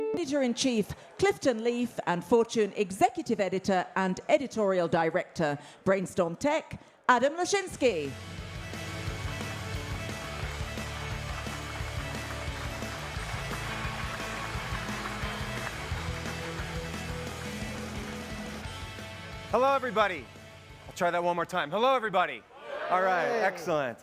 Editor-in-Chief Clifton Leaf and Fortune Executive Editor and Editorial Director, Brainstorm Tech, Adam Lashinsky. Hello, everybody. I'll try that one more time. Hello, everybody. All right, excellent.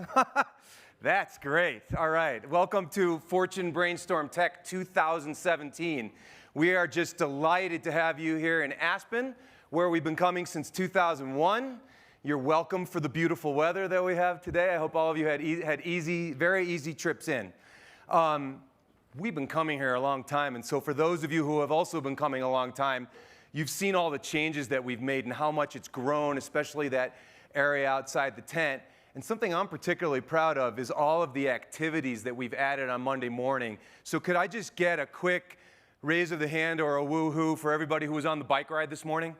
That's great. All right, welcome to Fortune Brainstorm Tech 2017. We are just delighted to have you here in Aspen, where we've been coming since 2001. You're welcome for the beautiful weather that we have today. I hope all of you had easy, very easy trips in. We've been coming here a long time, and so for those of you who have also been coming a long time, you've seen all the changes that we've made and how much it's grown, especially that area outside the tent. And something I'm particularly proud of is all of the activities that we've added on Monday morning. So could I just get a quick raise of the hand or a woo-hoo for everybody who was on the bike ride this morning?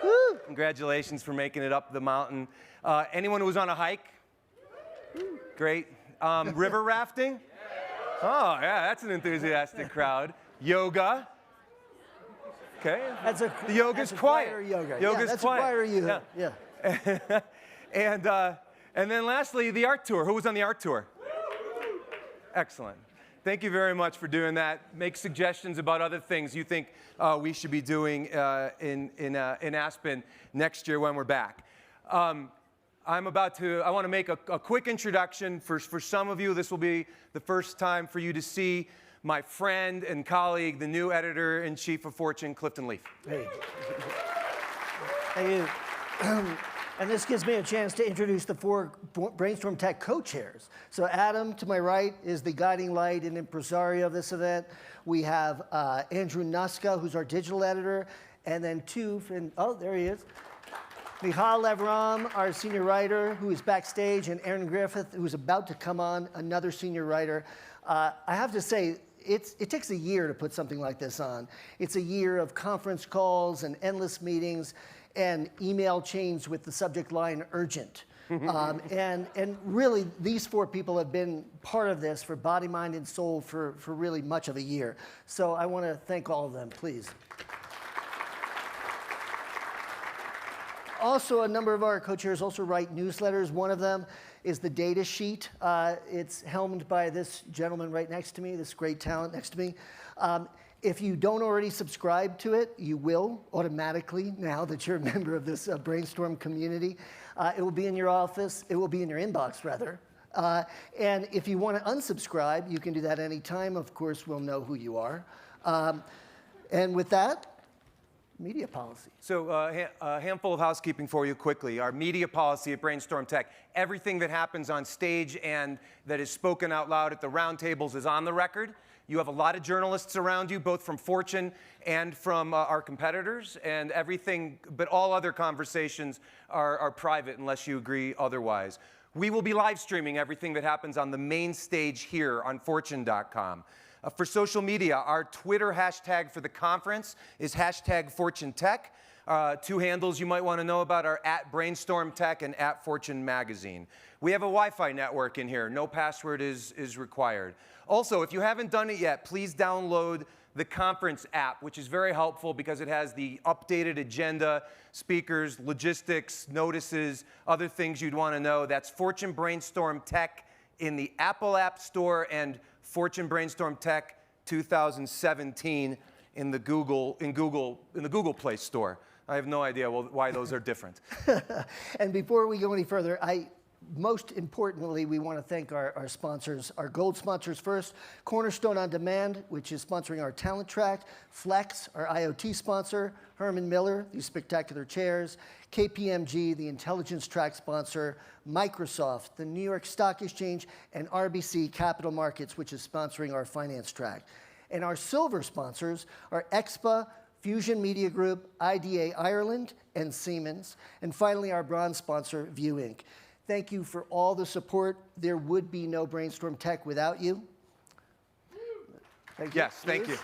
Woo! Congratulations for making it up the mountain. Anyone who was on a hike? Great. River rafting? Oh, yeah, that's an enthusiastic crowd. Yoga? Okay. The yoga's quiet. Yoga. Yoga's that's quiet. Choir yoga. Yeah. And then lastly, the art tour. Who was on the art tour? Excellent. Thank you very much for doing that. Make suggestions about other things you think we should be doing in Aspen next year when we're back. I want to make a quick introduction. For some of you, this will be the first time for you to see my friend and colleague, the new editor-in-chief of Fortune, Clifton Leaf. Hey. Hey, and this gives me a chance to introduce the four Brainstorm Tech co-chairs. So Adam, to my right, is the guiding light and impresario of this event. We have Andrew Nuska, who's our digital editor, and then there he is. Michal Levram, our senior writer, who is backstage, and Aaron Griffith, who's about to come on, another senior writer. I have to say, it takes a year to put something like this on. It's a year of conference calls and endless meetings and email chains with the subject line urgent. And really, these four people have been part of this for body, mind, and soul for really much of a year. So I want to thank all of them, please. Also, a number of our co-chairs also write newsletters. One of them is the data sheet. It's helmed by this gentleman right next to me, this great talent next to me. If you don't already subscribe to it, you will automatically now that you're a member of this Brainstorm community. It will be in your office. It will be in your inbox, rather. And if you want to unsubscribe, you can do that anytime. Of course, we'll know who you are. And with that, media policy. So a handful of housekeeping for you quickly. Our media policy at Brainstorm Tech, everything that happens on stage and that is spoken out loud at the roundtables is on the record. You have a lot of journalists around you, both from Fortune and from our competitors, and everything, but all other conversations are private unless you agree otherwise. We will be live streaming everything that happens on the main stage here on fortune.com. For social media, our Twitter hashtag for the conference is #FortuneTech. Two handles you might want to know about are @BrainstormTech and @FortuneMagazine. We have a Wi-Fi network in here. No password is required. Also, if you haven't done it yet, please download the conference app, which is very helpful because it has the updated agenda, speakers, logistics, notices, other things you'd want to know. That's Fortune Brainstorm Tech in the Apple App Store and Fortune Brainstorm Tech 2017 in the Google Play Store. I have no idea why those are different. And before we go any further, most importantly, we want to thank our sponsors, our gold sponsors first, Cornerstone On Demand, which is sponsoring our talent track, Flex, our IoT sponsor, Herman Miller, these spectacular chairs, KPMG, the intelligence track sponsor, Microsoft, the New York Stock Exchange, and RBC Capital Markets, which is sponsoring our finance track. And our silver sponsors are Expa, Fusion Media Group, IDA Ireland, and Siemens. And finally, our bronze sponsor, View Inc. Thank you for all the support. There would be no Brainstorm Tech without you. Thank you. Yes, thank you.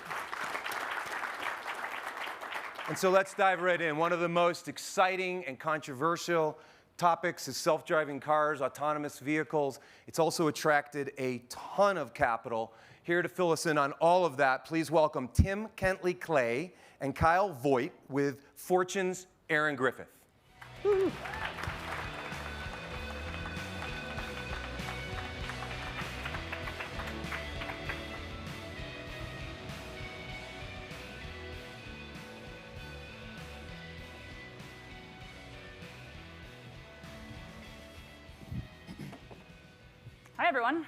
And so let's dive right in. One of the most exciting and controversial topics is self-driving cars, autonomous vehicles. It's also attracted a ton of capital Here to fill us in on all of that, please welcome Tim Kentley-Clay and Kyle Voigt with Fortune's Aaron Griffith. Woo. Hi, everyone.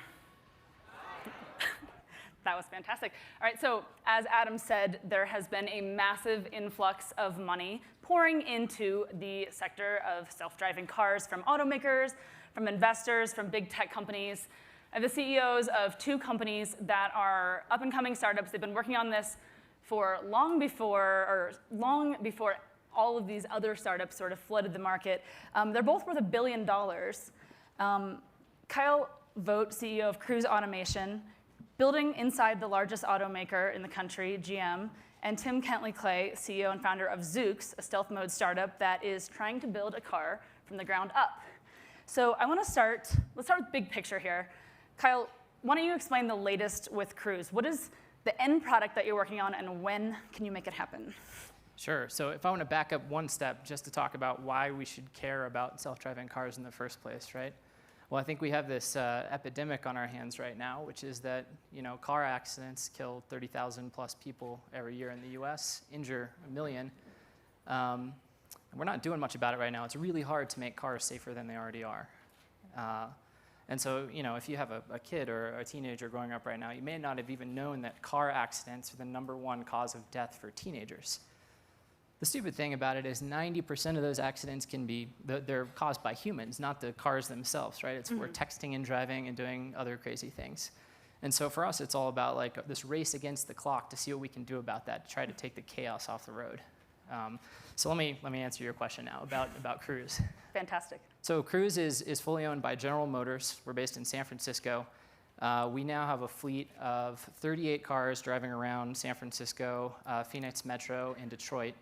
That was fantastic. All right, so as Adam said, there has been a massive influx of money pouring into the sector of self-driving cars from automakers, from investors, from big tech companies. And the CEOs of two companies that are up-and-coming startups. They've been working on this for long before all of these other startups sort of flooded the market. They're both worth $1 billion. Kyle Vogt, CEO of Cruise Automation, building inside the largest automaker in the country, GM, and Tim Kentley-Clay, CEO and founder of Zoox, a stealth mode startup that is trying to build a car from the ground up. So I want to let's start with big picture here. Kyle, why don't you explain the latest with Cruise? What is the end product that you're working on, and when can you make it happen? Sure. So if I want to back up one step just to talk about why we should care about self-driving cars in the first place, right? Well, I think we have this epidemic on our hands right now, which is that car accidents kill 30,000 plus people every year in the U.S., injure 1 million. And we're not doing much about it right now. It's really hard to make cars safer than they already are. And so, if you have a kid or a teenager growing up right now, you may not have even known that car accidents are the #1 cause of death for teenagers. The stupid thing about it is 90% of those accidents they're caused by humans, not the cars themselves, right? It's we're texting and driving and doing other crazy things. And so for us, it's all about like this race against the clock to see what we can do about that, to try to take the chaos off the road. So let me answer your question now about Cruise. Fantastic. So Cruise is fully owned by General Motors. We're based in San Francisco. We now have a fleet of 38 cars driving around San Francisco, Phoenix Metro, and Detroit.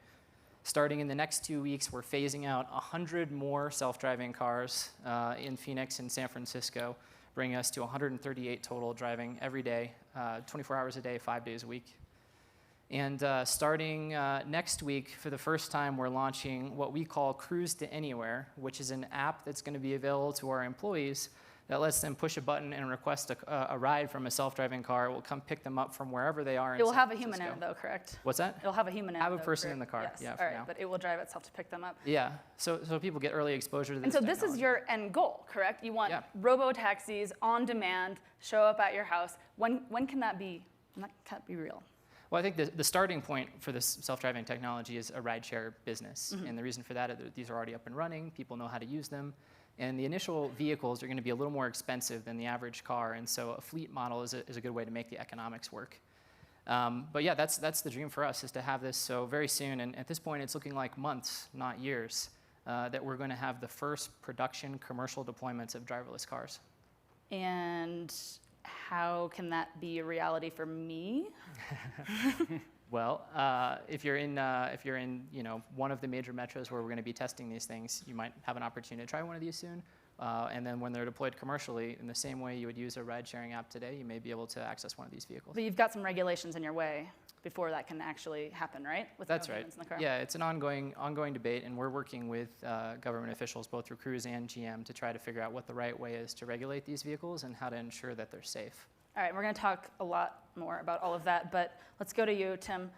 Starting in the next 2 weeks, we're phasing out 100 more self-driving cars in Phoenix and San Francisco, bringing us to 138 total driving every day, 24 hours a day, 5 days a week. And starting next week, for the first time, we're launching what we call Cruise to Anywhere, which is an app that's going to be available to our employees that lets them push a button and request a ride from a self-driving car. It will come pick them up from wherever they are in It will San have a Francisco. human in it, though, correct? What's that? It'll have a human in it. Have a though, person in correct? the car, Yes. yeah, for All right, now. but it will drive itself to pick them up. Yeah, so people get early exposure to this And so this technology. is your end goal, correct? You want Yeah. robo-taxis on demand, show up at your house. When can that be? When can that be real? Well, I think the starting point for this self-driving technology is a rideshare business. And the reason for that is that these are already up and running, people know how to use them, and the initial vehicles are going to be a little more expensive than the average car, and so a fleet model is a good way to make the economics work. But yeah, that's the dream for us, is to have this so very soon, and at this point it's looking like months, not years, that we're going to have the first production commercial deployments of driverless cars. And how can that be a reality for me? Well, if you're in one of the major metros where we're going to be testing these things, you might have an opportunity to try one of these soon. And then when they're deployed commercially, in the same way you would use a ride-sharing app today, you may be able to access one of these vehicles. But you've got some regulations in your way before that can actually happen, right? With That's no right. humans in the car? Yeah, it's an ongoing debate, and we're working with government officials, both through Cruise and GM, to try to figure out what the right way is to regulate these vehicles and how to ensure that they're safe. All right, we're going to talk a lot more about all of that, but let's go to you, Tim.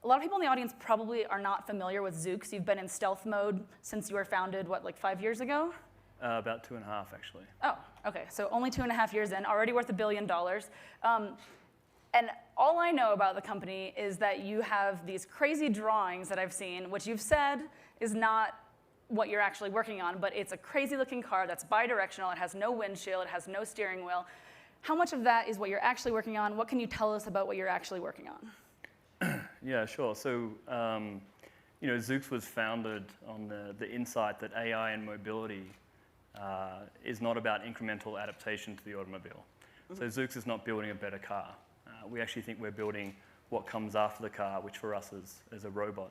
A lot of people in the audience probably are not familiar with Zoox. You've been in stealth mode since you were founded, what, like 5 years ago? About 2.5, actually. Oh, okay, so only 2.5 years in, already worth $1 billion. And all I know about the company is that you have these crazy drawings that I've seen, which you've said is not what you're actually working on, but it's a crazy looking car that's bi-directional, it has no windshield, it has no steering wheel. How much of that is what you're actually working on? What can you tell us about what you're actually working on? Yeah, sure. So, Zoox was founded on the insight that AI and mobility is not about incremental adaptation to the automobile. So Zoox is not building a better car. We actually think we're building what comes after the car, which for us is a robot.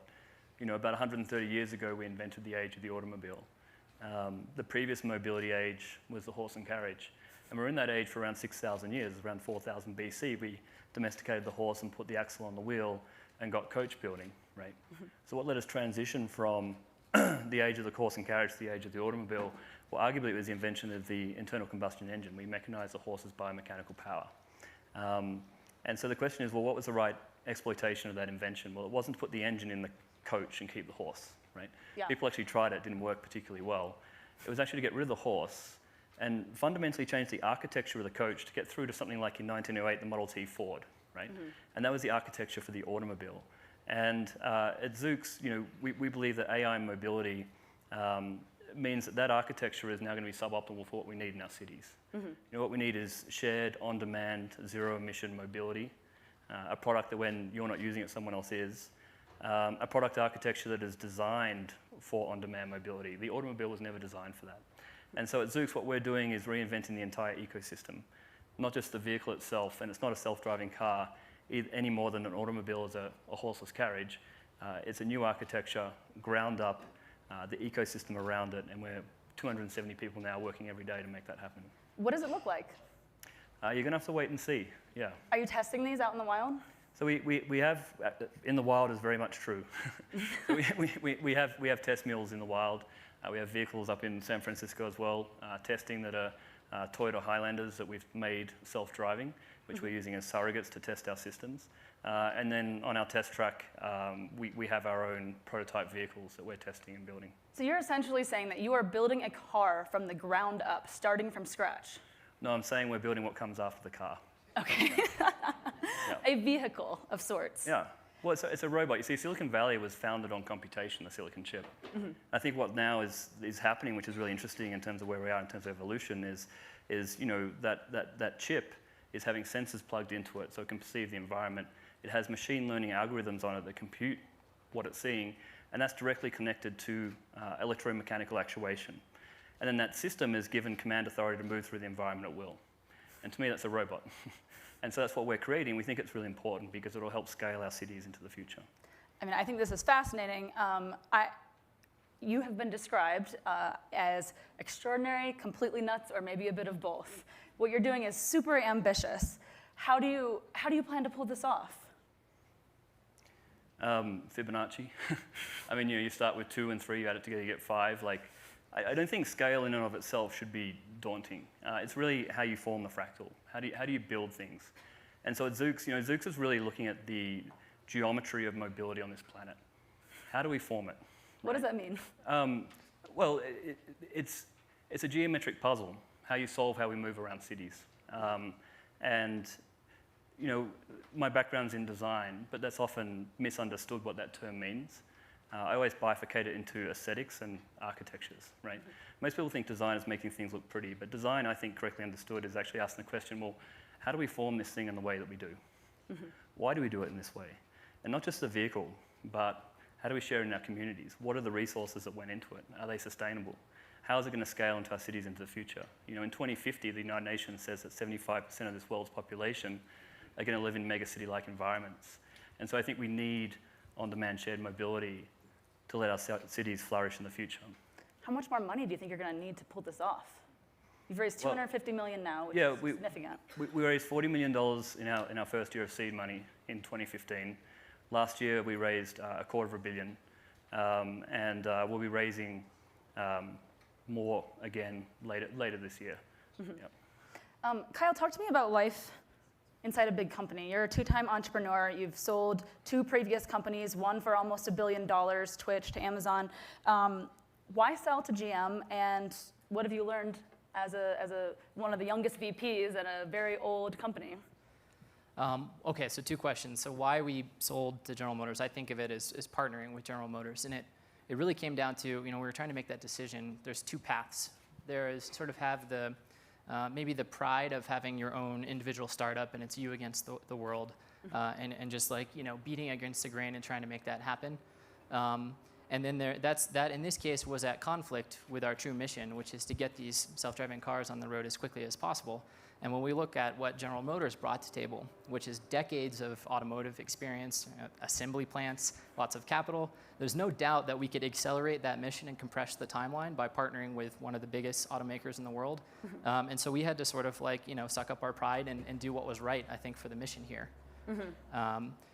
About 130 years ago, we invented the age of the automobile. The previous mobility age was the horse and carriage. And we're in that age for around 6,000 years. Around 4,000 BC, we domesticated the horse and put the axle on the wheel and got coach building, right? So what let us transition from the age of the horse and carriage to the age of the automobile? Well, arguably it was the invention of the internal combustion engine. We mechanized the horse's biomechanical power. And so the question is, well, what was the right exploitation of that invention? Well, it wasn't to put the engine in the coach and keep the horse, right? Yeah. People actually tried it, it didn't work particularly well. It was actually to get rid of the horse and fundamentally change the architecture of the coach to get through to something like in 1908, the Model T Ford, right? And that was the architecture for the automobile. And at Zoox, we believe that AI and mobility means that architecture is now going to be suboptimal for what we need in our cities. What we need is shared, on-demand, zero-emission mobility, a product that when you're not using it, someone else is, a product architecture that is designed for on-demand mobility. The automobile was never designed for that. And so at Zoox, what we're doing is reinventing the entire ecosystem, not just the vehicle itself, and it's not a self-driving car any more than an automobile is a horseless carriage. It's a new architecture, ground up, the ecosystem around it, and we're 270 people now working every day to make that happen. What does it look like? You're going to have to wait and see, yeah. Are you testing these out in the wild? So we have, in the wild is very much true. So we have test mules in the wild. We have vehicles up in San Francisco as well, testing that are Toyota Highlanders that we've made self-driving, which we're using as surrogates to test our systems. And then on our test track, we have our own prototype vehicles that we're testing and building. So you're essentially saying that you are building a car from the ground up, starting from scratch. No, I'm saying we're building what comes after the car. Okay. A vehicle of sorts. Yeah. Well, it's a robot. You see, Silicon Valley was founded on computation, the silicon chip. I think what now is happening, which is really interesting in terms of where we are in terms of evolution, is that chip is having sensors plugged into it so it can perceive the environment. It has machine learning algorithms on it that compute what it's seeing, and that's directly connected to electromechanical actuation. And then that system is given command authority to move through the environment at will. And to me, that's a robot. And so that's what we're creating. We think it's really important because it'll help scale our cities into the future. I mean, I think this is fascinating. You have been described as extraordinary, completely nuts, or maybe a bit of both. What you're doing is super ambitious. How do you plan to pull this off? Fibonacci. I mean, you start with 2 and 3, you add it together, you get 5. I don't think scale in and of itself should be daunting. It's really how you form the fractal. How do you build things? And so at Zoox, Zoox is really looking at the geometry of mobility on this planet. How do we form it? What does that mean? Well, it's a geometric puzzle, how you solve how we move around cities. And my background's in design, but that's often misunderstood what that term means. I always bifurcate it into aesthetics and architectures, right? Most people think design is making things look pretty, but design, I think, correctly understood, is actually asking the question, well, how do we form this thing in the way that we do? Why do we do it in this way? And not just the vehicle, but how do we share it in our communities? What are the resources that went into it? Are they sustainable? How is it going to scale into our cities into the future? In 2050, the United Nations says that 75% of this world's population are going to live in megacity-like environments. And so I think we need on-demand shared mobility to let our cities flourish in the future. How much more money do you think you're going to need to pull this off? You've raised $250 million now, which is significant. We raised $40 million in our first year of seed money in 2015. Last year, we raised $250 million, and we'll be raising more again later this year. Yep. Kyle, talk to me about life inside a big company. You're a 2-time entrepreneur. You've sold 2 previous companies, one for almost $1 billion, Twitch, to Amazon. Why sell to GM, and what have you learned as one of the youngest VPs at a very old company? Okay, so 2 questions. So why we sold to General Motors, I think of it as partnering with General Motors. And it really came down to, we were trying to make that decision. There's 2 paths. There is sort of have the maybe the pride of having your own individual startup and it's you against the world, and just beating against the grain and trying to make that happen. And then that in this case was at conflict with our true mission, which is to get these self-driving cars on the road as quickly as possible. And when we look at what General Motors brought to the table, which is decades of automotive experience, assembly plants, lots of capital, there's no doubt that we could accelerate that mission and compress the timeline by partnering with one of the biggest automakers in the world. And so we had to sort of like, suck up our pride and do what was right, I think, for the mission here.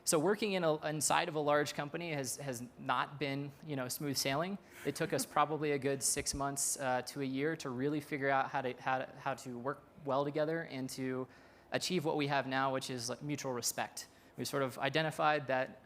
So working inside of a large company has not been smooth sailing. It took us probably a good 6 months to a year to really figure out how to work well together and to achieve what we have now, which is like mutual respect. We sort of identified that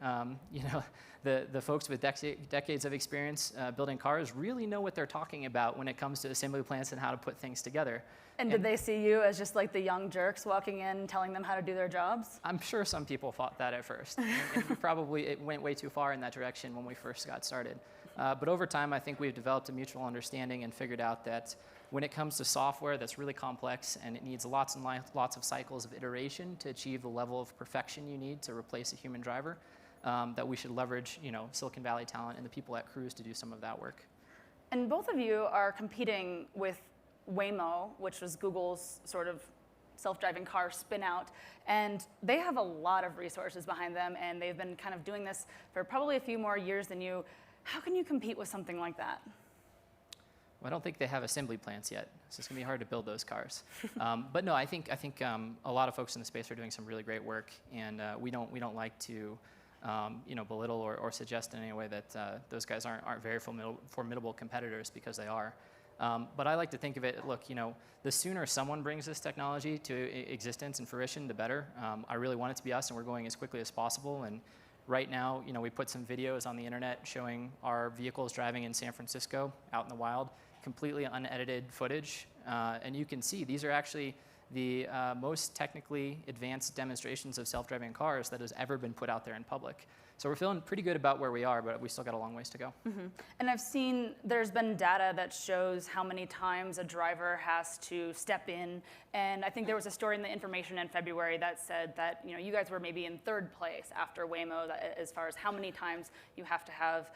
the folks with decades of experience building cars really know what they're talking about when it comes to assembly plants and how to put things together. And did they see you as just like the young jerks walking in telling them how to do their jobs? I'm sure some people thought that at first. And probably it went way too far in that direction when we first got started. But over time, I think we've developed a mutual understanding and figured out that when it comes to software that's really complex and it needs lots and lots of cycles of iteration to achieve the level of perfection you need to replace a human driver, that we should leverage Silicon Valley talent and the people at Cruise to do some of that work. And both of you are competing with Waymo, which was Google's sort of self-driving car spin-out, and they have a lot of resources behind them, and they've been kind of doing this for probably a few more years than you. How can you compete with something like that? Well, I don't think they have assembly plants yet, so it's going to be hard to build those cars. But no, I think a lot of folks in the space are doing some really great work, and we don't like to belittle or suggest in any way that those guys aren't very formidable competitors, because they are. But I like to think of it, look, the sooner someone brings this technology to existence and fruition, the better. I really want it to be us, and we're going as quickly as possible. And right now, we put some videos on the internet showing our vehicles driving in San Francisco out in the wild, completely unedited footage. And you can see these are actually the most technically advanced demonstrations of self-driving cars that has ever been put out there in public. So we're feeling pretty good about where we are, but we still got a long ways to go. And I've seen there's been data that shows how many times a driver has to step in. And I think there was a story in the information in February that said that you guys were maybe in third place after Waymo as far as how many times you have to have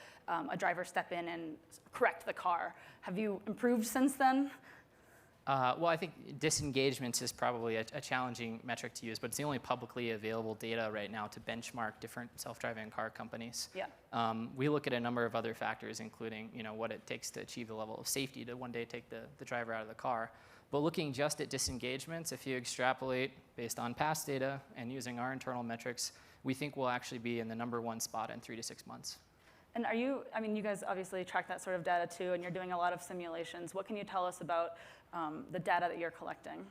a driver step in and correct the car. Have you improved since then? Well, I think disengagements is probably a challenging metric to use, but it's the only publicly available data right now to benchmark different self-driving car companies. Yeah. We look at a number of other factors, including what it takes to achieve the level of safety to one day take the driver out of the car. But looking just at disengagements, if you extrapolate based on past data and using our internal metrics, we think we'll actually be in the #1 spot in 3 to 6 months. And you guys obviously track that sort of data too, and you're doing a lot of simulations. What can you tell us about the data that you're collecting?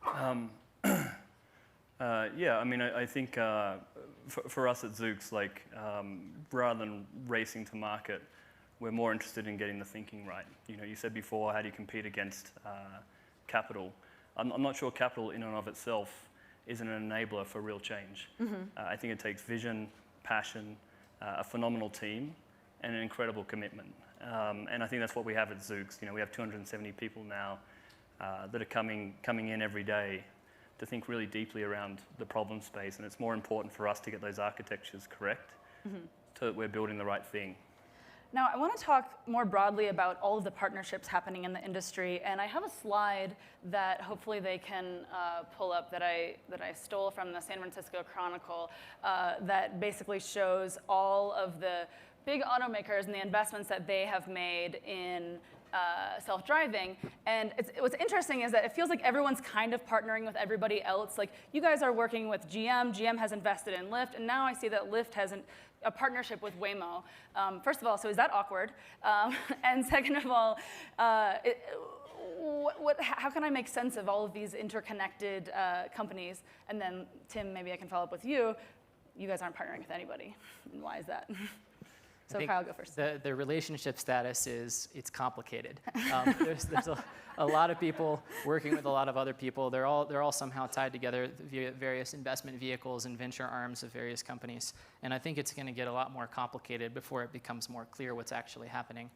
I think for us at Zoox, rather than racing to market, we're more interested in getting the thinking right. You said before, how do you compete against capital? I'm not sure capital in and of itself is an enabler for real change. I think it takes vision, passion, a phenomenal team, and an incredible commitment. And I think that's what we have at Zoox. We have 270 people now that are coming in every day to think really deeply around the problem space. And it's more important for us to get those architectures correct so that we're building the right thing. Now, I want to talk more broadly about all of the partnerships happening in the industry, and I have a slide that hopefully they can pull up that I stole from the San Francisco Chronicle that basically shows all of the big automakers and the investments that they have made in self-driving. And what's interesting is that it feels like everyone's kind of partnering with everybody else. Like, you guys are working with GM. GM has invested in Lyft, and now I see that Lyft has a partnership with Waymo. First of all, so is that awkward? And second of all, how can I make sense of all of these interconnected companies? And then, Tim, maybe I can follow up with you. You guys aren't partnering with anybody. And why is that? So Kyle, go first. The relationship status it's complicated. There's a lot of people working with a lot of other people. They're all somehow tied together via various investment vehicles and venture arms of various companies. And I think it's going to get a lot more complicated before it becomes more clear what's actually happening.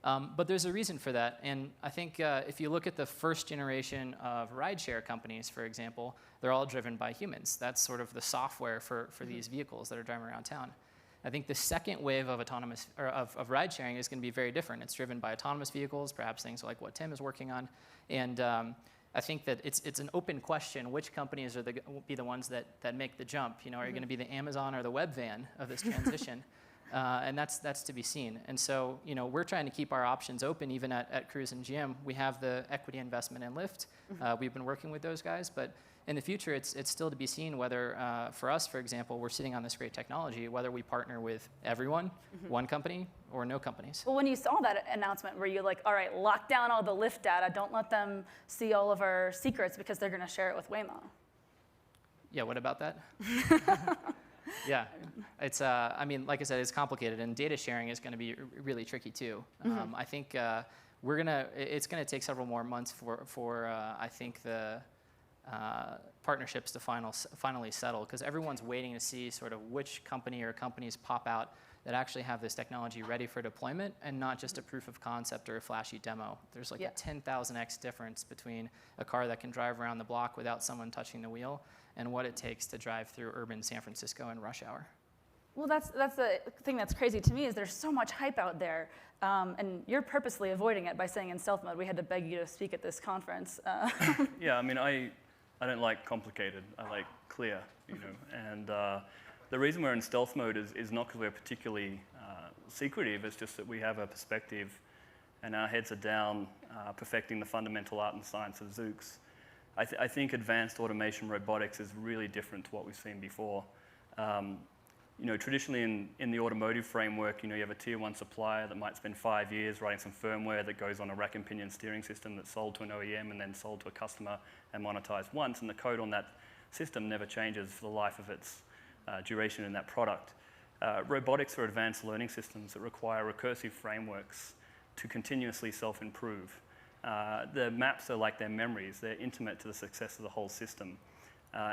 But there's a reason for that. And I think if you look at the first generation of rideshare companies, for example, they're all driven by humans. That's sort of the software for these vehicles that are driving around town. I think the second wave of autonomous or of ride sharing is going to be very different. It's driven by autonomous vehicles, perhaps things like what Tim is working on, and I think that it's an open question which companies will be the ones that make the jump. You know, are you going to be the Amazon or the web van of this transition? And that's to be seen. And so, you know, we're trying to keep our options open. Even at Cruise and GM, we have the equity investment in Lyft. We've been working with those guys, but in the future, it's still to be seen whether, for us, for example, we're sitting on this great technology, whether we partner with everyone, one company, or no companies. Well, when you saw that announcement, were you like, all right, lock down all the Lyft data, don't let them see all of our secrets because they're going to share it with Waymo? Yeah, what about that? Yeah, it's, I mean, like I said, it's complicated, and data sharing is going to be really tricky too. I think it's going to take several more months for I think the partnerships to finally settle, because everyone's waiting to see sort of which company or companies pop out that actually have this technology ready for deployment and not just a proof of concept or a flashy demo. There's like a 10,000x difference between a car that can drive around the block without someone touching the wheel and what it takes to drive through urban San Francisco in rush hour. Well, that's the thing that's crazy to me is there's so much hype out there, and you're purposely avoiding it by saying in stealth mode. We had to beg you to speak at this conference. Yeah, I mean, I don't like complicated. I like clear, you know. And the reason we're in stealth mode is not because we're particularly secretive. It's just that we have a perspective, and our heads are down perfecting the fundamental art and science of Zoox. I think advanced automation robotics is really different to what we've seen before. You know, traditionally in the automotive framework, you know, you have a tier 1 supplier that might spend 5 years writing some firmware that goes on a rack and pinion steering system that's sold to an OEM and then sold to a customer and monetized once, and the code on that system never changes for the life of its duration in that product. Robotics are advanced learning systems that require recursive frameworks to continuously self-improve. The maps are like their memories. They're intimate to the success of the whole system.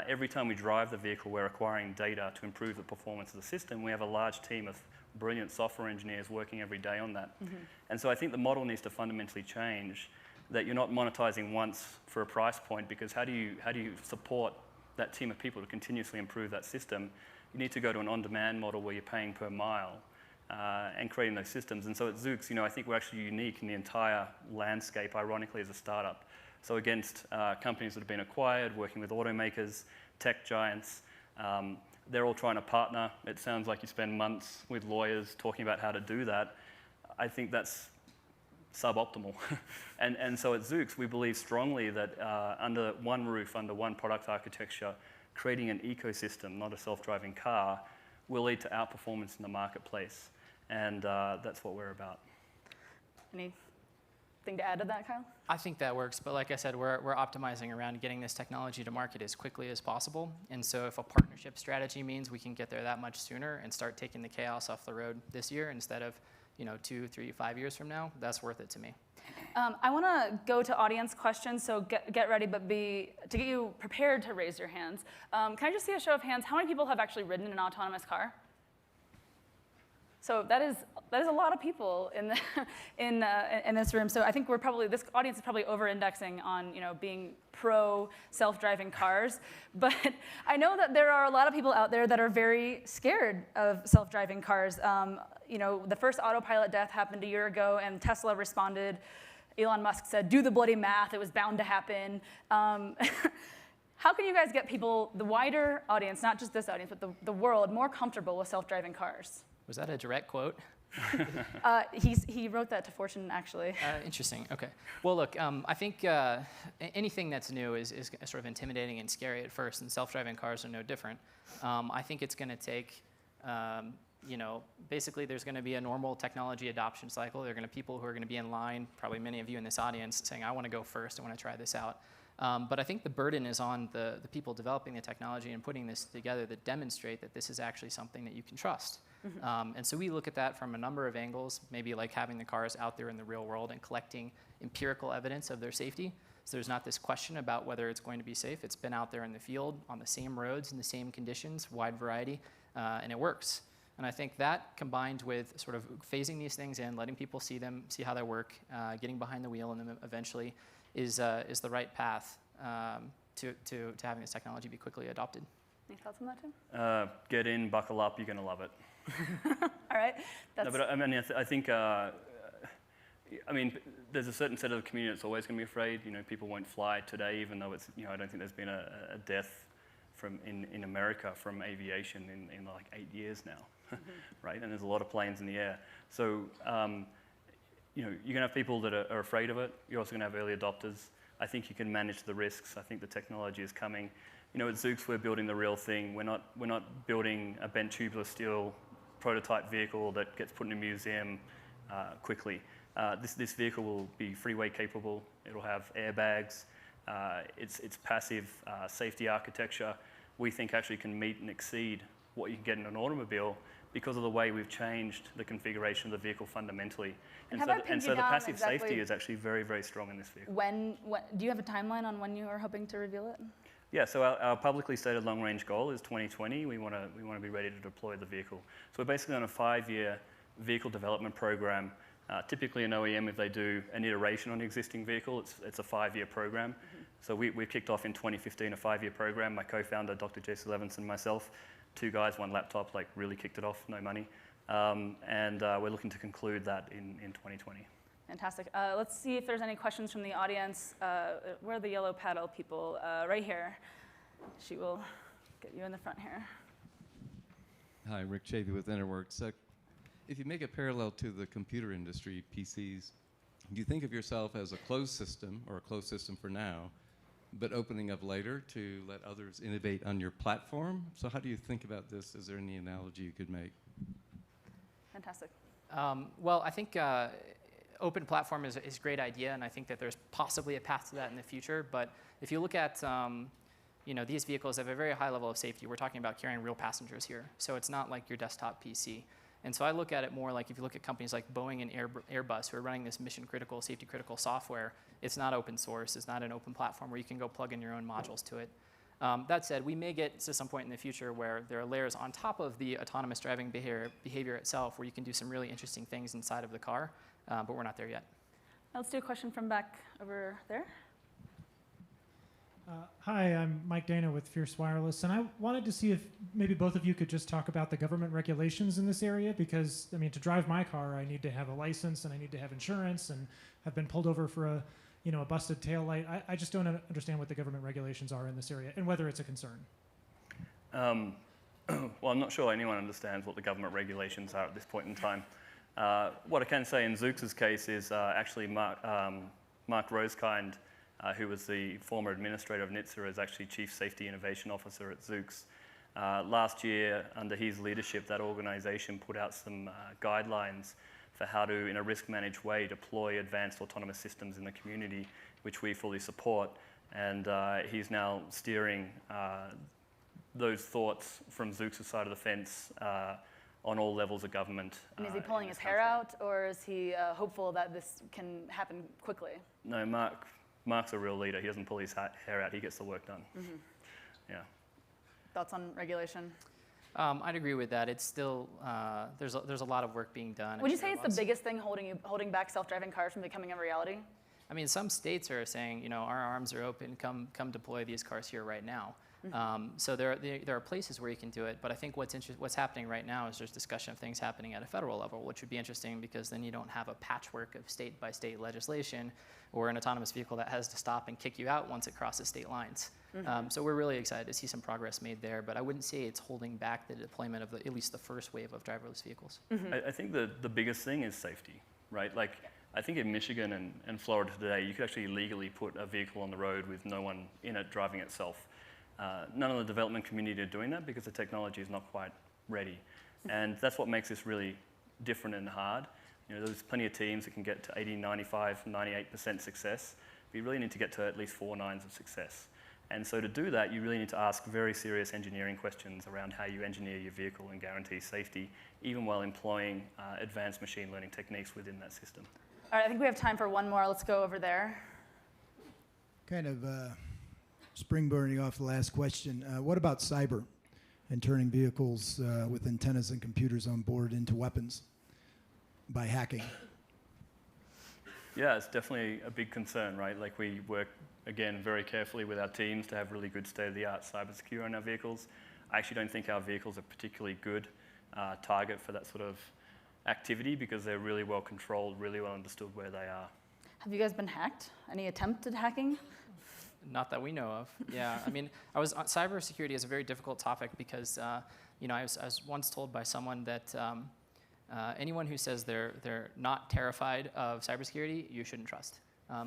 Every time we drive the vehicle, we're acquiring data to improve the performance of the system. We have a large team of brilliant software engineers working every day on that. And so I think the model needs to fundamentally change, that you're not monetizing once for a price point, because how do you support that team of people to continuously improve that system? You need to go to an on-demand model where you're paying per mile and creating those systems. And so at Zoox, you know, I think we're actually unique in the entire landscape, ironically, as a startup. So against companies that have been acquired, working with automakers, tech giants, they're all trying to partner. It sounds like you spend months with lawyers talking about how to do that. I think that's suboptimal. and so at Zoox, we believe strongly that under one roof, under one product architecture, creating an ecosystem, not a self-driving car, will lead to outperformance in the marketplace. And that's what we're about. Anything to add to that, Kyle? I think that works, but like I said, we're optimizing around getting this technology to market as quickly as possible. And so if a partnership strategy means we can get there that much sooner and start taking the chaos off the road this year instead of 2, 3, 5 years from now, that's worth it to me. I want to go to audience questions, so get ready, but to get you prepared to raise your hands. Can I just see a show of hands? How many people have actually ridden an autonomous car? So that is a lot of people in this room. So I think this audience is probably over-indexing on being pro self-driving cars. But I know that there are a lot of people out there that are very scared of self-driving cars. The first autopilot death happened a year ago, and Tesla responded. Elon Musk said, "Do the bloody math. It was bound to happen." How can you guys get people, the wider audience, not just this audience, but the world, more comfortable with self-driving cars? Was that a direct quote? He wrote that to Fortune, actually. Interesting. Okay. Well, look, I think anything that's new is sort of intimidating and scary at first, and self-driving cars are no different. I think it's going to take, basically there's going to be a normal technology adoption cycle. There are going to be people who are going to be in line, probably many of you in this audience, saying, I want to go first, I want to try this out. But I think the burden is on the people developing the technology and putting this together that demonstrate that this is actually something that you can trust. And so we look at that from a number of angles, maybe like having the cars out there in the real world and collecting empirical evidence of their safety. So there's not this question about whether it's going to be safe. It's been out there in the field on the same roads in the same conditions, wide variety, and it works. And I think that combined with sort of phasing these things in, letting people see them, see how they work, getting behind the wheel and then eventually is the right path to having this technology be quickly adopted. Any thoughts on that, Tim? Get in, buckle up, you're going to love it. All right. No, but I mean, I think, I mean, there's a certain set of the community that's always going to be afraid. You know, people won't fly today, even though it's, you know, I don't think there's been a death in America from aviation in like 8 years now, right? And there's a lot of planes in the air. So, you know, you're going to have people that are afraid of it. You're also going to have early adopters. I think you can manage the risks. I think the technology is coming. You know, at Zoox, we're building the real thing. We're not building a bent tubular steel prototype vehicle that gets put in a museum quickly. This vehicle will be freeway capable. It'll have airbags. Its passive safety architecture, we think actually can meet and exceed what you can get in an automobile because of the way we've changed the configuration of the vehicle fundamentally. And so the passive safety is actually very, very strong in this vehicle. Do you have a timeline on when you are hoping to reveal it? Yeah, so our publicly stated long-range goal is 2020. We want to be ready to deploy the vehicle. So we're basically on a 5-year vehicle development program. Typically an OEM, if they do an iteration on the existing vehicle, it's a 5-year program. So we kicked off in 2015 a 5-year program. My co-founder, Dr. Jason Levinson, and myself, 2 guys, 1 laptop, like really kicked it off, no money. And we're looking to conclude that in 2020. Fantastic. Let's see if there's any questions from the audience. Where are the yellow paddle people? Right here. She will get you in the front here. Hi, Rick Chavey with Interworks. If you make a parallel to the computer industry, PCs, do you think of yourself as a closed system, or a closed system for now, but opening up later to let others innovate on your platform? So how do you think about this? Is there any analogy you could make? Fantastic. Well, I think open platform is a great idea, and I think that there's possibly a path to that in the future. But if you look at you know, these vehicles have a very high level of safety. We're talking about carrying real passengers here. So it's not like your desktop PC. And so I look at it more like if you look at companies like Boeing and Airbus who are running this mission-critical, safety-critical software, it's not open source. It's not an open platform where you can go plug in your own modules to it. That said, we may get to some point in the future where there are layers on top of the autonomous driving behavior itself where you can do some really interesting things inside of the car, but we're not there yet. Let's do a question from back over there. Hi, I'm Mike Dana with Fierce Wireless, and I wanted to see if maybe both of you could just talk about the government regulations in this area, because, I mean, to drive my car, I need to have a license, and I need to have insurance, and I've been pulled over for a busted taillight. I just don't understand what the government regulations are in this area, and whether it's a concern. Well, I'm not sure anyone understands what the government regulations are at this point in time. What I can say in Zoox's case is actually Mark Rosekind, who was the former administrator of NHTSA, is actually Chief Safety Innovation Officer at Zoox. Last year, under his leadership, that organization put out some guidelines for how to, in a risk-managed way, deploy advanced autonomous systems in the community, which we fully support. And he's now steering those thoughts from Zoox's side of the fence on all levels of government. And is he pulling his hair out, or is he hopeful that this can happen quickly? No, Mark's a real leader. He doesn't pull his hair out. He gets the work done. Mm-hmm. Yeah. Thoughts on regulation? I'd agree with that. It's still, there's a lot of work being done. Would you say it's the biggest thing holding back self-driving cars from becoming a reality? I mean, some states are saying, you know, our arms are open, come deploy these cars here right now. Mm-hmm. So there are places where you can do it, but I think what's happening right now is there's discussion of things happening at a federal level, which would be interesting because then you don't have a patchwork of state-by-state legislation or an autonomous vehicle that has to stop and kick you out once it crosses state lines. Mm-hmm. So we're really excited to see some progress made there, but I wouldn't say it's holding back the deployment of at least the first wave of driverless vehicles. Mm-hmm. I think the biggest thing is safety, right? Like, I think in Michigan and Florida today, you could actually legally put a vehicle on the road with no one in it driving itself. None of the development community are doing that because the technology is not quite ready. And that's what makes this really different and hard. You know, there's plenty of teams that can get to 80, 95, 98% success, but you really need to get to at least 4 nines of success. And so to do that, you really need to ask very serious engineering questions around how you engineer your vehicle and guarantee safety, even while employing advanced machine learning techniques within that system. All right, I think we have time for one more. Let's go over there. Kind of springboarding off the last question, what about cyber and turning vehicles with antennas and computers on board into weapons by hacking? Yeah, it's definitely a big concern, right? Like, we work, again, very carefully with our teams to have really good state-of-the-art cybersecurity on our vehicles. I actually don't think our vehicles are particularly good target for that sort of activity because they're really well controlled, really well understood where they are. Have you guys been hacked? Any attempted hacking? Not that we know of. Yeah, I mean, cybersecurity is a very difficult topic because, I was once told by someone that anyone who says they're not terrified of cybersecurity, you shouldn't trust.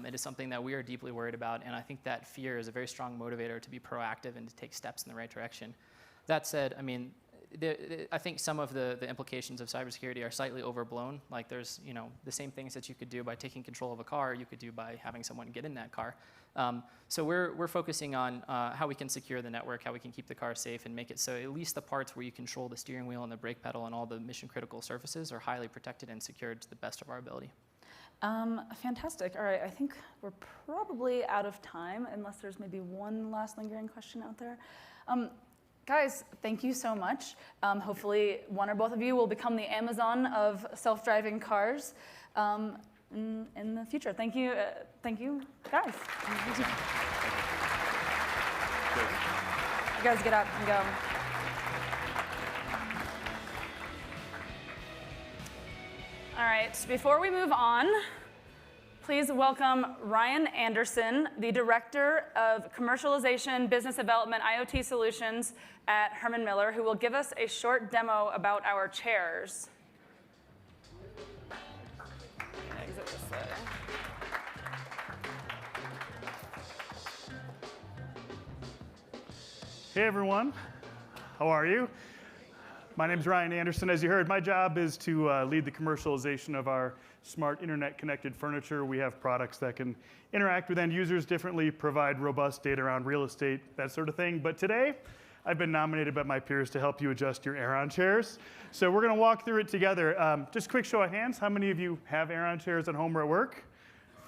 It is something that we are deeply worried about, and I think that fear is a very strong motivator to be proactive and to take steps in the right direction. That said, I mean, I think some of the implications of cybersecurity are slightly overblown. Like there's, the same things that you could do by taking control of a car, you could do by having someone get in that car. So we're focusing on how we can secure the network, how we can keep the car safe and make it so at least the parts where you control the steering wheel and the brake pedal and all the mission critical surfaces are highly protected and secured to the best of our ability. Fantastic. All right, I think we're probably out of time unless there's maybe one last lingering question out there. Guys, thank you so much. Hopefully one or both of you will become the Amazon of self-driving cars in the future. Thank you, guys. You guys get up and go. All right, before we move on, please welcome Ryan Anderson, the Director of Commercialization, Business Development, IoT Solutions at Herman Miller, who will give us a short demo about our chairs. Exit this way. Hey everyone, how are you? My name is Ryan Anderson. As you heard, my job is to lead the commercialization of our smart internet-connected furniture. We have products that can interact with end users differently, provide robust data around real estate, that sort of thing. But today, I've been nominated by my peers to help you adjust your Aeron chairs. So we're going to walk through it together. Just a quick show of hands. How many of you have Aeron chairs at home or at work?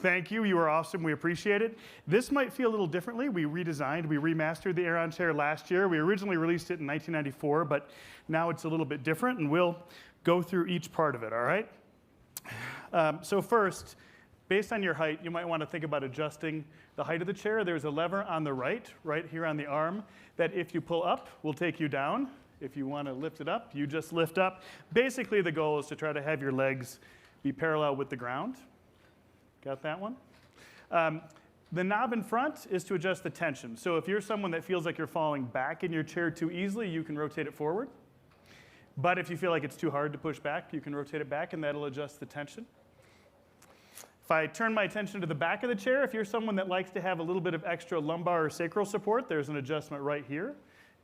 Thank you. You are awesome. We appreciate it. This might feel a little differently. We remastered the Aeron chair last year. We originally released it in 1994, but now it's a little bit different, and we'll go through each part of it, all right? So first, based on your height, you might want to think about adjusting the height of the chair. There's a lever on the right here on the arm, that if you pull up, will take you down. If you want to lift it up, you just lift up. Basically, the goal is to try to have your legs be parallel with the ground. Got that one? The knob in front is to adjust the tension. So if you're someone that feels like you're falling back in your chair too easily, you can rotate it forward. But if you feel like it's too hard to push back, you can rotate it back, and that'll adjust the tension. If I turn my attention to the back of the chair, if you're someone that likes to have a little bit of extra lumbar or sacral support, there's an adjustment right here.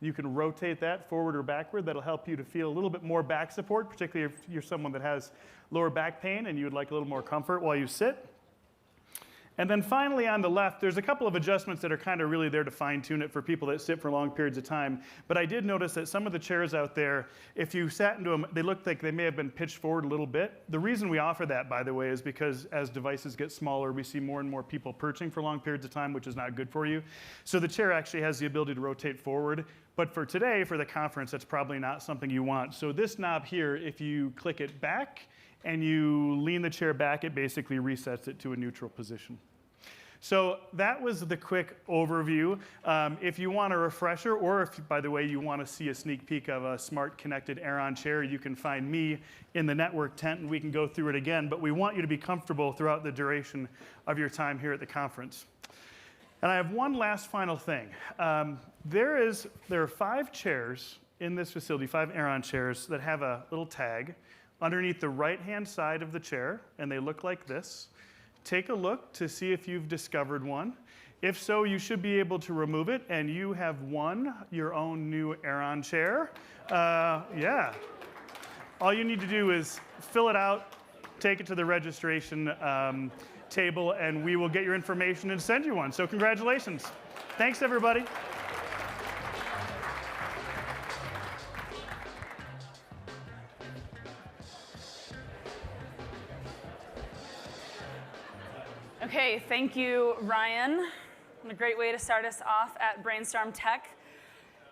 You can rotate that forward or backward. That'll help you to feel a little bit more back support, particularly if you're someone that has lower back pain and you would like a little more comfort while you sit. And then finally on the left, there's a couple of adjustments that are kind of really there to fine-tune it for people that sit for long periods of time. But I did notice that some of the chairs out there, if you sat into them, they looked like they may have been pitched forward a little bit. The reason we offer that, by the way, is because as devices get smaller, we see more and more people perching for long periods of time, which is not good for you. So the chair actually has the ability to rotate forward. But for today, for the conference, that's probably not something you want. So this knob here, if you click it back and you lean the chair back, it basically resets it to a neutral position. So that was the quick overview. If you want a refresher, or if, by the way, you want to see a sneak peek of a smart connected Aeron chair, you can find me in the network tent and we can go through it again. But we want you to be comfortable throughout the duration of your time here at the conference. And I have one last final thing. There are 5 chairs in this facility, 5 Aeron chairs that have a little tag underneath the right-hand side of the chair, and they look like this. Take a look to see if you've discovered one. If so, you should be able to remove it, and you have won your own new Aeron chair. Yeah. All you need to do is fill it out, take it to the registration table, and we will get your information and send you one. So congratulations. Thanks, everybody. Okay, thank you, Ryan. What a great way to start us off at Brainstorm Tech.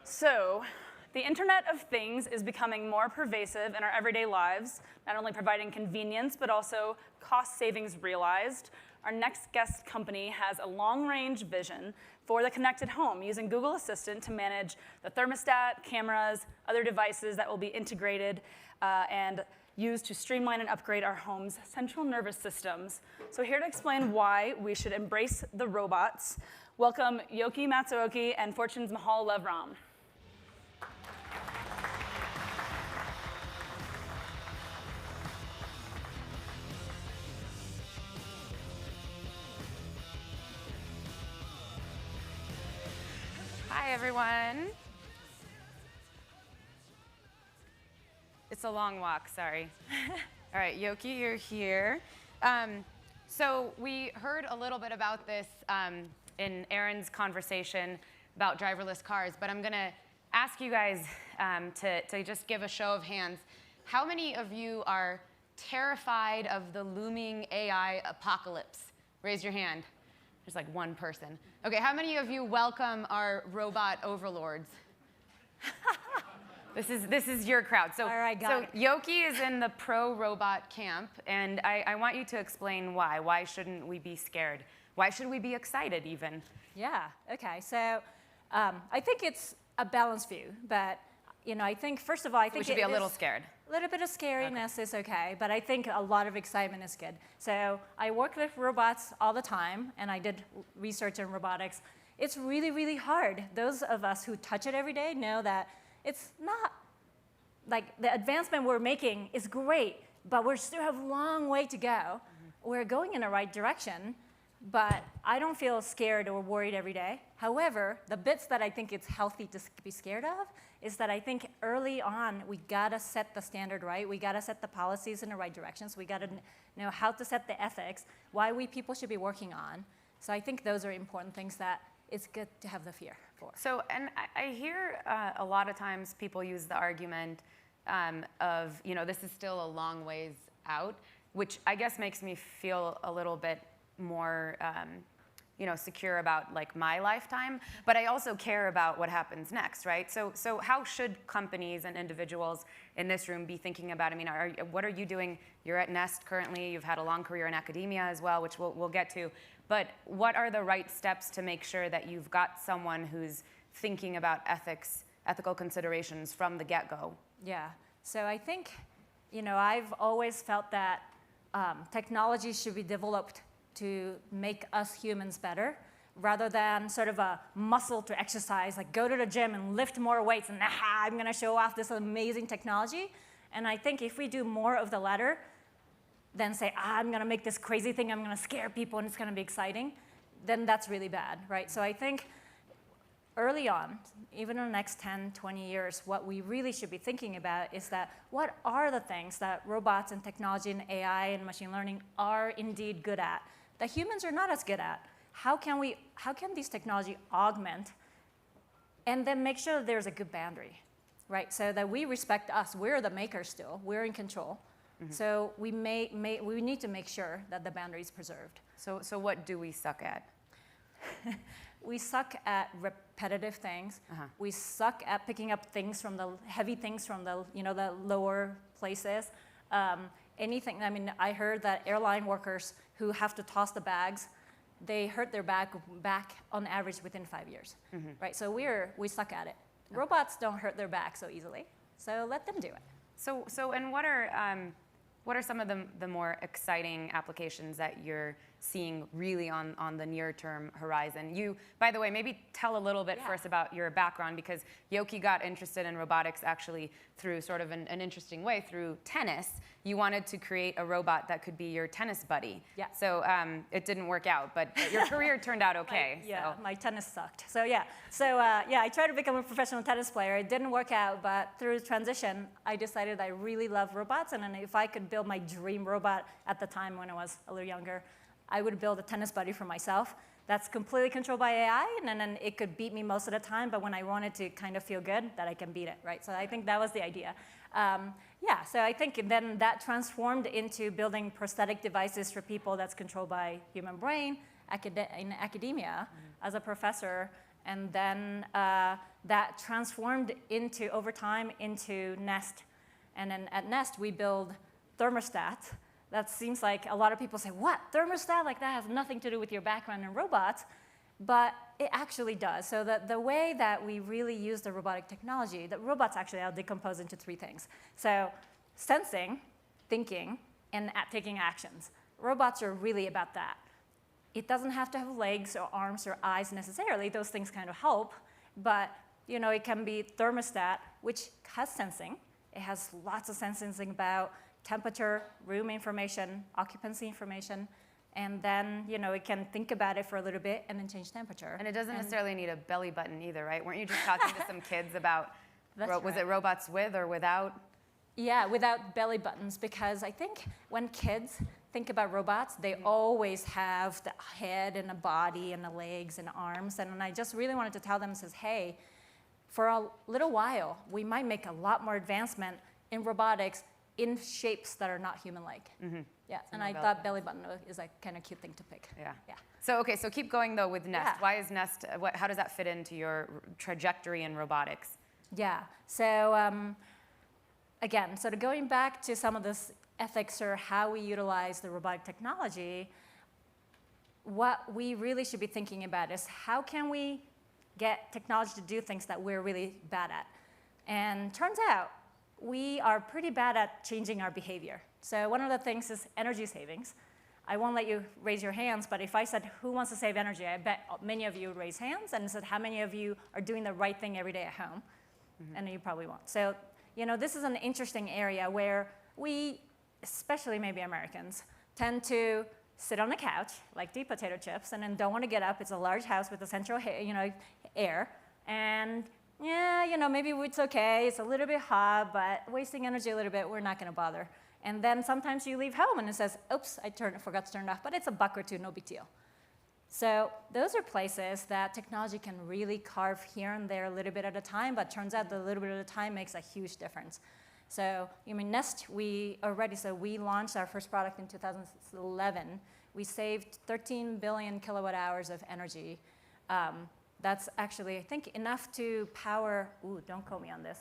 So, the Internet of Things is becoming more pervasive in our everyday lives, not only providing convenience, but also cost savings realized. our next guest company has a long-range vision for the connected home using Google Assistant to manage the thermostat, cameras, other devices that will be integrated and used to streamline and upgrade our home's central nervous systems. So here to explain why we should embrace the robots, welcome Yoki Matsuoki and Fortune's Mahal Levram. Hi, everyone. It's a long walk, sorry. All right, Yoki, you're here. So we heard a little bit about this in Aaron's conversation about driverless cars, but I'm going to ask you guys to just give a show of hands. How many of you are terrified of the looming AI apocalypse? Raise your hand. There's like one person. Okay, how many of you welcome our robot overlords? This is your crowd. So, all right, got it. Yoki is in the pro-robot camp, and I want you to explain why. Why shouldn't we be scared? Why should we be excited even? Yeah, okay. So I think it's a balanced view, but I think, first of all, I think we should be a little scared. A little bit of scariness is okay, but I think a lot of excitement is good. So I work with robots all the time, and I did research in robotics. It's really, really hard. Those of us who touch it every day know that it's not, like the advancement we're making is great, but we still have a long way to go. Mm-hmm. We're going in the right direction, but I don't feel scared or worried every day. However, the bits that I think it's healthy to be scared of is that I think early on, we gotta set the standard right. We gotta set the policies in the right directions. We gotta know how to set the ethics, why we people should be working on. So I think those are important things that it's good to have the fear for. So, and I hear a lot of times people use the argument of, this is still a long ways out, which I guess makes me feel a little bit more secure about like my lifetime, but I also care about what happens next, right? So how should companies and individuals in this room be thinking about? I mean, what are you doing? You're at Nest currently. You've had a long career in academia as well, which we'll get to. But what are the right steps to make sure that you've got someone who's thinking about ethical considerations from the get-go? Yeah. So I think, I've always felt that technology should be developed to make us humans better, rather than sort of a muscle to exercise, like go to the gym and lift more weights and I'm gonna show off this amazing technology. And I think if we do more of the latter, then say, I'm gonna make this crazy thing, I'm gonna scare people and it's gonna be exciting, then that's really bad, right? So I think early on, even in the next 10, 20 years, what we really should be thinking about is that what are the things that robots and technology and AI and machine learning are indeed good at that humans are not as good at? How can these technology augment and then make sure that there's a good boundary, right? So that we respect us. We're the makers still. We're in control. Mm-hmm. So we need to make sure that the boundary is preserved. So what do we suck at? We suck at repetitive things. Uh-huh. We suck at picking up things from the heavy things from the the lower places. Anything. I mean, I heard that airline workers who have to toss the bags, they hurt their back on average within 5 years, mm-hmm. right? So we suck at it. Okay. Robots don't hurt their back so easily, so let them do it. So and what are some of the more exciting applications that you're seeing really on the near-term horizon? You, by the way, maybe tell a little bit first about your background, because Yoki got interested in robotics actually through sort of an interesting way, through tennis. You wanted to create a robot that could be your tennis buddy. Yeah. So it didn't work out, but your career turned out okay. My tennis sucked. So I tried to become a professional tennis player. It didn't work out, but through transition, I decided I really love robots, and then if I could build my dream robot at the time when I was a little younger, I would build a tennis buddy for myself that's completely controlled by AI, and then it could beat me most of the time, but when I wanted to kind of feel good, that I can beat it, right? So I think that was the idea. So I think then that transformed into building prosthetic devices for people that's controlled by human brain in academia as a professor, and then that transformed over time into Nest. And then at Nest, we build thermostats that seems like a lot of people say, what, thermostat? Like that has nothing to do with your background in robots. But it actually does. So the way that we really use the robotic technology, the robots actually I'll decompose into 3 things. So sensing, thinking, and taking actions. Robots are really about that. It doesn't have to have legs or arms or eyes necessarily. Those things kind of help. But it can be thermostat, which has sensing. It has lots of sensing about temperature, room information, occupancy information. And then, it can think about it for a little bit and then change temperature. And it doesn't necessarily need a belly button either, right? Weren't you just talking to some kids about, was it robots with or without? Yeah, without belly buttons, because I think when kids think about robots, they always have the head and a body and the legs and arms. And I just really wanted to tell them, hey, for a little while, we might make a lot more advancement in robotics in shapes that are not human-like. Yeah, and I thought belly button is a kind of cute thing to pick. Yeah. So keep going though with Nest. Why is Nest, how does that fit into your trajectory in robotics? Yeah, so again, going back to some of this ethics or how we utilize the robotic technology, what we really should be thinking about is how can we get technology to do things that we're really bad at? And turns out, we are pretty bad at changing our behavior. So one of the things is energy savings. I won't let you raise your hands, but if I said, who wants to save energy? I bet many of you would raise hands and said, how many of you are doing the right thing every day at home? And you probably won't. So, this is an interesting area where we, especially maybe Americans, tend to sit on the couch, like to eat potato chips, and then don't want to get up. It's a large house with a central, air. And maybe it's okay. It's a little bit hot, but wasting energy a little bit, we're not going to bother. And then sometimes you leave home and it says, oops, I forgot to turn it off, but it's a buck or two, no big deal. So those are places that technology can really carve here and there a little bit at a time, but turns out the little bit at a time makes a huge difference. So Nest, we launched our first product in 2011. We saved 13 billion kilowatt hours of energy. That's actually, I think, enough to power, don't quote me on this,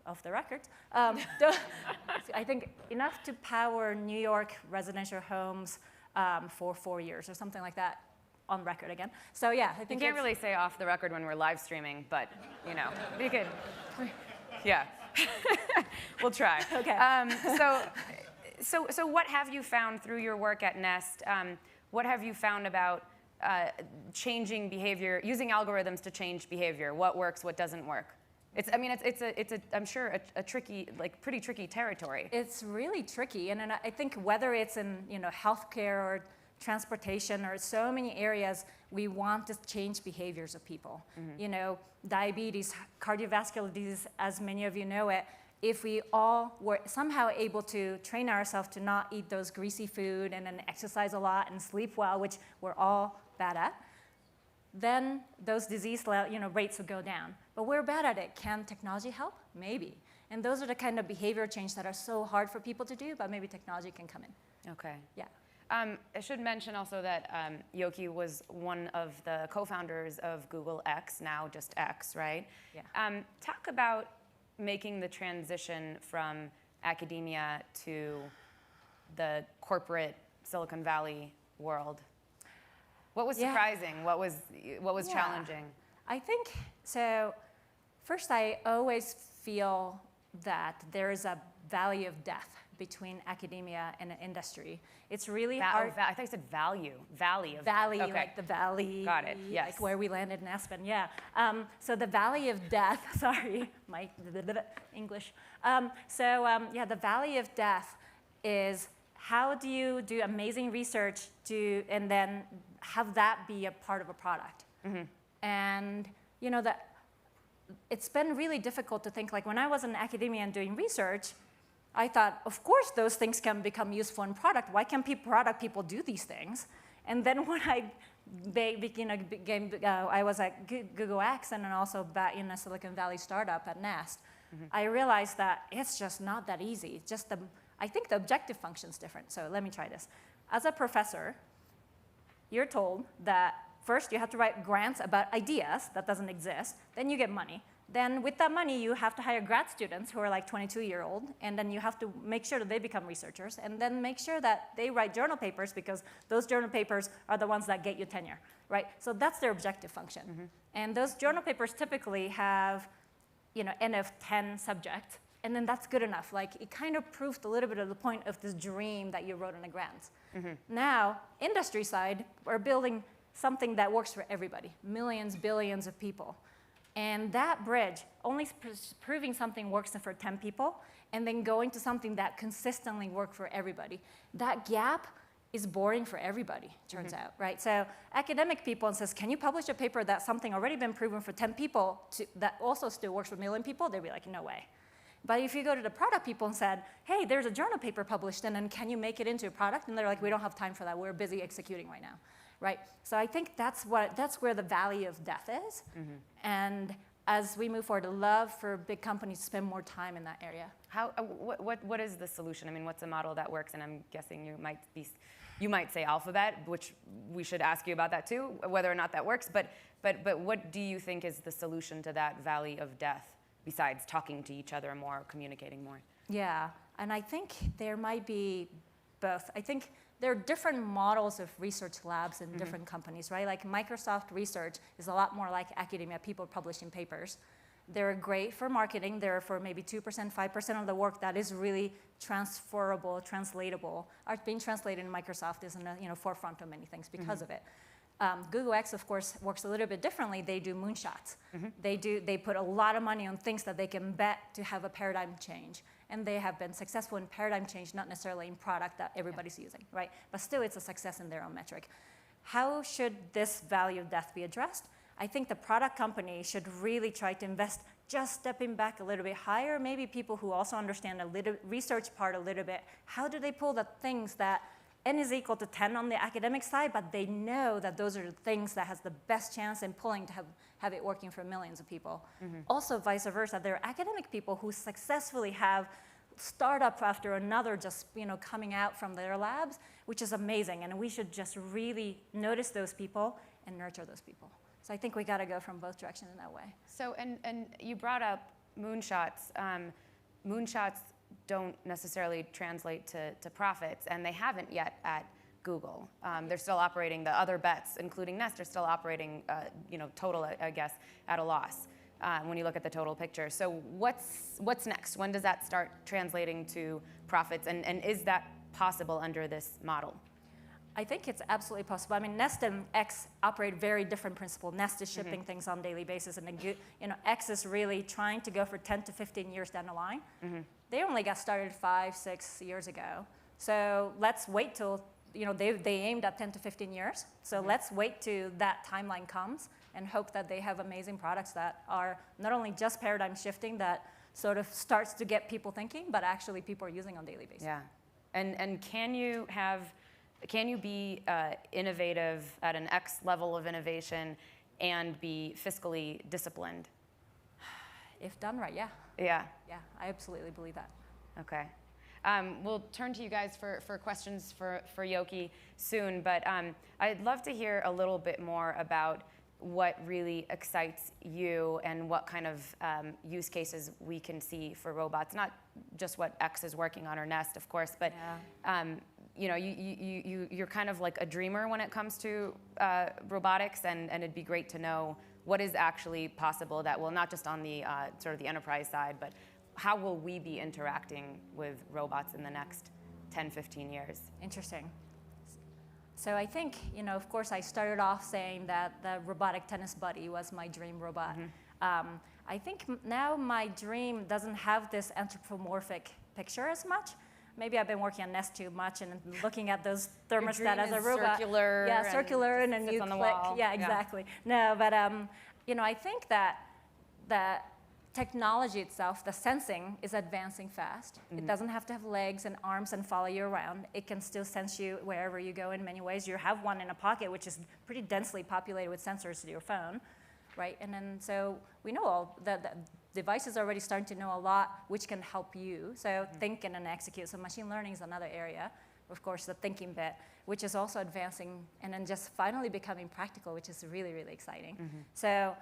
off the record. I think enough to power New York residential homes for 4 years or something like that, on record again. So yeah, I think you can't really say off the record when we're live streaming, but we could, yeah. We'll try. Okay. So what have you found through your work at Nest? What have you found about changing behavior, using algorithms to change behavior? What works, what doesn't work? I'm sure a tricky, pretty tricky territory. It's really tricky, and I think whether it's in healthcare or transportation or so many areas, we want to change behaviors of people. Diabetes, cardiovascular disease, as many of you know it. If we all were somehow able to train ourselves to not eat those greasy food and then exercise a lot and sleep well, which we're all bad at, then those disease rates will go down. But we're bad at it. Can technology help? Maybe. And those are the kind of behavior change that are so hard for people to do, but maybe technology can come in. Okay. Yeah. I should mention also that Yoki was one of the co-founders of Google X, now just X, right? Yeah. Talk about making the transition from academia to the corporate Silicon Valley world. What was surprising? What was challenging? I think, so first I always feel that there is a valley of death between academia and industry. It's really hard. I thought you said value. Valley. Okay. Like the valley. Got it, yes. Like where we landed in Aspen, yeah. So the valley of death, sorry, my English. The valley of death is how do you do amazing research and then have that be a part of a product? Mm-hmm. And that it's been really difficult to think, like when I was in academia and doing research, I thought, of course those things can become useful in product. Why can't product people do these things? And then when I was at Google X and then also back in a Silicon Valley startup at Nest, I realized that it's just not that easy. I think the objective function's different. So let me try this. As a professor, you're told that first you have to write grants about ideas that doesn't exist. Then you get money. then with that money, you have to hire grad students who are like 22-year-old, and then you have to make sure that they become researchers, and then make sure that they write journal papers, because those journal papers are the ones that get you tenure, right? So that's their objective function. And those journal papers typically have, N of 10 subjects, and then that's good enough. Like, it kind of proved a little bit of the point of this dream that you wrote in the grants. Now, industry side, we're building something that works for everybody, millions, billions of people. And that bridge, only proving something works for 10 people, and then going to something that consistently works for everybody. That gap is boring for everybody, turns out, right? So academic people says, can you publish a paper that's something already been proven for 10 people that also still works for a million people? They'd be like, no way. But if you go to the product people and said, hey, there's a journal paper published, and then can you make it into a product? And they're like, we don't have time for that. We're busy executing right now. Right? So I think that's where the valley of death is. And as we move forward, I'd love for big companies to spend more time in that area. What is the solution? I mean, what's a model that works? And I'm guessing you might say Alphabet, which we should ask you about that too, whether or not that works. But what do you think is the solution to that valley of death, besides talking to each other more, communicating more? Yeah, and I think there might be both. I think there are different models of research labs in different companies, right? Like Microsoft Research is a lot more like academia, people publishing papers. They're great for marketing. They're for maybe 2%, 5% of the work that is really transferable, translatable. Are being translated in Microsoft is in the forefront of many things because of it. Google X, of course, works a little bit differently. They do moonshots. They put a lot of money on things that they can bet to have a paradigm change. And they have been successful in paradigm change, not necessarily in product that everybody's using, right? But still, it's a success in their own metric. How should this value of death be addressed? I think the product company should really try to invest just stepping back a little bit higher. Maybe people who also understand a little research part a little bit. How do they pull the things that N is equal to 10 on the academic side, but they know that those are the things that has the best chance in pulling to have it working for millions of people. Also, vice versa, there are academic people who successfully have startup after another just coming out from their labs, which is amazing. And we should just really notice those people and nurture those people. So I think we got to go from both directions in that way. So, and you brought up moonshots. Moonshots don't necessarily translate to profits, and they haven't yet at Google. They're still operating, the other bets, including Nest, are still operating, total, I guess, at a loss when you look at the total picture. So what's next? When does that start translating to profits, and is that possible under this model? I think it's absolutely possible. I mean, Nest and X operate very different principle. Nest is shipping things on a daily basis, and X is really trying to go for 10 to 15 years down the line. They only got started 5, 6 years ago. So let's wait till, they aimed at 10 to 15 years. So let's wait till that timeline comes and hope that they have amazing products that are not only just paradigm shifting, that sort of starts to get people thinking, but actually people are using on a daily basis. Yeah, and can you be innovative at an X level of innovation and be fiscally disciplined? If done right, yeah. Yeah. Yeah, I absolutely believe that. Okay. We'll turn to you guys for questions for Yoki soon, but I'd love to hear a little bit more about what really excites you and what kind of use cases we can see for robots. Not just what X is working on or Nest, of course, but you're kind of like a dreamer when it comes to robotics, and it'd be great to know what is actually possible that will, not just on the sort of the enterprise side, but how will we be interacting with robots in the next 10, 15 years? Interesting. So I think, of course, I started off saying that the robotic tennis buddy was my dream robot. I think now my dream doesn't have this anthropomorphic picture as much. Maybe I've been working on Nest too much and looking at those thermostat as a robot. Circular. Yeah, circular, and then you on the click. wall. Yeah, exactly. No, but I think that technology itself, the sensing, is advancing fast. It doesn't have to have legs and arms and follow you around. It can still sense you wherever you go in many ways. You have one in a pocket, which is pretty densely populated with sensors to your phone, right? And then so we know all the devices are already starting to know a lot, which can help you. So think and then execute. So machine learning is another area, of course, the thinking bit, which is also advancing and then just finally becoming practical, which is really, really exciting. So,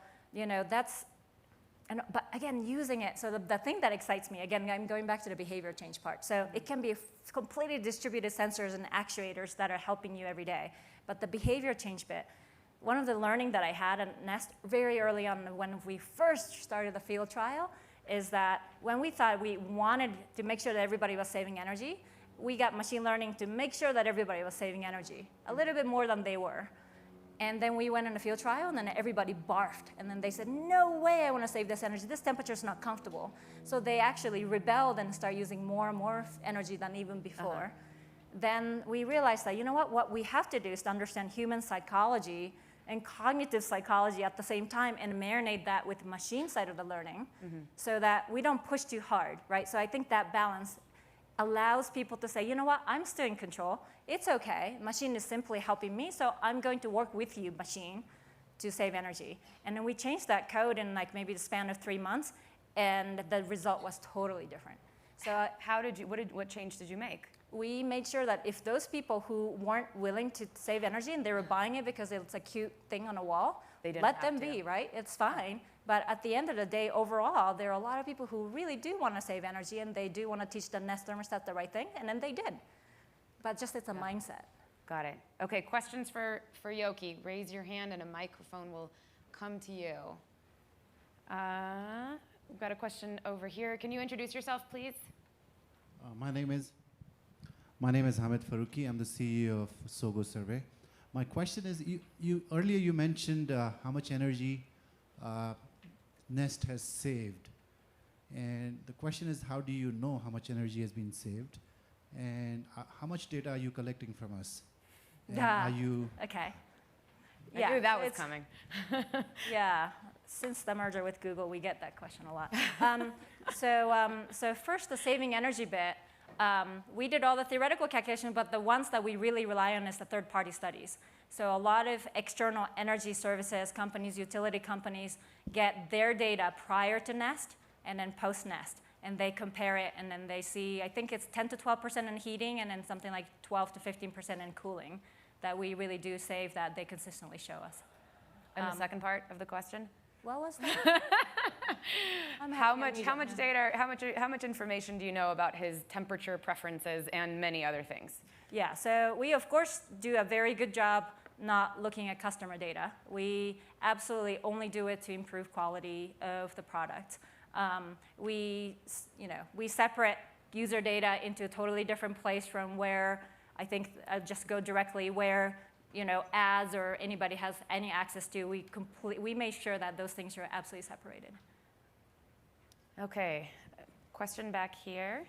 But again, using it, so the thing that excites me, again, I'm going back to the behavior change part. So it can be completely distributed sensors and actuators that are helping you every day. But the behavior change bit, one of the learning that I had at Nest very early on when we first started the field trial is that when we thought we wanted to make sure that everybody was saving energy, we got machine learning to make sure that everybody was saving energy, a little bit more than they were. And then we went in a field trial, and then everybody barfed. And then they said, no way I want to save this energy. This temperature is not comfortable. So they actually rebelled and started using more and more energy than even before. Then we realized that, you know what we have to do is to understand human psychology and cognitive psychology at the same time and marinate that with the machine side of the learning so that we don't push too hard, right? So I think that balance allows people to say, you know what, I'm still in control. It's okay. Machine is simply helping me, so I'm going to work with you, machine, to save energy. And then we changed that code in like maybe the span of 3 months, and the result was totally different. So what change did you make? We made sure that if those people who weren't willing to save energy and they were buying it because it's a cute thing on a wall, let them be, right? It's fine. But at the end of the day, overall, there are a lot of people who really do want to save energy, and they do want to teach the Nest thermostat the right thing, and then they did. But just it's a mindset. Got it. Okay, questions for Yoki. Raise your hand, and a microphone will come to you. We've got a question over here. Can you introduce yourself, please? My name is Hamid Faruqi. I'm the CEO of Sogo Survey. My question is, earlier you mentioned how much energy Nest has saved. And the question is, how do you know how much energy has been saved? And how much data are you collecting from us? And are you... Okay. I knew that was coming. Yeah. Since the merger with Google, we get that question a lot. So first, the saving energy bit. We did all the theoretical calculations, but the ones that we really rely on is the third-party studies. So a lot of external energy services companies, utility companies, get their data prior to Nest and then post-Nest. And they compare it, and then they see, I think it's 10 to 12% in heating, and then something like 12 to 15% in cooling, that we really do save that they consistently show us. And the second part of the question? What was that? How much information do you know about his temperature preferences and many other things? Yeah, so we of course do a very good job not looking at customer data. We absolutely only do it to improve quality of the product. We separate user data into a totally different place from where I think just go directly where ads or anybody has any access to. We make sure that those things are absolutely separated. Okay, question back here.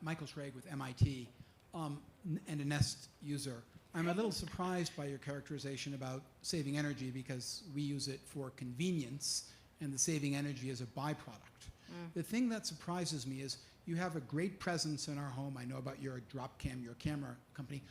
Michael Schrag with MIT, and a Nest user. I'm a little surprised by your characterization about saving energy because we use it for convenience and the saving energy is a byproduct. The thing that surprises me is you have a great presence in our home. I know about your Dropcam, your camera company.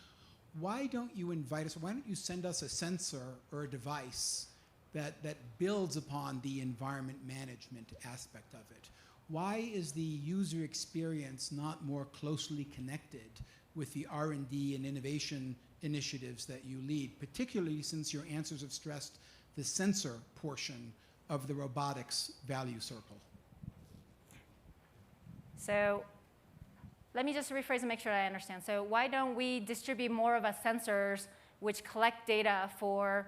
Why don't you invite us, why don't you send us a sensor or a device that builds upon the environment management aspect of it? Why is the user experience not more closely connected with the R&D and innovation initiatives that you lead, particularly since your answers have stressed the sensor portion of the robotics value circle? So let me just rephrase and make sure I understand. So why don't we distribute more of our sensors which collect data for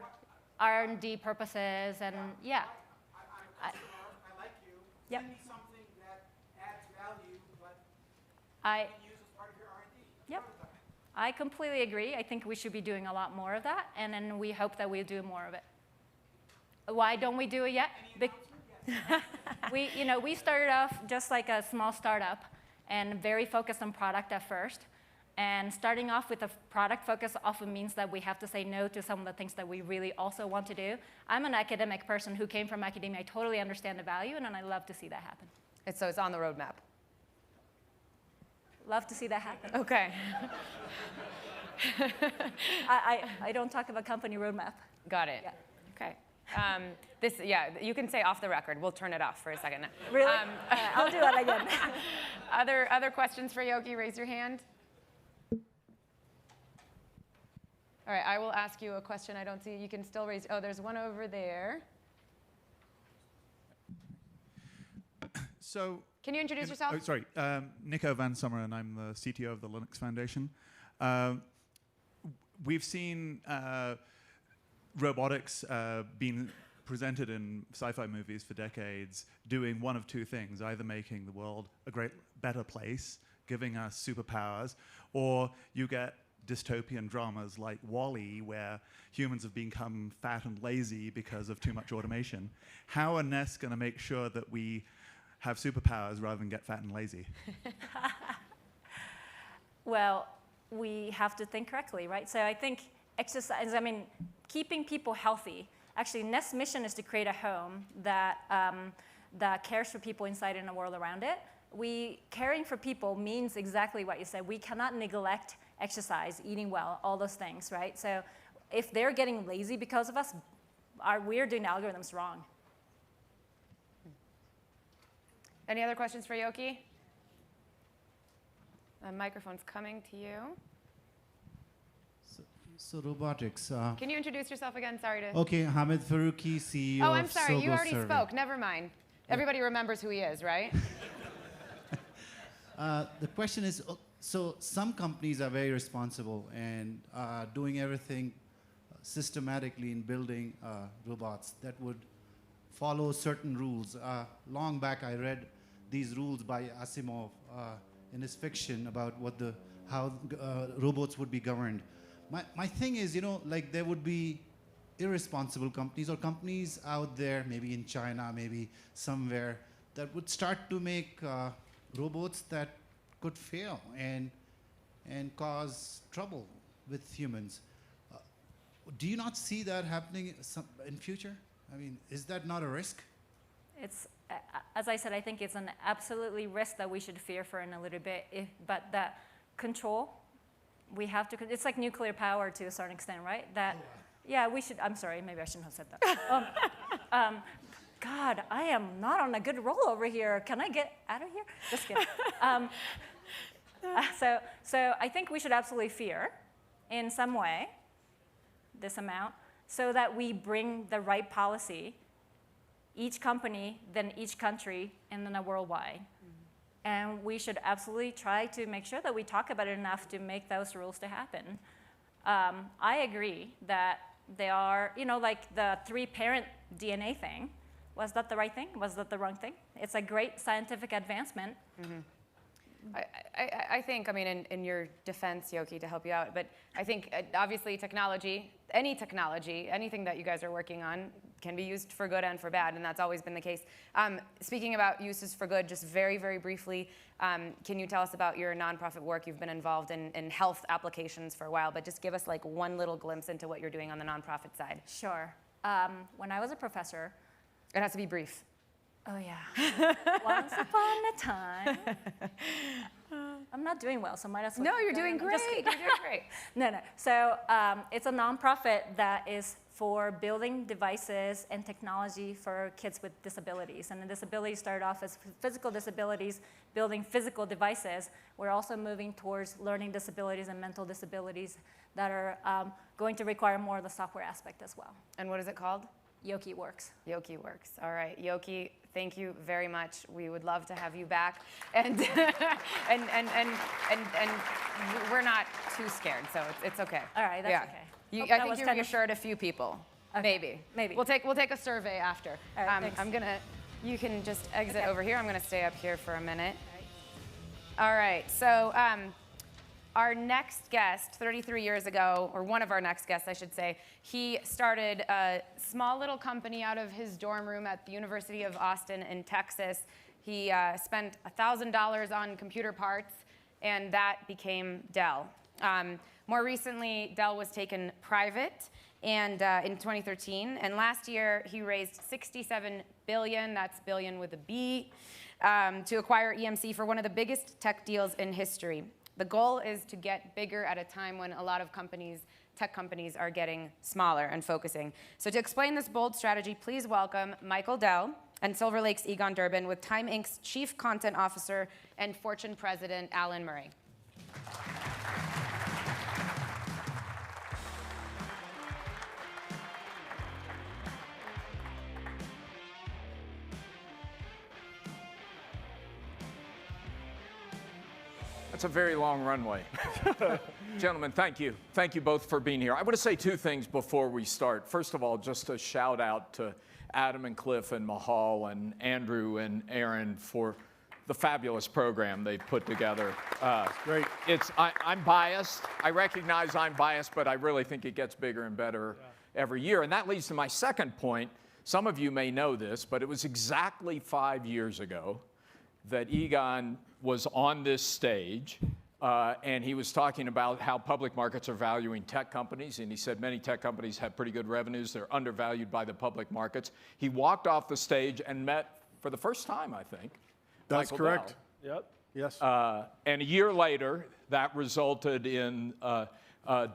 R&D purposes and, yeah. I like you. Yep. Send me something that adds value, but I you can use as part of your R&D. Yep. I completely agree. I think we should be doing a lot more of that, and then we hope that we do more of it. Why don't we do it yet? We started off just like a small startup and very focused on product at first. And starting off with a product focus often means that we have to say no to some of the things that we really also want to do. I'm an academic person who came from academia. I totally understand the value, and I love to see that happen. So it's on the roadmap. Love to see that happen. Okay. I don't talk about company roadmap. Got it. Yeah. Okay. You can say off the record. We'll turn it off for a second. Really? I'll do that again. Other questions for Yoki? Raise your hand. All right, I will ask you a question I don't see. You can still raise. Oh, there's one over there. So, can you introduce yourself? Oh, sorry, Nico Van Sommer, and I'm the CTO of the Linux Foundation. We've seen robotics being presented in sci-fi movies for decades, doing one of two things: either making the world a better place, giving us superpowers, or you get dystopian dramas like WALL-E, where humans have become fat and lazy because of too much automation. How are Nest going to make sure that we have superpowers rather than get fat and lazy? Well, we have to think correctly, right? So I think exercise, keeping people healthy. Actually, Nest's mission is to create a home that, that cares for people inside and the world around it. Caring for people means exactly what you said. We cannot neglect exercise, eating well, all those things, right? So if they're getting lazy because of us, we're doing the algorithms wrong. Any other questions for Yoki? The microphone's coming to you. So robotics. Can you introduce yourself again? Sorry to. Okay, Hamid Faruqi, CEO Oh, I'm of sorry. You Sogo already Survey. spoke. Never mind. Everybody remembers who he is, right? The question is, so some companies are very responsible and doing everything systematically in building robots that would follow certain rules. Long back, I read these rules by Asimov in his fiction about how robots would be governed. My thing is, like there would be irresponsible companies or companies out there, maybe in China, maybe somewhere, that would start to make robots that could fail and cause trouble with humans. Do you not see that happening in future? I mean, is that not a risk? It's, as I said, I think it's an absolutely risk that we should fear for in a little bit, but that control, we have to, it's like nuclear power to a certain extent, right? That, yeah, we should, I'm sorry, maybe I shouldn't have said that. God, I am not on a good roll over here. Can I get out of here? Just kidding. So I think we should absolutely fear in some way this amount so that we bring the right policy, each company, then each country, and then a worldwide. And we should absolutely try to make sure that we talk about it enough to make those rules to happen. I agree that they are, like the 3-parent DNA thing. Was that the right thing? Was that the wrong thing? It's a great scientific advancement. Mm-hmm. I think, in your defense, Yoki, to help you out, but I think obviously technology, anything that you guys are working on can be used for good and for bad, and that's always been the case. Speaking about uses for good, just very, very briefly, can you tell us about your nonprofit work? You've been involved in health applications for a while, but just give us like one little glimpse into what you're doing on the nonprofit side. Sure. When I was a professor. It has to be brief. Oh, yeah. Once upon a time. I'm not doing well, so might as well. No, you're doing great. You're doing great. No. So it's a nonprofit that is for building devices and technology for kids with disabilities. And the disabilities started off as physical disabilities, building physical devices. We're also moving towards learning disabilities and mental disabilities that are going to require more of the software aspect as well. And what is it called? Yoki Works. Yoki Works. All right, Yoki, thank you very much. We would love to have you back, and and we're not too scared, so it's okay. All right, that's okay. I think you reassured a few people. Okay. Maybe. We'll take a survey after. All right, you can just exit over here. I'm gonna stay up here for a minute. All right. So. Our next guest, 33 years ago, or one of our next guests, I should say, he started a small little company out of his dorm room at the University of Austin in Texas. He spent $1,000 on computer parts, and that became Dell. More recently, Dell was taken private and in 2013, and last year he raised $67 billion, that's billion with a B, to acquire EMC for one of the biggest tech deals in history. The goal is to get bigger at a time when a lot of tech companies are getting smaller and focusing. So to explain this bold strategy, please welcome Michael Dell and Silver Lake's Egon Durbin with Time Inc.'s Chief Content Officer and Fortune President, Alan Murray. That's a very long runway. Gentlemen, thank you. Thank you both for being here. I want to say two things before we start. First of all, just a shout out to Adam and Cliff and Mahal and Andrew and Aaron for the fabulous program they've put together. Great. I'm biased. I recognize I'm biased, but I really think it gets bigger and better every year. And that leads to my second point. Some of you may know this, but it was exactly 5 years ago that Egon was on this stage, and he was talking about how public markets are valuing tech companies, and he said many tech companies have pretty good revenues. They're undervalued by the public markets. He walked off the stage and met, for the first time, I think, That's Michael correct. Dell. Yep. Yes. And a year later, that resulted in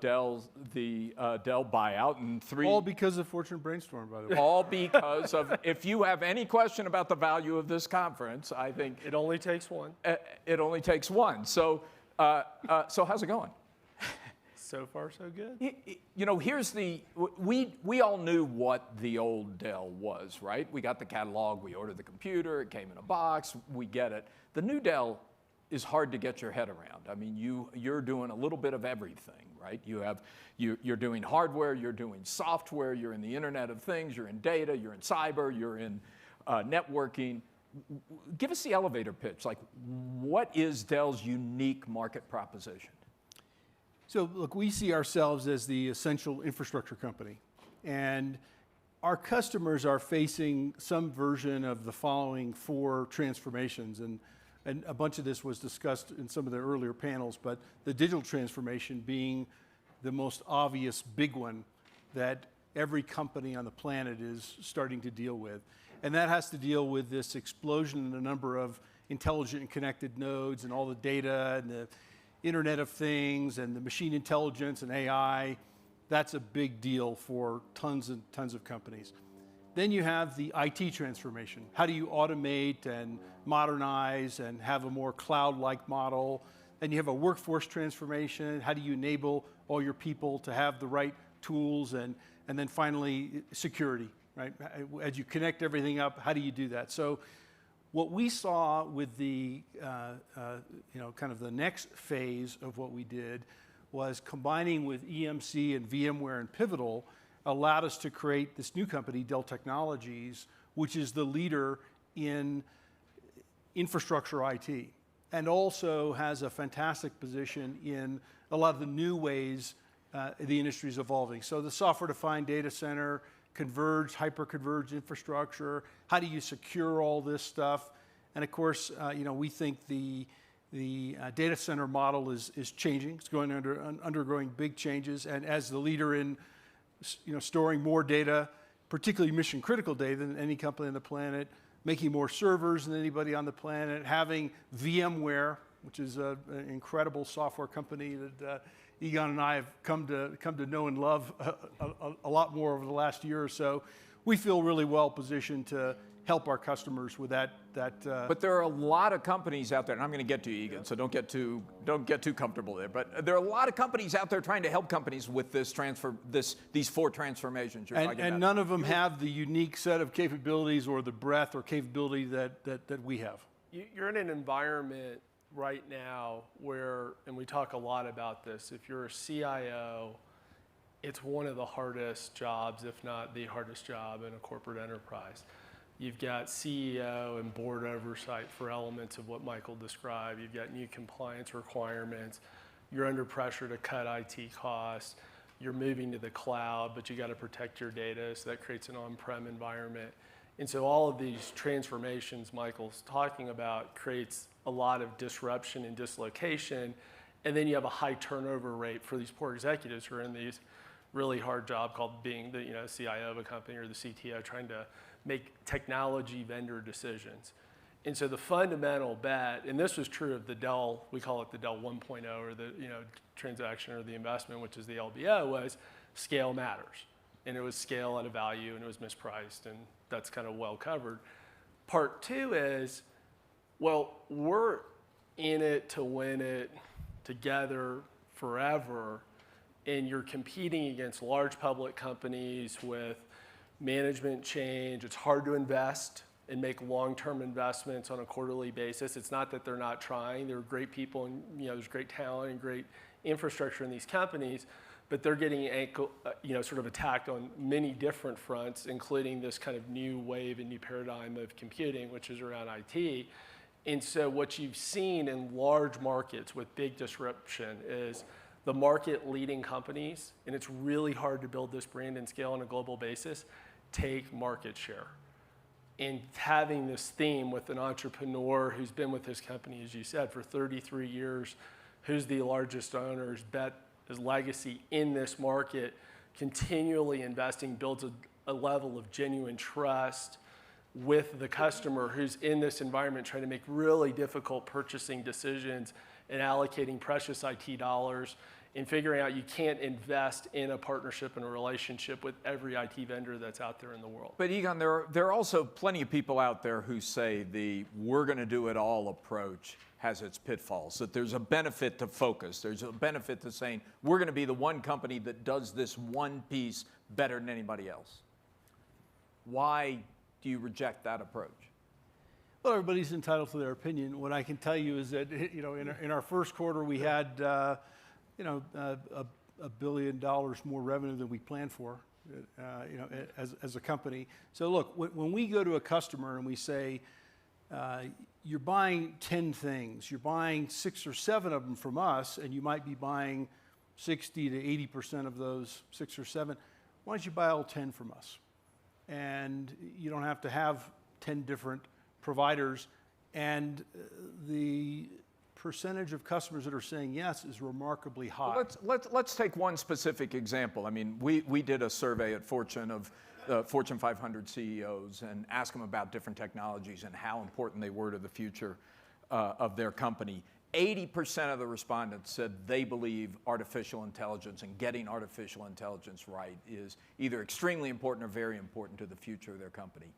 Dell buyout, and all because of Fortune Brainstorm, by the way. all because of, if you have any question about the value of this conference, I think it only takes one. It only takes one. So how's it going? So far, so good. You know, we all knew what the old Dell was, right? We got the catalog, we ordered the computer, it came in a box, we get it. The new Dell is hard to get your head around. I mean, you're doing a little bit of everything, right? You're doing hardware, you're doing software, you're in the Internet of Things, you're in data, you're in cyber, you're in networking. Give us the elevator pitch. Like, what is Dell's unique market proposition? So look, we see ourselves as the essential infrastructure company, and our customers are facing some version of the following 4 transformations, and a bunch of this was discussed in some of the earlier panels, but the digital transformation being the most obvious big one that every company on the planet is starting to deal with. And that has to deal with this explosion in the number of intelligent and connected nodes and all the data and the Internet of Things and the machine intelligence and AI. That's a big deal for tons and tons of companies. Then you have the IT transformation. How do you automate and modernize and have a more cloud-like model? Then you have a workforce transformation. How do you enable all your people to have the right tools? And then finally, security, right? As you connect everything up, how do you do that? So what we saw with the, kind of the next phase of what we did was combining with EMC and VMware and Pivotal allowed us to create this new company, Dell Technologies, which is the leader in infrastructure IT, and also has a fantastic position in a lot of the new ways the industry is evolving. So the software-defined data center, converged, hyper-converged infrastructure, how do you secure all this stuff? And of course, we think the data center model is changing. It's undergoing big changes, and as the leader in storing more data, particularly mission-critical data than any company on the planet, making more servers than anybody on the planet, having VMware, which is an incredible software company that Egon and I have come to know and love a lot more over the last year or so. We feel really well positioned to help our customers with that. But there are a lot of companies out there, and I'm going to get to you, Egan, so don't get too comfortable there. But there are a lot of companies out there trying to help companies with these 4 transformations you're talking about. And none of them have the unique set of capabilities or the breadth or capability that we have. You're in an environment right now where, and we talk a lot about this, if you're a CIO, it's one of the hardest jobs, if not the hardest job in a corporate enterprise. You've got CEO and board oversight for elements of what Michael described. You've got new compliance requirements. You're under pressure to cut IT costs. You're moving to the cloud, but you got to protect your data, so that creates an on-prem environment. And so all of these transformations Michael's talking about creates a lot of disruption and dislocation, and then you have a high turnover rate for these poor executives who are in these really hard job called being the CIO of a company or the CTO trying to make technology vendor decisions. And so the fundamental bet, and this was true of the Dell, we call it the Dell 1.0 or the transaction or the investment, which is the LBO, was scale matters. And it was scale at a value and it was mispriced, and that's kind of well covered. Part 2 is, well, we're in it to win it together forever, and you're competing against large public companies with management change. It's hard to invest and make long-term investments on a quarterly basis. It's not that they're not trying. There are great people, and there's great talent and great infrastructure in these companies, but they're getting sort of attacked on many different fronts, including this kind of new wave and new paradigm of computing, which is around IT. And so what you've seen in large markets with big disruption is the market-leading companies, and it's really hard to build this brand and scale on a global basis, take market share. And having this theme with an entrepreneur who's been with his company, as you said, for 33 years, who's the largest owner, has bet his legacy in this market, continually investing, builds a level of genuine trust with the customer who's in this environment trying to make really difficult purchasing decisions and allocating precious IT dollars and figuring out you can't invest in a partnership and a relationship with every IT vendor that's out there in the world. But Egon, there are also plenty of people out there who say the we're going to do it all approach has its pitfalls, that there's a benefit to focus. There's a benefit to saying we're going to be the one company that does this one piece better than anybody else. Why do you reject that approach? Well, everybody's entitled to their opinion. What I can tell you is that in our first quarter we had $1 billion more revenue than we planned for, as a company. So look, when we go to a customer and we say, you're buying 10 things, you're buying 6 or 7 of them from us, and you might be buying 60 to 80% of those 6 or 7, why don't you buy all 10 from us? And you don't have to have 10 different providers, and the percentage of customers that are saying yes is remarkably high. Well, let's take one specific example. I mean, we did a survey at Fortune of Fortune 500 CEOs and asked them about different technologies and how important they were to the future of their company. 80% of the respondents said they believe artificial intelligence and getting artificial intelligence right is either extremely important or very important to the future of their company.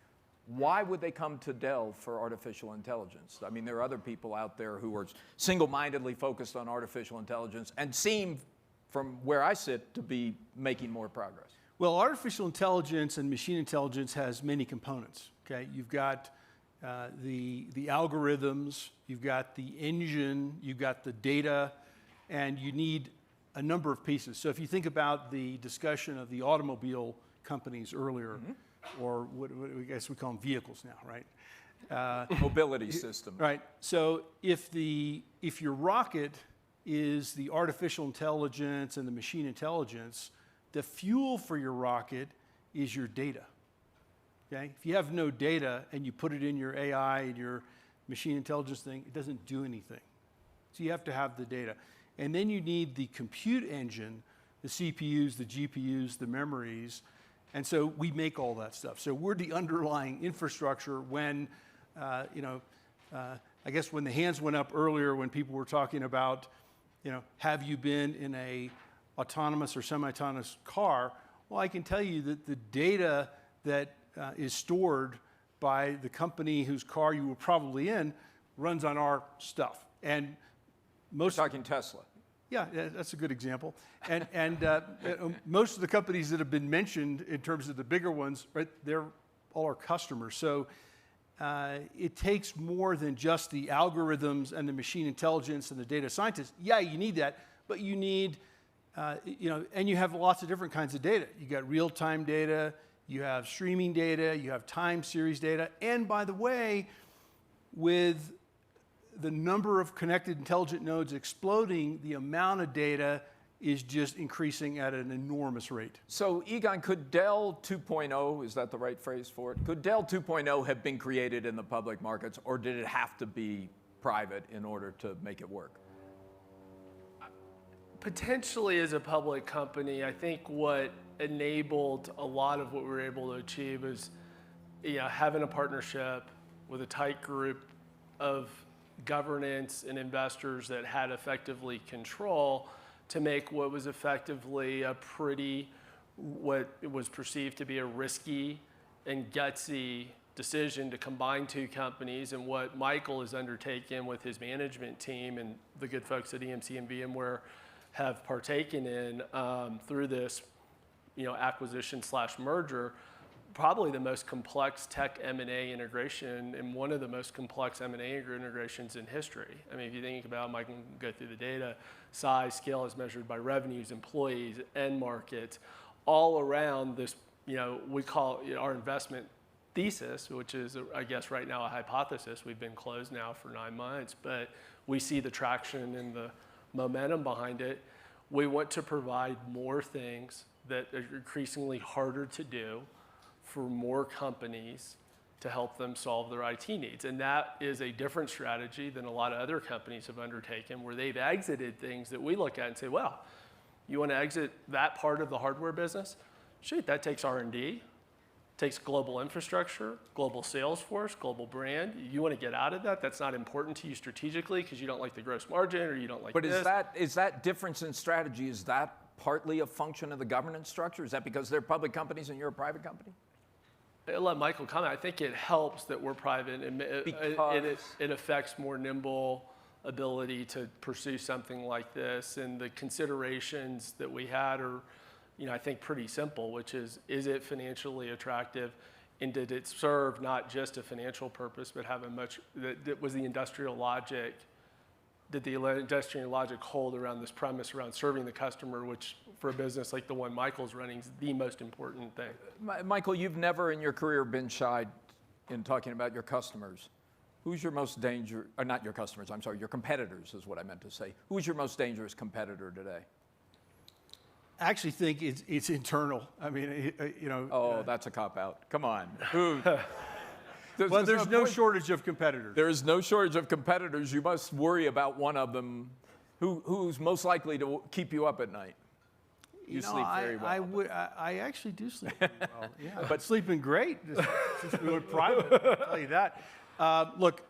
Why would they come to Dell for artificial intelligence? I mean, there are other people out there who are single-mindedly focused on artificial intelligence and seem, from where I sit, to be making more progress. Well, artificial intelligence and machine intelligence has many components. Okay, you've got the algorithms, you've got the engine, you've got the data, and you need a number of pieces. So if you think about the discussion of the automobile companies earlier, or what I guess we call them vehicles now, right? Mobility system. Right. So if your rocket is the artificial intelligence and the machine intelligence, the fuel for your rocket is your data. Okay? If you have no data and you put it in your AI and your machine intelligence thing, it doesn't do anything. So you have to have the data. And then you need the compute engine, the CPUs, the GPUs, the memories. And so we make all that stuff. So we're the underlying infrastructure when, I guess when the hands went up earlier when people were talking about, have you been in a autonomous or semi-autonomous car? Well, I can tell you that the data that is stored by the company whose car you were probably in runs on our stuff. And most talking Tesla. Yeah, that's a good example. And most of the companies that have been mentioned in terms of the bigger ones, right, they're all our customers. So it takes more than just the algorithms and the machine intelligence and the data scientists. Yeah, you need that, but you need, and you have lots of different kinds of data. You got real-time data, you have streaming data, you have time series data, and by the way, with the number of connected intelligent nodes exploding, the amount of data is just increasing at an enormous rate. So Egon, could Dell 2.0, is that the right phrase for it? Could Dell 2.0 have been created in the public markets, or did it have to be private in order to make it work? Potentially as a public company, I think what enabled a lot of what we were able to achieve is having a partnership with a tight group of governance and investors that had effectively control to make what was effectively what was perceived to be a risky and gutsy decision to combine two companies, and what Michael has undertaken with his management team and the good folks at EMC and VMware have partaken in through this acquisition/merger. probably the most complex tech M&A integration and one of the most complex M&A integrations in history. I mean, if you think about, Mike can go through the data, size, scale is measured by revenues, employees, end markets, all around this, we call our investment thesis, which is, I guess, right now a hypothesis. We've been closed now for 9 months, but we see the traction and the momentum behind it. We want to provide more things that are increasingly harder to do for more companies to help them solve their IT needs. And that is a different strategy than a lot of other companies have undertaken, where they've exited things that we look at and say, well, you want to exit that part of the hardware business? Shoot, that takes R&D, takes global infrastructure, global sales force, global brand. You want to get out of that? That's not important to you strategically because you don't like the gross margin or you don't like this. But is that difference in strategy, is that partly a function of the governance structure? Is that because they're public companies and you're a private company? I'll let Michael comment. I think it helps that we're private, and it affects more nimble ability to pursue something like this. And the considerations that we had are, I think pretty simple, which is it financially attractive? And did it serve not just a financial purpose, but have that was the industrial logic? Did the industrial logic hold around this premise around serving the customer, which for a business like the one Michael's running is the most important thing? Michael, you've never in your career been shy in talking about your customers. Who's your most dangerous, or not your customers, I'm sorry, your competitors is what I meant to say. Who's your most dangerous competitor today? I actually think it's internal. I mean, Oh, that's a cop-out. Come on. Well, there's no shortage of competitors. There is no shortage of competitors. You must worry about one of them. Who's most likely to keep you up at night? You sleep very well. I actually do sleep very well. Yeah, but sleeping great since we went private. I'll tell you that. Look,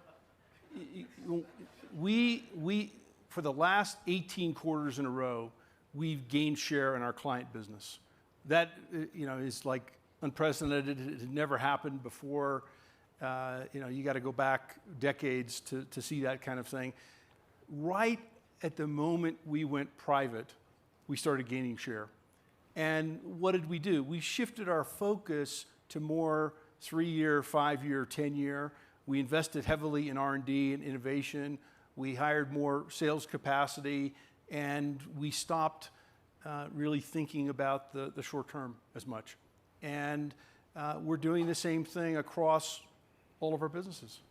we for the last 18 quarters in a row, we've gained share in our client business. That is like unprecedented. It had never happened before. You got to go back decades to see that kind of thing. Right at the moment we went private, we started gaining share. And what did we do? We shifted our focus to more 3-year, 5-year, 10-year. We invested heavily in R&D and innovation. We hired more sales capacity, and we stopped really thinking about the short term as much. And we're doing the same thing across all of our businesses.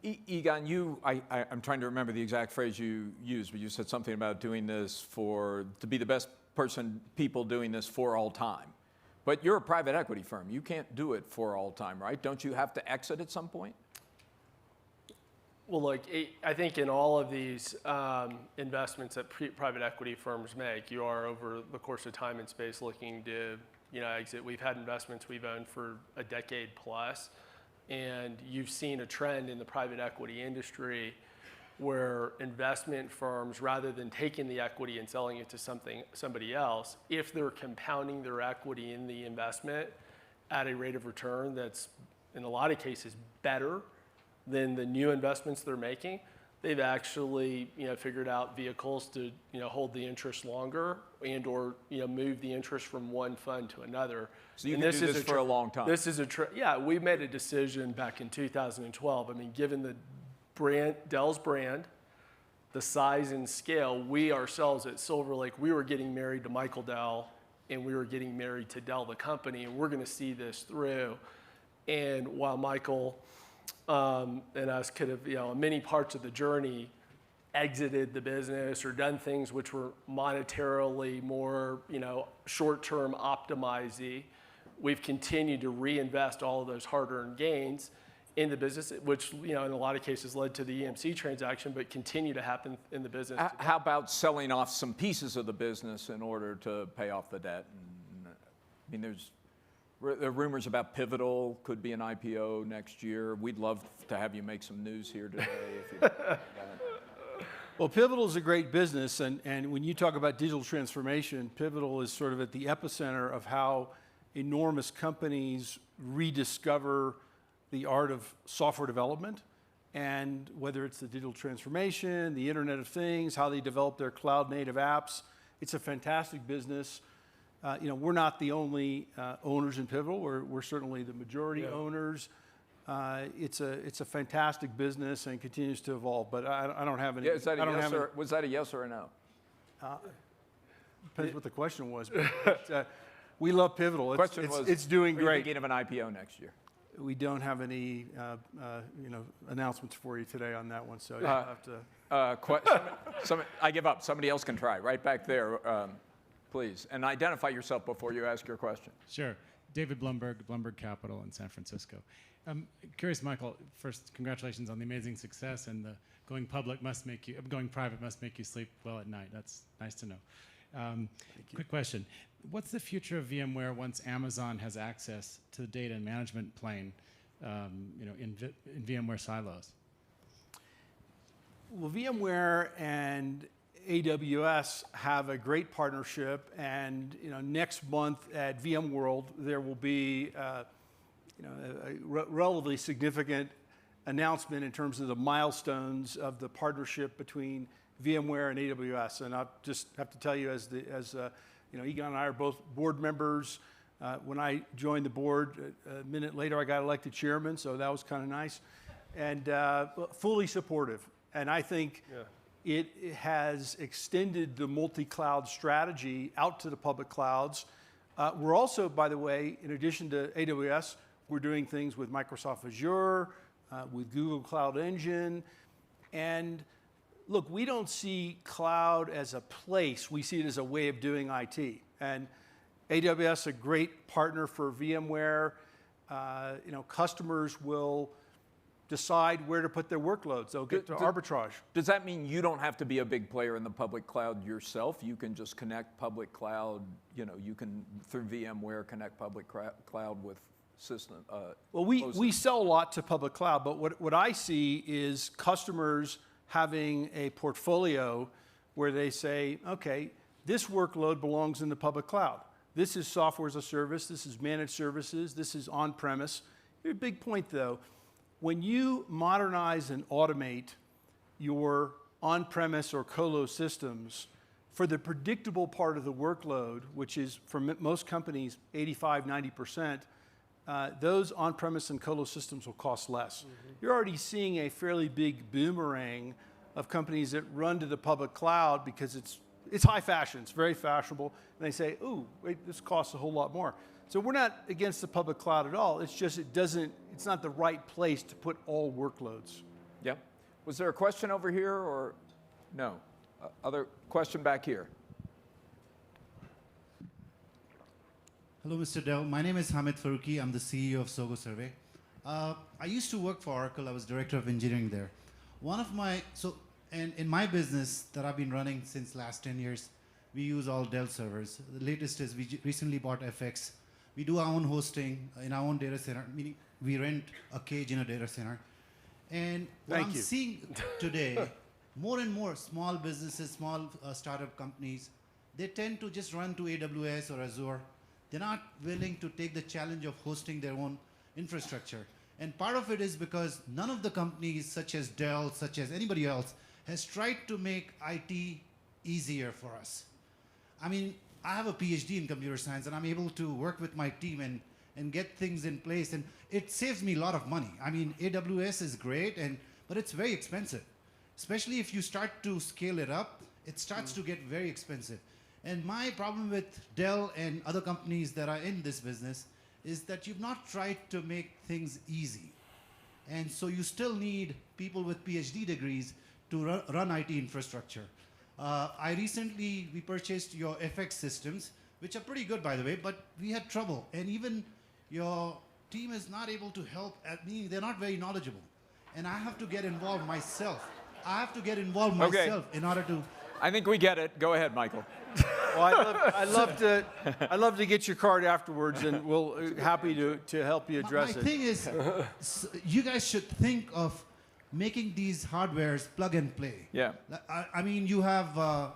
Egon, I'm trying to remember the exact phrase you used, but you said something about doing this to be the best people doing this for all time. But you're a private equity firm. You can't do it for all time, right? Don't you have to exit at some point? Well, look, I think in all of these investments that private equity firms make, you are over the course of time and space looking to exit. We've had investments we've owned for a decade plus. And you've seen a trend in the private equity industry where investment firms, rather than taking the equity and selling it to somebody else, if they're compounding their equity in the investment at a rate of return that's, in a lot of cases, better than the new investments they're making, they've actually figured out vehicles to hold the interest longer and/or move the interest from one fund to another. So you can do this for a long time. This is we made a decision back in 2012. I mean, given the Dell's brand, the size and scale, we ourselves at Silver Lake, we were getting married to Michael Dell, and we were getting married to Dell, the company, and we're going to see this through. And while Michael and us could have, in many parts of the journey, exited the business or done things which were monetarily more, short-term optimizing, we've continued to reinvest all of those hard-earned gains in the business, which, in a lot of cases led to the EMC transaction, but continue to happen in the business. How about selling off some pieces of the business in order to pay off the debt? I mean, there are rumors about Pivotal could be an IPO next year. We'd love to have you make some news here today. If you Well, Pivotal is a great business, and when you talk about digital transformation, Pivotal is sort of at the epicenter of how enormous companies rediscover the art of software development, and whether it's the digital transformation, the Internet of Things, how they develop their cloud-native apps. It's a fantastic business. we're not the only owners in Pivotal. We're certainly the majority owners. It's a fantastic business and continues to evolve. But I don't have any. Yeah, was that a yes or a no? Depends what the question was. But, we love Pivotal. It's doing great. Are you thinking of an IPO next year? We don't have any announcements for you today on that one. So you'll have to. I give up. Somebody else can try. Right back there, please. And identify yourself before you ask your question. Sure. David Blumberg, Blumberg Capital in San Francisco. Curious, Michael, first, congratulations on the amazing success, and the going private must make you sleep well at night. That's nice to know. Quick question. What's the future of VMware once Amazon has access to the data and management plane in VMware silos? Well, VMware and AWS have a great partnership, and next month at VMworld there will be a relatively significant announcement in terms of the milestones of the partnership between VMware and AWS. And I'll just have to tell you, as Egon and I are both board members. When I joined the board, a minute later I got elected chairman, so that was kind of nice, and fully supportive. And I think it has extended the multi-cloud strategy out to the public clouds. We're also, by the way, in addition to AWS, we're doing things with Microsoft Azure, with Google Cloud Engine. And look, we don't see cloud as a place. We see it as a way of doing IT. And AWS, a great partner for VMware. Customers will decide where to put their workloads. They'll get to arbitrage. Does that mean you don't have to be a big player in the public cloud yourself? You can just connect public cloud, you can, through VMware, connect public cloud with system. Well, we sell a lot to public cloud, but what I see is customers having a portfolio where they say, okay, this workload belongs in the public cloud. This is software as a service. This is managed services. This is on-premise. A big point, though. When you modernize and automate your on-premise or colo systems, for the predictable part of the workload, which is for most companies 85, 90%, those on-premise and colo systems will cost less. Mm-hmm. You're already seeing a fairly big boomerang of companies that run to the public cloud because it's high fashion, it's very fashionable, and they say, ooh, wait, this costs a whole lot more. So we're not against the public cloud at all. It's just it's not the right place to put all workloads. Yep. Was there a question over here or no? Other question back here. Hello, Mr. Dell. My name is Hamid Faruqi. I'm the CEO of Sogo Survey. I used to work for Oracle. I was director of engineering there. And in my business that I've been running since last 10 years, we use all Dell servers. The latest is we recently bought FX. We do our own hosting in our own data center, meaning we rent a cage in a data center. And what I'm seeing today, more and more small businesses, small startup companies, they tend to just run to AWS or Azure. They're not willing to take the challenge of hosting their own infrastructure. And part of it is because none of the companies, such as Dell, such as anybody else, has tried to make IT easier for us. I mean, I have a PhD in computer science, and I'm able to work with my team and get things in place, and it saves me a lot of money. I mean, AWS is great, but it's very expensive. Especially if you start to scale it up, it starts to get very expensive. And my problem with Dell and other companies that are in this business is that you've not tried to make things easy. And so you still need people with PhD degrees to run IT infrastructure. We purchased your FX systems, which are pretty good, by the way, but we had trouble. And even your team is not able to help, meaning they're not very knowledgeable. And I have to get involved myself. In order to... I think we get it. Go ahead, Michael. Well, I'd love to get your card afterwards, and we'll happy to help you address it. My thing is, you guys should think of making these hardwares plug and play. Yeah. I mean, you have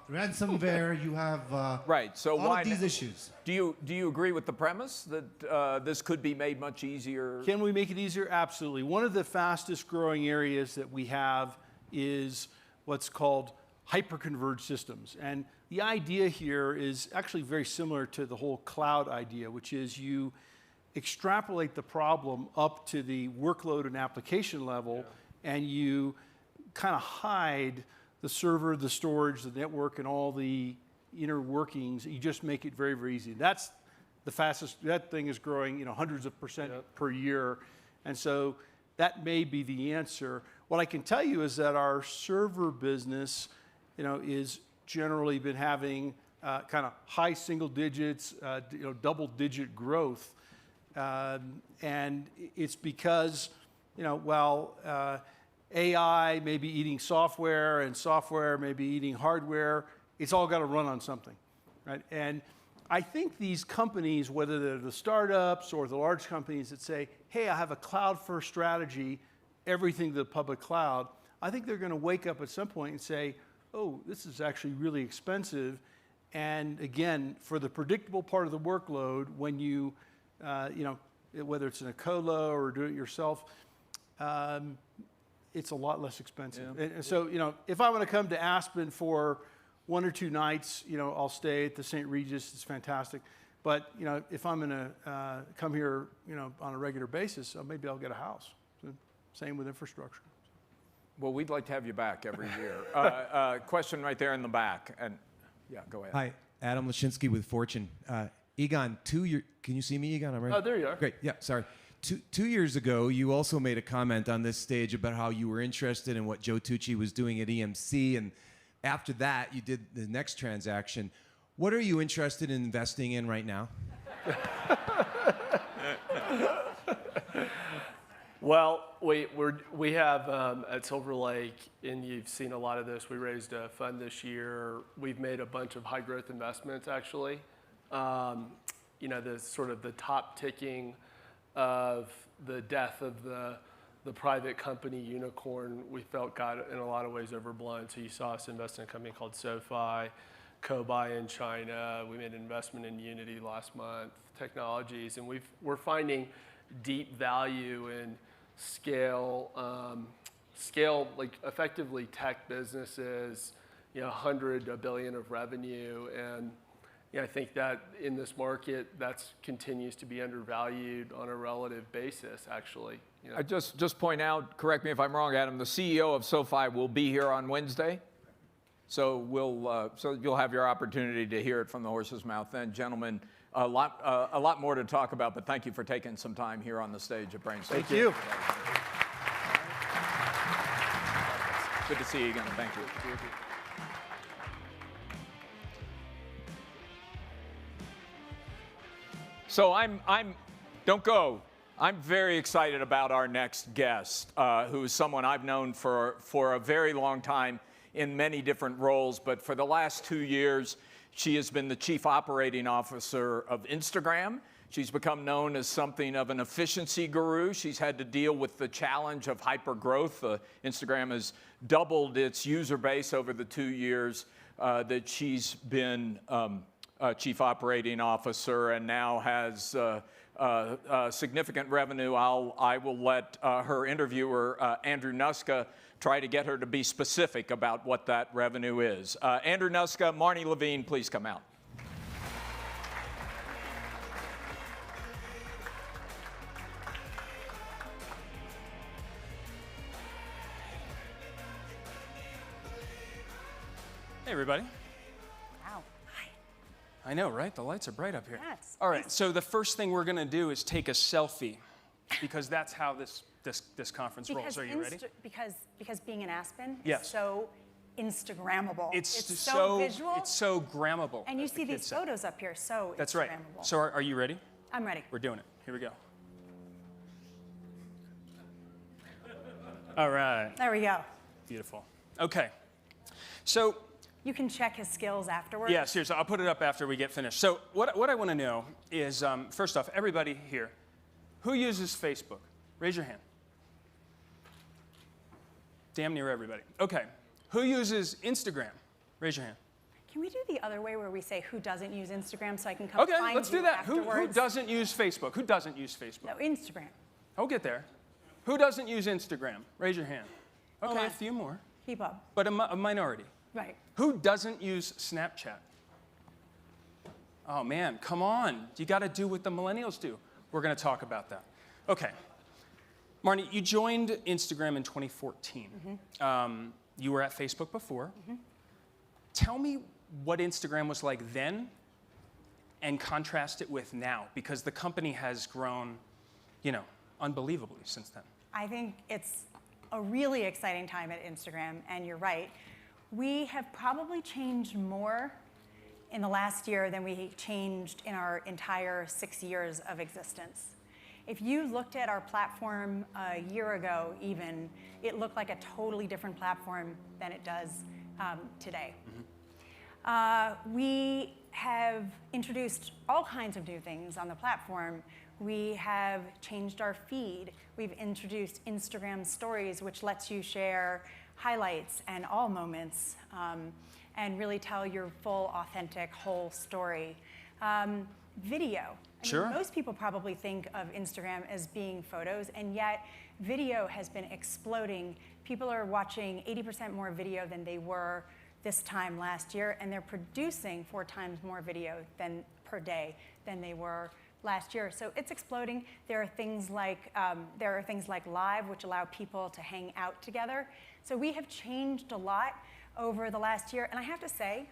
ransomware, you have right. So all of these issues. Do you agree with the premise that this could be made much easier? Can we make it easier? Absolutely. One of the fastest growing areas that we have is what's called hyperconverged systems. And the idea here is actually very similar to the whole cloud idea, which is you extrapolate the problem up to the workload and application level, and you kind of hide the server, the storage, the network, and all the inner workings. You just make it very, very easy. That's the fastest. That thing is growing, hundreds of percent per year, and so that may be the answer. What I can tell you is that our server business, is generally been having kind of high single digits, double-digit growth, and it's because, AI may be eating software, and software may be eating hardware. It's all got to run on something, right? And I think these companies, whether they're the startups or the large companies that say, hey, I have a cloud-first strategy, everything to the public cloud, I think they're going to wake up at some point and say, oh, this is actually really expensive. And again, for the predictable part of the workload, when you, whether it's in a colo or do it yourself, it's a lot less expensive. Yeah. And so, if I want to come to Aspen for 1 or 2 nights, I'll stay at the St. Regis. It's fantastic. But, if I'm going to come here, on a regular basis, maybe I'll get a house. So, same with infrastructure. Well, we'd like to have you back every year. Question right there in the back. And yeah, go ahead. Hi, Adam Lashinsky with Fortune. Egon, can you see me, Egon? I'm right. Oh, there you are. Great. Yeah, sorry. Two years ago, you also made a comment on this stage about how you were interested in what Joe Tucci was doing at EMC, and after that, you did the next transaction. What are you interested in investing in right now? Well, we have at Silver Lake, and you've seen a lot of this. We raised a fund this year. We've made a bunch of high growth investments, actually. The sort of the top ticking of the death of the private company unicorn, we felt got in a lot of ways overblown. So you saw us invest in a company called SoFi, Kobai in China. We made an investment in Unity last month, technologies, and we're finding deep value in scale like effectively tech businesses, $100 to $1 billion of revenue, and I think that in this market that continues to be undervalued on a relative basis, actually. I just point out, correct me if I'm wrong, Adam, the CEO of SoFi will be here on Wednesday. So you'll have your opportunity to hear it from the horse's mouth then. Gentlemen, a lot more to talk about, but thank you for taking some time here on the stage at Brainstorm. Thank you. Good to see you again. Thank you. So don't go. I'm very excited about our next guest, who is someone I've known for a very long time in many different roles, but for the last 2 years, she has been the Chief Operating Officer of Instagram. She's become known as something of an efficiency guru. She's had to deal with the challenge of hypergrowth. Instagram has doubled its user base over the 2 years that she's been Chief Operating Officer, and now has significant revenue. I will let her interviewer, Andrew Nuska, try to get her to be specific about what that revenue is. Andrew Nuska, Marnie Levine, please come out. Hey, everybody. Wow. Hi. I know, right? The lights are bright up here. Yeah, it's all right, so the first thing we're going to do is take a selfie, because that's how this conference rolls. Are you ready? Because being in Aspen Yes. is so Instagrammable. It's so visual. It's so grammable. And you see these photos up here, so That's Instagrammable. right. So are you ready? I'm ready. We're doing it. Here we go. All right. There we go. Beautiful. Okay. So you can check his skills afterwards. Yeah, seriously. I'll put it up after we get finished. So what I want to know is, first off, everybody here, who uses Facebook? Raise your hand. Damn near everybody. Okay. Who uses Instagram? Raise your hand. Can we do the other way where we say who doesn't use Instagram so I can come find you Okay, let's do that. Who afterwards? doesn't use Facebook? Who doesn't use Facebook? No, Instagram. I'll get there. Who doesn't use Instagram? Raise your hand. Okay, Hold on. a few more. Keep up. But a minority. Right. Who doesn't use Snapchat? Oh man, come on. You got to do what the millennials do. We're going to talk about that. Okay. Marnie, you joined Instagram in 2014. You were at Facebook before. Tell me what Instagram was like then and contrast it with now, because the company has grown, unbelievably since then. I think it's a really exciting time at Instagram, and you're right. We have probably changed more in the last year than we changed in our entire 6 years of existence. If you looked at our platform a year ago even, it looked like a totally different platform than it does today. We have introduced all kinds of new things on the platform. We have changed our feed. We've introduced Instagram Stories, which lets you share highlights and all moments and really tell your full, authentic, whole story. Video. Sure. Most people probably think of Instagram as being photos, and yet video has been exploding. People are watching 80% more video than they were this time last year, and they're producing 4 times more video per day than they were last year. So it's exploding. There are things like Live, which allow people to hang out together. So we have changed a lot over the last year, and I have to say,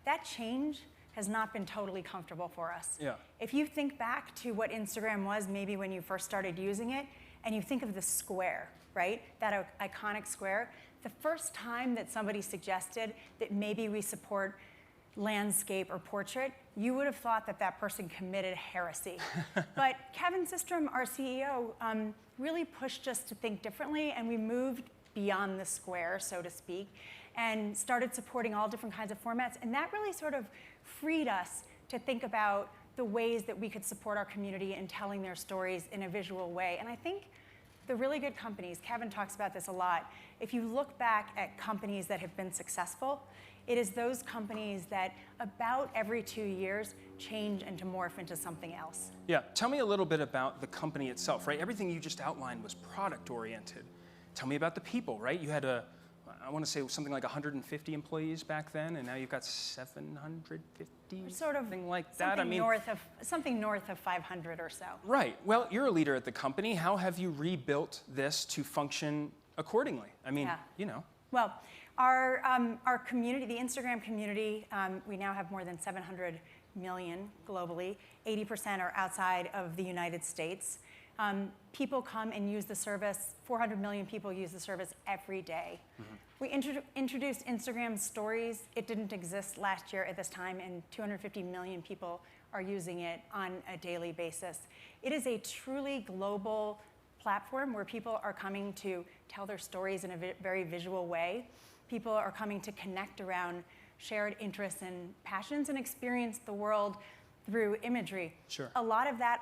that change has not been totally comfortable for us. Yeah. If you think back to what Instagram was maybe when you first started using it, and you think of the square, right? That iconic square, the first time that somebody suggested that maybe we support landscape or portrait, you would have thought that that person committed heresy. But Kevin Systrom, our CEO, really pushed us to think differently, and we moved beyond the square, so to speak, and started supporting all different kinds of formats. And that really sort of freed us to think about the ways that we could support our community in telling their stories in a visual way. And I think the really good companies, Kevin talks about this a lot, if you look back at companies that have been successful, it is those companies that about every 2 years change and to morph into something else. Yeah, tell me a little bit about the company itself, right? Everything you just outlined was product oriented. Tell me about the people, right? You had I want to say something like 150 employees back then, and now you've got 750, sort of something like that. Something north of 500 or so. Right. Well, you're a leader at the company. How have you rebuilt this to function accordingly? I mean, Well, our community, the Instagram community, we now have more than 700 million globally. 80% are outside of the United States. People come and use the service. 400 million people use the service every day. We introduced Instagram Stories. It didn't exist last year at this time, and 250 million people are using it on a daily basis. It is a truly global platform where people are coming to tell their stories in a very visual way. People are coming to connect around shared interests and passions and experience the world through imagery. Sure. A lot of that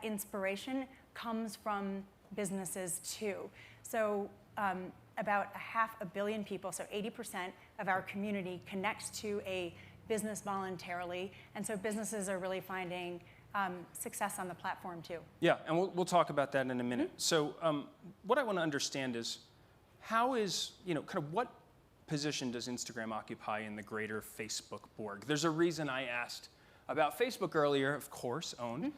inspiration comes from businesses too. So about 500 million people, so 80% of our community connects to a business voluntarily, and so businesses are really finding success on the platform too. Yeah, and we'll talk about that in a minute. So what I want to understand is how is, kind of what position does Instagram occupy in the greater Facebook Borg? There's a reason I asked about Facebook earlier, of course, owned.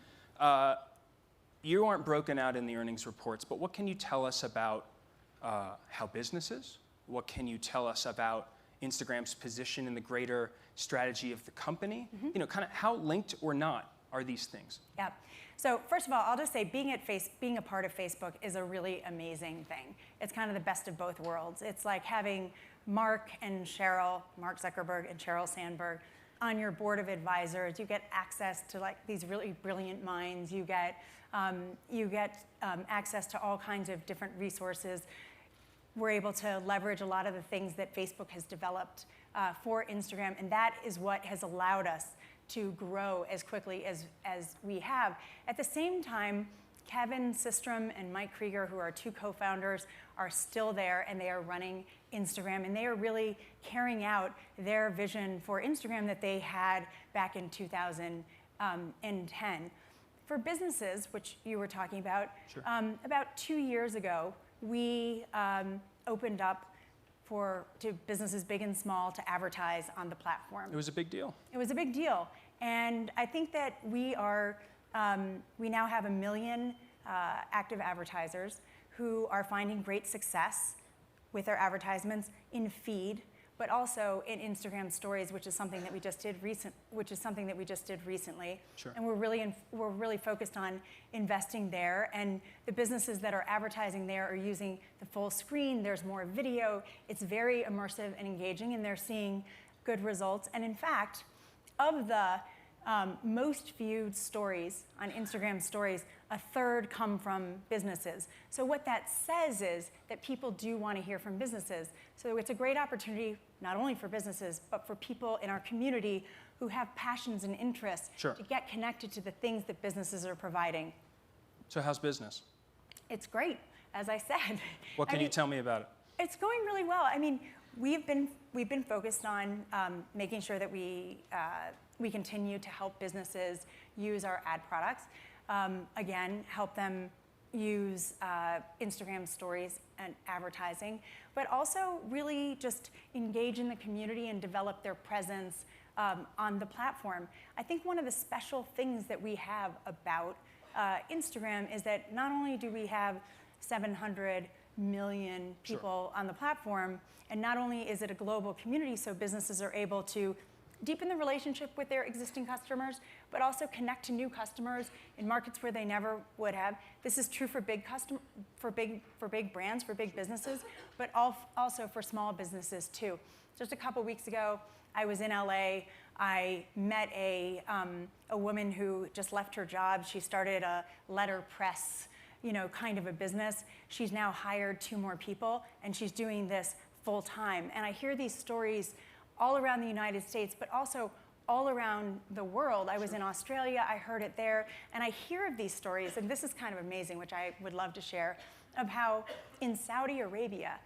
You aren't broken out in the earnings reports, but what can you tell us about how business is? What can you tell us about Instagram's position in the greater strategy of the company? Kind of how linked or not are these things? Yeah. So first of all, I'll just say being a part of Facebook is a really amazing thing. It's kind of the best of both worlds. It's like having Mark Zuckerberg and Sheryl Sandberg on your board of advisors. You get access to like these really brilliant minds. You get access to all kinds of different resources. We're able to leverage a lot of the things that Facebook has developed for Instagram, and that is what has allowed us to grow as quickly as we have. At the same time, Kevin Systrom and Mike Krieger, who are 2 co-founders, are still there, and they are running Instagram, and they are really carrying out their vision for Instagram that they had back in 2010. For businesses, which you were talking about, Sure. About 2 years ago, we opened up to businesses big and small to advertise on the platform. It was a big deal. It was a big deal. And I think that we now have 1 million active advertisers who are finding great success with their advertisements in feed, but also in Instagram stories, which is something that we just did recently. Sure. And we're really focused on investing there. And the businesses that are advertising there are using the full screen. There's more video. It's very immersive and engaging, and they're seeing good results. And in fact, of the most viewed stories on Instagram stories, 1/3 come from businesses. So what that says is that people do want to hear from businesses. So it's a great opportunity, not only for businesses, but for people in our community who have passions and interests Sure. to get connected to the things that businesses are providing. So how's business? It's great, as I said. What can you tell me about it? It's going really well. I mean, we've been focused on making sure that we continue to help businesses use our ad products. Again, help them use Instagram stories and advertising, but also really just engage in the community and develop their presence on the platform. I think one of the special things that we have about Instagram is that not only do we have 700 million people on the platform, and not only is it a global community, so businesses are able to deepen the relationship with their existing customers, but also connect to new customers in markets where they never would have. This is true for big brands, for big businesses, but also for small businesses too. Just a couple weeks ago, I was in LA. I met a woman who just left her job. She started a letterpress, kind of a business. She's now hired 2 more people, and she's doing this full time. And I hear these stories all around the United States, but also all around the world. I was in Australia, I heard it there, and I hear of these stories, and this is kind of amazing, which I would love to share, of how in Saudi Arabia,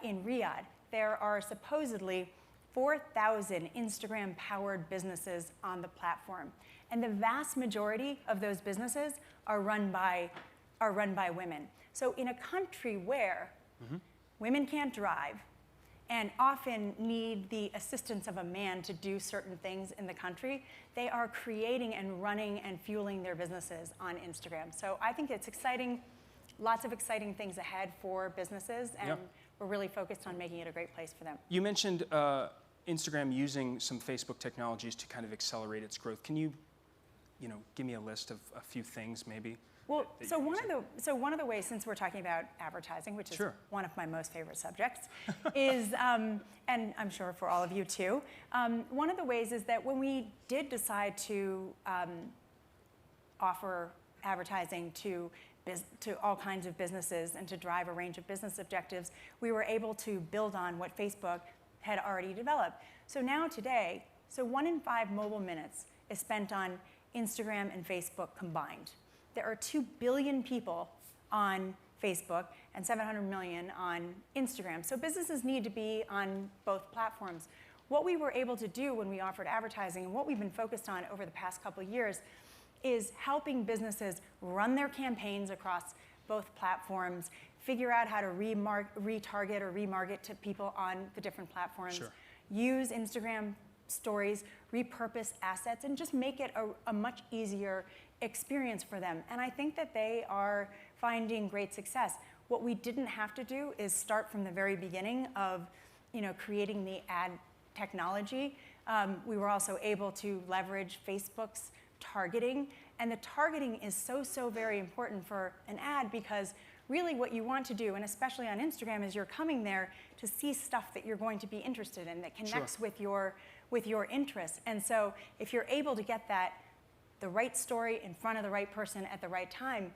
in Riyadh, there are supposedly 4,000 Instagram-powered businesses on the platform. And the vast majority of those businesses are run by women. So in a country where women can't drive, and often need the assistance of a man to do certain things in the country, they are creating and running and fueling their businesses on Instagram. So I think it's exciting, lots of exciting things ahead for businesses, and we're really focused on making it a great place for them. You mentioned Instagram using some Facebook technologies to kind of accelerate its growth. Can you, give me a list of a few things maybe? Well, so one of the ways, since we're talking about advertising, which is one of my most favorite subjects, is, and I'm sure for all of you too, one of the ways is that when we did decide to offer advertising to all kinds of businesses and to drive a range of business objectives, we were able to build on what Facebook had already developed. So now today, 1 in 5 mobile minutes is spent on Instagram and Facebook combined. There are 2 billion people on Facebook and 700 million on Instagram. So businesses need to be on both platforms. What we were able to do when we offered advertising, and what we've been focused on over the past couple of years, is helping businesses run their campaigns across both platforms, figure out how to retarget or remarket to people on the different platforms, use Instagram stories, repurpose assets, and just make it a much easier experience for them. And I think that they are finding great success. What we didn't have to do is start from the very beginning of creating the ad technology. We were also able to leverage Facebook's targeting. And the targeting is so very important for an ad, because really what you want to do, and especially on Instagram, is you're coming there to see stuff that you're going to be interested in, that connects with your interests. And so if you're able to get the right story in front of the right person at the right time,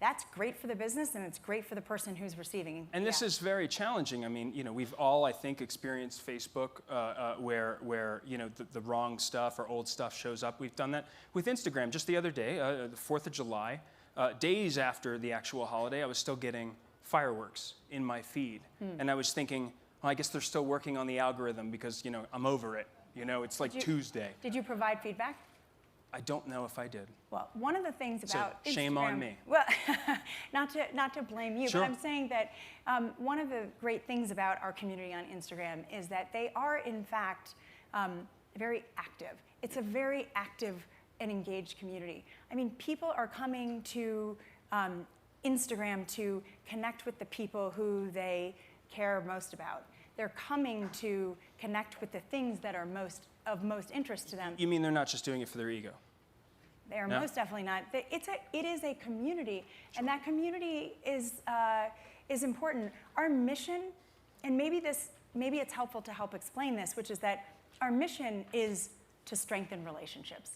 that's great for the business, and it's great for the person who's receiving. And this is very challenging. I mean, we've all, I think, experienced Facebook where the wrong stuff or old stuff shows up. We've done that with Instagram. Just the other day, the 4th of July, days after the actual holiday, I was still getting fireworks in my feed. And I was thinking, well, I guess they're still working on the algorithm because, I'm over it. It's like Tuesday. Did you provide feedback? I don't know if I did. Well, one of the things about So shame on Instagram- me. Well, not to blame you, Sure. but I'm saying that one of the great things about our community on Instagram is that they are, in fact, very active. It's a very active and engaged community. I mean, people are coming to Instagram to connect with the people who they care most about. They're coming to connect with the things that are of most interest to them. You mean they're not just doing it for their ego? They are No? most definitely not. It is a community, and that community is important. Our mission, and maybe it's helpful to help explain this, which is that our mission is to strengthen relationships.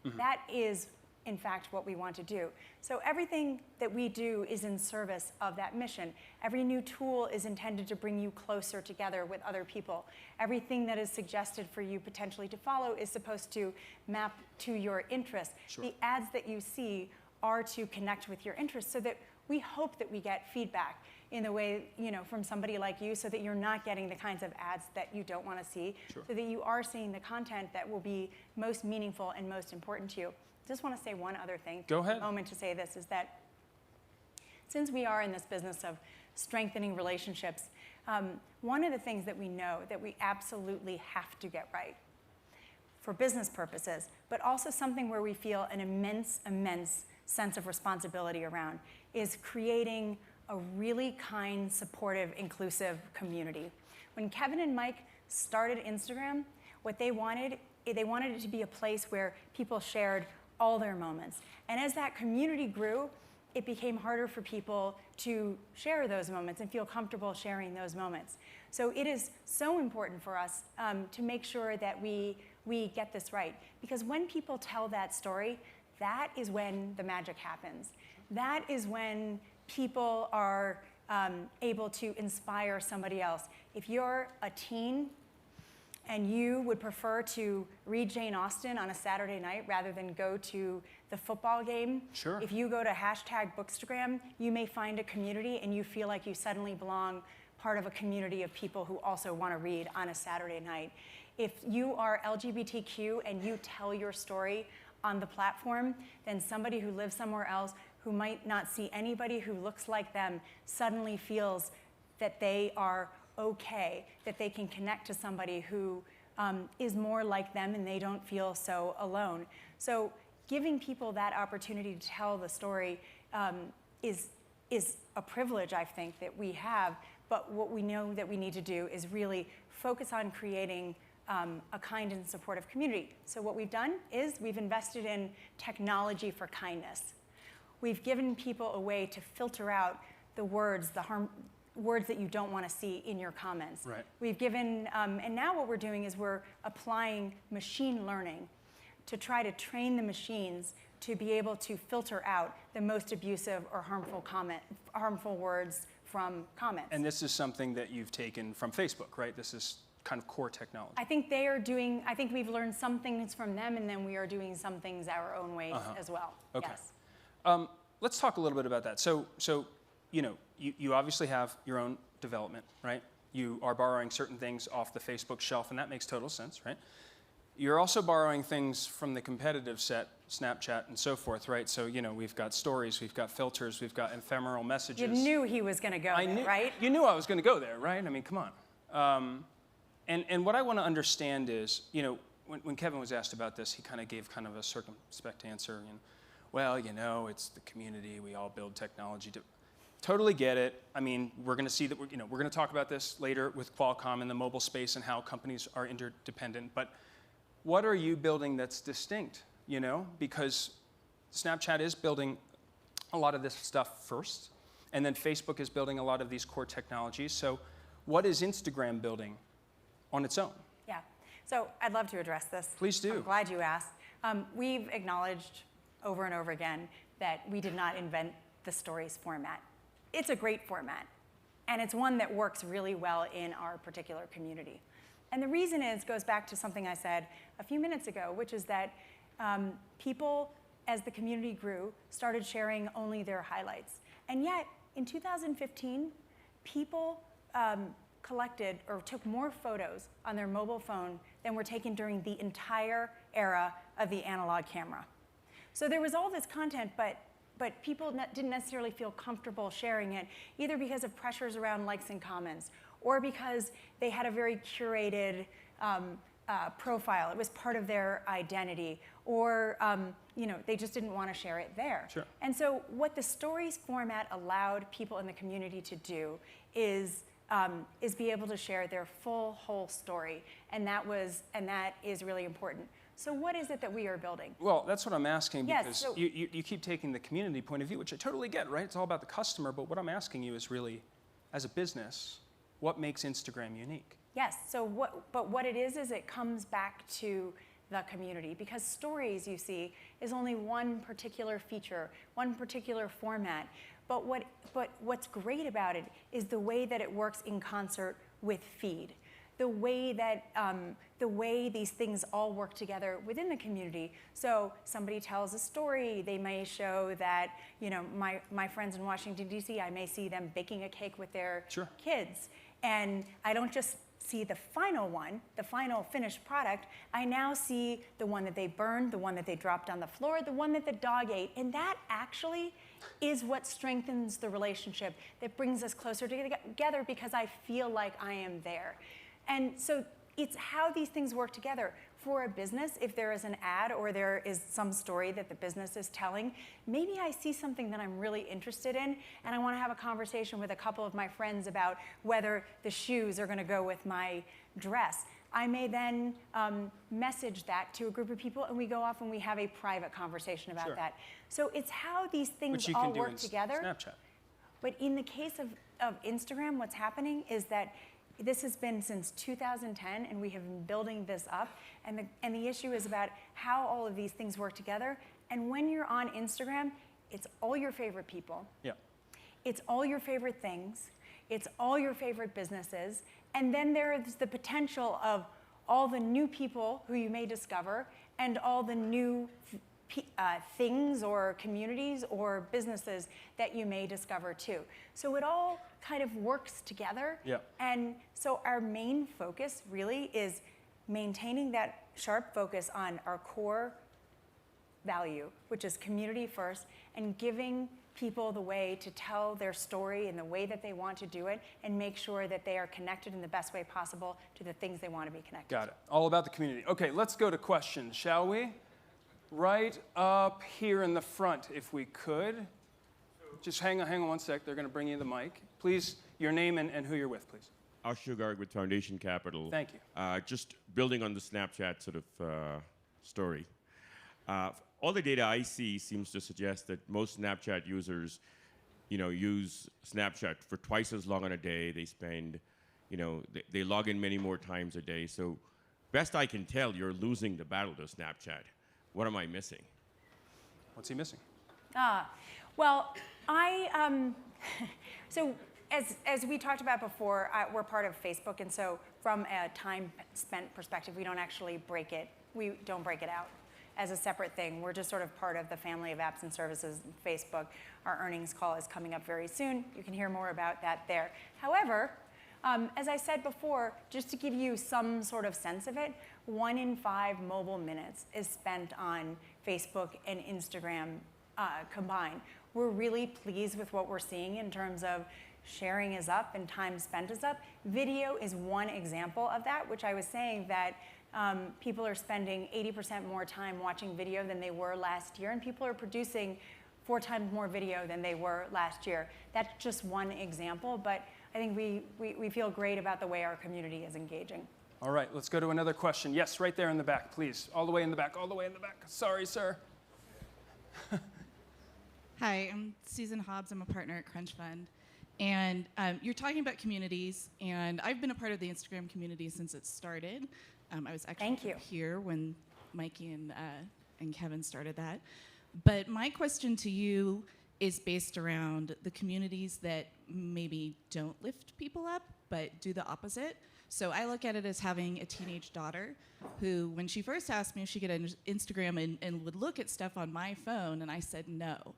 Mm-hmm. That is, in fact, what we want to do. So everything that we do is in service of that mission. Every new tool is intended to bring you closer together with other people. Everything that is suggested for you potentially to follow is supposed to map to your interests. Sure. The ads that you see are to connect with your interests, so that we hope that we get feedback in the way, from somebody like you, so that you're not getting the kinds of ads that you don't want to see, Sure. so that you are seeing the content that will be most meaningful and most important to you. Just want to say one other thing. Go ahead. A moment to say this is that since we are in this business of strengthening relationships, one of the things that we know that we absolutely have to get right for business purposes, but also something where we feel an immense sense of responsibility around, is creating a really kind, supportive, inclusive community. When Kevin and Mike started Instagram, what they wanted it to be a place where people shared all their moments. And as that community grew, it became harder for people to share those moments and feel comfortable sharing those moments. So it is so important for us to make sure that we get this right. Because when people tell that story, that is when the magic happens. That is when people are able to inspire somebody else. If you're a teen and you would prefer to read Jane Austen on a Saturday night rather than go to the football game, Sure. If you go to #Bookstagram, you may find a community and you feel like you suddenly belong part of a community of people who also want to read on a Saturday night. If you are LGBTQ and you tell your story on the platform, then somebody who lives somewhere else who might not see anybody who looks like them suddenly feels that they are okay, that they can connect to somebody who is more like them and they don't feel so alone. So giving people that opportunity to tell the story is a privilege, I think, that we have. But what we know that we need to do is really focus on creating a kind and supportive community. So what we've done is we've invested in technology for kindness. We've given people a way to filter out the words, words that you don't want to see in your comments. Right. We've given, and now what we're doing is we're applying machine learning to try to train the machines to be able to filter out the most abusive or harmful words from comments. And this is something that you've taken from Facebook, right? This is kind of core technology. I think we've learned some things from them, and then we are doing some things our own ways as well. Okay. Yes. Let's talk a little bit about that. So you obviously have your own development, right? You are borrowing certain things off the Facebook shelf, and that makes total sense, right? You're also borrowing things from the competitive set, Snapchat and so forth, right? So, we've got stories, we've got filters, we've got ephemeral messages. You knew he was going to go there, right? You knew I was going to go there, right? I mean, come on. And what I want to understand is, when Kevin was asked about this, he kind of gave kind of a circumspect answer. It's the community. We all build technology. Totally get it. I mean, we're going to see that. We're going to talk about this later with Qualcomm in the mobile space and how companies are interdependent. But what are you building that's distinct? Because Snapchat is building a lot of this stuff first, and then Facebook is building a lot of these core technologies. So, what is Instagram building on its own? Yeah. So I'd love to address this. Please do. I'm glad you asked. We've acknowledged over and over again that we did not invent the stories format. It's a great format, and it's one that works really well in our particular community. And the reason goes back to something I said a few minutes ago, which is that people, as the community grew, started sharing only their highlights. And yet, in 2015, people collected or took more photos on their mobile phone than were taken during the entire era of the analog camera. So there was all this content, but people didn't necessarily feel comfortable sharing it, either because of pressures around likes and comments, or because they had a very curated profile. It was part of their identity, or they just didn't want to share it there. Sure. And so what the stories format allowed people in the community to do is be able to share their whole story, and that is really important. So what is it that we are building? Well, that's what I'm asking, Yes, because so- you keep taking the community point of view, which I totally get, right? It's all about the customer, but what I'm asking you is really, as a business, what makes Instagram unique? Yes, but what it is it comes back to the community, because stories, you see, is only one particular feature, one particular format. But what's great about it is the way that it works in concert with feed. The way these things all work together within the community. So somebody tells a story, they may show that, my friends in Washington, D.C., I may see them baking a cake with their kids. And I don't just see the final one, the final finished product. I now see the one that they burned, the one that they dropped on the floor, the one that the dog ate. And that actually is what strengthens the relationship, that brings us closer together, because I feel like I am there. And so it's how these things work together. For a business, if there is an ad or there is some story that the business is telling, maybe I see something that I'm really interested in, and I want to have a conversation with a couple of my friends about whether the shoes are going to go with my dress. I may then message that to a group of people, and we go off and we have a private conversation about that. So it's how these things all work together. Snapchat. But in the case of Instagram, what's happening is that this has been since 2010, and we have been building this up. And the issue is about how all of these things work together. And when you're on Instagram, it's all your favorite people. Yeah. It's all your favorite things. It's all your favorite businesses. And then there is the potential of all the new people who you may discover, and all the new things or communities or businesses that you may discover too. So it all kind of works together. Yeah. And so our main focus really is maintaining that sharp focus on our core value, which is community first, and giving people the way to tell their story in the way that they want to do it, and make sure that they are connected in the best way possible to the things they want to be connected Got it. All about the community. Okay, let's go to questions, shall we? Right up here in the front, if we could. Just hang on one sec. They're going to bring you the mic. Please, your name and who you're with, please. Ashu Garg with Foundation Capital. Thank you. Just building on the Snapchat sort of story. All the data I see seems to suggest that most Snapchat users, use Snapchat for twice as long on a day. They spend, they log in many more times a day. So, best I can tell, you're losing the battle to Snapchat. What am I missing? What's he missing? Well, so as we talked about before, we're part of Facebook, and so from a time spent perspective, we don't actually break it. We don't break it out as a separate thing. We're just sort of part of the family of apps and services in Facebook. Our earnings call is coming up very soon. You can hear more about that there. However, as I said before, just to give you some sort of sense of it, 1 in 5 mobile minutes is spent on Facebook and Instagram combined. We're really pleased with what we're seeing in terms of sharing is up and time spent is up. Video is one example of that, which I was saying that people are spending 80% more time watching video than they were last year, and people are producing 4 times more video than they were last year. That's just one example, but I think we feel great about the way our community is engaging. All right, let's go to another question. Yes, right there in the back, please. All the way in the back, all the way in the back. Sorry, sir. Hi, I'm Susan Hobbs. I'm a partner at Crunch Fund. And you're talking about communities, and I've been a part of the Instagram community since it started. I was actually here when Mikey and Kevin started that. But my question to you is based around the communities that maybe don't lift people up, but do the opposite. So I look at it as having a teenage daughter who, when she first asked me if she could Instagram and would look at stuff on my phone, and I said no.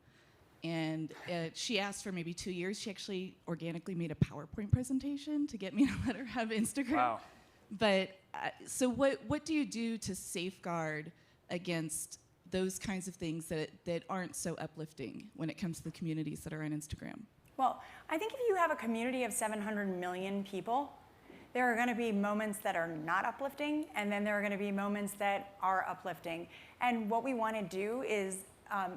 And she asked for maybe 2 years. She actually organically made a PowerPoint presentation to get me to let her have Instagram. Wow. But so what do you do to safeguard against those kinds of things that aren't so uplifting when it comes to the communities that are on Instagram? Well, I think if you have a community of 700 million people, there are going to be moments that are not uplifting, and then there are going to be moments that are uplifting. And what we want to do is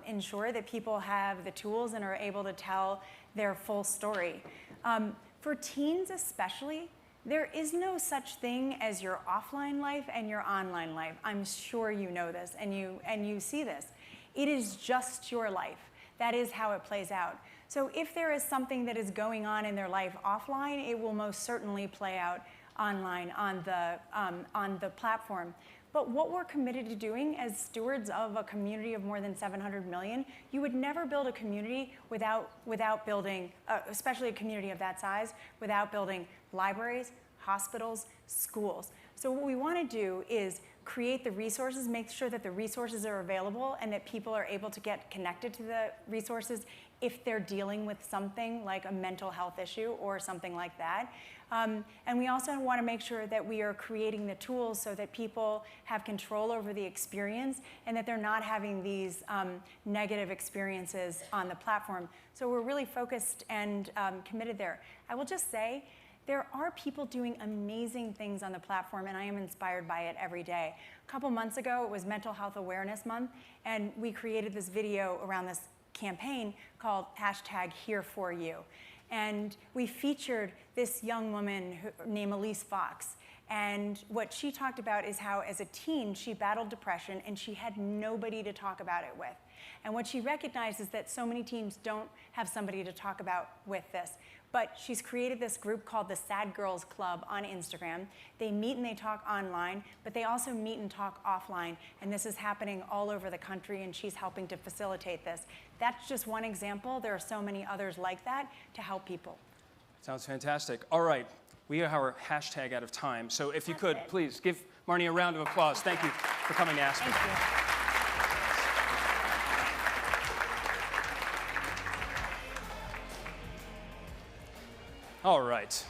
ensure that people have the tools and are able to tell their full story. For teens especially, there is no such thing as your offline life and your online life. I'm sure you know this and you see this. It is just your life. That is how it plays out. So if there is something that is going on in their life offline, it will most certainly play out online on the platform. But what we're committed to doing as stewards of a community of more than 700 million, you would never build a community without building, especially a community of that size, without building libraries, hospitals, schools. So what we want to do is create the resources, make sure that the resources are available and that people are able to get connected to the resources if they're dealing with something like a mental health issue or something like that. And we also want to make sure that we are creating the tools so that people have control over the experience and that they're not having these negative experiences on the platform. So we're really focused and committed there. I will just say, there are people doing amazing things on the platform, and I am inspired by it every day. A couple months ago, it was Mental Health Awareness Month, and we created this video around this campaign called #HereForYou. And we featured this young woman named Elise Fox. And what she talked about is how, as a teen, she battled depression and she had nobody to talk about it with. And what she recognized is that so many teens don't have somebody to talk about with this. But she's created this group called the Sad Girls Club on Instagram. They meet and they talk online, but they also meet and talk offline. And this is happening all over the country, and she's helping to facilitate this. That's just one example. There are so many others like that to help people. Sounds fantastic. All right, we are our hashtag out of time. So if you could, please give Marnie a round of applause. Thank you for coming to Aspen. Thank you. All right.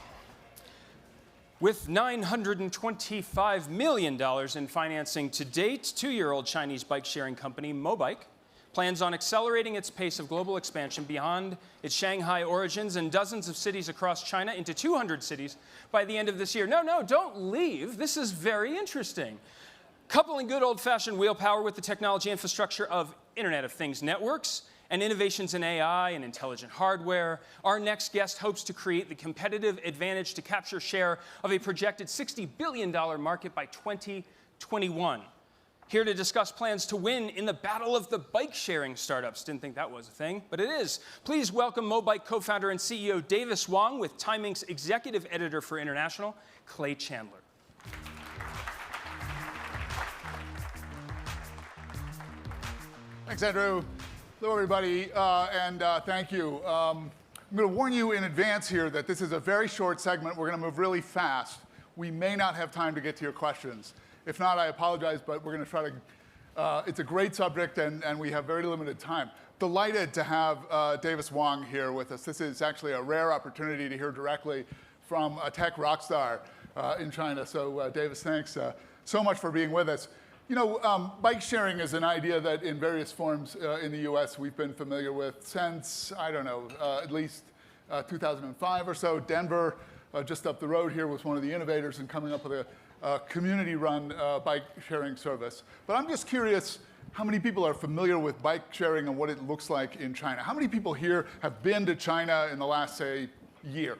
With $925 million in financing to date, 2-year-old Chinese bike-sharing company Mobike plans on accelerating its pace of global expansion beyond its Shanghai origins and dozens of cities across China into 200 cities by the end of this year. No, don't leave. This is very interesting. Coupling good old-fashioned wheel power with the technology infrastructure of Internet of Things networks and innovations in AI and intelligent hardware, our next guest hopes to create the competitive advantage to capture share of a projected $60 billion market by 2021. Here to discuss plans to win in the battle of the bike-sharing startups. Didn't think that was a thing, but it is. Please welcome Mobike co-founder and CEO Davis Wang with Time Inc.'s executive editor for international, Clay Chandler. Thanks, Andrew. Hello, everybody, and thank you. I'm going to warn you in advance here that this is a very short segment. We're going to move really fast. We may not have time to get to your questions. If not, I apologize, but we're going to try to. It's a great subject, and we have very limited time. Delighted to have Davis Wang here with us. This is actually a rare opportunity to hear directly from a tech rock star in China. So, Davis, thanks so much for being with us. You know, bike sharing is an idea that in various forms in the US we've been familiar with since, I don't know, at least 2005 or so. Denver, just up the road here, was one of the innovators in coming up with a community-run bike sharing service. But I'm just curious how many people are familiar with bike sharing and what it looks like in China. How many people here have been to China in the last, say, year?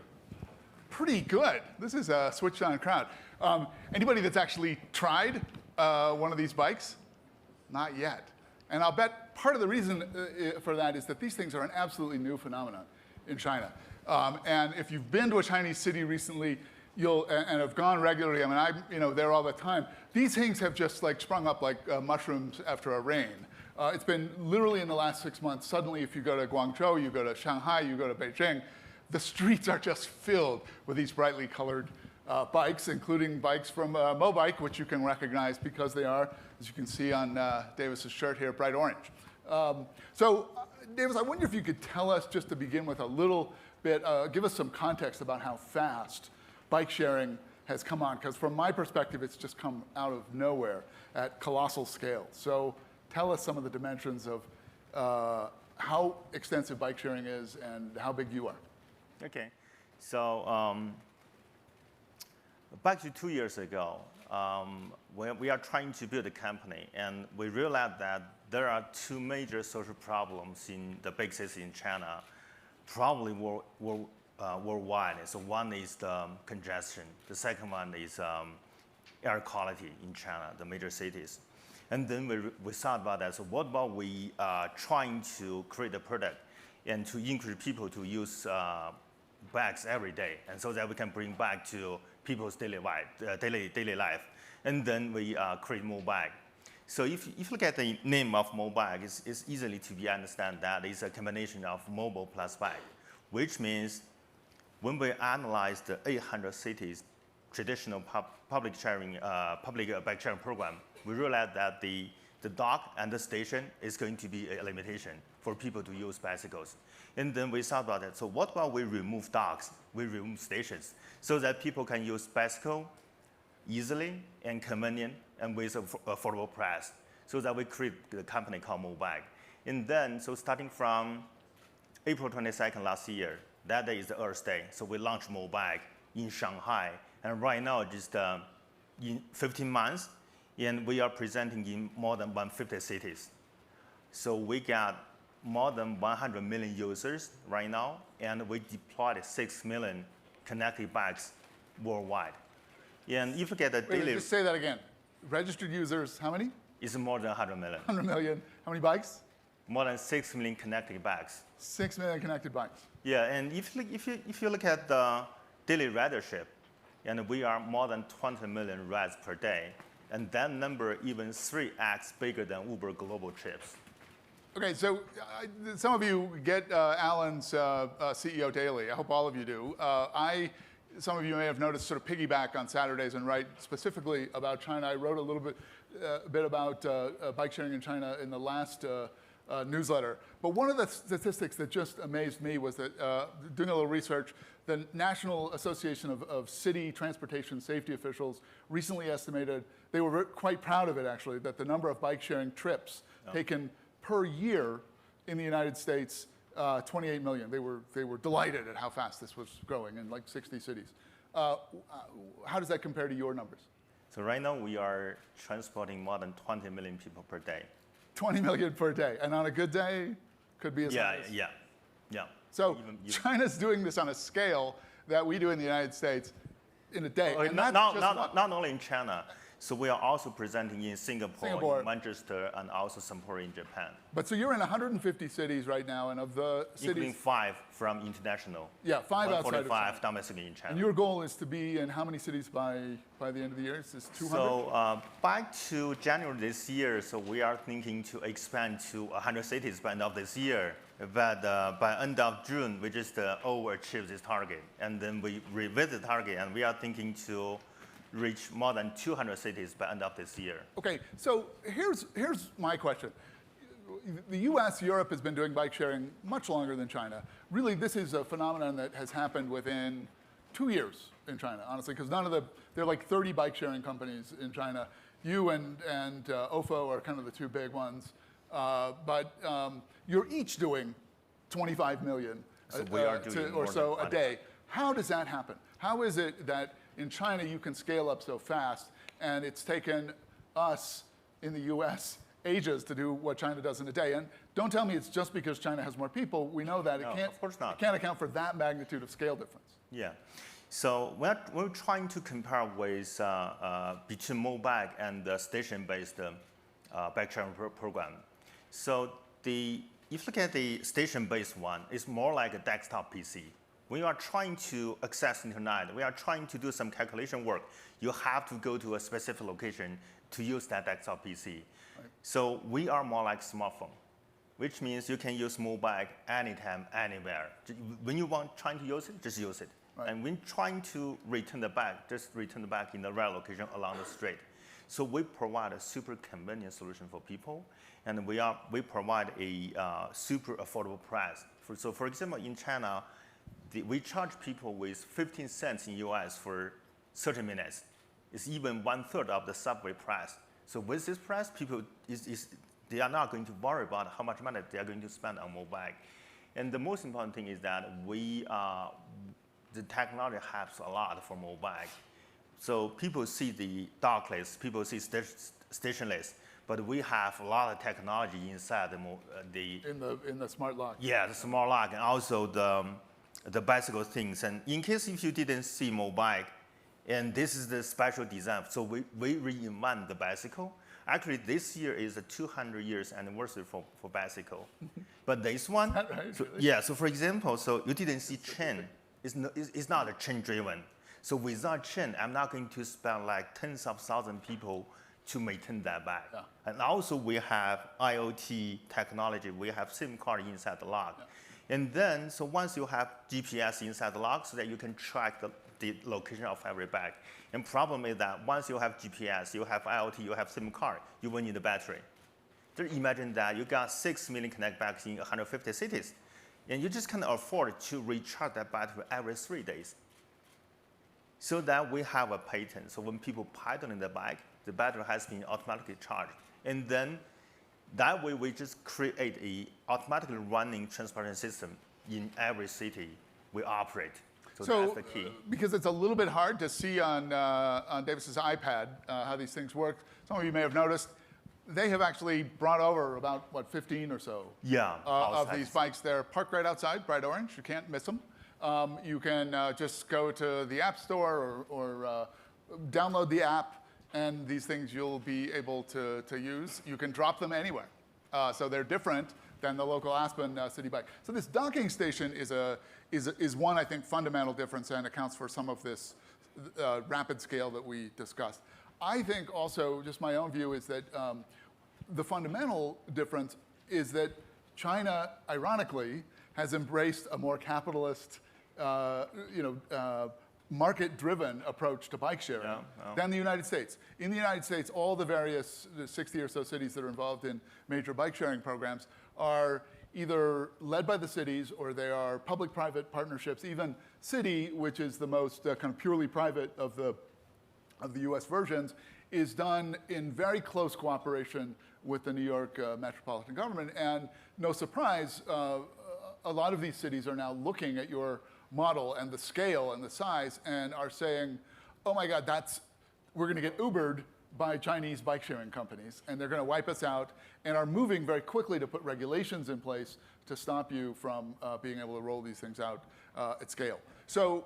Pretty good. This is a switched-on crowd. Anybody that's actually tried one of these bikes? Not yet. And I'll bet part of the reason for that is that these things are an absolutely new phenomenon in China. And if you've been to a Chinese city recently, and have gone regularly, I mean, I'm there all the time, these things have just like sprung up like mushrooms after a rain. It's been literally in the last 6 months. Suddenly, if you go to Guangzhou, you go to Shanghai, you go to Beijing, the streets are just filled with these brightly colored bikes, including bikes from Mobike, which you can recognize because they are, as you can see on Davis's shirt here, bright orange. So, Davis, I wonder if you could tell us, just to begin with a little bit, give us some context about how fast bike sharing has come on? Because from my perspective, it's just come out of nowhere at colossal scale. So tell us some of the dimensions of how extensive bike sharing is and how big you are. Okay, so back to 2 years ago, when we are trying to build a company, and we realized that there are two major social problems in the big cities in China, probably worldwide. So one is the congestion. The second one is air quality in China, the major cities. And then we thought about that. So what about we trying to create a product and to encourage people to use bikes every day, and so that we can bring back to people's daily life. And then we create mobile. So if you look at the name of mobile, it's easily to be understand that it's a combination of mobile plus bike, which means when we analyze the 800 cities traditional public bike sharing program, we realized that the dock and the station is going to be a limitation for people to use bicycles. And then we thought about it. So what about we remove docks, we remove stations, so that people can use bicycle easily and convenient and with affordable price, so that we create the company called Mobike. And then, so starting from April 22nd last year, that day is the Earth Day, so we launched Mobike in Shanghai. And right now, just in 15 months, and we are presenting in more than 150 cities. So we got more than 100 million users right now, and we deployed 6 million connected bikes worldwide. And if you get the daily... Just say that again. Registered users, how many? It's more than 100 million. 100 million. How many bikes? More than 6 million connected bikes. 6 million connected bikes. Yeah, and if you look at the daily ridership, and we are more than 20 million rides per day, and that number even 3x bigger than Uber global trips. Okay, so some of you get Alan's CEO Daily. I hope all of you do. Some of you may have noticed sort of piggyback on Saturdays and write specifically about China. I wrote a bit about bike sharing in China in the last newsletter. But one of the statistics that just amazed me was that doing a little research, the National Association of City Transportation Safety Officials recently estimated, they were quite proud of it actually, that the number of bike sharing trips taken per year in the United States, 28 million. They were delighted at how fast this was growing in like 60 cities. How does that compare to your numbers? So right now we are transporting more than 20 million people per day. 20 million per day, and on a good day, could be as high as... Yeah. So China's doing this on a scale that we do in the United States in a day. And not only in China. So we are also presenting in Singapore, in Manchester, and also Singapore in Japan. But so you're in 150 cities right now, and of the cities... Including 5 from international. Yeah, 5 outside of China. 45 domestically in China. And your goal is to be in how many cities by the end of the year? Is this 200? So back to January this year, so we are thinking to expand to 100 cities by end of this year. But by end of June, we just overachieved this target. And then we revisit the target, and we are thinking to reach more than 200 cities by end of this year. Okay, so here's my question. The US, Europe has been doing bike sharing much longer than China. Really, this is a phenomenon that has happened within 2 years in China, honestly, because there are like 30 bike sharing companies in China. You and OFO are kind of the two big ones. But you're each doing 25 million or so a day. How does that happen? How is it that in China you can scale up so fast, and it's taken us in the US ages to do what China does in a day? And don't tell me it's just because China has more people. We know that. No, of course not. It can't account for that magnitude of scale difference. Yeah. So we're trying to compare with between Mobike and the station-based bike sharing program. So if you look at the station-based one, it's more like a desktop PC. When you are trying to access internet, we are trying to do some calculation work, you have to go to a specific location to use that desktop PC. Right. So we are more like smartphone, which means you can use Mobike anytime, anywhere. When you trying to use it, just use it. Right. And when trying to return the bag, just return the bag in the right location along the street. So we provide a super convenient solution for people, and we provide a super affordable price. So for example, in China, we charge people with 15 cents in US for 30 minutes. It's even 1/3 of the subway price. So with this price, people they are not going to worry about how much money they are going to spend on mobile. And the most important thing is that the technology helps a lot for mobile. So people see the dockless, people see stationless, but we have a lot of technology inside in the smart lock. Yeah, the smart lock, and also the bicycle things. And in case if you didn't see mobile, and this is the special design, so we reinvent the bicycle. Actually, this year is a 200 years anniversary for bicycle. But this one, right, so, really? yeah, so for example, so you didn't see chain. It's not a chain driven. So without chain, I'm not going to spend like tens of thousands of people to maintain that bike. Yeah. And also we have IoT technology. We have SIM card inside the lock. Yeah. And then, so once you have GPS inside the lock so that you can track the location of every bag. And problem is that once you have GPS, you have IoT, you have SIM card, you will need a battery. Just imagine that you got 6 million connect bags in 150 cities. And you just can't afford to recharge that battery every 3 days. So that we have a patent. So when people pedal in the bike, the battery has been automatically charged. And then that way we just create a automatically running transportation system in every city we operate. So that's the key. Because it's a little bit hard to see on Davis's iPad how these things work, some of you may have noticed, they have actually brought over about, 15 or so of these bikes. They're parked right outside, bright orange. You can't miss them. You can just go to the App Store or download the app, and these things you'll be able to use. You can drop them anywhere. So they're different than the local Aspen city bike. So this docking station is one, I think, fundamental difference and accounts for some of this rapid scale that we discussed. I think also, just my own view, is that the fundamental difference is that China, ironically, has embraced a more capitalist, market-driven approach to bike sharing than the United States. In the United States, all the various 60 or so cities that are involved in major bike sharing programs are either led by the cities or they are public-private partnerships. Even City, which is the most kind of purely private of the US versions, is done in very close cooperation with the New York metropolitan government. And no surprise, a lot of these cities are now looking at your model and the scale and the size and are saying, oh my God, we're going to get Ubered by Chinese bike sharing companies, and they're going to wipe us out, and are moving very quickly to put regulations in place to stop you from being able to roll these things out at scale. So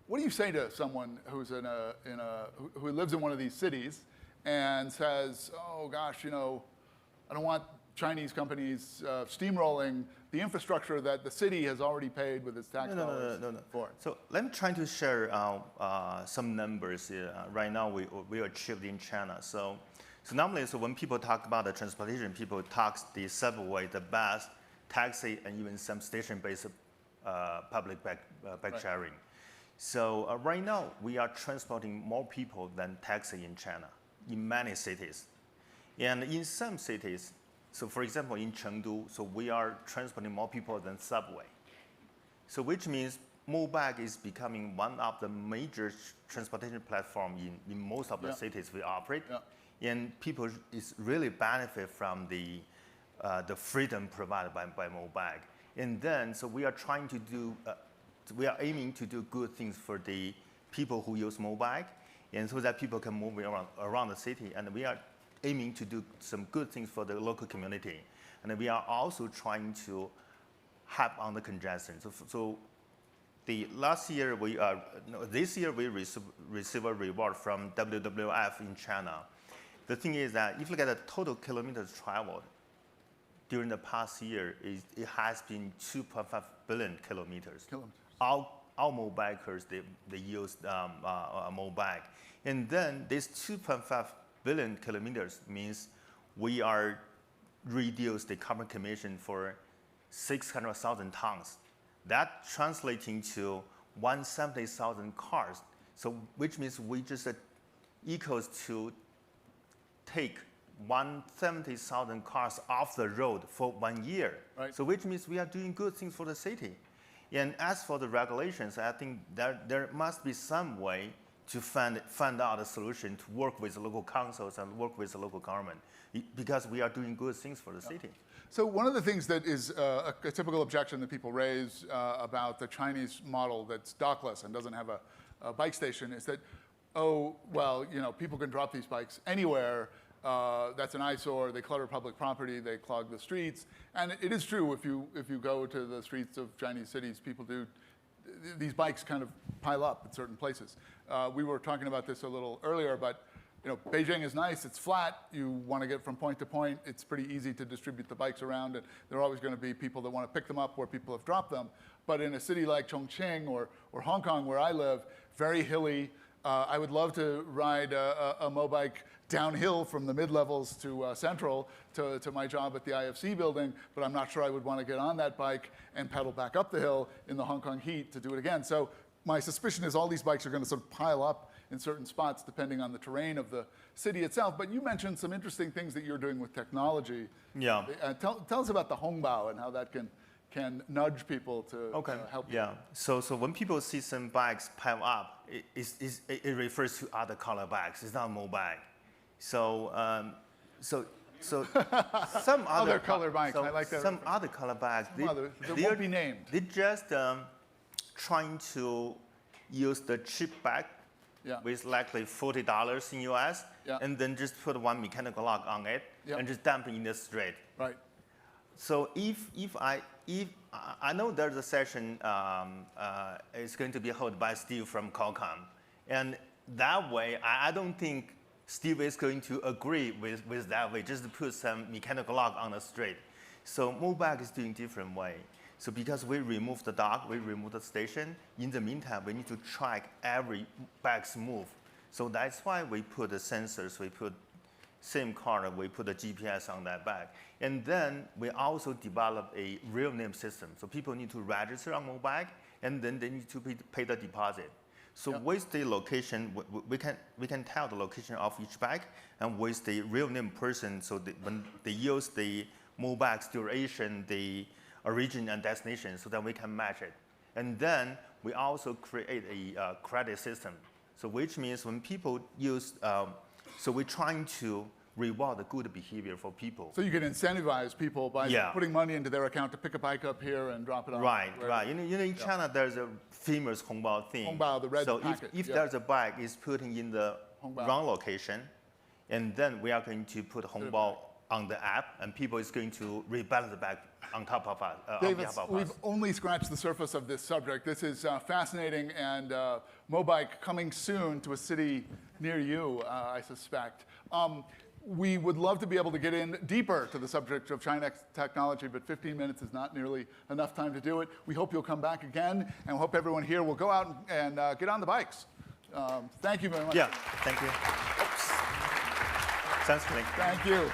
what do you say to someone who's who lives in one of these cities and says, oh gosh, I don't want Chinese companies steamrolling the infrastructure that the city has already paid with its tax dollars for? So let me try to share some numbers. Right now, we achieved in China. So normally, when people talk about the transportation, people talk the subway, the bus, taxi, and even some station-based public bike sharing. So right now, we are transporting more people than taxi in China, in many cities. And in some cities, so for example, in Chengdu, so we are transporting more people than subway. So which means mobile is becoming one of the major transportation platform in most of the cities we operate. And people is really benefit from the freedom provided by mobile. And then, so we are trying to do, we are aiming to do good things for the people who use mobile, and so that people can move around the city. And we are aiming to do some good things for the local community. And we are also trying to help on the congestion. So the last year, this year we receive a reward from WWF in China. The thing is that if you look at the total kilometers traveled during the past year, it has been 2.5 billion kilometers. All mobile bikers, they use mobile. And then this 2.5 billion kilometers means we are reduce the carbon emission for 600,000 tons. That translating to 170,000 cars. So which means we just equals to take 170,000 cars off the road for 1 year. Right. So which means we are doing good things for the city. And as for the regulations, I think there must be some way to find out a solution to work with the local councils and work with the local government, because we are doing good things for the city. So one of the things that is a typical objection that people raise about the Chinese model that's dockless and doesn't have a bike station is that, oh, well, people can drop these bikes anywhere. That's an eyesore. They clutter public property. They clog the streets. And it is true, if you go to the streets of Chinese cities, people do. These bikes kind of pile up at certain places. We were talking about this a little earlier, but Beijing is nice. It's flat. You want to get from point to point. It's pretty easy to distribute the bikes around, and there are always going to be people that want to pick them up where people have dropped them. But in a city like Chongqing or Hong Kong, where I live, very hilly. I would love to ride a mobike downhill from the mid-levels to Central to my job at the IFC building, but I'm not sure I would want to get on that bike and pedal back up the hill in the Hong Kong heat to do it again. So my suspicion is all these bikes are going to sort of pile up in certain spots depending on the terrain of the city itself. But you mentioned some interesting things that you're doing with technology. Yeah. Tell us about the Hongbao and how that can nudge people to help you. Yeah. So when people see some bikes pile up, it refers to other color bikes. It's not mobile. So some other color bikes. I like that. Some other color bikes. They won't be named. They just trying to use the cheap bike with likely $40 in US, and then just put one mechanical lock on it and just dump it in the street. Right. So if I know there's a session it's going to be held by Steve from Qualcomm, and that way I don't think Steve is going to agree with that way, just to put some mechanical lock on the street. So Mobike is doing different way. So because we remove the dock, we remove the station, in the meantime, we need to track every bike's move. So that's why we put the sensors, we put SIM card, we put the GPS on that bike. And then we also develop a real name system. So people need to register on Mobike, and then they need to pay the deposit. So with the location, we can tell the location of each bike, and with the real name person, so when they use the Mobike's duration, the origin and destination, so that we can match it. And then we also create a credit system. So which means when people use, so we're trying to reward the good behavior for people. So you can incentivize people by putting money into their account to pick a bike up here and drop it off. Right. In China, there's a famous Hongbao thing. Hongbao, the red packet. So if there's a bike is putting in the wrong location, and then we are going to put Hongbao on the app, and people is going to rebalance the bike on top of us. David, we've only scratched the surface of this subject. This is fascinating, and Mobike coming soon to a city near you, I suspect. We would love to be able to get in deeper to the subject of China technology, but 15 minutes is not nearly enough time to do it. We hope you'll come back again, and we hope everyone here will go out and get on the bikes. Thank you very much. Yeah, thank you. Oops. Sounds good. Thank you.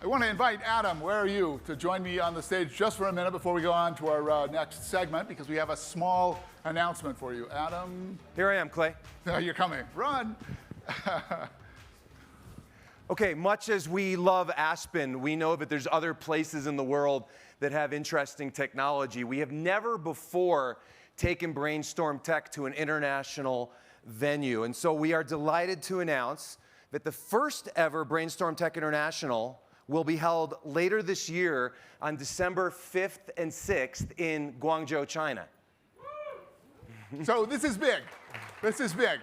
I want to invite Adam, where are you, to join me on the stage just for a minute before we go on to our next segment, because we have a small announcement for you. Adam? Here I am, Clay. You're coming. Run. Okay, much as we love Aspen, we know that there's other places in the world that have interesting technology. We have never before taken Brainstorm Tech to an international venue. And so we are delighted to announce that the first ever Brainstorm Tech International will be held later this year on December 5th and 6th in Guangzhou, China. So this is big. This is big.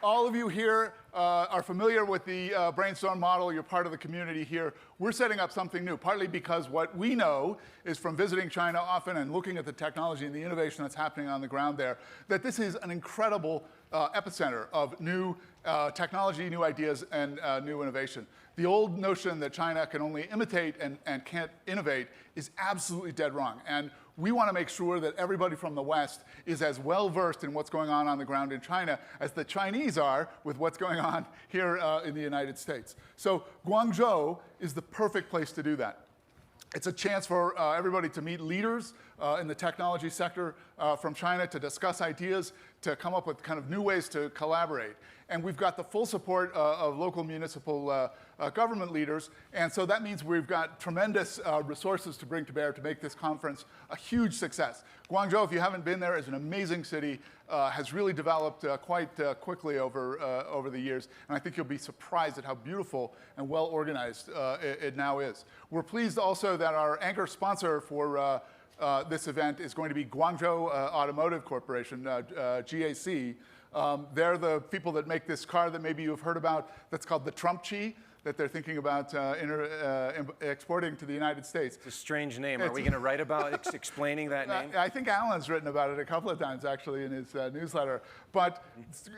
All of you here are familiar with the Brainstorm model. You're part of the community here. We're setting up something new, partly because what we know is from visiting China often and looking at the technology and the innovation that's happening on the ground there, that this is an incredible epicenter of new technology, new ideas, and new innovation. The old notion that China can only imitate and can't innovate is absolutely dead wrong. And we want to make sure that everybody from the West is as well versed in what's going on the ground in China as the Chinese are with what's going on here in the United States. So Guangzhou is the perfect place to do that. It's a chance for everybody to meet leaders in the technology sector from China, to discuss ideas, to come up with kind of new ways to collaborate. And we've got the full support of local municipal government leaders. And so that means we've got tremendous resources to bring to bear to make this conference a huge success. Guangzhou, if you haven't been there, is an amazing city, has really developed quite quickly over the years. And I think you'll be surprised at how beautiful and well organized it now is. We're pleased also that our anchor sponsor for this event is going to be Guangzhou Automotive Corporation, GAC. They're the people that make this car that maybe you've heard about that's called the Trump-Chi, that they're thinking about exporting to the United States. It's a strange name. Are we going to write about explaining that name? I think Alan's written about it a couple of times, actually, in his newsletter. But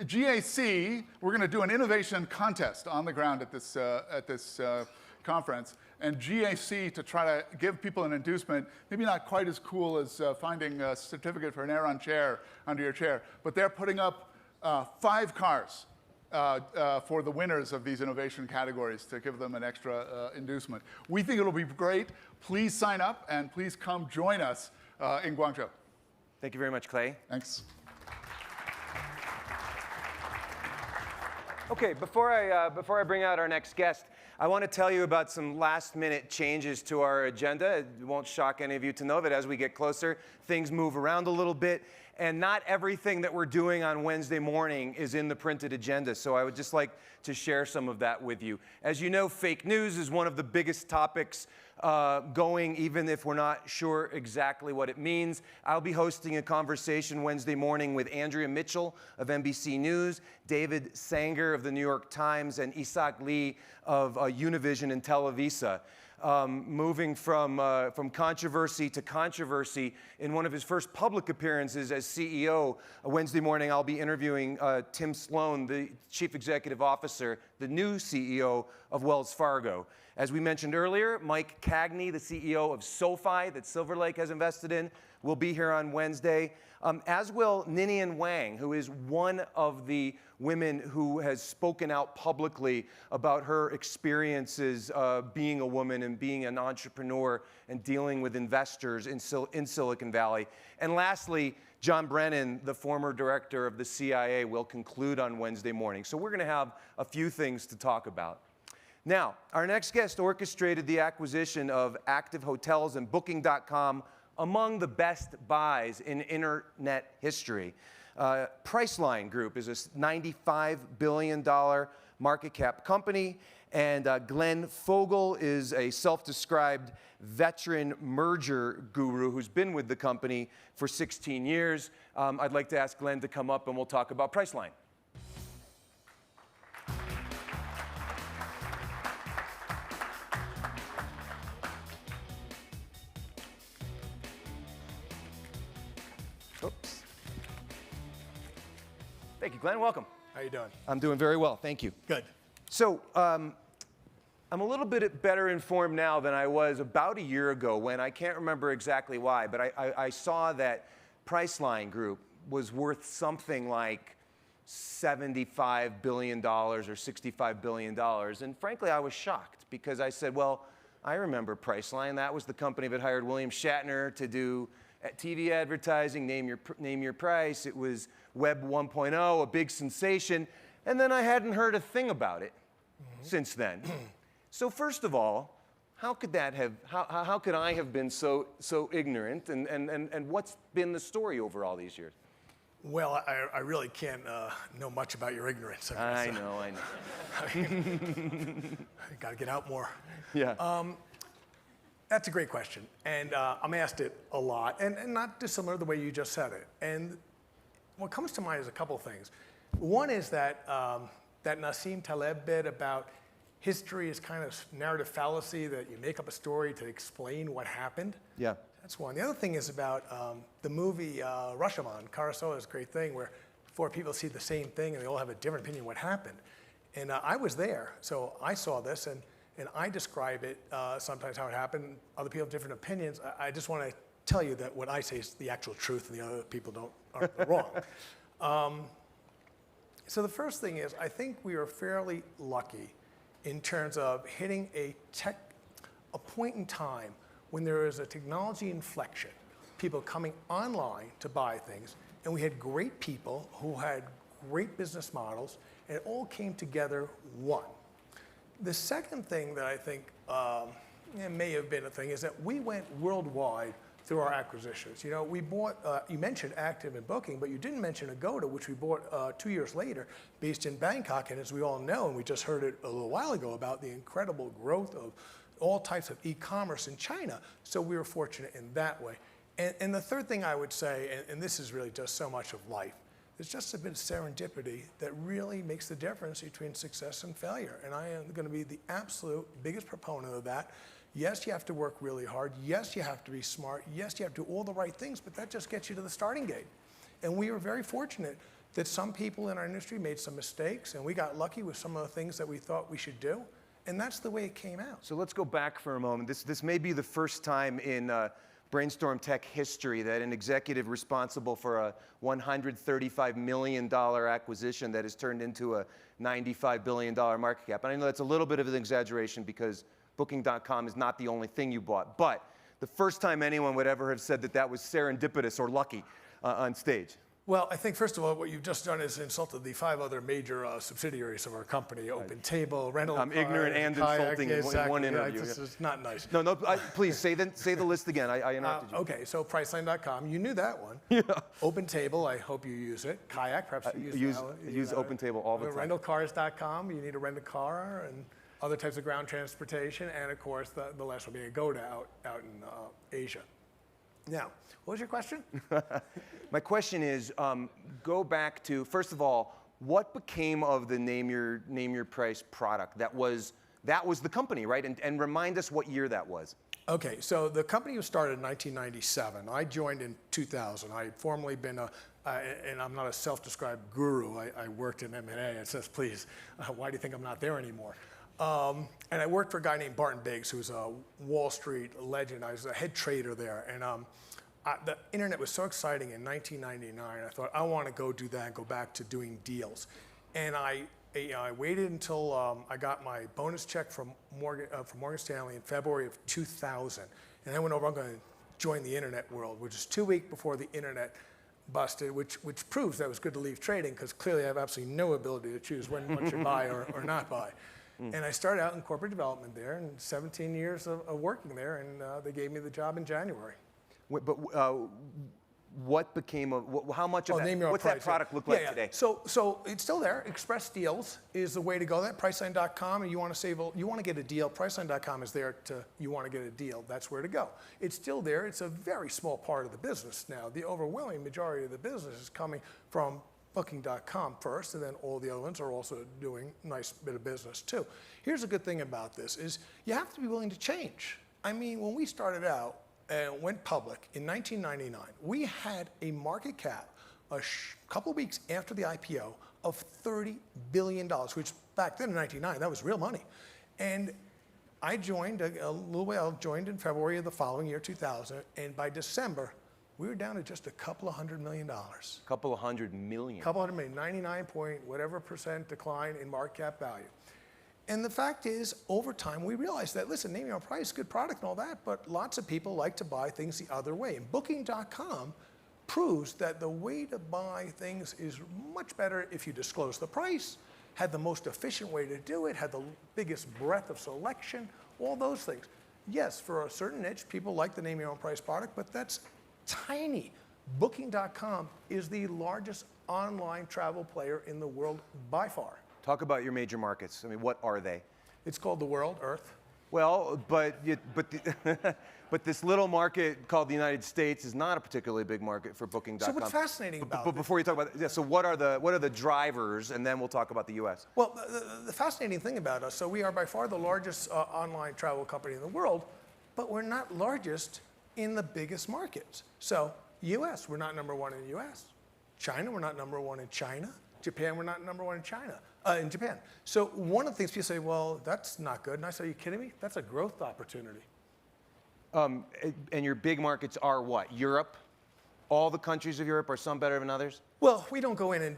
GAC, we're going to do an innovation contest on the ground at this conference. And GAC, to try to give people an inducement, maybe not quite as cool as finding a certificate for an Aeron chair under your chair, but they're putting up 5 cars for the winners of these innovation categories to give them an extra inducement. We think it'll be great. Please sign up and please come join us in Guangzhou. Thank you very much, Clay. Thanks. Okay, before I bring out our next guest, I want to tell you about some last-minute changes to our agenda. It won't shock any of you to know that as we get closer, things move around a little bit, and not everything that we're doing on Wednesday morning is in the printed agenda, so I would just like to share some of that with you. As you know, fake news is one of the biggest topics going, even if we're not sure exactly what it means. I'll be hosting a conversation Wednesday morning with Andrea Mitchell of NBC News, David Sanger of the New York Times, and Isaac Lee of Univision and Televisa. Moving from controversy to controversy, in one of his first public appearances as CEO, Wednesday morning I'll be interviewing Tim Sloan, the Chief Executive Officer, the new CEO of Wells Fargo. As we mentioned earlier, Mike Cagney, the CEO of SoFi that Silver Lake has invested in, will be here on Wednesday, as will Ninian Wang, who is one of the women who has spoken out publicly about her experiences being a woman and being an entrepreneur and dealing with investors in Silicon Valley. And lastly, John Brennan, the former director of the CIA, will conclude on Wednesday morning. So we're going to have a few things to talk about. Now, our next guest orchestrated the acquisition of Active Hotels and Booking.com, among the best buys in internet history. Priceline Group is a $95 billion market cap company, and Glenn Fogel is a self-described veteran merger guru who's been with the company for 16 years. I'd like to ask Glenn to come up and we'll talk about Priceline. Oops. Thank you, Glenn. Welcome. How you doing? I'm doing very well. Thank you. Good. So I'm a little bit better informed now than I was about a year ago when I can't remember exactly why, but I saw that Priceline Group was worth something like $75 billion or $65 billion. And frankly, I was shocked because I said, well, I remember Priceline. That was the company that hired William Shatner to do TV advertising, name your price. It was Web 1.0, a big sensation. And then I hadn't heard a thing about it since then. So first of all, how could I have been so ignorant? And what's been the story over all these years? Well, I really can't know much about your ignorance. I know. Got to get out more. Yeah. That's a great question, and I'm asked it a lot, and not dissimilar to the way you just said it. And what comes to mind is a couple of things. One is that that Nassim Taleb bit about history is kind of narrative fallacy, that you make up a story to explain what happened. Yeah. That's one. The other thing is about the movie Rashomon. Kurosawa is a great thing where 4 people see the same thing and they all have a different opinion of what happened. And I was there, so I saw this, and I describe it sometimes how it happened. Other people have different opinions. I just want to tell you that what I say is the actual truth, and the other people aren't wrong. So the first thing is, I think we are fairly lucky in terms of hitting a point in time when there is a technology inflection, people coming online to buy things, And we had great people who had great business models, and it all came together one. The second thing that I think it may have been a thing is that we went worldwide through our acquisitions. You know, we bought, you mentioned Active and Booking, but you didn't mention Agoda, which we bought 2 years later, based in Bangkok. And as we all know, and we just heard it a little while ago about the incredible growth of all types of e-commerce in China. So we were fortunate in that way. And the third thing I would say, and this is really just so much of life, there's just a bit of serendipity that really makes the difference between success and failure. And I am going to be the absolute biggest proponent of that. Yes, you have to work really hard. Yes, you have to be smart. Yes, you have to do all the right things, but that just gets you to the starting gate. And we were very fortunate that some people in our industry made some mistakes, and we got lucky with some of the things that we thought we should do. And that's the way it came out. So let's go back for a moment. This may be the first time in Brainstorm Tech history that an executive responsible for a $135 million acquisition that has turned into a $95 billion market cap. And I know that's a little bit of an exaggeration because Booking.com is not the only thing you bought. But the first time anyone would ever have said that that was serendipitous or lucky on stage. Well, I think, first of all, what you've just done is insulted the 5 other major subsidiaries of our company, Open Table, Rental I'm Car, ignorant and Kayak. insulting in one interview. This is not nice. No, please, say the list again. I interrupted you. Okay, so Priceline.com, you knew that one. Yeah. Open Table, I hope you use it. Kayak, perhaps you use Open Table all the time. Rentalcars.com, you need to rent a car, and other types of ground transportation, and of course, the last one being Agoda out in Asia. Now, what was your question? My question is, go back to, first of all, what became of the Name Your Price product? That was the company, right? And remind us what year that was. Okay, so the company was started in 1997. I joined in 2000. I had formerly been and I'm not a self-described guru. I worked in M&A. It says, please, why do you think I'm not there anymore? And I worked for a guy named Barton Biggs, who's a Wall Street legend. I was a head trader there. And the internet was so exciting in 1999. I thought, I want to go do that and go back to doing deals. And I waited until I got my bonus check from Morgan Stanley in February of 2000. And I went over, I'm going to join the internet world, which is 2 weeks before the internet busted, which proves that it was good to leave trading, because clearly I have absolutely no ability to choose when one should buy or not buy. And I started out in corporate development there, and 17 years of working there, and they gave me the job in January. But what became of, how much of that, what's that product look like today? So it's still there. Express Deals is the way to go. That Priceline.com, and you want to get a deal, Priceline.com is there you want to get a deal. That's where to go. It's still there. It's a very small part of the business now. The overwhelming majority of the business is coming from Booking.com first, and then all the other ones are also doing a nice bit of business too. Here's a good thing about this is you have to be willing to change. I mean, when we started out and went public in 1999, we had a market cap a couple of weeks after the IPO of $30 billion, which back then in 1999, that was real money. And I joined a little while, joined in February of the following year, 2000, and by December, we were down to just a couple of $100 million. Couple of $100 million. Couple hundred million, 99% decline in market cap value. And the fact is, over time, we realized that, listen, Name Your Price, good product and all that, but lots of people like to buy things the other way. And Booking.com proves that the way to buy things is much better if you disclose the price, had the most efficient way to do it, had the biggest breadth of selection, all those things. Yes, for a certain niche, people like the Name Your Own Price product, but that's tiny. Booking.com is the largest online travel player in the world by far. Talk about your major markets. I mean, what are they? It's called the world, Earth. Well, but this little market called the United States is not a particularly big market for Booking.com. So what's fascinating about But before you talk about so what are the drivers, and then we'll talk about the U.S. Well, the fascinating thing about us, so we are by far the largest online travel company in the world, but we're not largest in the biggest markets. So U.S., we're not #1 in the U.S. China, we're not #1 in China. Japan, we're not #1 in China. In Japan. So one of the things people say, well, that's not good. And I say, are you kidding me? That's a growth opportunity. And your big markets are what? Europe? All the countries of Europe, are some better than others? Well, we don't go in and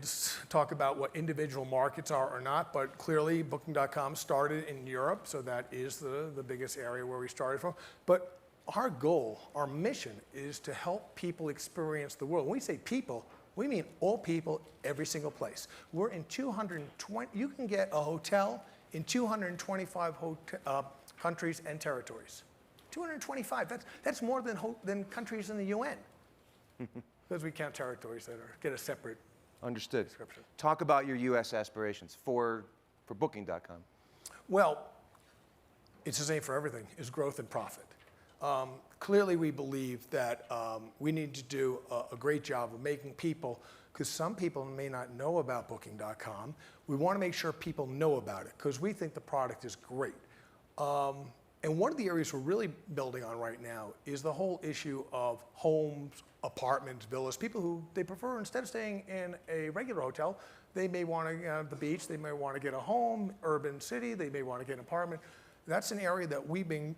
talk about what individual markets are or not, but clearly Booking.com started in Europe, so that is the biggest area where we started from. But our goal, our mission, is to help people experience the world. When we say people, We mean all people, every single place. We're in 220, you can get a hotel in 225 countries and territories. 225, that's more than countries in the UN. Because we count territories that get a separate Understood. description. Talk about your U.S. aspirations for Booking.com. Well, it's the same for everything, is growth and profit. Clearly, we believe that we need to do a great job of making people, because some people may not know about Booking.com. We want to make sure people know about it, because we think the product is great. And one of the areas we're really building on right now is the whole issue of homes, apartments, villas, people who they prefer, instead of staying in a regular hotel, they may want to go to the beach, they may want to get a home, urban city, they may want to get an apartment. That's an area that we've been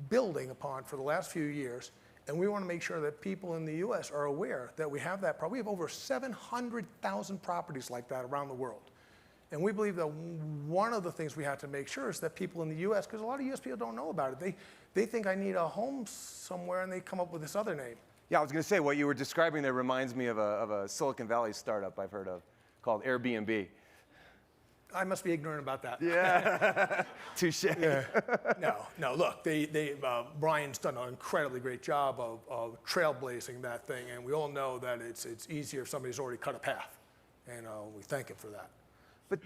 building upon for the last few years, and we want to make sure that people in the US are aware that we have that problem. We have over 700,000 properties like that around the world. And we believe that one of the things we have to make sure is that people in the US, because a lot of US people don't know about it, they think I need a home somewhere and they come up with this other name. Yeah, I was going to say, what you were describing there reminds me of a Silicon Valley startup I've heard of called Airbnb. I must be ignorant about that. Yeah, touche. Yeah. No, look, Brian's done an incredibly great job of trailblazing that thing, and we all know that it's easier if somebody's already cut a path, and we thank him for that. But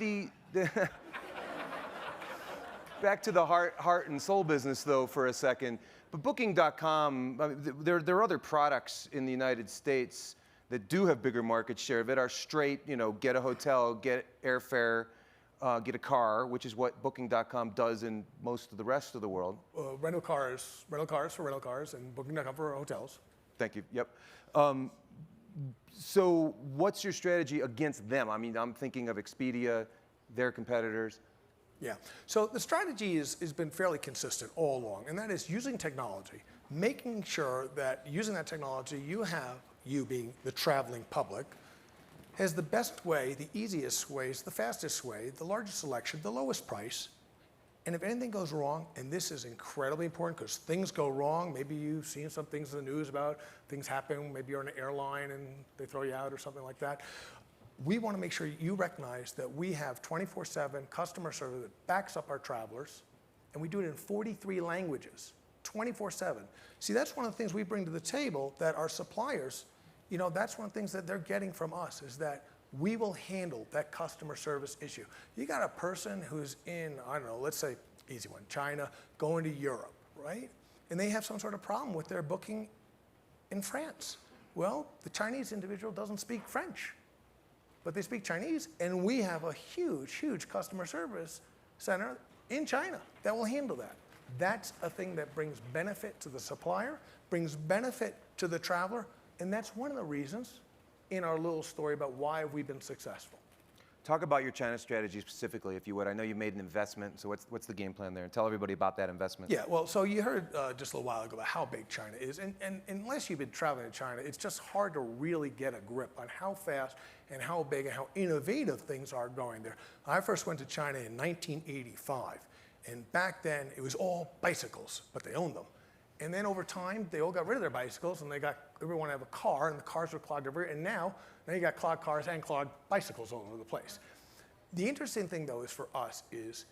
back to the heart and soul business, though, for a second. But Booking.com, there are other products in the United States that do have bigger market share that are straight, get a hotel, get airfare, get a car, which is what Booking.com does in most of the rest of the world. Rental cars for rental cars, and Booking.com for hotels. Thank you. Yep. So what's your strategy against them? I mean, I'm thinking of Expedia, their competitors. Yeah. So the strategy has been fairly consistent all along, and that is using technology, making sure that using that technology, you being the traveling public, has the best way, the easiest ways, the fastest way, the largest selection, the lowest price. And if anything goes wrong, and this is incredibly important because things go wrong, maybe you've seen some things in the news about things happen, maybe you're on an airline and they throw you out or something like that. We want to make sure you recognize that we have 24/7 customer service that backs up our travelers, and we do it in 43 languages, 24/7. See, that's one of the things we bring to the table that our suppliers, that's one of the things that they're getting from us, is that we will handle that customer service issue. You got a person who's in, I don't know, let's say, easy one, China, going to Europe, right? And they have some sort of problem with their booking in France. Well, the Chinese individual doesn't speak French, but they speak Chinese, and we have a huge, huge customer service center in China that will handle that. That's a thing that brings benefit to the supplier, brings benefit to the traveler, and that's one of the reasons in our little story about why we've been successful. Talk about your China strategy specifically, if you would. I know you made an investment, so what's the game plan there? And tell everybody about that investment. Yeah, well, so you heard just a little while ago about how big China is, and unless you've been traveling to China, it's just hard to really get a grip on how fast and how big and how innovative things are going there. I first went to China in 1985, and back then it was all bicycles, but they owned them. And then over time, they all got rid of their bicycles, and they got everyone to have a car, and the cars were clogged everywhere. And now you got clogged cars and clogged bicycles all over the place. The interesting thing, though, is for us is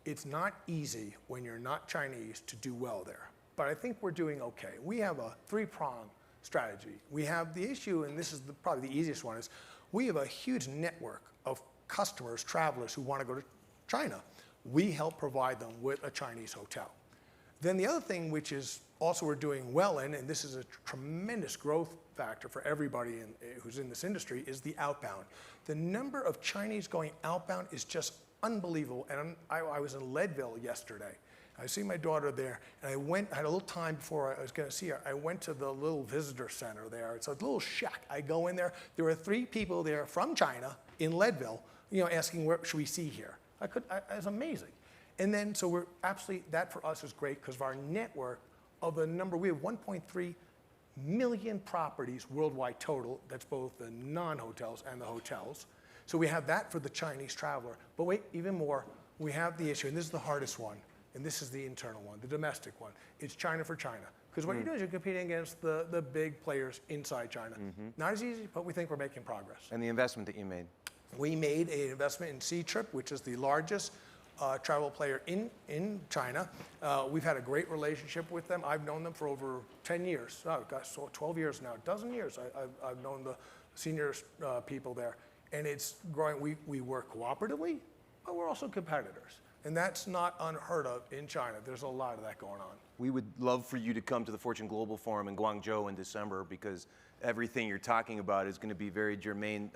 it's not easy when you're not Chinese to do well there. But I think we're doing okay. We have a three-pronged strategy. We have the issue, and this is probably the easiest one, is we have a huge network of customers, travelers who want to go to China. We help provide them with a Chinese hotel. Then the other thing, which is also we're doing well in, and this is a tremendous growth factor for everybody who's in this industry, is the outbound. The number of Chinese going outbound is just unbelievable. And I was in Leadville yesterday. I see my daughter there, and I had a little time before I was going to see her. I went to the little visitor center there. It's a little shack. I go in there. There were 3 people there from China in Leadville, asking, where should we see here? It was amazing. And then, so we're absolutely, that for us is great because of our network of the number, we have 1.3 million properties worldwide total. That's both the non-hotels and the hotels. So we have that for the Chinese traveler. But wait, even more, we have the issue, and this is the hardest one, and this is the internal one, the domestic one. It's China for China. Because what you're doing is you're competing against the big players inside China. Not as easy, but we think we're making progress. And the investment that you made? We made an investment in Ctrip, which is the largest travel player in China. We've had a great relationship with them. I've known them for over 10 years. Oh, gosh, so 12 years now, a dozen years I've known the senior people there. And it's growing. We work cooperatively, but we're also competitors. And that's not unheard of in China. There's a lot of that going on. We would love for you to come to the Fortune Global Forum in Guangzhou in December, because everything you're talking about is going to be very germane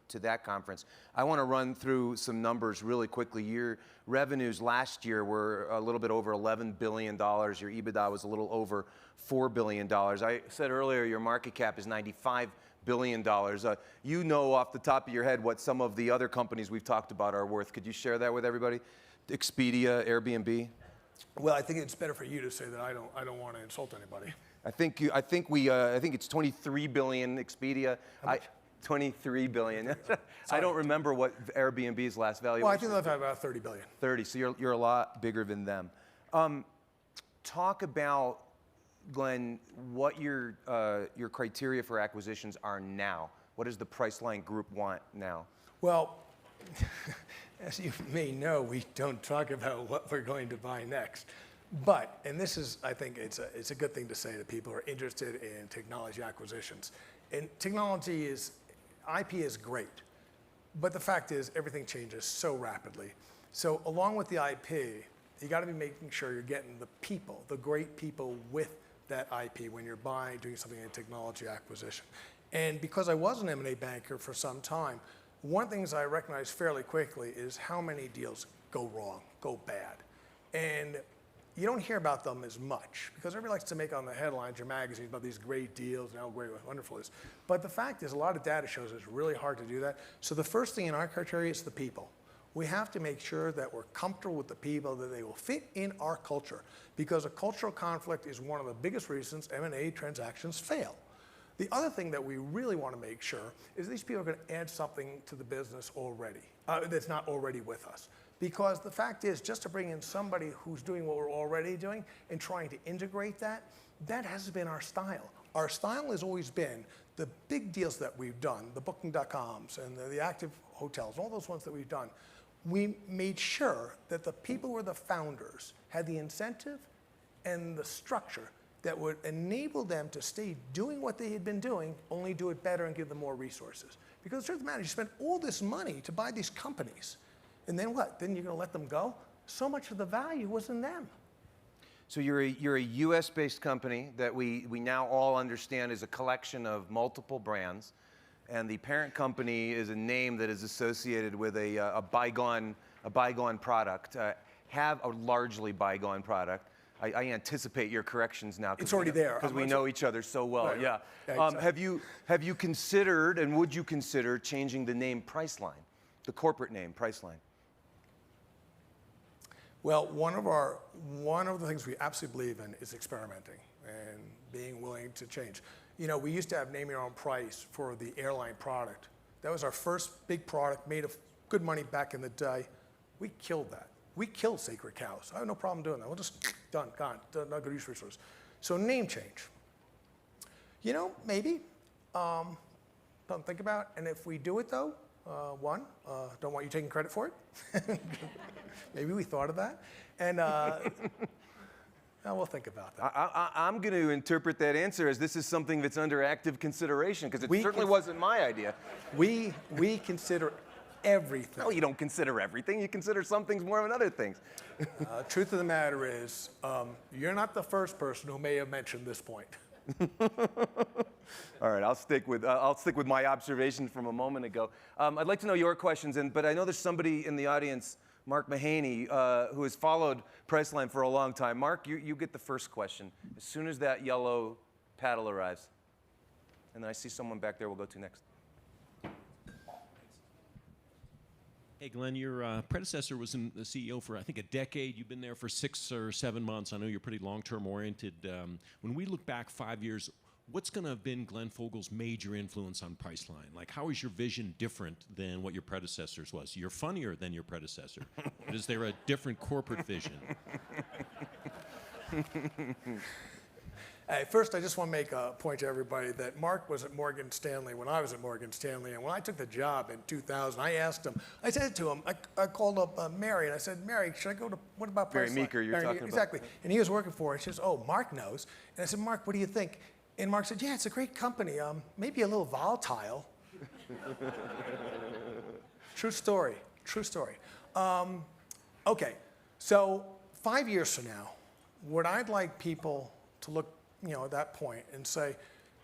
to that conference. I want to run through some numbers really quickly. Your revenues last year were a little bit over $11 billion. Your EBITDA was a little over $4 billion. I said earlier your market cap is $95 billion. You know off the top of your head what some of the other companies we've talked about are worth. Could you share that with everybody? Expedia, Airbnb? Well, I think it's better for you to say that. I don't want to insult anybody. I think it's 23 billion Expedia. 23 billion. I don't remember what Airbnb's last valuation. Well, I think they've had about 30 billion. 30. So you're a lot bigger than them. Talk about, Glenn, what your criteria for acquisitions are now. What does the Priceline Group want now? Well, as you may know, we don't talk about what we're going to buy next. But, and this is, I think it's a good thing to say to people who are interested in technology acquisitions. And technology IP is great. But the fact is, everything changes so rapidly. So along with the IP, you got to be making sure you're getting the people, the great people with that IP when you're doing something in technology acquisition. And because I was an M&A banker for some time, one of the things I recognized fairly quickly is how many deals go wrong, go bad. And you don't hear about them as much because everybody likes to make on the headlines or magazines about these great deals and how great and wonderful it is. But the fact is, a lot of data shows it's really hard to do that. So the first thing in our criteria is the people. We have to make sure that we're comfortable with the people, that they will fit in our culture, because a cultural conflict is one of the biggest reasons M&A transactions fail. The other thing that we really want to make sure is these people are going to add something to the business already, that's not already with us. Because the fact is, just to bring in somebody who's doing what we're already doing and trying to integrate that, that hasn't been our style. Our style has always been the big deals that we've done, the Booking.coms and the active hotels, all those ones that we've done. We made sure that the people who were the founders had the incentive and the structure that would enable them to stay doing what they had been doing, only do it better and give them more resources. Because the truth of the matter is, you spent all this money to buy these companies, and then what? Then you're going to let them go? So much of the value was in them. So you're a US-based company that we now all understand is a collection of multiple brands, and the parent company is a name that is associated with a bygone product, have a largely bygone product. I anticipate your corrections now. It's already there. Because we know each other so well, right, yeah. Exactly. Have you considered, and would you consider, changing the name Priceline, the corporate name Priceline? Well, one of the things we absolutely believe in is experimenting and being willing to change. You know, we used to have name your own price for the airline product. That was our first big product, made of good money back in the day. We killed that. We killed sacred cows. I have no problem doing that. We'll just, done, gone, not good use resources. So name change. You know, maybe, don't think about it. And if we do it though, don't want you taking credit for it. Maybe we thought of that. And we'll think about that. I'm going to interpret that answer as this is something that's under active consideration, because it certainly wasn't my idea. We consider everything. No, you don't consider everything. You consider some things more than other things. Truth of the matter is, you're not the first person who may have mentioned this point. All right, I'll stick with my observation from a moment ago. I'd like to know your questions, but I know there's somebody in the audience, Mark Mahaney, who has followed Priceline for a long time. Mark, you get the first question as soon as that yellow paddle arrives. And then I see someone back there we'll go to next. Hey, Glenn, your predecessor was the CEO for, I think, a decade. You've been there for 6 or 7 months. I know you're pretty long-term oriented. When we look back 5 years, what's going to have been Glenn Fogel's major influence on Priceline? Like, how is your vision different than what your predecessor's was? You're funnier than your predecessor. But is there a different corporate vision? Hey, first, I just want to make a point to everybody that Mark was at Morgan Stanley when I was at Morgan Stanley. And when I took the job in 2000, I asked him, I said to him, I called up Mary and I said, Mary, should I go to, what about Mary Priceline? Meeker, you're talking about. Exactly. And he was working for her. She says, oh, Mark knows. And I said, Mark, what do you think? And Mark said, yeah, it's a great company. Maybe a little volatile. True story. True story. Okay, so 5 years from now, what I'd like people to look, at that point and say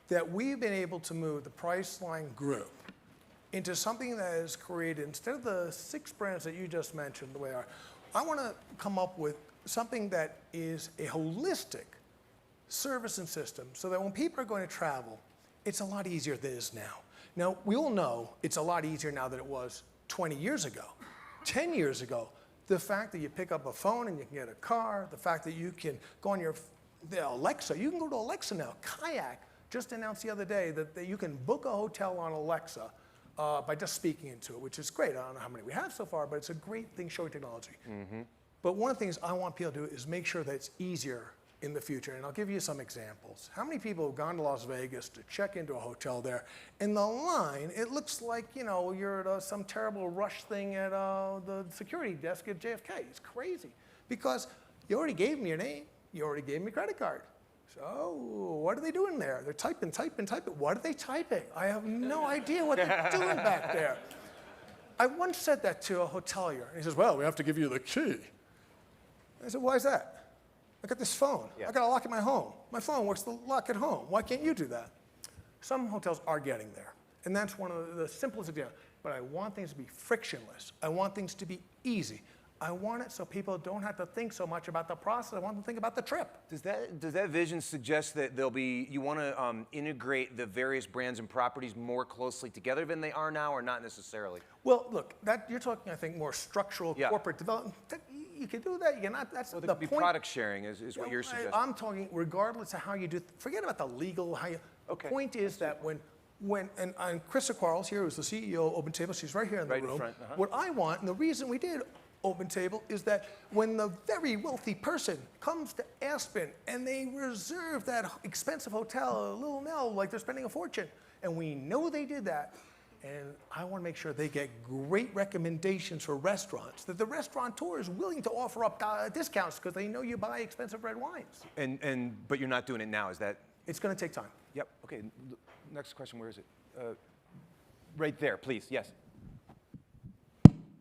that we've been able to move the Priceline Group into something that is created, instead of the 6 brands that you just mentioned, the way I want to come up with something that is a holistic service and system so that when people are going to travel, it's a lot easier than it is now. Now, we all know it's a lot easier now than it was 20 years ago. 10 years ago, the fact that you pick up a phone and you can get a car, the fact that you can go on the Alexa, you can go to Alexa now. Kayak just announced the other day that you can book a hotel on Alexa by just speaking into it, which is great. I don't know how many we have so far, but it's a great thing showing technology. Mm-hmm. But one of the things I want people to do is make sure that it's easier in the future. And I'll give you some examples. How many people have gone to Las Vegas to check into a hotel there? In the line, it looks like, you're at some terrible rush thing at the security desk at JFK. It's crazy. Because you already gave me your name. You already gave me a credit card. So what are they doing there? They're typing. What are they typing? I have no idea what they're doing back there. I once said that to a hotelier. And he says, well, we have to give you the key. I said, why is that? I got this phone. I got a lock at my home. My phone works the lock at home. Why can't you do that? Some hotels are getting there. And that's one of the simplest examples. But I want things to be frictionless. I want things to be easy. I want it so people don't have to think so much about the process. I want them to think about the trip. Does that vision suggest that you want to integrate the various brands and properties more closely together than they are now, or not necessarily? Well, look, you're talking, I think, more structural corporate development. You can do that. You cannot. That's the point. Product sharing is what you're suggesting. I'm talking regardless of how you do. Forget about the legal. The point is that and Krista Quarles here, who's the CEO of OpenTable, she's right here in the room. In front, What I want, and the reason we did OpenTable, is that when the very wealthy person comes to Aspen and they reserve that expensive hotel, a little Nell, like they're spending a fortune, and we know they did that, and I want to make sure they get great recommendations for restaurants, that the restaurateur is willing to offer up discounts because they know you buy expensive red wines. But you're not doing it now, is that? It's going to take time. Yep. Okay. Next question. Where is it? Right there, please. Yes.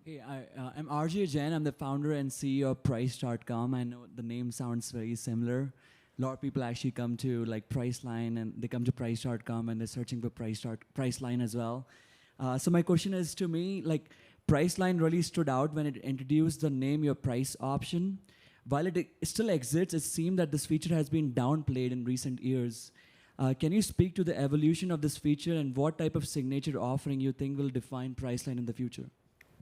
Hey, I'm RJ Jain. I'm the founder and CEO of Price.com. I know the name sounds very similar. A lot of people actually come to Priceline, and they come to Price.com and they're searching for Priceline as well. So my question is, to me, Priceline really stood out when it introduced the name your price option. While it still exists, it seemed that this feature has been downplayed in recent years. Can you speak to the evolution of this feature and what type of signature offering you think will define Priceline in the future?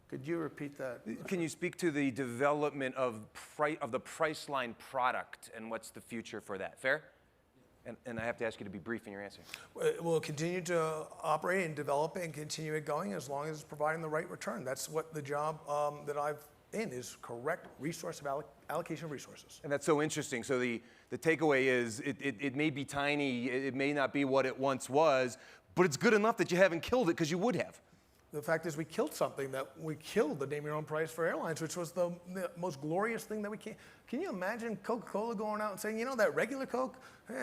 Could you repeat that? Can you speak to the development of the Priceline product and what's the future for that? Fair? And I have to ask you to be brief in your answer. We'll continue to operate and develop it and continue it going as long as it's providing the right return. That's what the job that I've in is correct allocation of resources. And that's so interesting. So the takeaway is it may be tiny, it may not be what it once was, but it's good enough that you haven't killed it because you would have. The fact is we killed something we killed the name your own price for airlines, which was the most glorious thing that we can. Can you imagine Coca-Cola going out and saying, that regular Coke,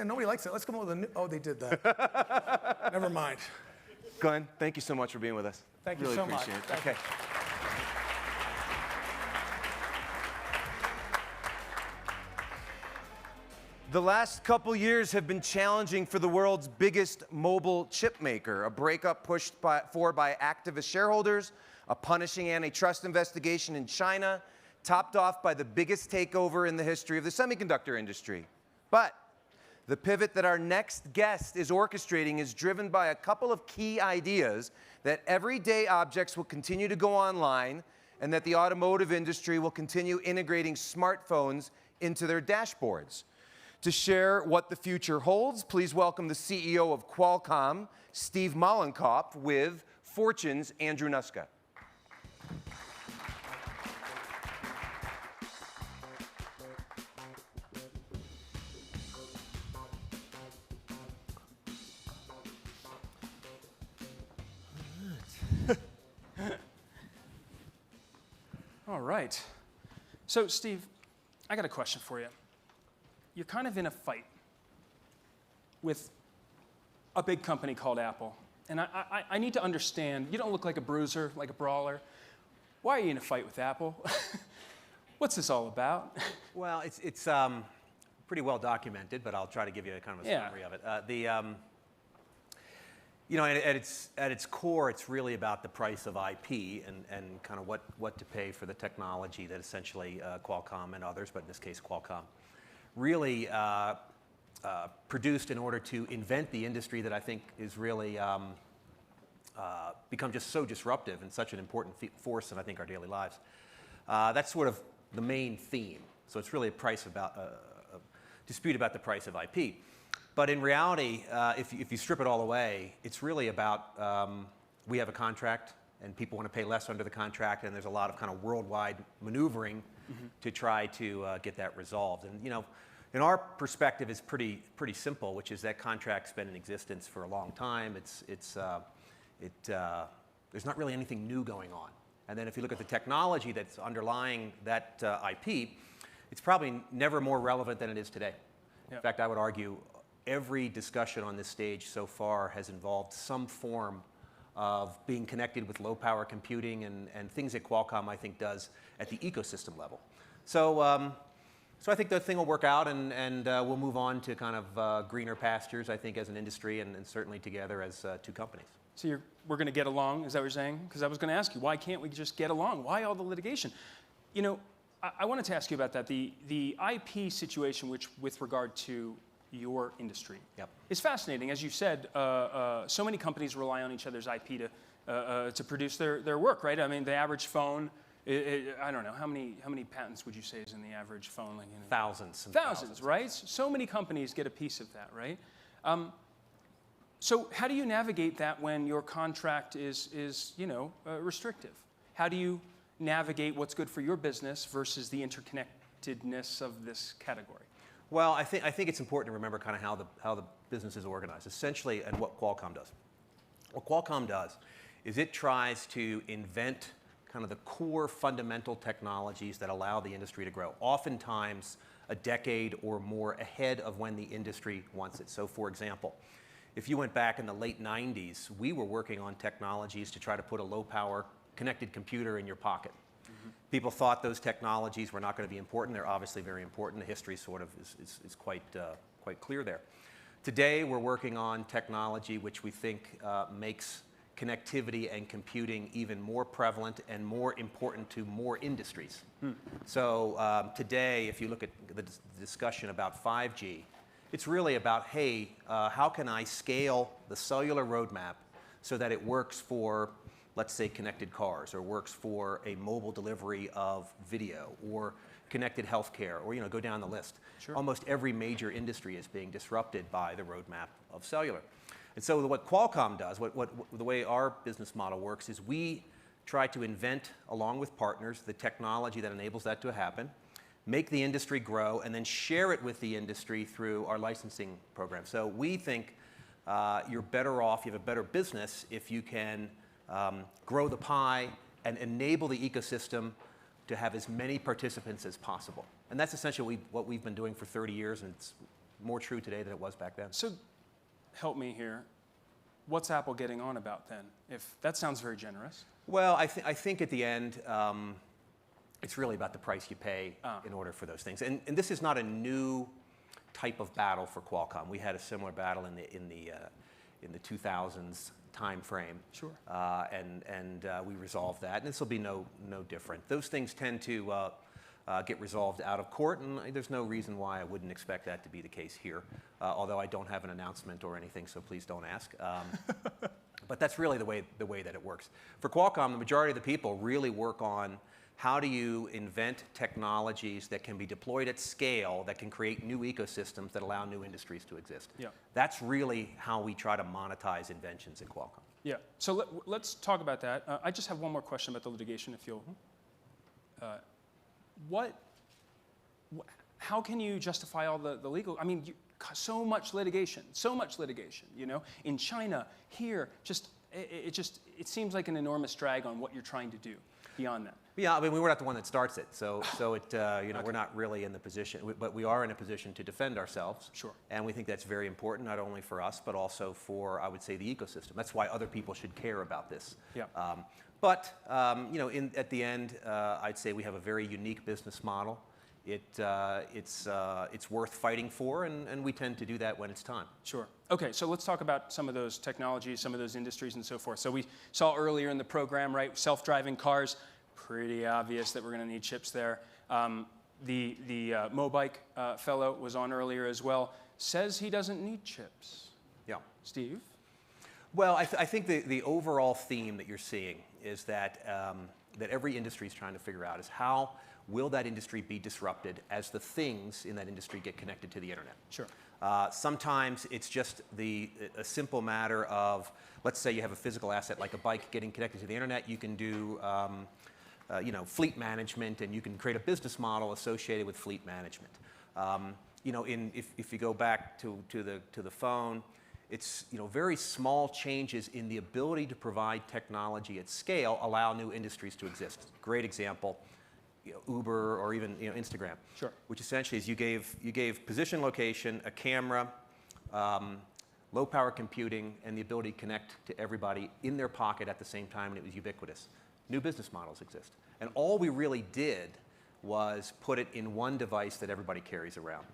nobody likes it. Let's come up with a new, they did that. Never mind. Glenn, thank you so much for being with us. Thank you really so much. Appreciate it. Okay. The last couple years have been challenging for the world's biggest mobile chip maker, a breakup pushed by activist shareholders, a punishing antitrust investigation in China, topped off by the biggest takeover in the history of the semiconductor industry. But the pivot that our next guest is orchestrating is driven by a couple of key ideas: that everyday objects will continue to go online, and that the automotive industry will continue integrating smartphones into their dashboards. To share what the future holds, please welcome the CEO of Qualcomm, Steve Mollenkopf, with Fortune's Andrew Nuska. All right. So, Steve, I got a question for you. You're kind of in a fight with a big company called Apple. And I need to understand, you don't look like a bruiser, like a brawler. Why are you in a fight with Apple? What's this all about? Well, it's pretty well documented, but I'll try to give you a kind of a summary of it. You know, at its core, it's really about the price of IP and kind of what to pay for the technology that essentially Qualcomm and others, but in this case Qualcomm, really produced in order to invent the industry that I think is really become just so disruptive and such an important force in, I think, our daily lives. That's sort of the main theme. So it's really a dispute about the price of IP. But in reality, if you strip it all away, it's really about we have a contract and people want to pay less under the contract, and there's a lot of kind of worldwide maneuvering to try to get that resolved. And you know, in our perspective, it's pretty simple, which is that contract's been in existence for a long time. There's not really anything new going on. And then if you look at the technology that's underlying that IP, it's probably never more relevant than it is today. Yeah. In fact, I would argue every discussion on this stage so far has involved some form of being connected with low-power computing and things that Qualcomm, I think, does at the ecosystem level. So I think the thing will work out, and we'll move on to kind of greener pastures, I think, as an industry, and certainly together as two companies. So we're going to get along, is that what you're saying? Because I was going to ask you, why can't we just get along? Why all the litigation? You know, I wanted to ask you about that. The IP situation, which with regard to your industry, is fascinating. As you said, so many companies rely on each other's IP to produce their work, right? I mean, the average phone, I don't know, how many patents would you say is in the average phone? Like, you know, thousands. Thousands, right? So many companies get a piece of that, right? So how do you navigate that when your contract is you know, restrictive? How do you navigate what's good for your business versus the interconnectedness of this category? Well, I think it's important to remember kind of how the business is organized, essentially, and what Qualcomm does. What Qualcomm does is it tries to invent kind of the core fundamental technologies that allow the industry to grow, oftentimes a decade or more ahead of when the industry wants it. So, for example, if you went back in the late 90s, we were working on technologies to try to put a low-power connected computer in your pocket. People thought those technologies were not going to be important. They're obviously very important. The history sort of is quite clear there. Today, we're working on technology which we think makes connectivity and computing even more prevalent and more important to more industries. So today, if you look at the discussion about 5G, it's really about, hey, how can I scale the cellular roadmap so that it works for, let's say, connected cars, or works for a mobile delivery of video, or connected healthcare, or go down the list. Sure. Almost every major industry is being disrupted by the roadmap of cellular. And so what Qualcomm does, the way our business model works, is we try to invent, along with partners, the technology that enables that to happen, make the industry grow, and then share it with the industry through our licensing program. So we think you're better off, you have a better business if you can grow the pie and enable the ecosystem to have as many participants as possible. And that's essentially what we've been doing for 30 years, and it's more true today than it was back then. So help me here. What's Apple getting on about then? If that sounds very generous. Well, I think at the end, it's really about the price you pay in order for those things. And this is not a new type of battle for Qualcomm. We had a similar battle in the 2000s time frame. Sure. And we resolved that, and this will be no different. Those things tend to get resolved out of court, and there's no reason why I wouldn't expect that to be the case here, although I don't have an announcement or anything, so please don't ask. But that's really the way that it works. For Qualcomm, the majority of the people really work on how do you invent technologies that can be deployed at scale, that can create new ecosystems that allow new industries to exist. Yeah. That's really how we try to monetize inventions in Qualcomm. Yeah. So let's talk about that. I just have one more question about the litigation, if you'll. How can you justify all the legal? I mean, so much litigation. In China, here, it seems like an enormous drag on what you're trying to do. beyond that? Yeah, I mean, we're not the one that starts it, so we're not really in the position, but we are in a position to defend ourselves. Sure. And we think that's very important, not only for us, but also for, I would say, the ecosystem. That's why other people should care about this. Yeah. At the end, I'd say we have a very unique business model. It's worth fighting for, and we tend to do that when it's time. Sure. Okay, so let's talk about some of those technologies, some of those industries, and so forth. So we saw earlier in the program, right, self-driving cars. Pretty obvious that we're going to need chips there. The Mobike fellow was on earlier as well. Says he doesn't need chips. Yeah. Steve? Well, I think the overall theme that you're seeing is that that every industry is trying to figure out is how will that industry be disrupted as the things in that industry get connected to the internet. Sure. Sometimes it's just a simple matter of, let's say you have a physical asset like a bike getting connected to the internet. You can do fleet management, and you can create a business model associated with fleet management. If you go back to the phone, it's very small changes in the ability to provide technology at scale allow new industries to exist. Great example, Uber or even Instagram. Sure. Which essentially is you gave position, location, a camera, low power computing, and the ability to connect to everybody in their pocket at the same time, and it was ubiquitous. New business models exist. And all we really did was put it in one device that everybody carries around.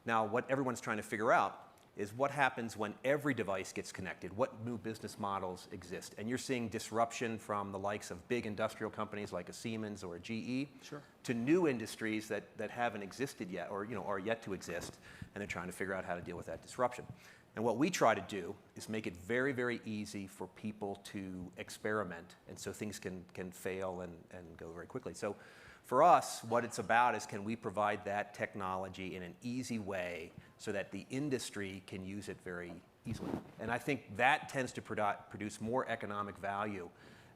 Now, what everyone's trying to figure out is what happens when every device gets connected, what new business models exist. And you're seeing disruption from the likes of big industrial companies like a Siemens or a GE Sure. to new industries that haven't existed yet or are yet to exist, and they're trying to figure out how to deal with that disruption. And what we try to do is make it very, very easy for people to experiment, and so things can fail and go very quickly. So for us, what it's about is can we provide that technology in an easy way so that the industry can use it very easily. And I think that tends to produce more economic value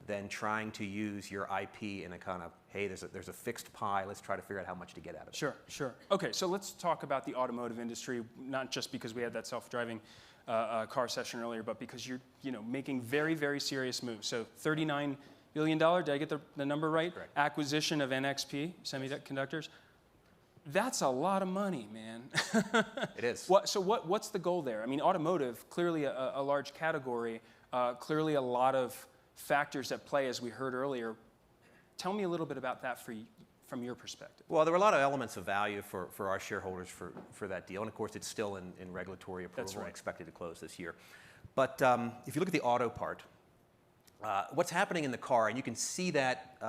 than trying to use your IP in a kind of, hey, there's a fixed pie, let's try to figure out how much to get out of it. Sure, sure. Okay, so let's talk about the automotive industry, not just because we had that self-driving car session earlier, but because you're making very, very serious moves. So $39 billion, did I get the number right? Correct. Acquisition of NXP Semiconductors. That's a lot of money, man. It is. What's the goal there? I mean, automotive, clearly a large category, clearly a lot of factors at play, as we heard earlier. Tell me a little bit about that from your perspective. Well, there were a lot of elements of value for our shareholders for that deal, and of course it's still in regulatory approval. That's right. Expected to close this year. But if you look at the auto part, what's happening in the car, and you can see that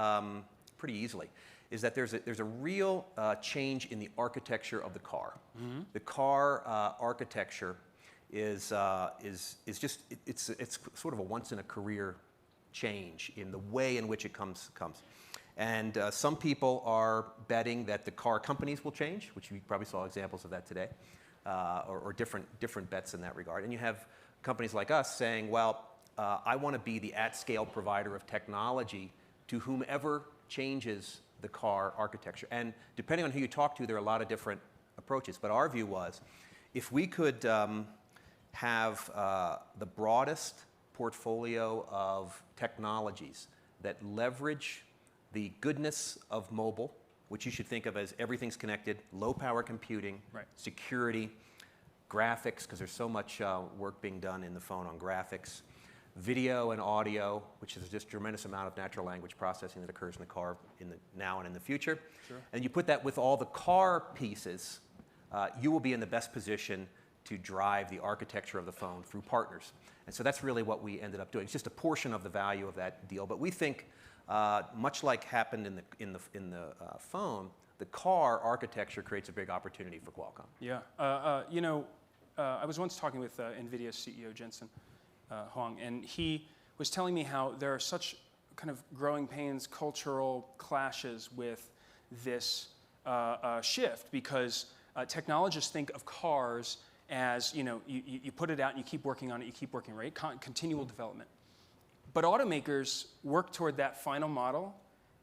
pretty easily, is that there's a real change in the architecture of the car. Mm-hmm. The car architecture is just it's sort of a once in a career change in the way in which it comes. And some people are betting that the car companies will change, which you probably saw examples of that today, or different bets in that regard. And you have companies like us saying, well, I want to be the at-scale provider of technology to whomever changes the car architecture. And depending on who you talk to, there are a lot of different approaches. But our view was, if we could have the broadest portfolio of technologies that leverage the goodness of mobile, which you should think of as everything's connected, low power computing, right. security, graphics, because there's so much work being done in the phone on graphics, video and audio, which is just a tremendous amount of natural language processing that occurs in the car now and in the future. Sure. And you put that with all the car pieces, you will be in the best position to drive the architecture of the phone through partners. And so that's really what we ended up doing. It's just a portion of the value of that deal. But we think, much like happened in the phone, the car architecture creates a big opportunity for Qualcomm. Yeah. I was once talking with NVIDIA CEO Jensen Huang, and he was telling me how there are such kind of growing pains, cultural clashes with this shift, because technologists think of cars as, you put it out and you keep working on it, you keep working, right? Continual development. But automakers work toward that final model.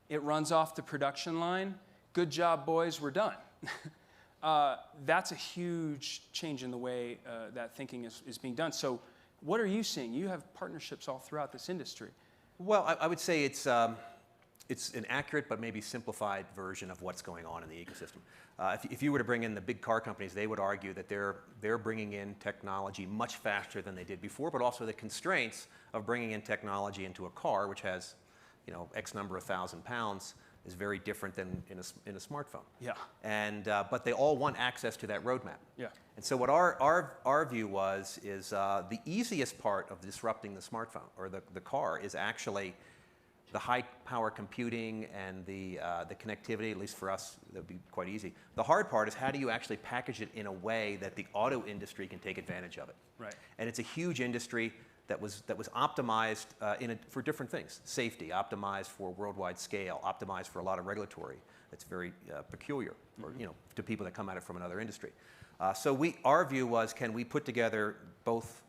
It runs off the production line. Good job, boys, we're done. That's a huge change in the way that thinking is being done. So what are you seeing? You have partnerships all throughout this industry. Well, I would say it's it's an accurate but maybe simplified version of what's going on in the ecosystem. If you were to bring in the big car companies, they would argue that they're bringing in technology much faster than they did before, but also the constraints of bringing in technology into a car, which has, X number of thousand pounds, is very different than in a smartphone. Yeah. And but they all want access to that roadmap. Yeah. And so what our view is the easiest part of disrupting the smartphone or the car is actually the high power computing and the connectivity. At least for us, that would be quite easy. The hard part is how do you actually package it in a way that the auto industry can take advantage of it. Right. And it's a huge industry that was optimized for different things. Safety, optimized for worldwide scale, optimized for a lot of regulatory. That's very peculiar, or to people that come at it from another industry. So our view was, can we put together both,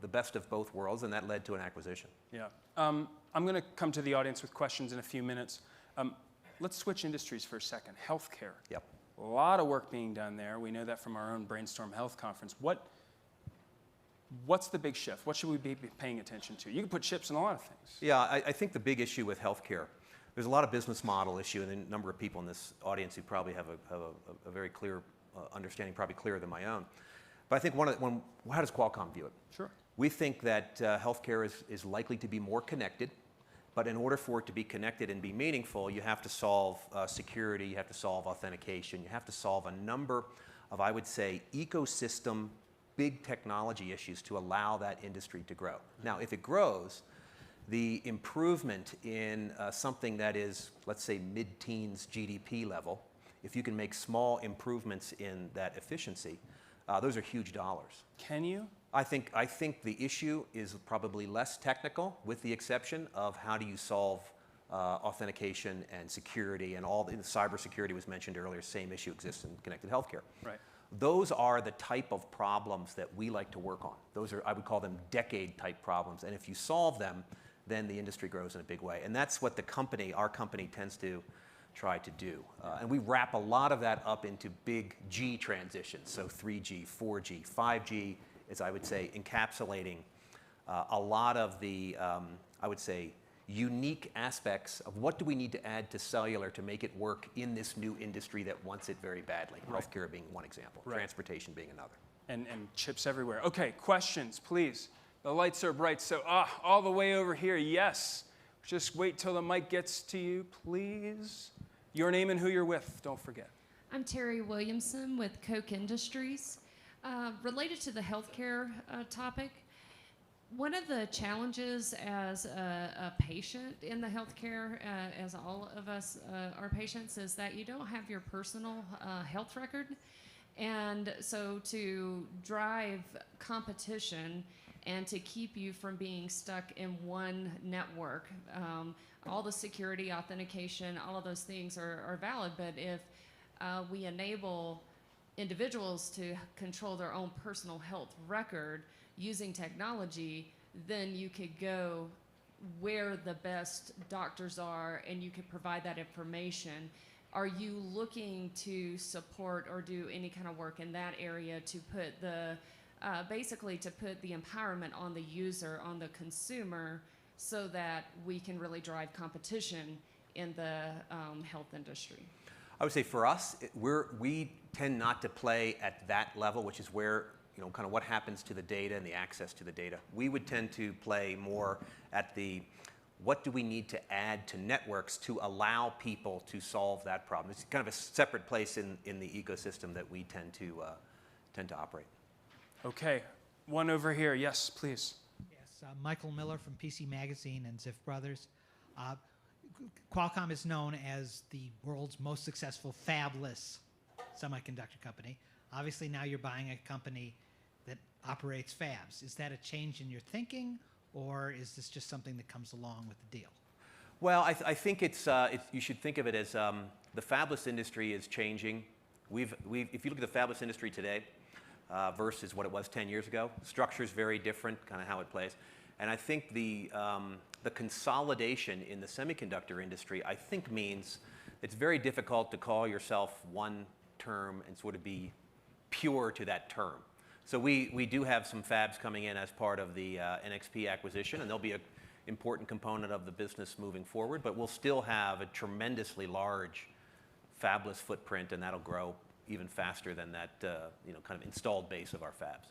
the best of both worlds, and that led to an acquisition. Yeah. I'm going to come to the audience with questions in a few minutes. Let's switch industries for a second. Healthcare. Yep. A lot of work being done there. We know that from our own Brainstorm Health Conference. What's the big shift? What should we be paying attention to? You can put chips in a lot of things. Yeah, I think the big issue with healthcare, there's a lot of business model issue, and a number of people in this audience who probably have a very clear understanding, probably clearer than my own. But I think how does Qualcomm view it? Sure. We think that healthcare is likely to be more connected, but in order for it to be connected and be meaningful, you have to solve security, you have to solve authentication, you have to solve a number of, I would say, ecosystem big technology issues to allow that industry to grow. Now, if it grows, the improvement in something that is, let's say, mid-teens GDP level, if you can make small improvements in that efficiency, those are huge dollars. Can you? I think the issue is probably less technical, with the exception of how do you solve authentication and security, and all the cybersecurity was mentioned earlier. Same issue exists in connected healthcare. Right. Those are the type of problems that we like to work on. Those are, I would call them decade-type problems. And if you solve them, then the industry grows in a big way. And that's what our company tends to try to do. And we wrap a lot of that up into big G transitions. So 3G, 4G, 5G is, I would say, encapsulating a lot of the, I would say, unique aspects of what do we need to add to cellular to make it work in this new industry that wants it very badly. Right. Healthcare being one example, right. Transportation being another. And chips everywhere. Okay, questions, please. The lights are bright, so all the way over here, yes. Just wait till the mic gets to you, please. Your name and who you're with, don't forget. I'm Terry Williamson with Koch Industries. Related to the healthcare topic, one of the challenges as a patient in the healthcare, as all of us are patients, is that you don't have your personal health record. And so to drive competition and to keep you from being stuck in one network, all the security, authentication, all of those things are valid, but if we enable individuals to control their own personal health record using technology, then you could go where the best doctors are and you could provide that information. Are you looking to support or do any kind of work in that area to put basically to put the empowerment on the user, on the consumer, so that we can really drive competition in the health industry? I would say for us, we tend not to play at that level, which is where, kind of what happens to the data and the access to the data. We would tend to play more at the what do we need to add to networks to allow people to solve that problem. It's kind of a separate place in the ecosystem that we tend to operate. Okay, one over here. Yes, please. Yes, Michael Miller from PC Magazine and Ziff Brothers. Qualcomm is known as the world's most successful fabless semiconductor company. Obviously, now you're buying a company that operates fabs. Is that a change in your thinking, or is this just something that comes along with the deal? Well, I think you should think of it as the fabless industry is changing. If you look at the fabless industry today versus what it was 10 years ago, the structure is very different, kind of how it plays. And I think the consolidation in the semiconductor industry, I think, means it's very difficult to call yourself one term and sort of be pure to that term. So we do have some fabs coming in as part of the NXP acquisition, and there'll be important component of the business moving forward, but we'll still have a tremendously large fabless footprint, and that'll grow even faster than that kind of installed base of our fabs.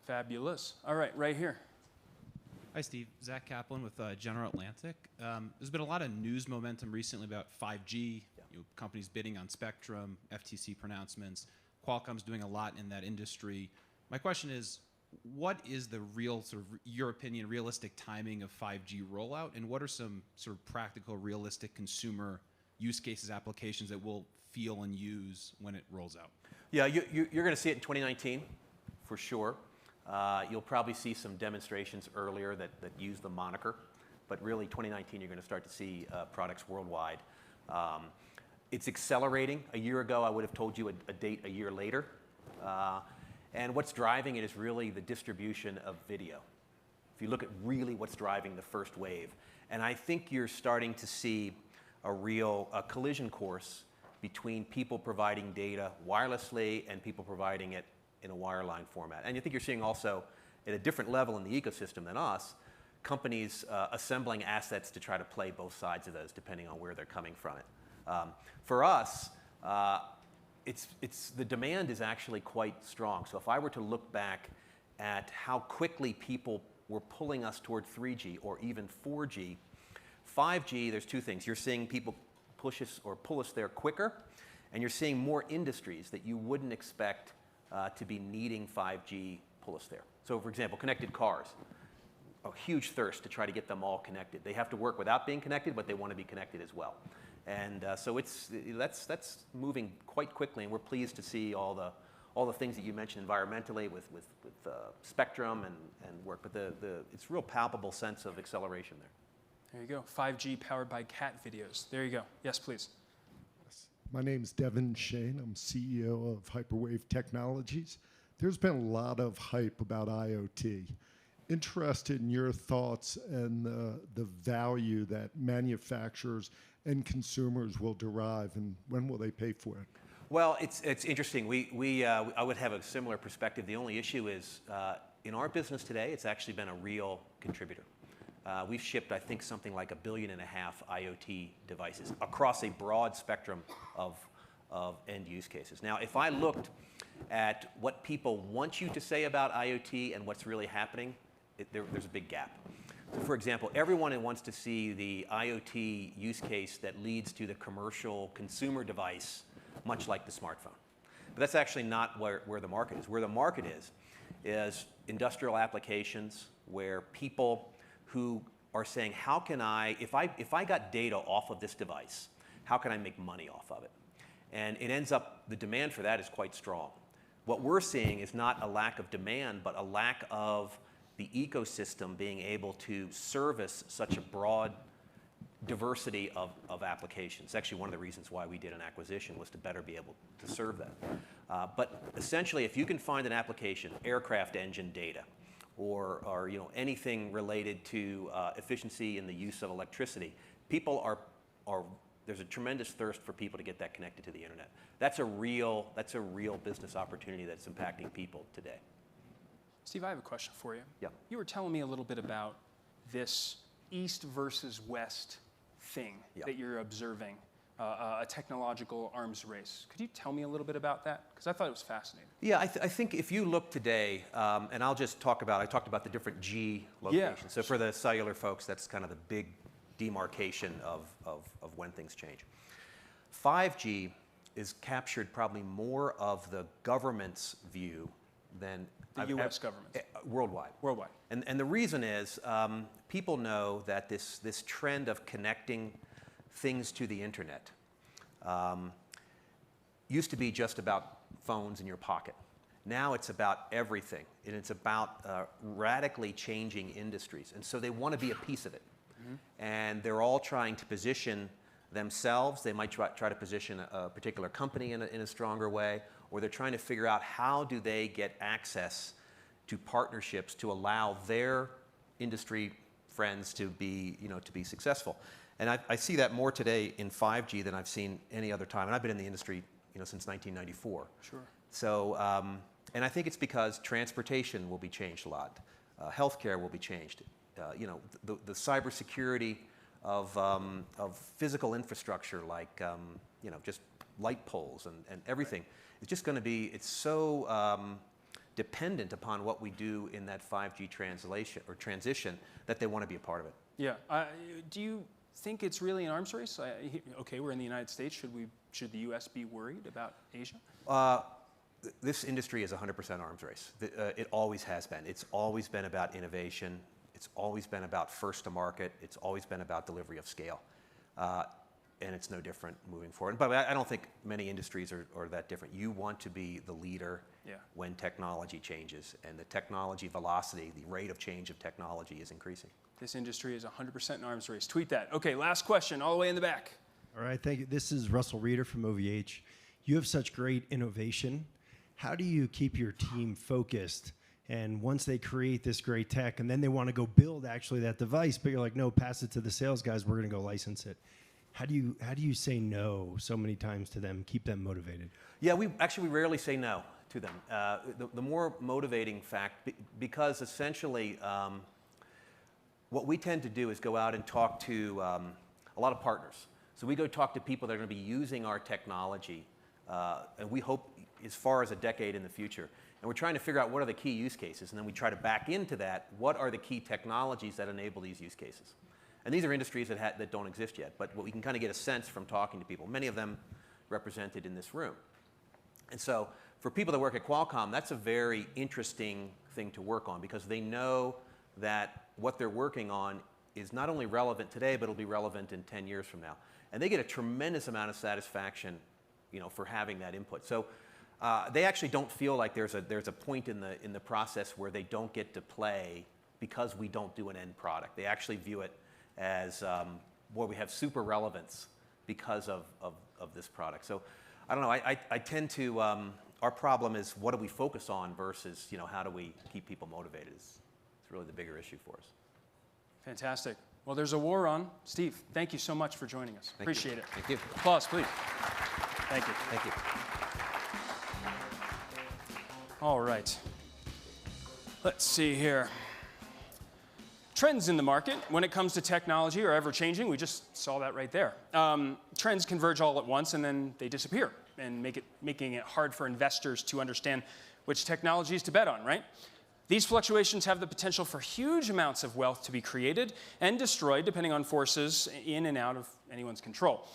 Fabulous. All right, right here. Hi, Steve. Zach Kaplan with General Atlantic. There's been a lot of news momentum recently about 5G, companies bidding on spectrum, FTC pronouncements. Qualcomm's doing a lot in that industry. My question is, what is the real, sort of, your opinion, realistic timing of 5G rollout, and what are some sort of practical, realistic consumer use cases, applications that we'll feel and use when it rolls out? Yeah, you're going to see it in 2019, for sure. You'll probably see some demonstrations earlier that use the moniker, but really 2019 you're going to start to see products worldwide. It's accelerating. A year ago I would have told you a date a year later. And what's driving it is really the distribution of video. If you look at really what's driving the first wave. And I think you're starting to see a real collision course between people providing data wirelessly and people providing it in a wireline format. And I think you're seeing also, at a different level in the ecosystem than us, companies assembling assets to try to play both sides of those depending on where they're coming from it. For us, the demand is actually quite strong. So if I were to look back at how quickly people were pulling us toward 3G or even 4G, 5G, there's two things. You're seeing people push us or pull us there quicker, and you're seeing more industries that you wouldn't expect to be needing 5G pull us there. So for example, connected cars, a huge thirst to try to get them all connected. They have to work without being connected, but they want to be connected as well. And so that's moving quite quickly, and we're pleased to see all the things that you mentioned environmentally with spectrum and work, but it's a real palpable sense of acceleration there. There you go. 5G powered by cat videos. There you go. Yes, please. My name is Devin Shane. I'm CEO of Hyperwave Technologies. There's been a lot of hype about IoT. Interested in your thoughts and the value that manufacturers and consumers will derive, and when will they pay for it? Well, it's interesting. I would have a similar perspective. The only issue is, in our business today, it's actually been a real contributor. We've shipped, I think, something like 1.5 billion IoT devices across a broad spectrum of end use cases. Now, if I looked at what people want you to say about IoT and what's really happening, there's a big gap. So for example, everyone wants to see the IoT use case that leads to the commercial consumer device, much like the smartphone. But that's actually not where the market is. Where the market is industrial applications where people who are saying, how can I, if I got data off of this device, how can I make money off of it? And it ends up, the demand for that is quite strong. What we're seeing is not a lack of demand, but a lack of the ecosystem being able to service such a broad diversity of applications. Actually, one of the reasons why we did an acquisition was to better be able to serve that. But essentially, if you can find an application, aircraft engine data, or anything related to efficiency in the use of electricity, people there's a tremendous thirst for people to get that connected to the internet. That's a real business opportunity that's impacting people today. Steve, I have a question for you. Yeah. You were telling me a little bit about this East versus West thing that you're observing, a technological arms race. Could you tell me a little bit about that? Because I thought it was fascinating. Yeah, I think if you look today, and I'll just talk about, I talked about the different G locations. Yeah. So for the cellular folks, that's kind of the big demarcation of when things change. 5G is captured probably more of the government's view than the U.S. government. Worldwide. Worldwide. And the reason is people know that this trend of connecting things to the internet used to be just about phones in your pocket. Now it's about everything, and it's about radically changing industries. And so they want to be a piece of it. Mm-hmm. And they're all trying to position themselves. They might try to position a particular company in a stronger way, or they're trying to figure out how do they get access to partnerships to allow their industry friends to be successful. And I see that more today in 5G than I've seen any other time. And I've been in the industry since 1994. Sure. So, and I think it's because transportation will be changed a lot. Healthcare will be changed. the cybersecurity of physical infrastructure like just light poles and everything. It's just going to be, it's so dependent upon what we do in that 5G transition that they want to be a part of it. Yeah. Do you think it's really an arms race? Okay, we're in the United States. Should the U.S. be worried about Asia? This industry is 100% arms race. It always has been. It's always been about innovation. It's always been about first to market. It's always been about delivery of scale. And it's no different moving forward. But I don't think many industries are that different. You want to be the leader when technology changes. And the technology velocity, the rate of change of technology is increasing. This industry is 100% an arms race. Tweet that. Okay, last question, all the way in the back. All right, thank you. This is Russell Reeder from OVH. You have such great innovation. How do you keep your team focused? And once they create this great tech and then they want to go build actually that device, but you're like, no, pass it to the sales guys, we're going to go license it. How do you say no so many times to them, keep them motivated? Yeah, we rarely say no to them. The more motivating fact, because essentially what we tend to do is go out and talk to a lot of partners. So we go talk to people that are going to be using our technology, and we hope as far as a decade in the future. And we're trying to figure out what are the key use cases, and then we try to back into that, what are the key technologies that enable these use cases? And these are industries that don't exist yet, but we can kind of get a sense from talking to people, many of them represented in this room. And so for people that work at Qualcomm, that's a very interesting thing to work on because they know that what they're working on is not only relevant today, but it'll be relevant in 10 years from now. And they get a tremendous amount of satisfaction, for having that input. So they actually don't feel like there's a point in the process where they don't get to play because we don't do an end product. They actually view it as we have super relevance because of this product. So I don't know. I tend to our problem is what do we focus on versus how do we keep people motivated? It's really the bigger issue for us. Fantastic. Well, there's a war on. Steve, thank you so much for joining us. Appreciate it. Thank you. Applause, please. Thank you. Thank you. All right. Let's see here. Trends in the market when it comes to technology are ever changing. We just saw that right there. Trends converge all at once and then they disappear and making it hard for investors to understand which technologies to bet on, right? These fluctuations have the potential for huge amounts of wealth to be created and destroyed depending on forces in and out of anyone's control.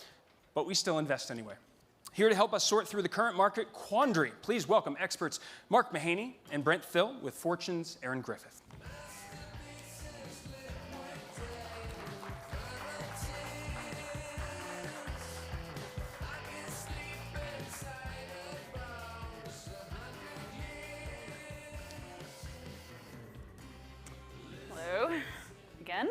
But we still invest anyway. Here to help us sort through the current market quandary, please welcome experts Mark Mahaney and Brent Thill with Fortune's Aaron Griffith. Again.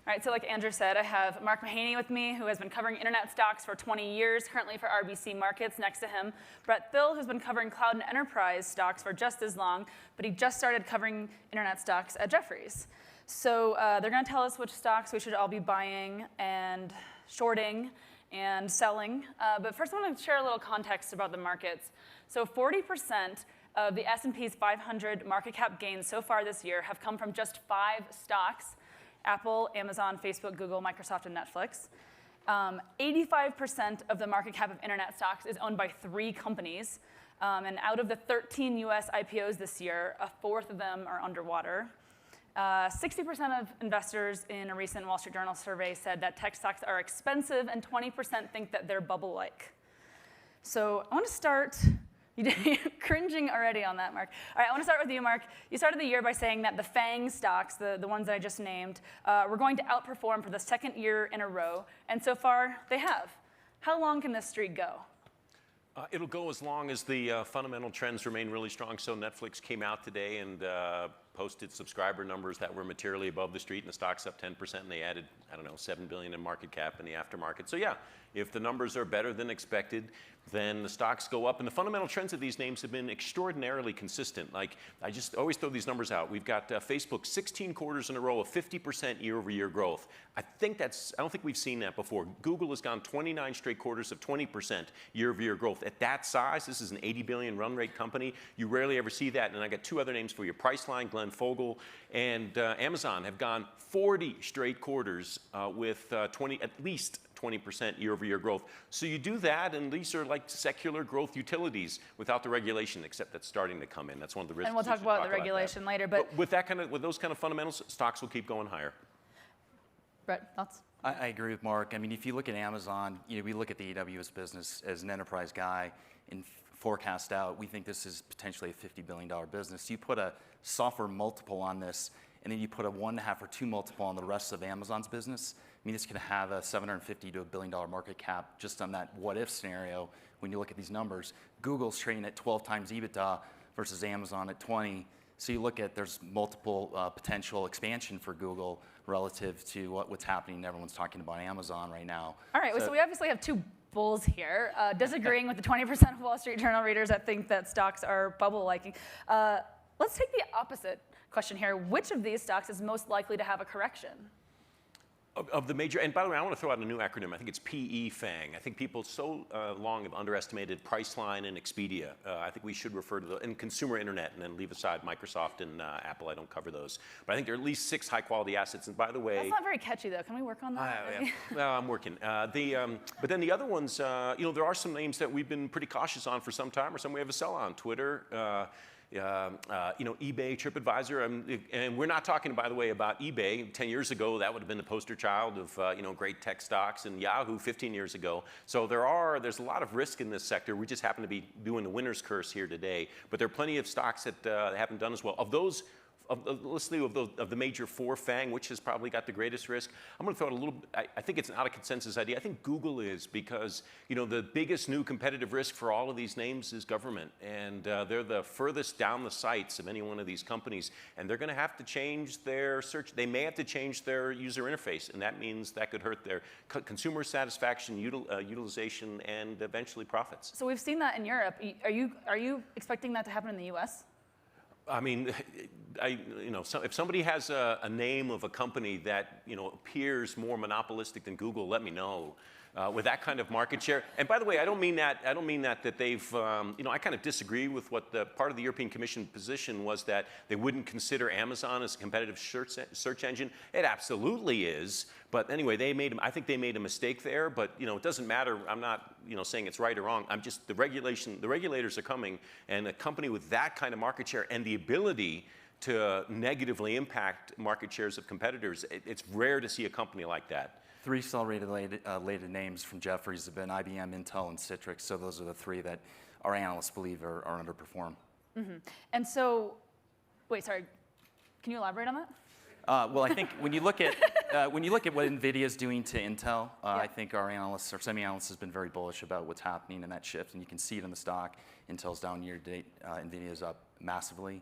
All right, so like Andrew said, I have Mark Mahaney with me, who has been covering internet stocks for 20 years, currently for RBC Markets. Next to him, Brett Thill, who's been covering cloud and enterprise stocks for just as long, but he just started covering internet stocks at Jefferies. So they're going to tell us which stocks we should all be buying and shorting and selling. But first, I want to share a little context about the markets. So 40% of the S&P's 500 market cap gains so far this year have come from just 5 stocks: Apple, Amazon, Facebook, Google, Microsoft, and Netflix. 85% of the market cap of internet stocks is owned by 3 companies. And out of the 13 US IPOs this year, a fourth of them are underwater. 60% of investors in a recent Wall Street Journal survey said that tech stocks are expensive, and 20% think that they're bubble-like. So I want to start. You're cringing already on that, Mark. All right, I want to start with you, Mark. You started the year by saying that the FANG stocks, the ones that I just named, were going to outperform for the second year in a row, and so far they have. How long can this streak go? It'll go as long as the fundamental trends remain really strong. So Netflix came out today and posted subscriber numbers that were materially above the street, and the stock's up 10%, and they added, I don't know, $7 billion in market cap in the aftermarket. So yeah, if the numbers are better than expected, then the stocks go up. And the fundamental trends of these names have been extraordinarily consistent. Like, I just always throw these numbers out. We've got Facebook 16 quarters in a row of 50% year-over-year growth. I don't think we've seen that before. Google has gone 29 straight quarters of 20% year-over-year growth. At that size, this is an $80 billion run rate company. You rarely ever see that. And I got 2 other names for you: Priceline, Glenveagh Glenn Fogel and Amazon have gone 40 straight quarters with at least 20% year-over-year growth. So you do that, and these are like secular growth utilities without the regulation, except that's starting to come in. That's one of the risks. And we'll talk about the regulation later. But with those kind of fundamentals, stocks will keep going higher. Brett, thoughts? I agree with Mark. I mean, if you look at Amazon, we look at the AWS business as an enterprise guy and forecast out. We think this is potentially a $50 billion business. You put a software multiple on this, and then you put a 1.5 or 2 multiple on the rest of Amazon's business. I mean, this could have a $750 to $1 billion market cap just on that what-if scenario when you look at these numbers. Google's trading at 12 times EBITDA versus Amazon at 20. So you look at there's multiple potential expansion for Google relative to what's happening. Everyone's talking about Amazon right now. All right, so we obviously have two bulls here, disagreeing with the 20% of Wall Street Journal readers that think that stocks are bubble-liking. Let's take the opposite question here. Which of these stocks is most likely to have a correction? Of the major, and by the way, I want to throw out a new acronym. I think it's PE-FANG. I think people so long have underestimated Priceline and Expedia. I think we should refer to and consumer internet, and then leave aside Microsoft and Apple. I don't cover those. But I think there are at least 6 high-quality assets. And by the way, that's not very catchy, though. Can we work on that? Well, I'm working. But then the other ones, there are some names that we've been pretty cautious on for some time, or some we have a sell on. Twitter. eBay, TripAdvisor, and we're not talking, by the way, about eBay. 10 years ago, that would have been the poster child of great tech stocks, and Yahoo 15 years ago. So there's a lot of risk in this sector. We just happen to be doing the winner's curse here today. But there are plenty of stocks that haven't done as well. Of those, let's do of the major 4 FANG, which has probably got the greatest risk. I'm going to throw out a little. I think it's not a consensus idea. I think Google is, because the biggest new competitive risk for all of these names is government, and they're the furthest down the sights of any one of these companies, and they're going to have to change their search. They may have to change their user interface, and that means that could hurt their consumer satisfaction, utilization, and eventually profits. So we've seen that in Europe. Are you expecting that to happen in the U.S.? I mean, if somebody has a name of a company that appears more monopolistic than Google, let me know. With that kind of market share, and by the way, I don't mean that they've. I kind of disagree with what the part of the European Commission position was, that they wouldn't consider Amazon as a competitive search engine. It absolutely is. But anyway, I think they made a mistake there. But it doesn't matter. I'm not saying it's right or wrong. I'm just the regulators are coming, and a company with that kind of market share and the ability to negatively impact market shares of competitors, it's rare to see a company like that. 3 sell-rated names from Jefferies have been IBM, Intel, and Citrix. So those are the 3 that our analysts believe are underperformed. Mm-hmm. And so, wait, sorry. Can you elaborate on that? Well, I think when you look at what NVIDIA is doing to Intel, I think our semi-analysts has been very bullish about what's happening in that shift, and you can see it in the stock. Intel's down year to date. NVIDIA is up massively.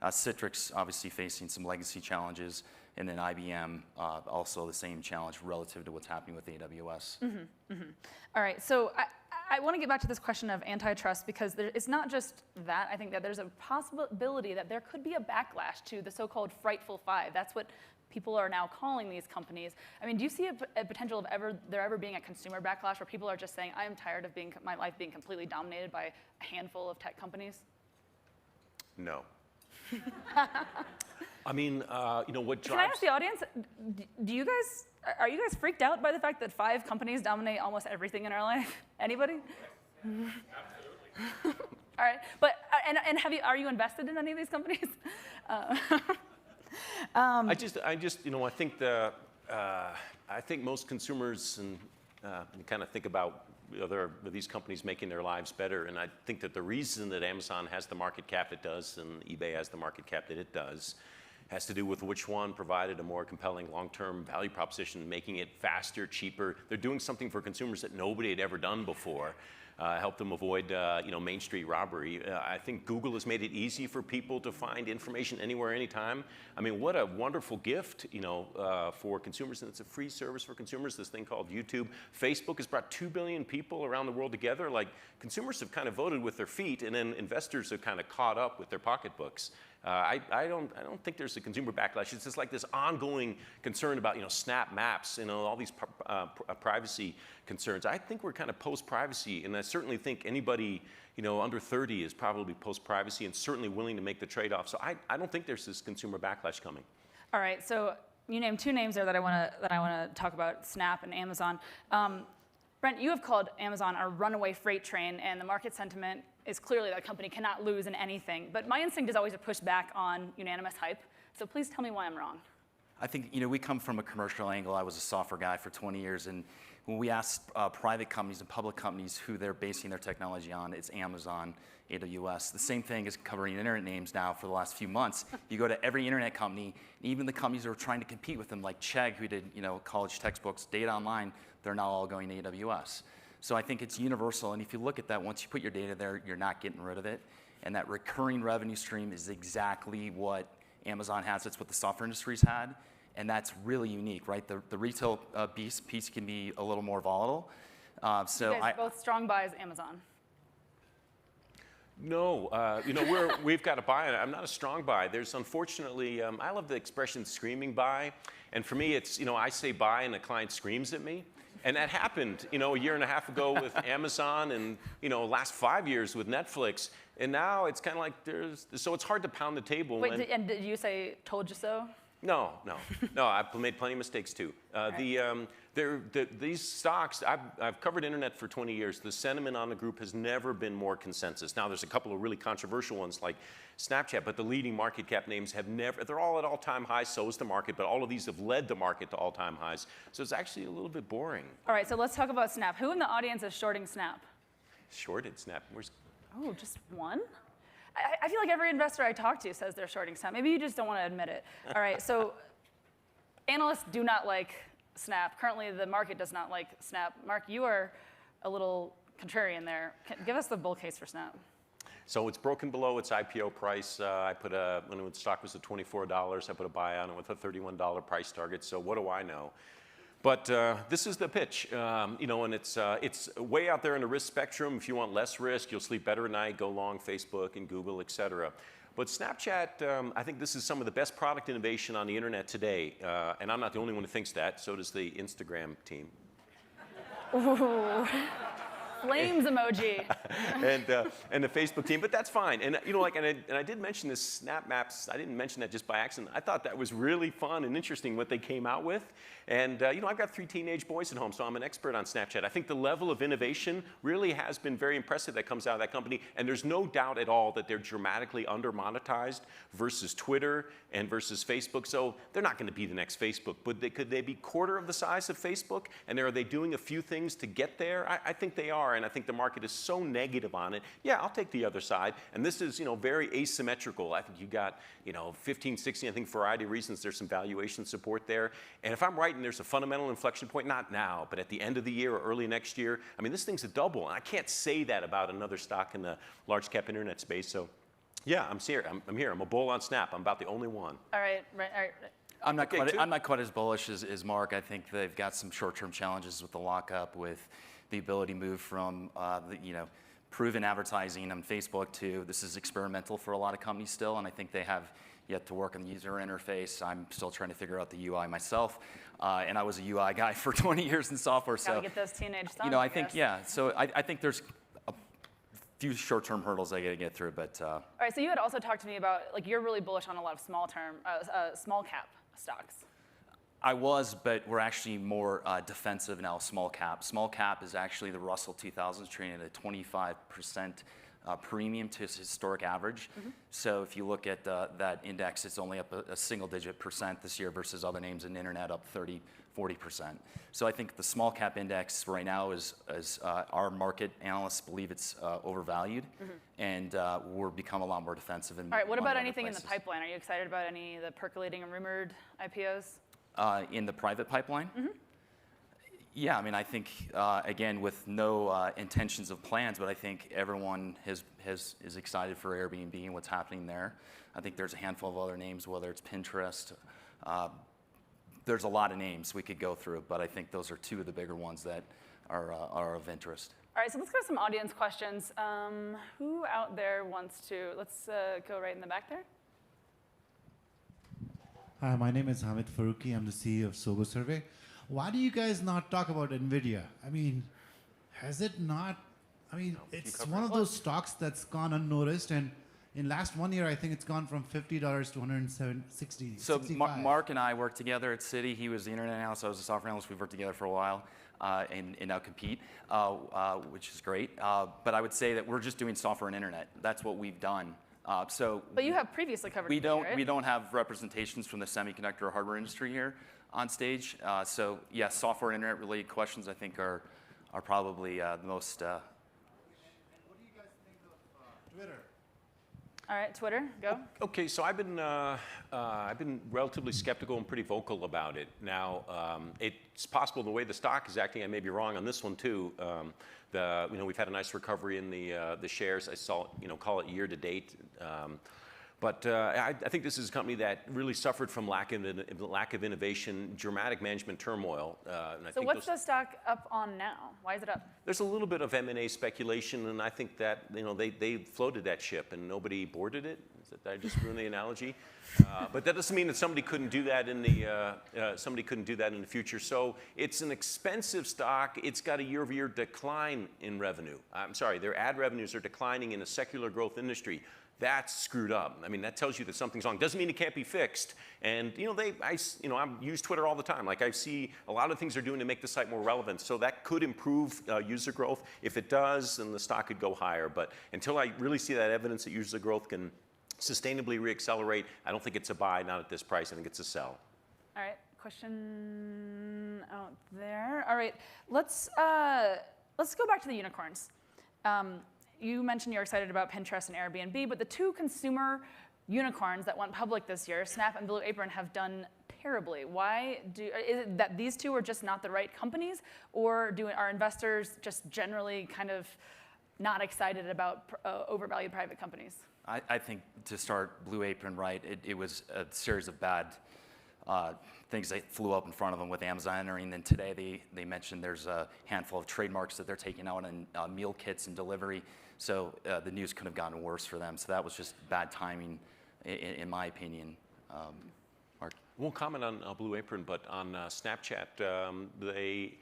Citrix obviously facing some legacy challenges, and then IBM also the same challenge relative to what's happening with AWS. All right, so I want to get back to this question of antitrust, because it's not just that. I think that there's a possibility that there could be a backlash to the so-called Frightful Five. That's what people are now calling these companies. I mean, do you see a potential of there ever being a consumer backlash where people are just saying, I am tired of my life being completely dominated by a handful of tech companies? No. I mean, what drives... Can I ask the audience, are you guys freaked out by the fact that 5 companies dominate almost everything in our life? Anybody? Absolutely. All right, but are you invested in any of these companies? I think most consumers kind of think about these companies making their lives better, and I think that the reason that Amazon has the market cap it does and eBay has the market cap that it does has to do with which one provided a more compelling long-term value proposition, making it faster, cheaper. They're doing something for consumers that nobody had ever done before. Help them avoid Main Street robbery. I think Google has made it easy for people to find information anywhere, anytime. I mean, what a wonderful gift, for consumers, and it's a free service for consumers, this thing called YouTube. Facebook has brought 2 billion people around the world together. Like, consumers have kind of voted with their feet, and then investors have kind of caught up with their pocketbooks. I don't think there's a consumer backlash. It's just like this ongoing concern about Snap Maps, all these privacy concerns. I think we're kind of post-privacy, and I certainly think anybody under 30 is probably post-privacy and certainly willing to make the trade-off. So I don't think there's this consumer backlash coming. All right, so you named two names there that I want to talk about: Snap and Amazon. Brent, you have called Amazon a runaway freight train, and the market sentiment is clearly that company cannot lose in anything. But my instinct is always to push back on unanimous hype. So please tell me why I'm wrong. I think we come from a commercial angle. I was a software guy for 20 years, and when we ask private companies and public companies who they're basing their technology on, it's Amazon, AWS. The same thing is covering internet names now for the last few months. You go to every internet company, even the companies that are trying to compete with them, like Chegg, who did college textbooks, Data Online, they're now all going to AWS. So I think it's universal, and if you look at that, once you put your data there, you're not getting rid of it. And that recurring revenue stream is exactly what Amazon has. It's what the software industry's had, and that's really unique, right? The retail piece can be a little more volatile. So you guys are both strong buys, Amazon. No, we've got a buy. I'm not a strong buy. There's unfortunately, I love the expression screaming buy. And for me, it's, I say buy and the client screams at me. And that happened, a year and a half ago with Amazon and, last 5 years with Netflix. And now it's kind of like so it's hard to pound the table. Wait, and did you say told you so? No. I've made plenty of mistakes too. These stocks, I've covered internet for 20 years. The sentiment on the group has never been more consensus. Now, there's a couple of really controversial ones like Snapchat, but the leading market cap names have never, they're all at all-time highs, so is the market, but all of these have led the market to all-time highs. So it's actually a little bit boring. All right, so let's talk about Snap. Who in the audience is shorting Snap? Shorted Snap? Oh, just one? I feel like every investor I talk to says they're shorting Snap. Maybe you just don't want to admit it. All right, so analysts do not like Snap. Currently, the market does not like Snap. Mark, you are a little contrarian there. Give us the bull case for Snap. So it's broken below its IPO price. When the stock was at $24, I put a buy on it with a $31 price target. So what do I know? But this is the pitch, and it's way out there in the risk spectrum. If you want less risk, you'll sleep better at night, go long Facebook and Google, et cetera. But Snapchat, I think this is some of the best product innovation on the internet today. And I'm not the only one who thinks that. So does the Instagram team. Ooh. Flames emoji. and the Facebook team, but that's fine. And I did mention this Snap Maps. I didn't mention that just by accident. I thought that was really fun and interesting what they came out with. And I've got 3 teenage boys at home, so I'm an expert on Snapchat. I think the level of innovation really has been very impressive that comes out of that company. And there's no doubt at all that they're dramatically under-monetized versus Twitter and versus Facebook. So they're not going to be the next Facebook, but could they be quarter of the size of Facebook? And are they doing a few things to get there? I think they are. And I think the market is so negative on it. Yeah, I'll take the other side. And this is, very asymmetrical. I think you got, 15, 16, I think for a variety of reasons, there's some valuation support there. And if I'm right and there's a fundamental inflection point, not now, but at the end of the year or early next year, this thing's a double. And I can't say that about another stock in the large cap internet space. So yeah, I'm here. I'm a bull on Snap. I'm about the only one. All right. I'm not quite as bullish as Mark. I think they've got some short-term challenges with the lockup, with the ability to move from proven advertising on Facebook to this is experimental for a lot of companies still, and I think they have yet to work on the user interface. I'm still trying to figure out the UI myself, and I was a UI guy for 20 years in software. Gotta get those teenage sons. I think So I think there's a few short-term hurdles I got to get through, but. All right. So you had also talked to me about you're really bullish on a lot of small cap stocks. I was, but we're actually more defensive now, small cap. Small cap is actually the Russell 2000s trading at a 25% premium to its historic average. Mm-hmm. So if you look at that index, it's only up a single-digit percent this year versus other names in the internet up 30, 40%. So I think the small cap index right now is our market analysts believe it's overvalued, mm-hmm. and we're become a lot more defensive. All right, what about anything in the pipeline? Are you excited about any of the percolating and rumored IPOs? In the private pipeline? Mm-hmm. Yeah, I think, again, with no intentions of plans, but I think everyone is excited for Airbnb and what's happening there. I think there's a handful of other names, whether it's Pinterest. There's a lot of names we could go through, but I think those are 2 of the bigger ones that are of interest. All right, so let's go to some audience questions. Who out there wants to, let's go right in the back there. Hi, my name is Hamid Faruqi. I'm the CEO of Sogo Survey. Why do you guys not talk about NVIDIA? I mean, has it not? I mean, it's one of those stocks that's gone unnoticed, and in last 1 year, I think it's gone from $50 to $160. So Mark and I worked together at Citi. He was the internet analyst. I was the software analyst. We've worked together for a while and now compete, which is great. But I would say that we're just doing software and internet. That's what we've done. But you have previously covered. We don't. Right? We don't have representations from the semiconductor or hardware industry here on stage. So yes, software and internet related questions I think are probably the most. What do you guys think of Twitter? All right, Twitter, go. Okay, so I've been relatively skeptical and pretty vocal about it. Now, it's possible the way the stock is acting, I may be wrong on this one too. We've had a nice recovery in the shares. I saw, call it year to date. But I think this is a company that really suffered from lack of innovation, dramatic management turmoil. So what's the stock up on now? Why is it up? There's a little bit of M&A speculation, and I think that they floated that ship and nobody boarded it. Did I just ruin the analogy? But that doesn't mean that somebody couldn't do that in the future. So it's an expensive stock. It's got a year-over-year decline in revenue. I'm sorry, their ad revenues are declining in a secular growth industry. That's screwed up. I mean, that tells you that something's wrong. Doesn't mean it can't be fixed. And I use Twitter all the time. Like I see a lot of things they're doing to make the site more relevant. So that could improve user growth. If it does, then the stock could go higher. But until I really see that evidence that user growth can sustainably reaccelerate, I don't think it's a buy. Not at this price. I think it's a sell. All right, question out there. All right, let's go back to the unicorns. You mentioned you're excited about Pinterest and Airbnb, but the two consumer unicorns that went public this year, Snap and Blue Apron, have done terribly. Is it that these two are just not the right companies, or are investors just generally kind of not excited about overvalued private companies? I think to start Blue Apron right, it was a series of bad things that flew up in front of them with Amazon entering. Then today they mentioned there's a handful of trademarks that they're taking out on meal kits and delivery. So the news couldn't have gotten worse for them. So that was just bad timing, in my opinion. Mark? I won't comment on Blue Apron, but on Snapchat, they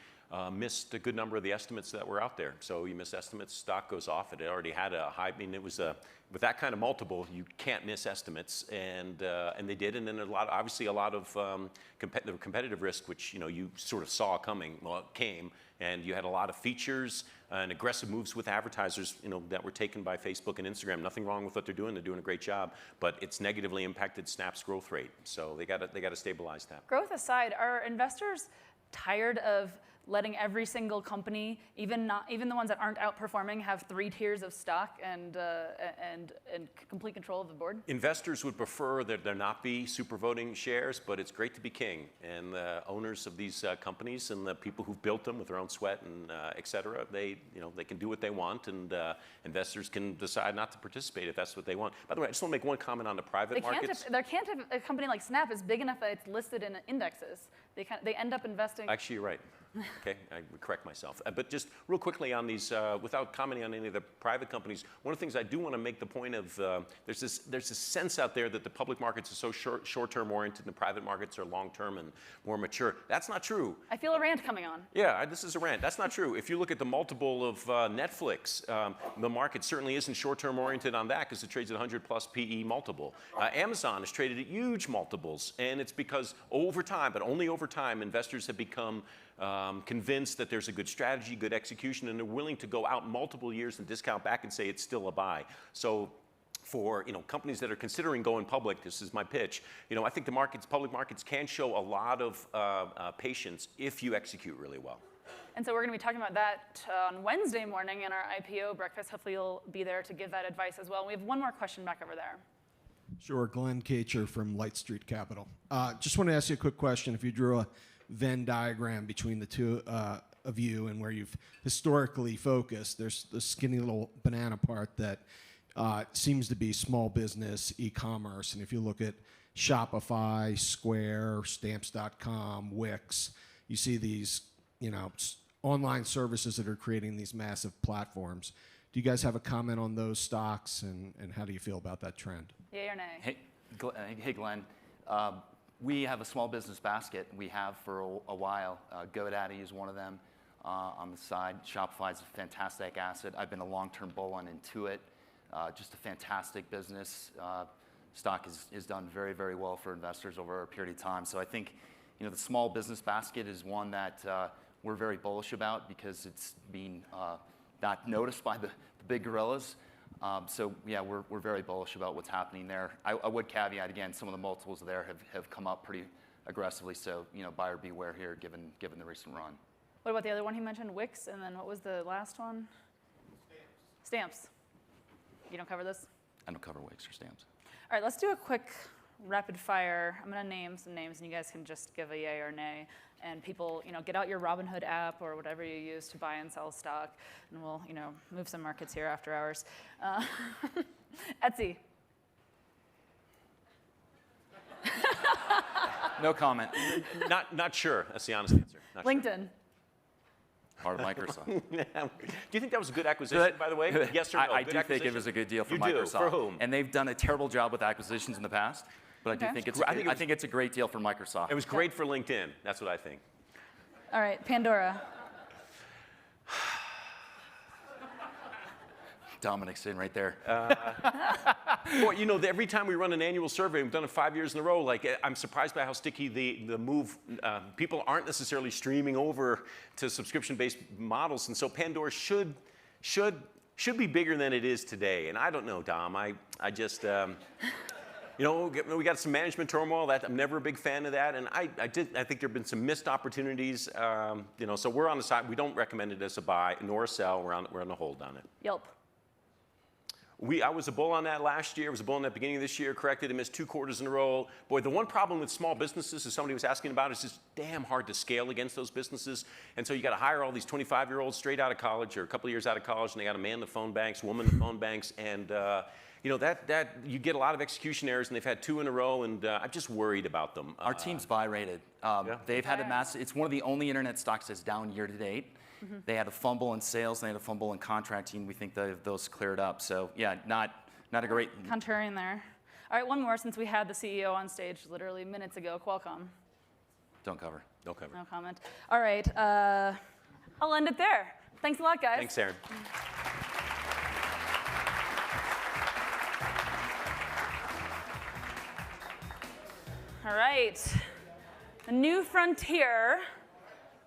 missed a good number of the estimates that were out there. So you miss estimates, stock goes off. It already had a high. I mean, it was with that kind of multiple, you can't miss estimates, and they did. And then obviously a lot of competitive risk, which you sort of saw coming. Well, it came, and you had a lot of features and aggressive moves with advertisers, that were taken by Facebook and Instagram. Nothing wrong with what they're doing. They're doing a great job, but it's negatively impacted Snap's growth rate. So they got to stabilize that. Growth aside, are investors tired of letting every single company, even the ones that aren't outperforming, have 3 tiers of stock and complete control of the board? Investors would prefer that there not be super voting shares, but it's great to be king. And the owners of these companies and the people who've built them with their own sweat and et cetera, they can do what they want, and investors can decide not to participate if that's what they want. By the way, I just want to make one comment on the private markets. There can't have a company like Snap is big enough that it's listed in indexes. They end up investing. Actually, you're right. Okay, I would correct myself. But just real quickly on these, without commenting on any of the private companies, one of the things I do want to make the point of, there's this sense out there that the public markets are so short-term oriented and the private markets are long-term and more mature. That's not true. I feel a rant coming on. Yeah, this is a rant. That's not true. If you look at the multiple of Netflix, the market certainly isn't short-term oriented on that because it trades at 100+ PE multiple. Amazon is traded at huge multiples, and it's because over time, but only over time, investors have become convinced that there's a good strategy, good execution, and they're willing to go out multiple years and discount back and say it's still a buy. So for companies that are considering going public, this is my pitch. I think the public markets can show a lot of patience if you execute really well. And so we're going to be talking about that on Wednesday morning in our IPO breakfast. Hopefully you'll be there to give that advice as well. We have one more question back over there. Sure, Glenn Kacher from Light Street Capital. Just want to ask you a quick question. If you drew a Venn diagram between the two of you and where you've historically focused, there's the skinny little banana part that seems to be small business, e-commerce. And if you look at Shopify, Square, Stamps.com, Wix, you see these online services that are creating these massive platforms. Do you guys have a comment on those stocks, and how do you feel about that trend? Yay or nay? Hey Glenn. We have a small business basket. We have for a while. GoDaddy is one of them on the side. Shopify is a fantastic asset. I've been a long-term bull on Intuit. Just a fantastic business. Stock is done very, very well for investors over a period of time. So I think the small business basket is one that we're very bullish about because it's being not noticed by the big gorillas. So yeah, we're very bullish about what's happening there. I would caveat again, some of the multiples there have come up pretty aggressively. So buyer beware here, given the recent run. What about the other one he mentioned, Wix, and then what was the last one? Stamps. You don't cover this? I don't cover Wix or Stamps. All right, let's do a quick rapid fire. I'm going to name some names, and you guys can just give a yay or nay. And people, get out your Robinhood app or whatever you use to buy and sell stock, and we'll, move some markets here after hours. Etsy. No comment. Not sure. That's the honest answer. Not LinkedIn. Sure. Part of Microsoft. Do you think that was a good acquisition, by the way? Yes or no? I do think it was a good deal for you Microsoft. Do? For whom? And they've done a terrible job with acquisitions in the past, but I do think I think it's a great deal for Microsoft. It was great for LinkedIn. That's what I think. All right, Pandora. Dominic's in right there. Boy, every time we run an annual survey, we've done it 5 years in a row, I'm surprised by how sticky the move, people aren't necessarily streaming over to subscription-based models, and so Pandora should be bigger than it is today. And I don't know, Dom, I just, we got some management turmoil. That I'm never a big fan of that, and I think there have been some missed opportunities. So we're on the side. We don't recommend it as a buy nor a sell. We're on the hold on it. Yelp. I was a bull on that last year. I was a bull on that beginning of this year. Corrected and missed 2 quarters in a row. Boy, the one problem with small businesses, as somebody was asking about, is it's damn hard to scale against those businesses. And so you got to hire all these 25-year-olds straight out of college or a couple of years out of college, and they got to man the phone banks, woman the phone banks, and that you get a lot of execution errors, and they've had 2 in a row, and I'm just worried about them. Our team's buy rated. They've had a massive. It's one of the only internet stocks that's down year to date. Mm-hmm. They had a fumble in sales. They had a fumble in contracting. We think those cleared up. So yeah, not a great. Contrarian there. All right, one more since we had the CEO on stage literally minutes ago. Qualcomm. Don't cover. No comment. All right, I'll end it there. Thanks a lot, guys. Thanks, Aaron. All right, the new frontier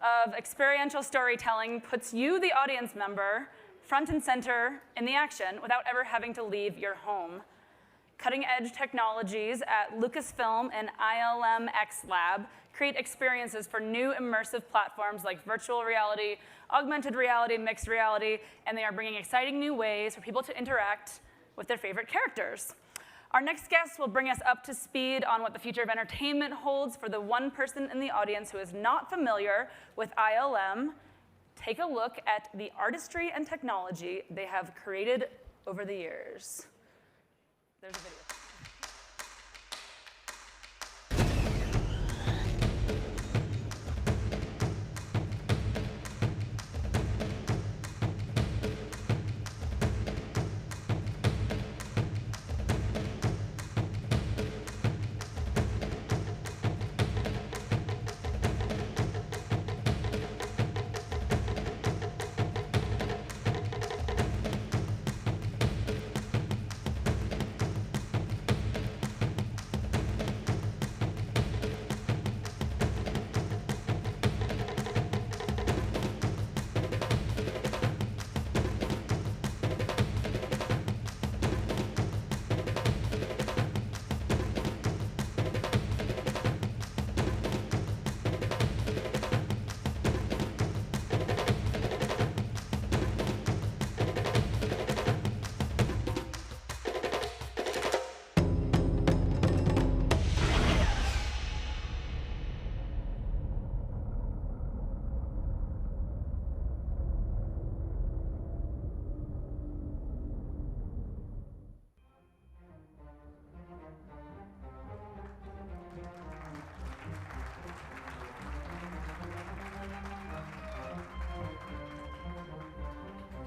of experiential storytelling puts you, the audience member, front and center in the action without ever having to leave your home. Cutting-edge technologies at Lucasfilm and ILM-X Lab create experiences for new immersive platforms like virtual reality, augmented reality, mixed reality, and they are bringing exciting new ways for people to interact with their favorite characters. Our next guest will bring us up to speed on what the future of entertainment holds for the one person in the audience who is not familiar with ILM. Take a look at the artistry and technology they have created over the years. There's a video.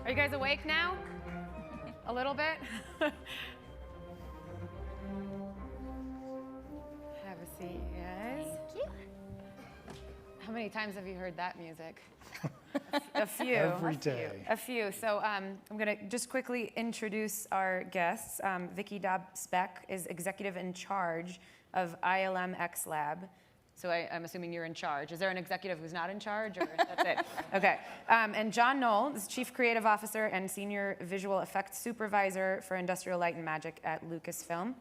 Are you guys awake now? A little bit? Have a seat, yeah. many times have you heard that music? A few. Every day. A few. So I'm going to just quickly introduce our guests. Vicky Dobb-Speck is executive in charge of ILM X Lab. So I'm assuming you're in charge. Is there an executive who's not in charge, or that's it? Okay. And John Knoll is Chief Creative Officer and Senior Visual Effects Supervisor for Industrial Light and Magic at Lucasfilm.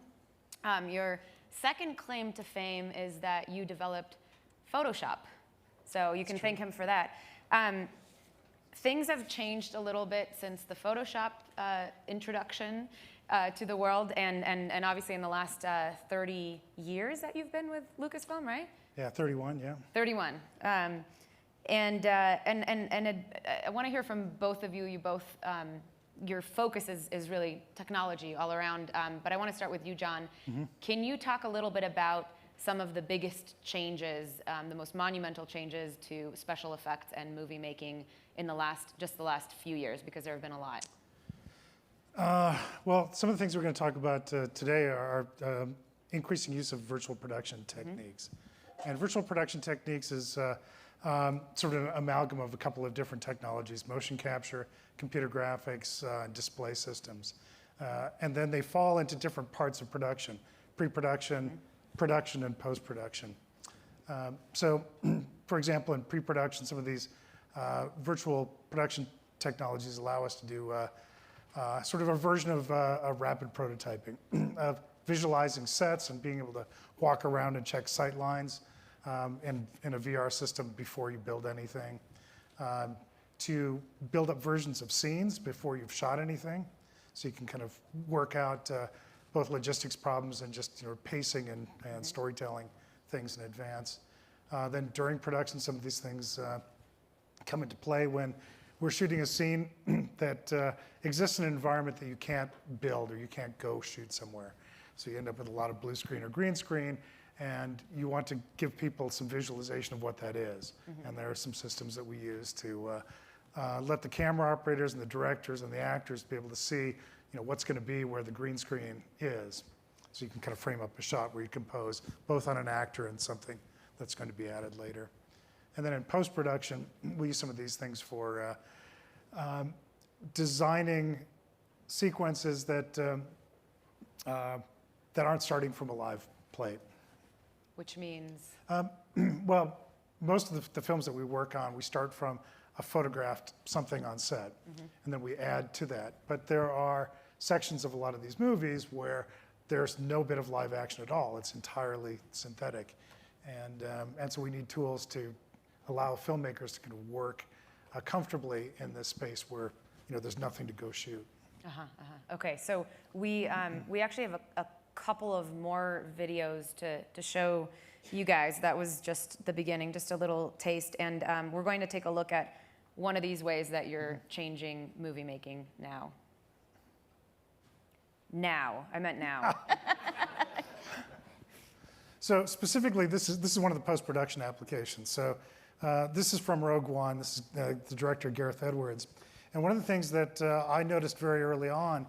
Your second claim to fame is that you developed Photoshop. So you can thank him for that. Things have changed a little bit since the Photoshop introduction to the world, and obviously in the last 30 years that you've been with Lucasfilm, right? Yeah, 31, yeah. 31. I want to hear from both of you. You both, your focus is really technology all around, but I want to start with you, John. Mm-hmm. Can you talk a little bit about some of the biggest changes, the most monumental changes to special effects and movie making in the last few years, because there have been a lot? Well, some of the things we're going to talk about today are increasing use of virtual production techniques. And virtual production techniques is sort of an amalgam of a couple of different technologies: motion capture, computer graphics, and display systems. And then they fall into different parts of production: pre-production, production, and post-production. So, for example, in pre-production, some of these virtual production technologies allow us to do sort of a version of rapid prototyping, of visualizing sets and being able to walk around and check sight lines in a VR system before you build anything, to build up versions of scenes before you've shot anything, so you can kind of work out both logistics problems and just pacing and storytelling things in advance. Then during production, some of these things come into play when we're shooting a scene that exists in an environment that you can't build or you can't go shoot somewhere. So you end up with a lot of blue screen or green screen, and you want to give people some visualization of what that is. Mm-hmm. And there are some systems that we use to let the camera operators and the directors and the actors be able to see what's going to be where the green screen is. So you can kind of frame up a shot where you compose both on an actor and something that's going to be added later. And then in post-production, we use some of these things for designing sequences that aren't starting from a live plate. Which means? Well, most of the films that we work on, we start from a photographed something on set, and then we add to that. But there are sections of a lot of these movies where there's no bit of live action at all. It's entirely synthetic. And so we need tools to allow filmmakers to kind of work comfortably in this space where there's nothing to go shoot. Okay, so we actually have a couple of more videos to show you guys. That was just the beginning, just a little taste, and we're going to take a look at one of these ways that you're changing movie making now. I meant now. So specifically, this is one of the post-production applications. So this is from Rogue One. This is the director, Gareth Edwards. And one of the things that I noticed very early on,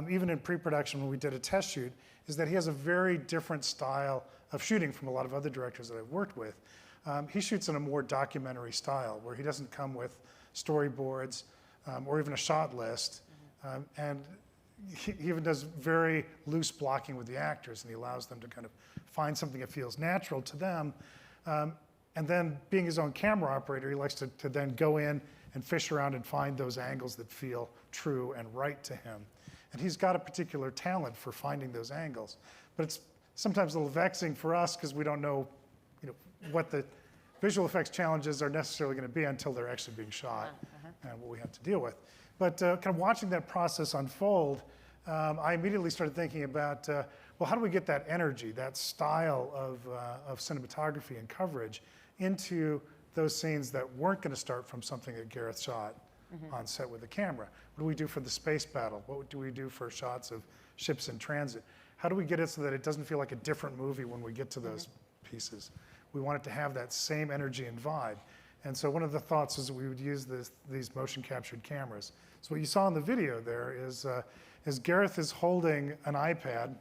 even in pre-production when we did a test shoot, is that he has a very different style of shooting from a lot of other directors that I've worked with. He shoots in a more documentary style, where he doesn't come with storyboards or even a shot list. And he even does very loose blocking with the actors, and he allows them to kind of find something that feels natural to them. And then, being his own camera operator, he likes to then go in and fish around and find those angles that feel true and right to him. And he's got a particular talent for finding those angles. But it's sometimes a little vexing for us because we don't know, what the visual effects challenges are necessarily going to be until they're actually being shot and what we have to deal with. But kind of watching that process unfold, I immediately started thinking about, well, how do we get that energy, that style of cinematography and coverage into those scenes that weren't going to start from something that Gareth shot on set with the camera? What do we do for the space battle? What do we do for shots of ships in transit? How do we get it so that it doesn't feel like a different movie when we get to those pieces? We want it to have that same energy and vibe. And so one of the thoughts is that we would use these motion captured cameras. So what you saw in the video there is Gareth is holding an iPad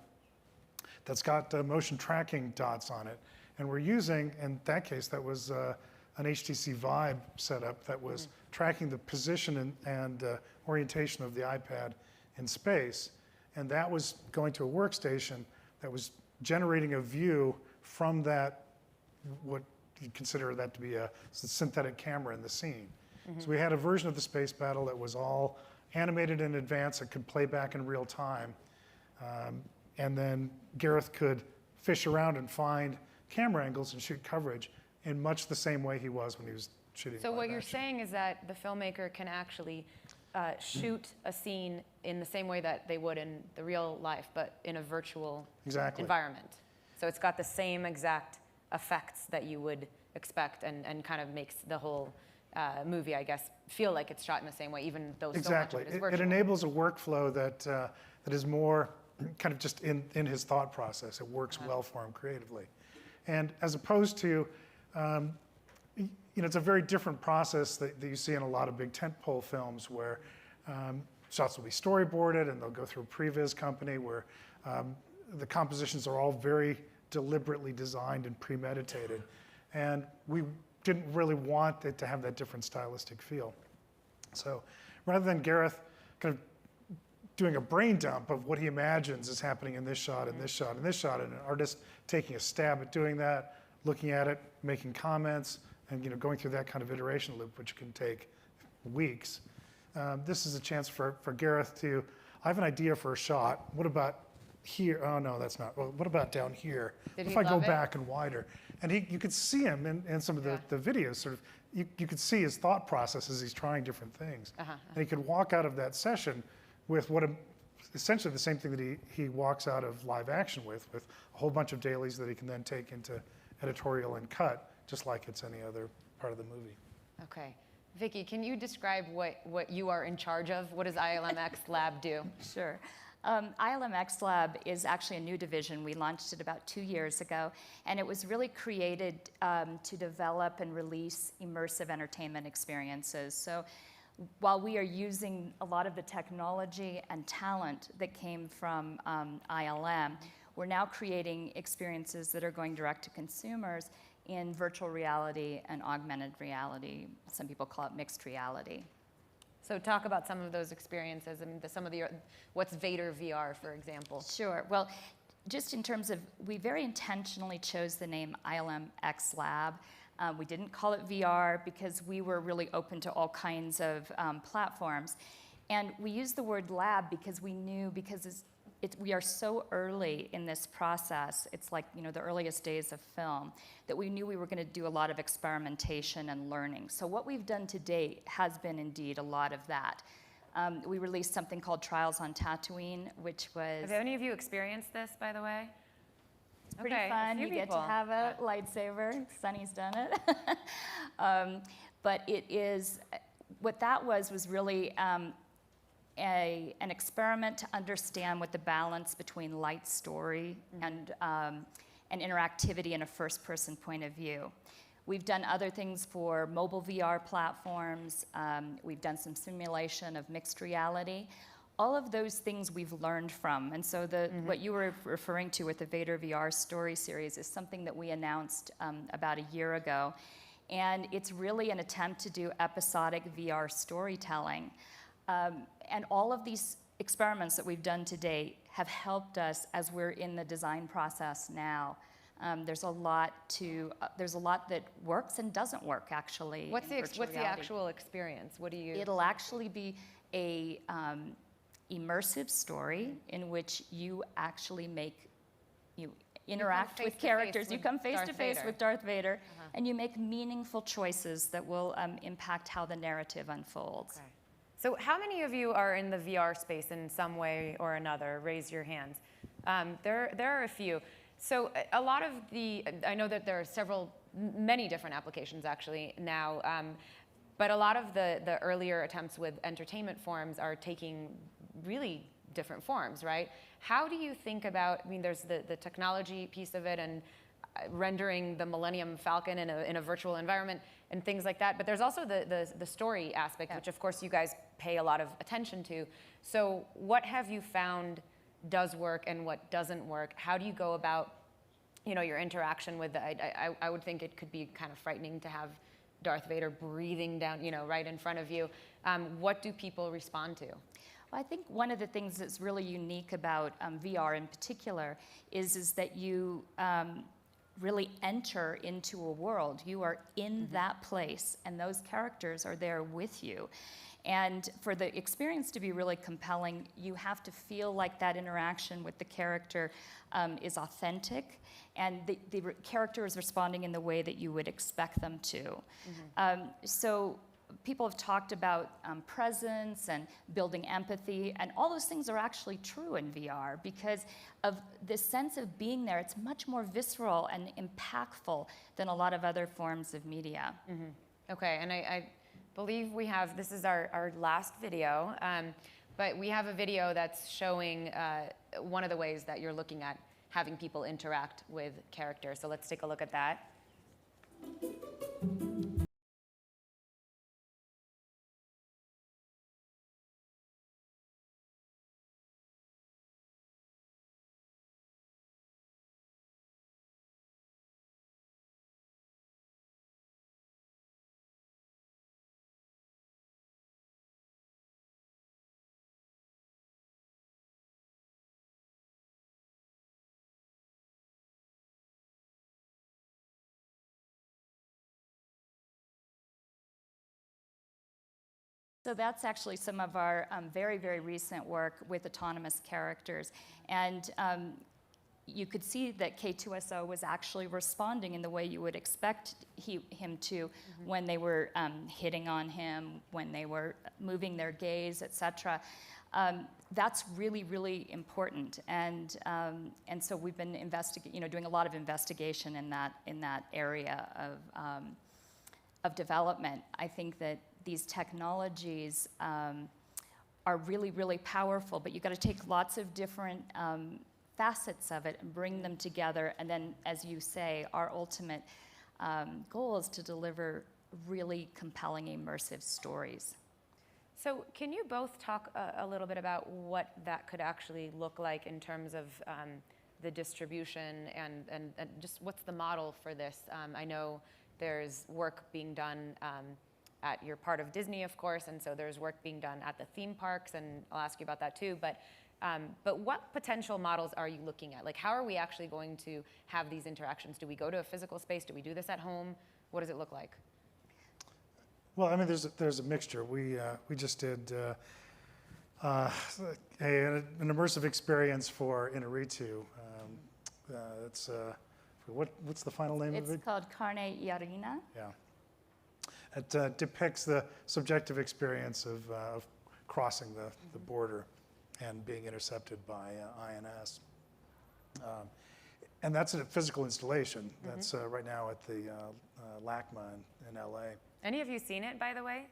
that's got motion tracking dots on it. And we're using, in that case, that was an HTC Vive setup that was tracking the position and orientation of the iPad in space. And that was going to a workstation that was generating a view from that, what you consider that to be a synthetic camera in the scene. So we had a version of the space battle that was all animated in advance, that could play back in real time. And then Gareth could fish around and find camera angles and shoot coverage in much the same way he was when he was shooting. So live what you're action. saying is that the filmmaker can actually shoot a scene in the same way that they would in the real life, but in a virtual environment. So it's got the same exact effects that you would expect, and kind of makes the whole movie, I guess, feel like it's shot in the same way, even though so much of it is virtual. It enables a workflow that is more kind of just in his thought process. It works well for him creatively. And as opposed to, it's a very different process that you see in a lot of big tentpole films where shots will be storyboarded and they'll go through a previs company where the compositions are all very deliberately designed and premeditated. And we didn't really want it to have that different stylistic feel. So rather than Gareth kind of doing a brain dump of what he imagines is happening in this shot and this shot and this shot, and an artist taking a stab at doing that, looking at it, making comments, and going through that kind of iteration loop, which can take weeks. This is a chance for Gareth to, I have an idea for a shot. What about here? Oh no, that's not. Well, what about down here? If I go back and wider? And you could see him in some of the videos, sort of, you could see his thought process as he's trying different things. And he could walk out of that session with essentially the same thing that he walks out of live action with a whole bunch of dailies that he can then take into editorial and cut, just like it's any other part of the movie. Okay. Vicki, can you describe what you are in charge of? What does ILMX Lab do? Sure. ILMX Lab is actually a new division. We launched it about 2 years ago, and it was really created to develop and release immersive entertainment experiences. So while we are using a lot of the technology and talent that came from ILM, we're now creating experiences that are going direct to consumers in virtual reality and augmented reality. Some people call it mixed reality. So talk about some of those experiences. I mean, what's Vader VR, for example? Sure. Well, just in terms of, we very intentionally chose the name ILMX Lab. We didn't call it VR because we were really open to all kinds of platforms. And we used the word lab because we knew, because we are so early in this process, it's like the earliest days of film, that we knew we were going to do a lot of experimentation and learning. So what we've done to date has been indeed a lot of that. We released something called Trials on Tatooine, which was... Have any of you experienced this, by the way? It's pretty fun. You get to have a lightsaber. Sunny's done it. But it is, what that was really an experiment to understand what the balance between light story and interactivity in a first-person point of view. We've done other things for mobile VR platforms. We've done some simulation of mixed reality. All of those things we've learned from. And so what you were referring to with the Vader VR story series is something that we announced about a year ago. And it's really an attempt to do episodic VR storytelling. And all of these experiments that we've done to date have helped us as we're in the design process now. There's a lot that works and doesn't work, actually. What's the actual experience? What do you? It'll actually be a immersive story in which you actually interact with characters. You come face to face with Darth Vader, and you make meaningful choices that will impact how the narrative unfolds. Okay. So how many of you are in the VR space in some way or another? Raise your hands. There are a few. So a lot of I know that there are many different applications actually now, but a lot of the earlier attempts with entertainment forms are taking really different forms, right? How do you think about, I mean, there's the technology piece of it and rendering the Millennium Falcon in a virtual environment and things like that, but there's also the story aspect, which of course you guys pay a lot of attention to. So what have you found does work and what doesn't work? How do you go about your interaction with I would think it could be kind of frightening to have Darth Vader breathing down, right in front of you. What do people respond to? Well, I think one of the things that's really unique about VR in particular is that you really enter into a world. You are in that place, and those characters are there with you. And for the experience to be really compelling, you have to feel like that interaction with the character is authentic, and the character is responding in the way that you would expect them to. So people have talked about presence and building empathy, and all those things are actually true in VR because of this sense of being there. It's much more visceral and impactful than a lot of other forms of media. Okay, and I believe we have, this is our last video, but we have a video that's showing one of the ways that you're looking at having people interact with characters. So let's take a look at that. So that's actually some of our very, very recent work with autonomous characters. And you could see that K2SO was actually responding in the way you would expect him to when they were hitting on him, when they were moving their gaze, etc. That's really, really important. And so we've been doing a lot of investigation in that area of development. I think that these technologies are really, really powerful, but you've got to take lots of different facets of it and bring them together. And then, as you say, our ultimate goal is to deliver really compelling, immersive stories. So can you both talk a little bit about what that could actually look like in terms of the distribution and just what's the model for this? I know there's work being done you're part of Disney, of course, and so there's work being done at the theme parks, and I'll ask you about that too. But what potential models are you looking at? Like, how are we actually going to have these interactions? Do we go to a physical space? Do we do this at home? What does it look like? Well, I mean, there's a mixture. We just did an immersive experience for Inarritu. It's what's the final name of it? It's called Carne y Arena. Yeah. It depicts the subjective experience of crossing the border and being intercepted by INS. And that's a physical installation. That's right now at the LACMA in LA. Any of you seen it, by the way?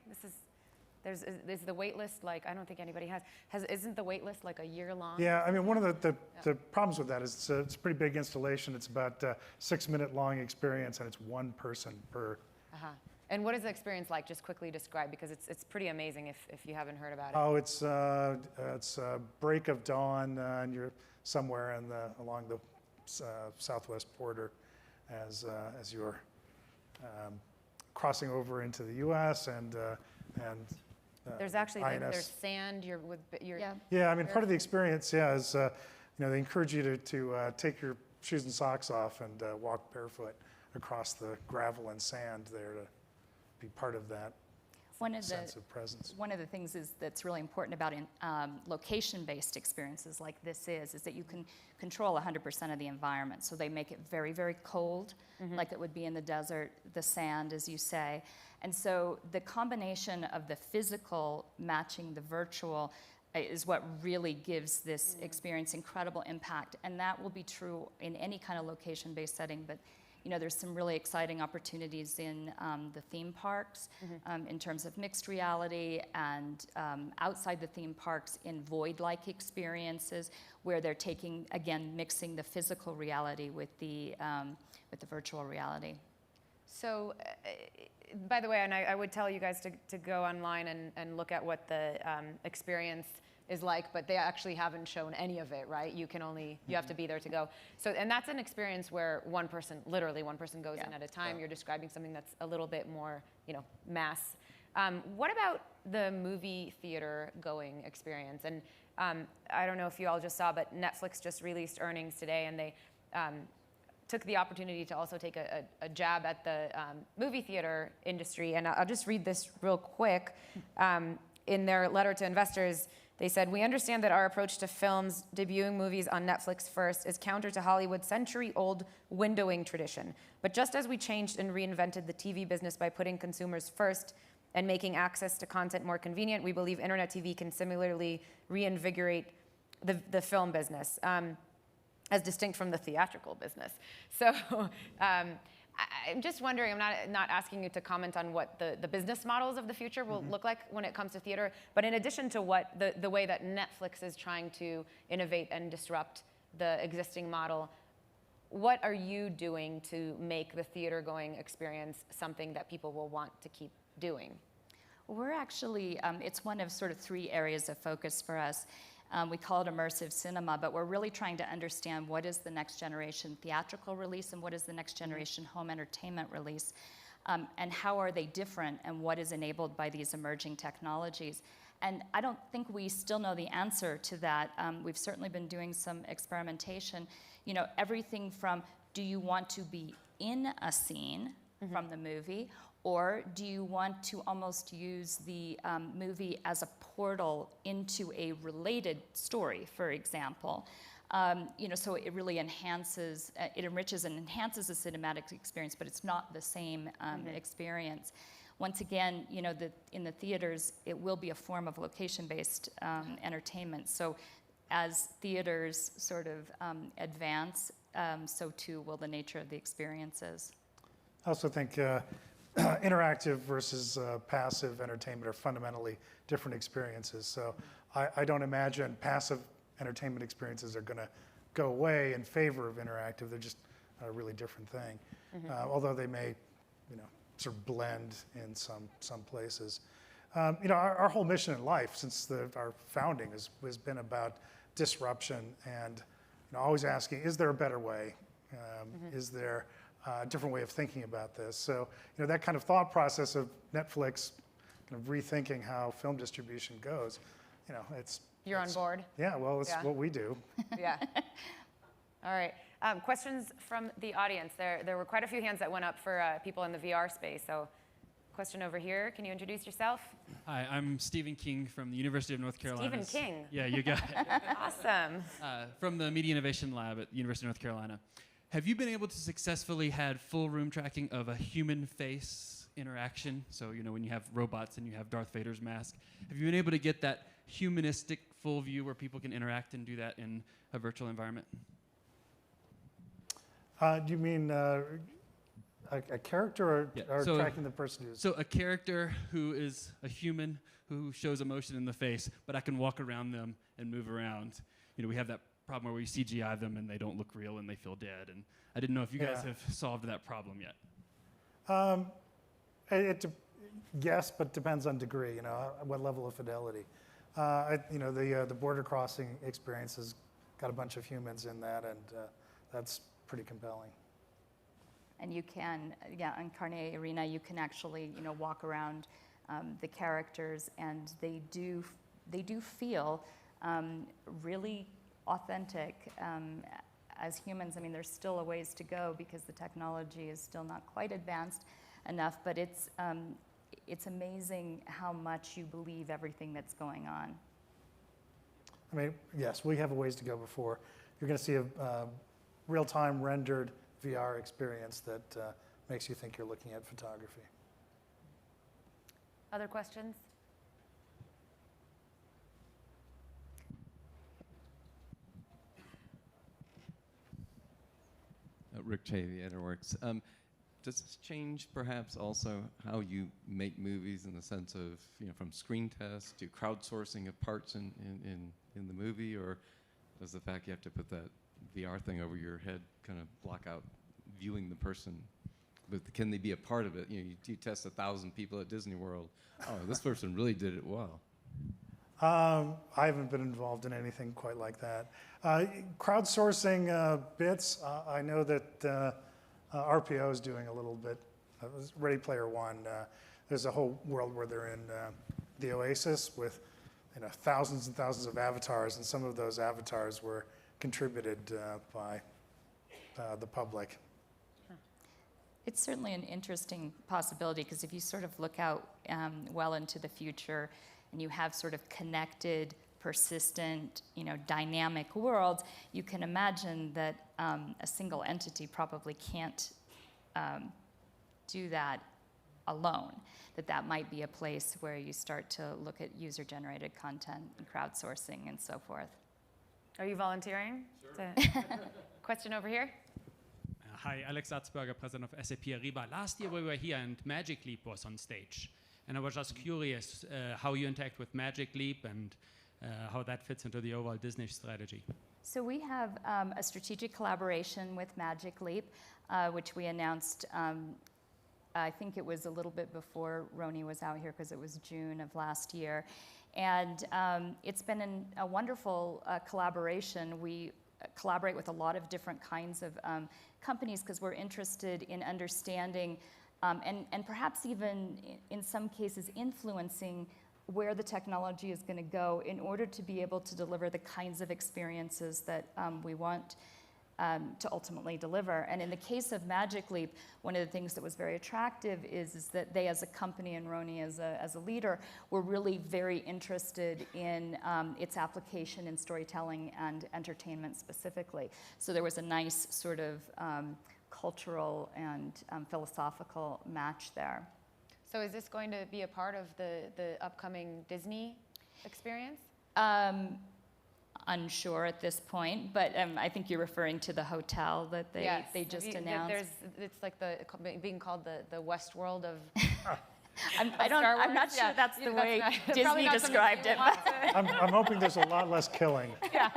Is the wait list like, I don't think anybody has. Isn't the wait list like a year long? Yeah, I mean, one of the problems with that is it's a pretty big installation. It's about a 6-minute long experience, and it's one person per. And what is the experience like? Just quickly describe, because it's pretty amazing if you haven't heard about it. Oh, it's break of dawn, and you're somewhere along the southwest border as you're crossing over into the U.S. and there's actually INS. there's sand. Yeah, I mean, part of the experience, is they encourage you to take your shoes and socks off and walk barefoot across the gravel and sand there to be part of that sense of presence. One of the things that's really important about location-based experiences like this is that you can control 100% of the environment. So they make it very, very cold, like it would be in the desert, the sand, as you say. And so the combination of the physical matching the virtual is what really gives this experience incredible impact. And that will be true in any kind of location-based setting, but there's some really exciting opportunities in the theme parks in terms of mixed reality, and outside the theme parks in void-like experiences where they're mixing the physical reality with the virtual reality. So, by the way, and I would tell you guys to go online and look at what the experience is like, but they actually haven't shown any of it, right? You have to be there to go. So, and that's an experience where literally one person goes in at a time. You're describing something that's a little bit more, mass. What about the movie theater going experience? And I don't know if you all just saw, but Netflix just released earnings today, and they took the opportunity to also take a jab at the movie theater industry. And I'll just read this real quick. In their letter to investors, they said, "We understand that our approach to films debuting movies on Netflix first is counter to Hollywood's century-old windowing tradition. But just as we changed and reinvented the TV business by putting consumers first and making access to content more convenient, we believe internet TV can similarly reinvigorate the film business, as distinct from the theatrical business." So I'm just wondering, I'm not asking you to comment on what the business models of the future will look like when it comes to theater, but in addition to what the way that Netflix is trying to innovate and disrupt the existing model, what are you doing to make the theater going experience something that people will want to keep doing? We're actually, it's one of sort of 3 areas of focus for us. We call it immersive cinema, but we're really trying to understand what is the next generation theatrical release and what is the next generation home entertainment release, and how are they different, and what is enabled by these emerging technologies. And I don't think we still know the answer to that. We've certainly been doing some experimentation. Everything from, do you want to be in a scene from the movie, or do you want to almost use the movie as a portal into a related story, for example? So it really enhances, it enriches and enhances the cinematic experience, but it's not the same experience. Once again, in the theaters, it will be a form of location-based entertainment. So as theaters sort of advance, so too will the nature of the experiences. I also think interactive versus passive entertainment are fundamentally different experiences. So I don't imagine passive entertainment experiences are going to go away in favor of interactive. They're just a really different thing. Although they may, sort of blend in some places. Our whole mission in life since our founding has been about disruption and always asking, is there a better way? Is there a different way of thinking about this? So, that kind of thought process of Netflix kind of rethinking how film distribution goes, You're on board? Yeah, well, it's what we do. Yeah. All right. Questions from the audience. There were quite a few hands that went up for people in the VR space. So, question over here. Can you introduce yourself? Hi, I'm Stephen King from the University of North Carolina. Stephen King? Yeah, you got it. Awesome. From the Media Innovation Lab at the University of North Carolina. Have you been able to successfully had full room tracking of a human face interaction? So, when you have robots and you have Darth Vader's mask, have you been able to get that humanistic full view where people can interact and do that in a virtual environment? Do you mean a character or tracking the person who's... So a character who is a human who shows emotion in the face, but I can walk around them and move around. We have that problem where we CGI them and they don't look real and they feel dead. And I didn't know if you guys have solved that problem yet. Yes, but depends on degree, what level of fidelity. The border crossing experience has got a bunch of humans in that, and that's pretty compelling. And you can, on Carne Arena, you can actually, walk around the characters, and they do feel really authentic as humans. I mean, there's still a ways to go because the technology is still not quite advanced enough, but it's amazing how much you believe everything that's going on. I mean, yes, we have a ways to go before you're going to see a real-time rendered VR experience that makes you think you're looking at photography. Other questions? Rick Chavey, EditWorks. Does this change perhaps also how you make movies in the sense of, from screen test to crowdsourcing of parts in the movie, or does the fact you have to put that VR thing over your head kind of block out viewing the person? But can they be a part of it? You test 1,000 people at Disney World. Oh, this person really did it well. I haven't been involved in anything quite like that. Crowdsourcing bits, I know that RPO is doing a little bit. Ready Player One, there's a whole world where they're in the Oasis with thousands and thousands of avatars, and some of those avatars were contributed by the public. It's certainly an interesting possibility, because if you sort of look out well into the future and you have sort of connected, persistent, dynamic worlds, you can imagine that a single entity probably can't do that alone, that might be a place where you start to look at user-generated content and crowdsourcing and so forth. Are you volunteering? Sure. Question over here. Hi, Alex Atzberger, president of SAP Ariba. Last year we were here and Magic Leap was on stage. And I was just curious how you interact with Magic Leap and how that fits into the overall Disney strategy. So we have a strategic collaboration with Magic Leap, which we announced, I think it was a little bit before Roni was out here, because it was June of last year. And it's been a wonderful collaboration. We collaborate with a lot of different kinds of companies, because we're interested in understanding and perhaps even in some cases influencing where the technology is going to go in order to be able to deliver the kinds of experiences that we want to ultimately deliver. And in the case of Magic Leap, one of the things that was very attractive is that they, as a company, and Roni as a leader, were really very interested in its application in storytelling and entertainment specifically. So there was a nice sort of cultural and philosophical match there. So is this going to be a part of the upcoming Disney experience? Unsure at this point, but I think you're referring to the hotel that they just announced. It's like being called the Westworld of I'm not sure that's the way Disney described it. I'm hoping there's a lot less killing. Yeah.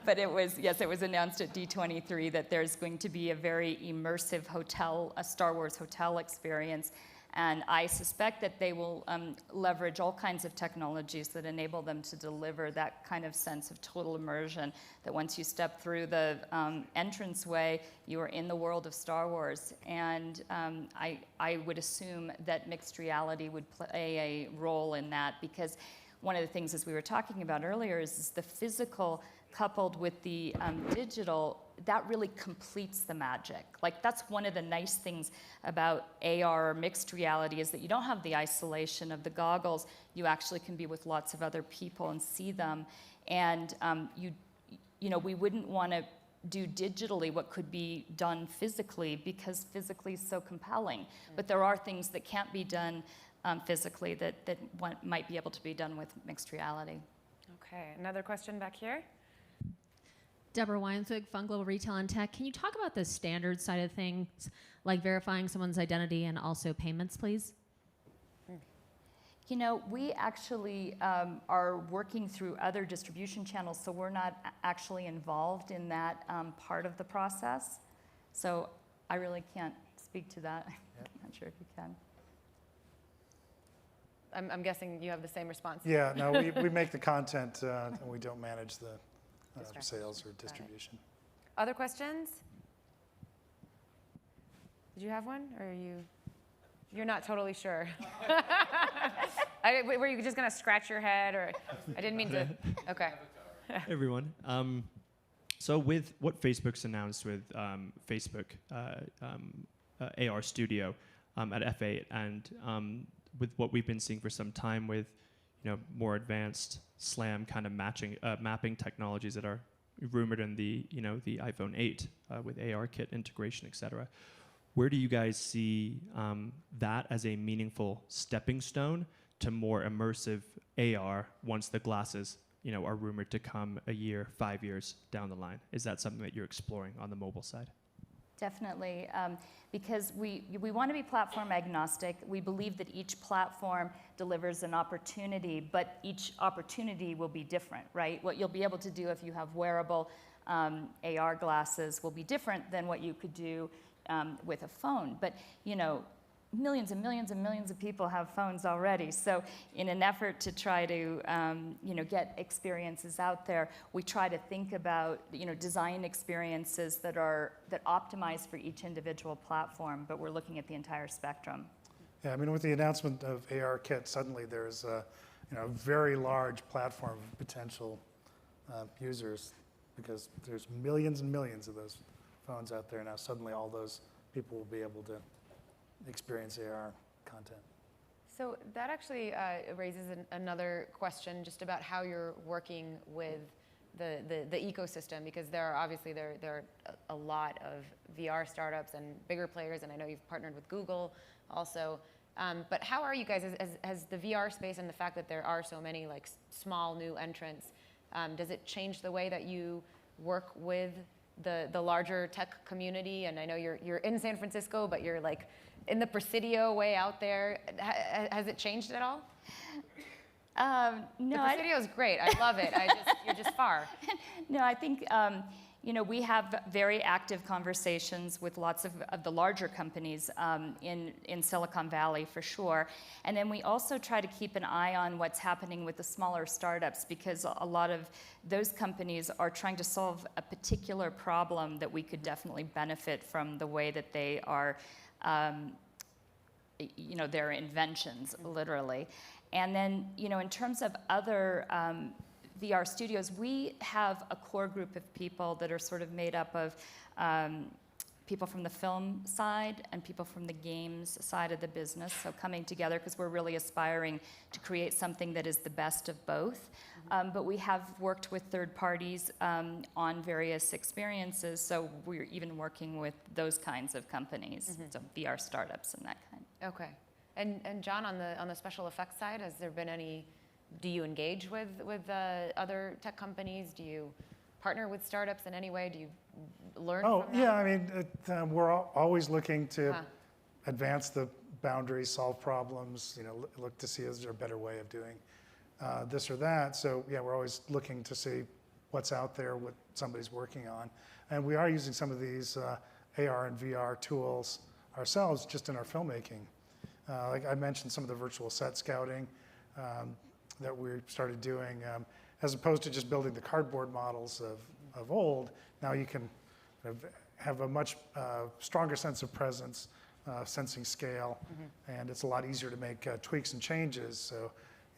But it was announced at D23 that there's going to be a very immersive hotel, a Star Wars hotel experience. And I suspect that they will leverage all kinds of technologies that enable them to deliver that kind of sense of total immersion, that once you step through the entranceway, you are in the world of Star Wars. And I would assume that mixed reality would play a role in that, because one of the things, as we were talking about earlier, is the physical coupled with the digital, that really completes the magic. Like, that's one of the nice things about AR or mixed reality, is that you don't have the isolation of the goggles. You actually can be with lots of other people and see them. And we wouldn't want to do digitally what could be done physically, because physically is so compelling. But there are things that can't be done physically that might be able to be done with mixed reality. Okay, another question back here. Deborah Weinswig, Fun Global Retail and Tech. Can you talk about the standard side of things, like verifying someone's identity and also payments, please? We actually are working through other distribution channels, so we're not actually involved in that part of the process. So I really can't speak to that. I'm not sure if you can. I'm guessing you have the same response. Yeah, no, we make the content and we don't manage the sales or distribution. Other questions? Did you have one, or you're not totally sure? Were you just gonna scratch your head, or I didn't mean to? Okay. Hey everyone. So with what Facebook's announced with Facebook AR Studio at F8, and with what we've been seeing for some time with more advanced SLAM kind of mapping technologies that are rumored in the the iPhone 8 with ARKit integration, etc. Where do you guys see that as a meaningful stepping stone to more immersive AR once the glasses are rumored to come a year, 5 years down the line? Is that something that you're exploring on the mobile side? Definitely, because we want to be platform agnostic. We believe that each platform delivers an opportunity, but each opportunity will be different, right? What you'll be able to do if you have wearable AR glasses will be different than what you could do with a phone. But millions and millions and millions of people have phones already. So in an effort to try to get experiences out there, we try to think about design experiences that optimize for each individual platform, but we're looking at the entire spectrum. Yeah, I mean, with the announcement of ARKit, suddenly there's a very large platform of potential users, because there's millions and millions of those phones out there now. Suddenly all those people will be able to experience AR content. So that actually raises another question just about how you're working with the ecosystem, because there are a lot of VR startups and bigger players, and I know you've partnered with Google also. But how are you guys, as the VR space and the fact that there are so many like small new entrants, does it change the way that you work with the larger tech community? And I know you're in San Francisco, but you're like in the Presidio way out there. Has it changed at all? No. The Presidio is great. I love it. You're just far. No, I think we have very active conversations with lots of the larger companies in Silicon Valley for sure. And then we also try to keep an eye on what's happening with the smaller startups, because a lot of those companies are trying to solve a particular problem that we could definitely benefit from the way that they are, their inventions, literally. And then, in terms of other VR studios, we have a core group of people that are sort of made up of people from the film side and people from the games side of the business, so coming together because we're really aspiring to create something that is the best of both. But we have worked with third parties on various experiences, so we're even working with those kinds of companies, so VR startups and that kind. Okay. And John, on the special effects side, has there been any? Do you engage with other tech companies? Do you partner with startups in any way? Do you learn from them? Yeah, I mean, we're always looking to advance the boundaries, solve problems, look to see is there a better way of doing this or that. So yeah, we're always looking to see what's out there, what somebody's working on. And we are using some of these AR and VR tools ourselves just in our filmmaking. Like I mentioned, some of the virtual set scouting that we started doing, as opposed to just building the cardboard models of old. Now you can have a much stronger sense of presence, sensing scale, and it's a lot easier to make tweaks and changes. So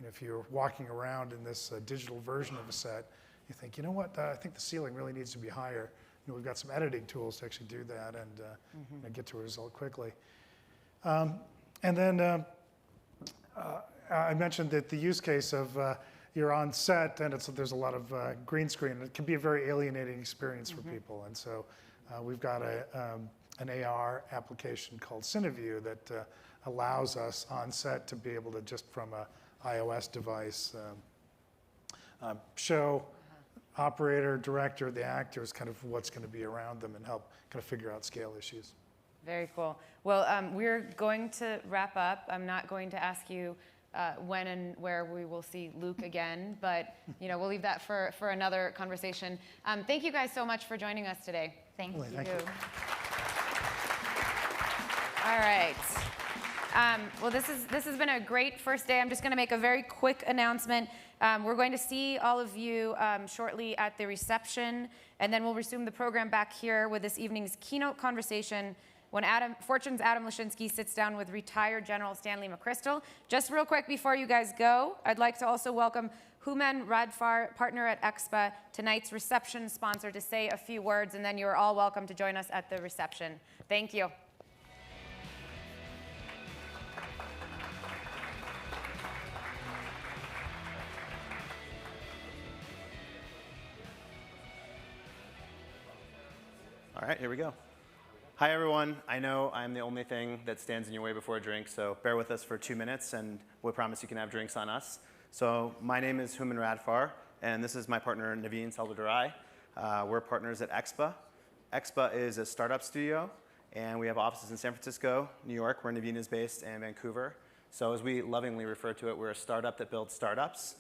if you're walking around in this digital version of a set, you think, you know what, I think the ceiling really needs to be higher. We've got some editing tools to actually do that and get to a result quickly. And then I mentioned that the use case of you're on set and there's a lot of green screen. It can be a very alienating experience for people. And so we've got an AR application called CineView that allows us on set to be able to, just from an iOS device, show operator, director, the actors kind of what's going to be around them and help kind of figure out scale issues. Very cool. Well, we're going to wrap up. I'm not going to ask you when and where we will see Luke again, but we'll leave that for another conversation. Thank you guys so much for joining us today. Thank you. All right. Well, this has been a great first day. I'm just going to make a very quick announcement. We're going to see all of you shortly at the reception, and then we'll resume the program back here with this evening's keynote conversation when Fortune's Adam Lashinsky sits down with retired General Stanley McChrystal. Just real quick before you guys go, I'd like to also welcome Hooman Radfar, partner at EXPA, tonight's reception sponsor, to say a few words, and then you're all welcome to join us at the reception. Thank you. All right, here we go. Hi, everyone. I know I'm the only thing that stands in your way before a drink, so bear with us for 2 minutes, and we promise you can have drinks on us. So my name is Hooman Radfar, and this is my partner, Naveen Salvadorai. We're partners at EXPA. EXPA is a startup studio, and we have offices in San Francisco, New York, where Naveen is based, and Vancouver. So as we lovingly refer to it, we're a startup that builds startups.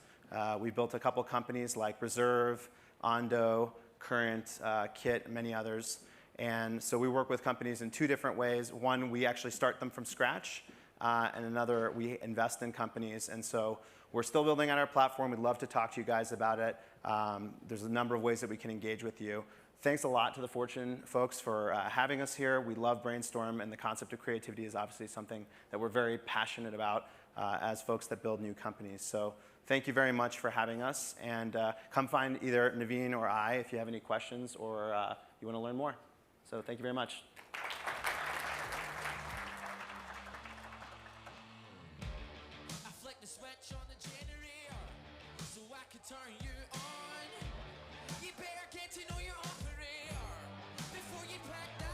We built a couple companies like Reserve, Ondo, Current, Kit, and many others. And so we work with companies in two different ways. One, we actually start them from scratch, and another, we invest in companies. And so we're still building out our platform. We'd love to talk to you guys about it. There's a number of ways that we can engage with you. Thanks a lot to the Fortune folks for having us here. We love Brainstorm, and the concept of creativity is obviously something that we're very passionate about as folks that build new companies. So thank you very much for having us, and come find either Naveen or I if you have any questions or you want to learn more. So thank you very much. I flick the switch on the generator so I could turn you on. You better get to know your operator before you pack that.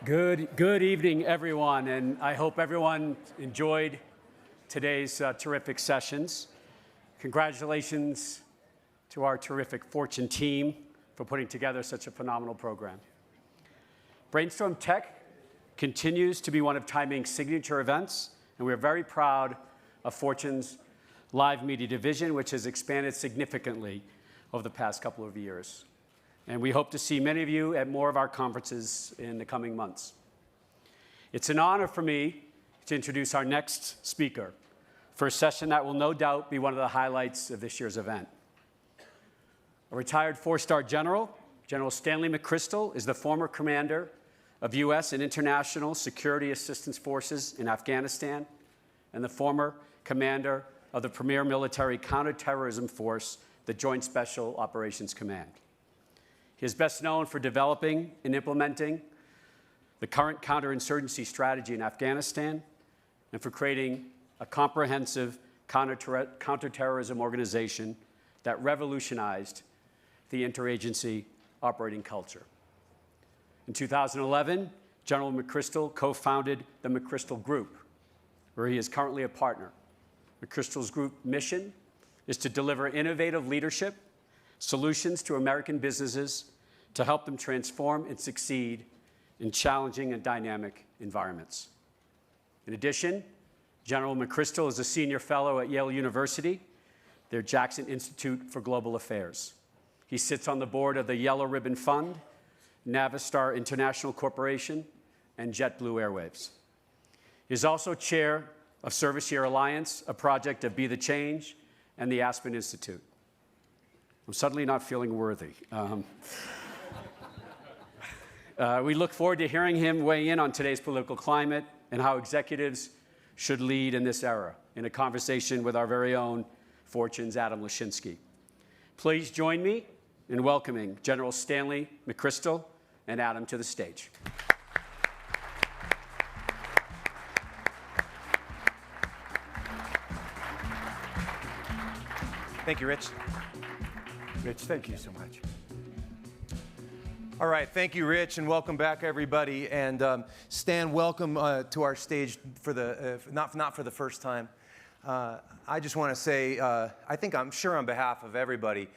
Good evening, everyone, and I hope everyone enjoyed today's terrific sessions. Congratulations to our terrific Fortune team for putting together such a phenomenal program. Brainstorm Tech continues to be one of Time Inc.'s signature events, and we are very proud of Fortune's live media division, which has expanded significantly over the past couple of years. And we hope to see many of you at more of our conferences in the coming months. It's an honor for me to introduce our next speaker for a session that will no doubt be one of the highlights of this year's event. A retired four-star general, General Stanley McChrystal is the former commander of U.S. and international security assistance forces in Afghanistan and the former commander of the premier military counterterrorism force, the Joint Special Operations Command. He is best known for developing and implementing the current counterinsurgency strategy in Afghanistan and for creating a comprehensive counterterrorism organization that revolutionized the interagency operating culture. In 2011, General McChrystal co-founded the McChrystal Group, where he is currently a partner. McChrystal's group mission is to deliver innovative leadership, solutions to American businesses to help them transform and succeed in challenging and dynamic environments. In addition, General McChrystal is a senior fellow at Yale University, their Jackson Institute for Global Affairs. He sits on the board of the Yellow Ribbon Fund, Navistar International Corporation, and JetBlue Airwaves. He is also chair of Service Year Alliance, a project of Be the Change, and the Aspen Institute. I'm suddenly not feeling worthy. We look forward to hearing him weigh in on today's political climate and how executives should lead in this era in a conversation with our very own Fortune's Adam Lashinsky. Please join me in welcoming General Stanley McChrystal and Adam to the stage. Thank you, Rich. Rich, thank you so much. All right, thank you, Rich, and welcome back, everybody. And Stan, welcome to our stage for the not for the first time. I just want to say, I'm sure on behalf of everybody,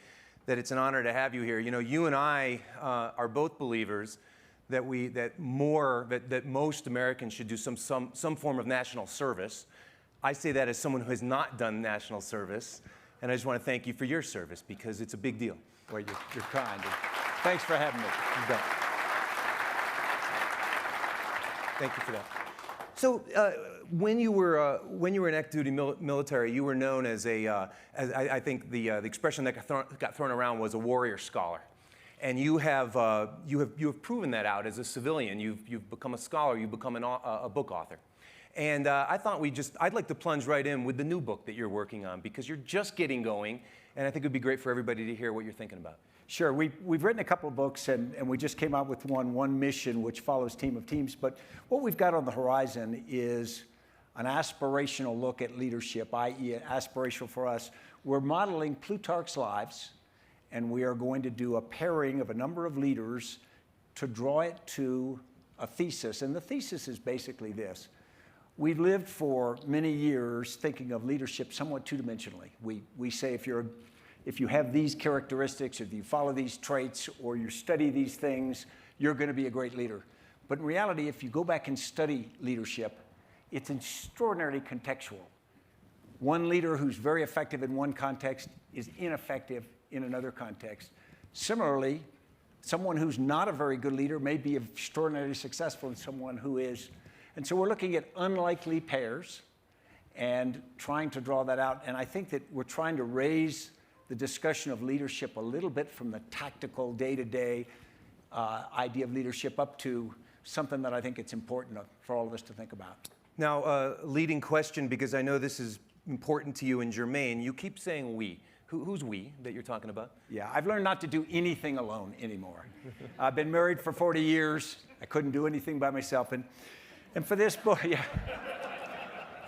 that it's an honor to have you here. You know, you and I are both believers that most Americans should do some form of national service. I say that as someone who has not done national service, and I just want to thank you for your service because it's a big deal. Well, you're kind. Thanks for having me. You bet. Thank you for that. So, when you were in active duty military, you were known as I think the expression that got thrown around was a warrior scholar, and you have proven that out as a civilian. You've become a scholar. You've become a book author, and I thought I'd like to plunge right in with the new book that you're working on because you're just getting going, and I think it would be great for everybody to hear what you're thinking about. Sure. We've written a couple of books, and we just came out with one mission, which follows Team of Teams. But what we've got on the horizon is an aspirational look at leadership, i.e. aspirational for us. We're modeling Plutarch's Lives, and we are going to do a pairing of a number of leaders to draw it to a thesis. And the thesis is basically this. We've lived for many years thinking of leadership somewhat two-dimensionally. We say if you have these characteristics, if you follow these traits, or you study these things, you're going to be a great leader. But in reality, if you go back and study leadership, it's extraordinarily contextual. One leader who's very effective in one context is ineffective in another context. Similarly, someone who's not a very good leader may be extraordinarily successful in someone who is. And so we're looking at unlikely pairs and trying to draw that out. And I think that we're trying to raise the discussion of leadership a little bit from the tactical, day-to-day idea of leadership up to something that I think it's important for all of us to think about. Now, leading question, because I know this is important to you and germane. You keep saying we. Who's we that you're talking about? Yeah, I've learned not to do anything alone anymore. I've been married for 40 years. I couldn't do anything by myself. And for this book, yeah.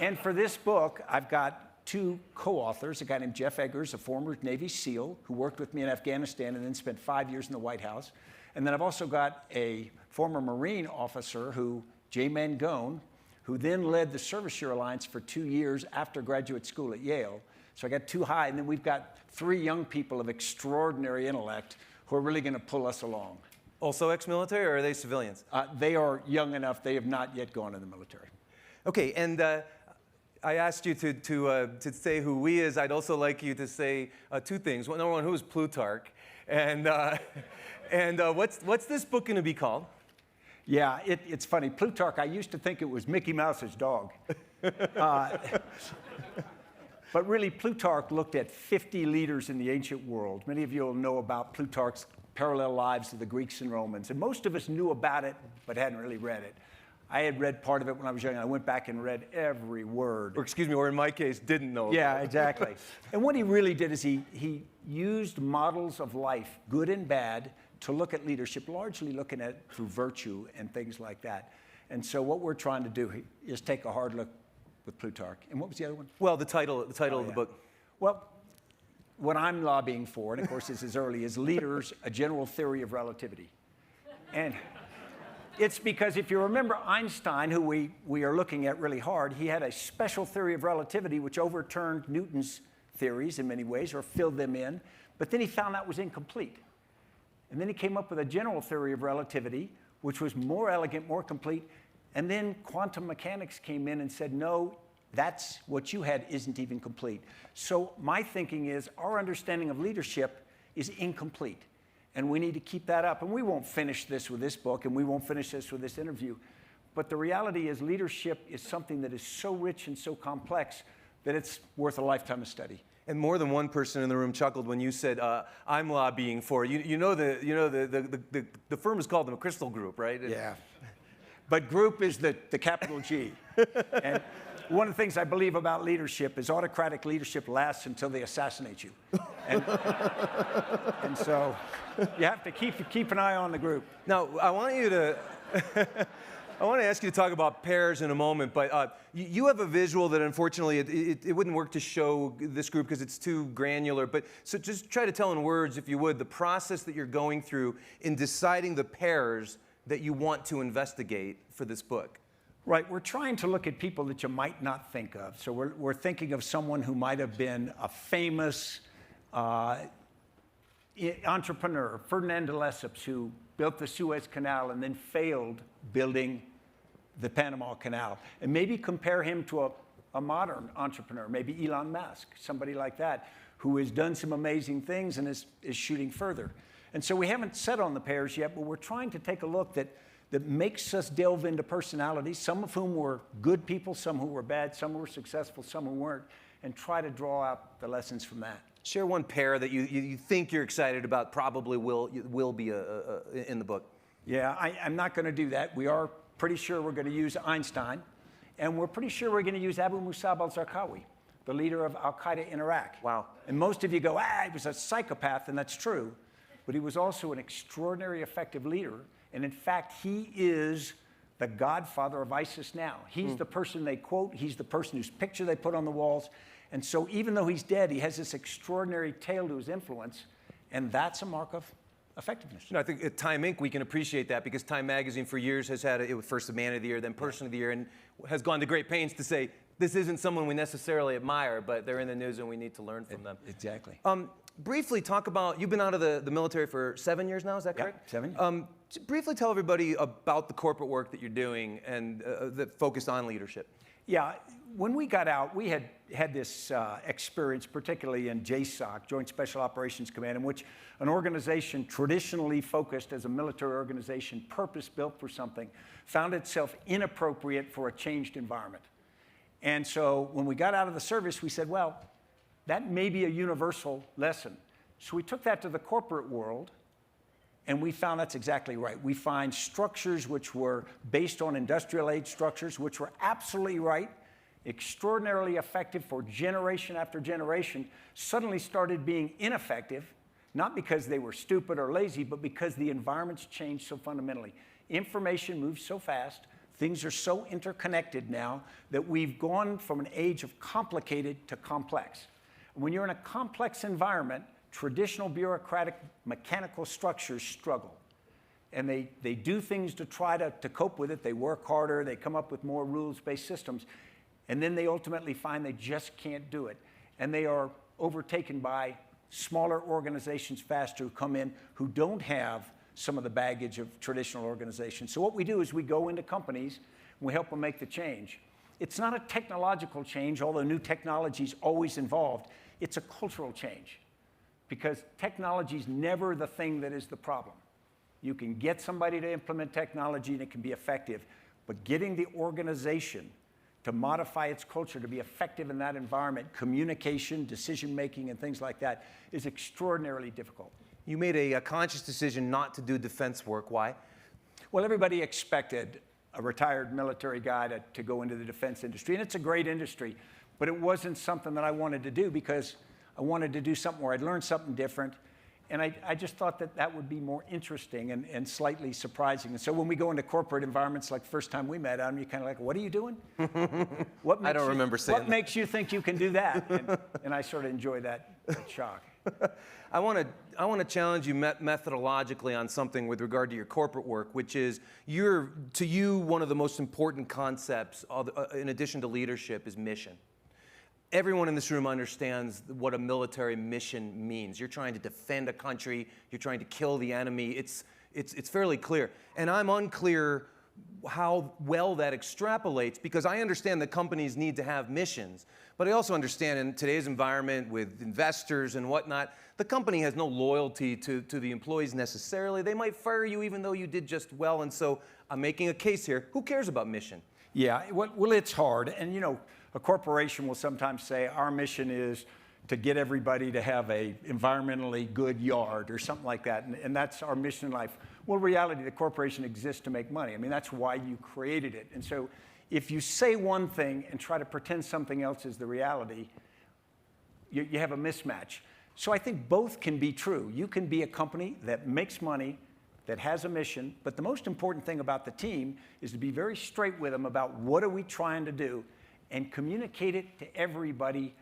And for this book, I've got two co-authors, a guy named Jeff Eggers, a former Navy SEAL who worked with me in Afghanistan and then spent 5 years in the White House, And then I've also got a former Marine officer Jay Mangone, who then led the Service Year Alliance for 2 years after graduate school at Yale. So I got 2 high, and then we've got 3 young people of extraordinary intellect who are really going to pull us along. Also ex-military, or are they civilians? They are young enough. They have not yet gone in the military. Okay, and I asked you to say who we is. I'd also like you to say 2 things. Well, number one, who is Plutarch? And what's this book going to be called? Yeah, it's funny. Plutarch, I used to think it was Mickey Mouse's dog. But really, Plutarch looked at 50 leaders in the ancient world. Many of you will know about Plutarch's parallel lives of the Greeks and Romans. And most of us knew about it, but hadn't really read it. I had read part of it when I was young, and I went back and read every word. Or excuse me, or in my case, didn't know. Yeah, exactly. And what he really did is he used models of life, good and bad, to look at leadership, largely looking at it through virtue and things like that. And so what we're trying to do is take a hard look with Plutarch. And what was the other one? Well, the title of the book. Well, what I'm lobbying for, and of course this is early, is Leaders, a General Theory of Relativity. And it's because if you remember Einstein, who we are looking at really hard, he had a special theory of relativity which overturned Newton's theories in many ways, or filled them in, but then he found that was incomplete. And then he came up with a general theory of relativity, which was more elegant, more complete, and then quantum mechanics came in and said, no, that's what you had isn't even complete. So my thinking is our understanding of leadership is incomplete. And we need to keep that up. And we won't finish this with this book, and we won't finish this with this interview. But the reality is leadership is something that is so rich and so complex that it's worth a lifetime of study. And more than one person in the room chuckled when you said, I'm lobbying for, the firm is called the McChrystal Group, right? Yeah. But group is the capital G. And one of the things I believe about leadership is autocratic leadership lasts until they assassinate you. And so you have to keep an eye on the group. Now, I want to ask you to talk about pairs in a moment, but you have a visual that unfortunately it wouldn't work to show this group because it's too granular. But so just try to tell in words, if you would, the process that you're going through in deciding the pairs that you want to investigate for this book. Right, we're trying to look at people that you might not think of. So we're thinking of someone who might have been a famous entrepreneur, Ferdinand de Lesseps, who built the Suez Canal and then failed building the Panama Canal. And maybe compare him to a modern entrepreneur, maybe Elon Musk, somebody like that, who has done some amazing things and is shooting further. And so we haven't set on the pairs yet, but we're trying to take a look that makes us delve into personalities, some of whom were good people, some who were bad, some who were successful, some who weren't, and try to draw out the lessons from that. Share one pair that you think you're excited about, probably will be in the book. Yeah, I'm not going to do that. We are pretty sure we're going to use Einstein, and we're pretty sure we're going to use Abu Musab al-Zarqawi, the leader of al-Qaeda in Iraq. Wow. And most of you go, he was a psychopath, and that's true, but he was also an extraordinary effective leader. And in fact, he is the godfather of ISIS now. He's the person they quote. He's the person whose picture they put on the walls. And so even though he's dead, he has this extraordinary tail to his influence. And that's a mark of effectiveness. I think at Time Inc. we can appreciate that because Time Magazine for years has had it was first the Man of the Year, then Person of the Year, and has gone to great pains to say, this isn't someone we necessarily admire, but they're in the news and we need to learn from them. Exactly. Briefly talk about, you've been out of the military for 7 years now, is that correct? 7 years. Briefly tell everybody about the corporate work that you're doing and that focused on leadership. Yeah, when we got out, we had this experience, particularly in JSOC, Joint Special Operations Command, in which an organization traditionally focused as a military organization, purpose-built for something, found itself inappropriate for a changed environment. And so when we got out of the service, we said, well, that may be a universal lesson. So we took that to the corporate world, and we found that's exactly right. We find structures which were based on industrial age structures, which were absolutely right, extraordinarily effective for generation after generation, suddenly started being ineffective, not because they were stupid or lazy, but because the environments changed so fundamentally. Information moves so fast, things are so interconnected now that we've gone from an age of complicated to complex. When you're in a complex environment, traditional bureaucratic mechanical structures struggle. and they do things to try to cope with it. They work harder, they come up with more rules-based systems, and then they ultimately find they just can't do it. And they are overtaken by smaller organizations faster who come in who don't have some of the baggage of traditional organizations. So what we do is we go into companies and we help them make the change. It's not a technological change, although new technology is always involved. It's a cultural change, because technology is never the thing that is the problem. You can get somebody to implement technology and it can be effective, but getting the organization to modify its culture to be effective in that environment, communication, decision-making, and things like that, is extraordinarily difficult. You made a conscious decision not to do defense work. Why? Well, everybody expected a retired military guy to go into the defense industry, and it's a great industry, but it wasn't something that I wanted to do, because I wanted to do something where I'd learn something different, and I just thought that that would be more interesting and slightly surprising. And so when we go into corporate environments, like the first time we met, Adam, you're kind of like, what are you doing? I don't remember saying that. What makes you think you can do that? And I sort of enjoy that shock. I want to challenge you methodologically on something with regard to your corporate work, which is, to you, one of the most important concepts, in addition to leadership, is mission. Everyone in this room understands what a military mission means. You're trying to defend a country. You're trying to kill the enemy. It's fairly clear. And I'm unclear how well that extrapolates, because I understand that companies need to have missions. But I also understand in today's environment with investors and whatnot, the company has no loyalty to the employees necessarily. They might fire you even though you did just well. And so I'm making a case here. Who cares about mission? Yeah, well, it's hard. And, you know, a corporation will sometimes say, our mission is to get everybody to have a environmentally good yard or something like that. And that's our mission in life. Well, in reality, the corporation exists to make money. I mean, that's why you created it. And so if you say one thing and try to pretend something else is the reality, you have a mismatch. So I think both can be true. You can be a company that makes money, that has a mission, but the most important thing about the team is to be very straight with them about what are we trying to do, and communicate it to everybody,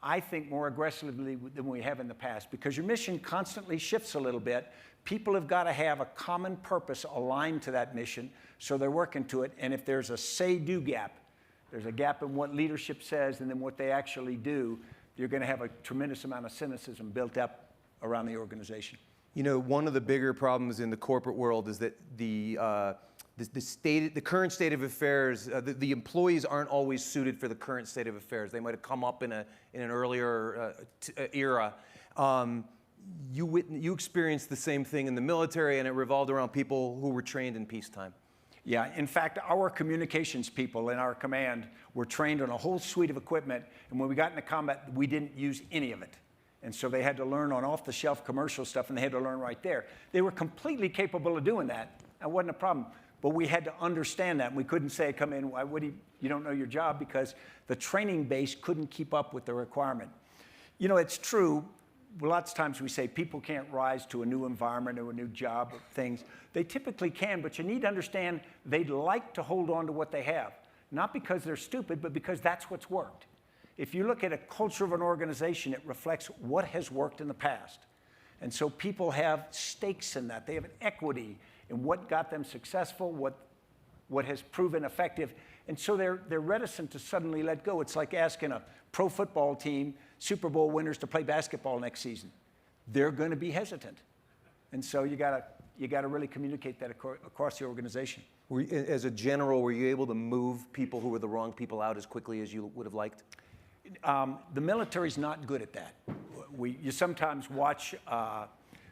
I think, more aggressively than we have in the past, because your mission constantly shifts a little bit. People have got to have a common purpose aligned to that mission, so they're working to it. And if there's a say-do gap, there's a gap in what leadership says and then what they actually do, you're going to have a tremendous amount of cynicism built up around the organization. You know, one of the bigger problems in the corporate world is that the current state of affairs, the employees aren't always suited for the current state of affairs. They might have come up in an earlier era. You experienced the same thing in the military, and it revolved around people who were trained in peacetime. Yeah, in fact, our communications people in our command were trained on a whole suite of equipment, and when we got into combat, we didn't use any of it. And so they had to learn on off-the-shelf commercial stuff, and they had to learn right there. They were completely capable of doing that. That wasn't a problem. But we had to understand that. We couldn't say, come in, you don't know your job, because the training base couldn't keep up with the requirement. You know, it's true. Lots of times we say people can't rise to a new environment or a new job or things. They typically can, but you need to understand they'd like to hold on to what they have. Not because they're stupid, but because that's what's worked. If you look at a culture of an organization, it reflects what has worked in the past. And so people have stakes in that. They have an equity in what got them successful, what has proven effective. And so they're reticent to suddenly let go. It's like asking a pro football team, Super Bowl winners, to play basketball next season. They're going to be hesitant. And so you got to really communicate that across the organization. As a general, were you able to move people who were the wrong people out as quickly as you would have liked? The military's not good at that. You sometimes watch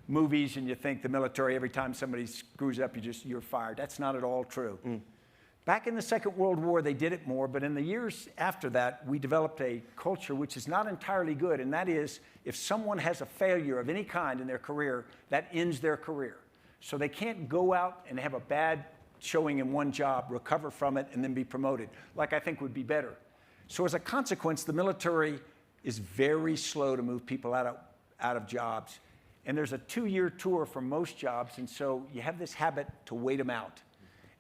movies and you think the military, every time somebody screws up, you're fired. That's not at all true. Back in the Second World War, they did it more, but in the years after that, we developed a culture which is not entirely good, and that is, if someone has a failure of any kind in their career, that ends their career. So they can't go out and have a bad showing in one job, recover from it, and then be promoted, like I think would be better. So as a consequence, the military is very slow to move people out of jobs. And there's a 2-year tour for most jobs, and so you have this habit to wait them out.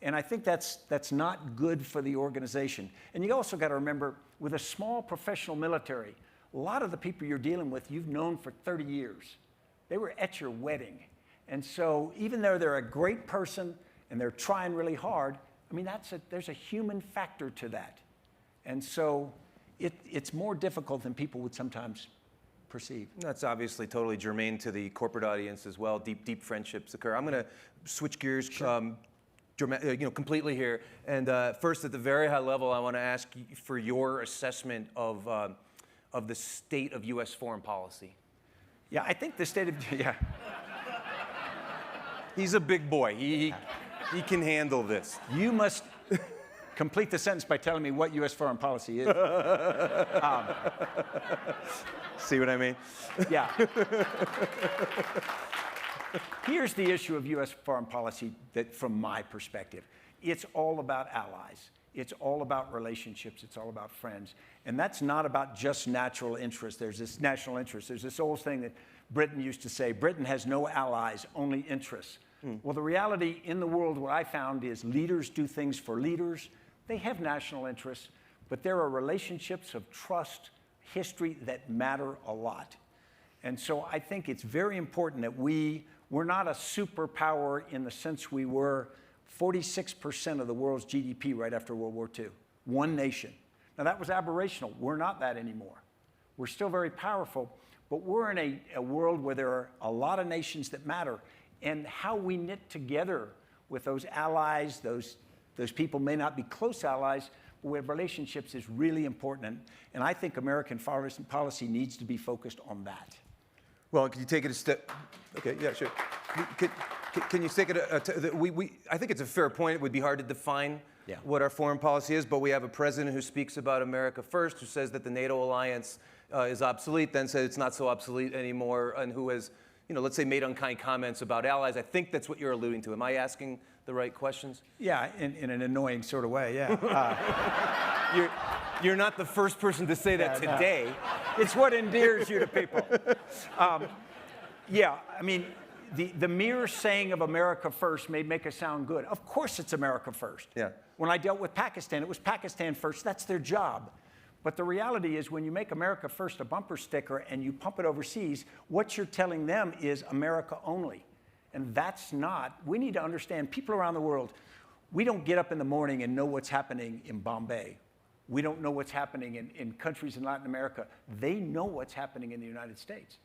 And I think that's not good for the organization. And you also got to remember, with a small professional military, a lot of the people you're dealing with, you've known for 30 years. They were at your wedding. And so even though they're a great person and they're trying really hard, I mean, there's a human factor to that. And so it's more difficult than people would sometimes perceive. That's obviously totally germane to the corporate audience as well. Deep friendships occur. I'm going to switch gears completely here. And first, at the very high level, I want to ask for your assessment of the state of U.S. foreign policy. Yeah, I think the state of, yeah. He's a big boy. He can handle this. You must complete the sentence by telling me what U.S. foreign policy is. See what I mean? Yeah. Here's the issue of U.S. foreign policy that, from my perspective, it's all about allies. It's all about relationships. It's all about friends. And that's not about just natural interest. There's this national interest. There's this old thing that Britain used to say, Britain has no allies, only interests. Well, the reality in the world, what I found is leaders do things for leaders. They have national interests, but there are relationships of trust, history that matter a lot. And so I think it's very important that we're not a superpower in the sense we were 46% of the world's GDP right after World War II. One nation. Now that was aberrational. We're not that anymore. We're still very powerful, but we're in a world where there are a lot of nations that matter. And how we knit together with those allies, those people may not be close allies, but we have relationships is really important. And I think American foreign policy needs to be focused on that. Well, can you take it a step? Okay, yeah, sure. Can you take it I think it's a fair point. It would be hard to define what our foreign policy is, but we have a president who speaks about America first, who says that the NATO alliance is obsolete, then said it's not so obsolete anymore, and who has, let's say, made unkind comments about allies. I think that's what you're alluding to. Am I asking the right questions? Yeah, in an annoying sort of way, yeah. You're not the first person to say that today. No. It's what endears you to people. Yeah, I mean, the mere saying of America first may make us sound good. Of course it's America first. Yeah. When I dealt with Pakistan, it was Pakistan first. That's their job. But the reality is when you make America first a bumper sticker and you pump it overseas, what you're telling them is America only. And that's not, we need to understand people around the world, we don't get up in the morning and know what's happening in Bombay. We don't know what's happening in countries in Latin America. They know what's happening in the United States.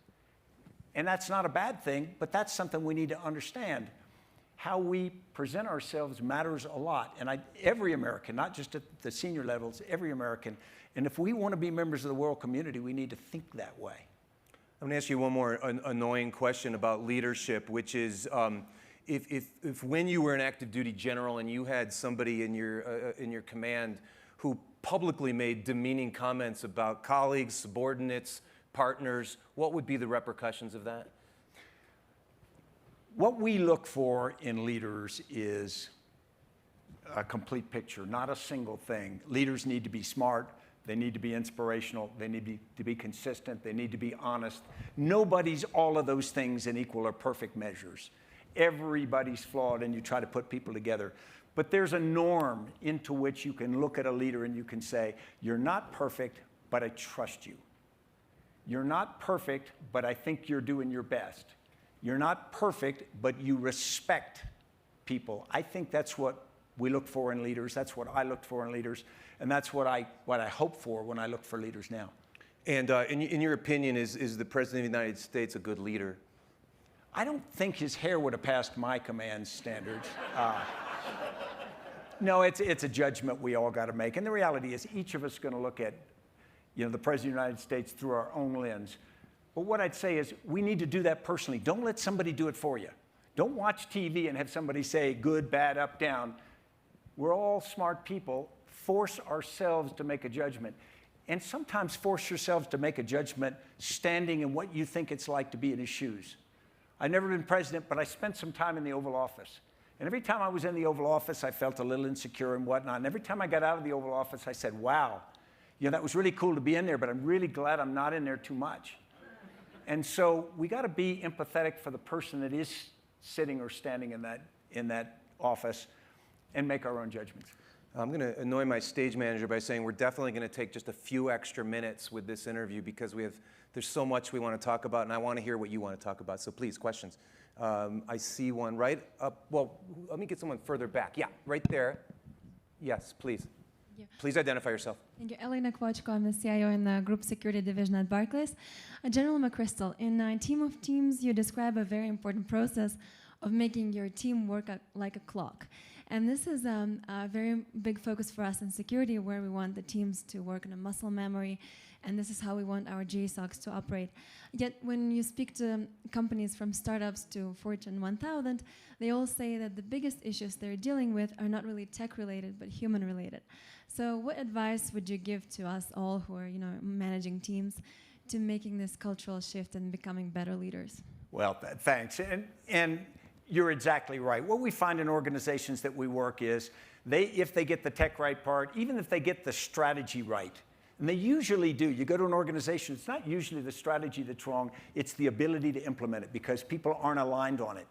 And that's not a bad thing, but that's something we need to understand. How we present ourselves matters a lot. And every American, not just at the senior levels, every American. And if we want to be members of the world community, we need to think that way. I'm going to ask you one more annoying question about leadership, which is if when you were an active duty general and you had somebody in your command who publicly made demeaning comments about colleagues, subordinates, partners, what would be the repercussions of that? What we look for in leaders is a complete picture, not a single thing. Leaders need to be smart. They need to be inspirational. They need to be consistent. They need to be honest. Nobody's all of those things in equal or perfect measures. Everybody's flawed, and you try to put people together. But there's a norm into which you can look at a leader and you can say, you're not perfect, but I trust you. You're not perfect, but I think you're doing your best. You're not perfect, but you respect people. I think that's what we look for in leaders. That's what I looked for in leaders. And that's what I hope for when I look for leaders now. And in your opinion, is the President of the United States a good leader? I don't think his hair would have passed my command standards. No, it's a judgment we all got to make. And the reality is each of us is going to look at the President of the United States through our own lens. But what I'd say is we need to do that personally. Don't let somebody do it for you. Don't watch TV and have somebody say good, bad, up, down. We're all smart people. Force ourselves to make a judgment. And sometimes force yourselves to make a judgment standing in what you think it's like to be in his shoes. I've never been president, but I spent some time in the Oval Office. And every time I was in the Oval Office, I felt a little insecure and whatnot. And every time I got out of the Oval Office, I said, wow, that was really cool to be in there, but I'm really glad I'm not in there too much. And so we got to be empathetic for the person that is sitting or standing in that office and make our own judgments. I'm going to annoy my stage manager by saying we're definitely going to take just a few extra minutes with this interview because there's so much we want to talk about, and I want to hear what you want to talk about. So please, questions. I see one right up. Well, let me get someone further back. Yeah, right there. Yes, please. Please identify yourself. Thank you. Elena Kowalczyk, I'm the CIO in the Group Security Division at Barclays. General McChrystal, in Team of Teams, you describe a very important process of making your team work like a clock. And this is a very big focus for us in security, where we want the teams to work in a muscle memory, and this is how we want our GSOCs to operate. Yet when you speak to companies from startups to Fortune 1000, they all say that the biggest issues they're dealing with are not really tech-related, but human-related. So what advice would you give to us all who are managing teams to making this cultural shift and becoming better leaders? Well, thanks. And you're exactly right. What we find in organizations that we work is if they get the tech right part, even if they get the strategy right, and they usually do. You go to an organization, it's not usually the strategy that's wrong, it's the ability to implement it because people aren't aligned on it.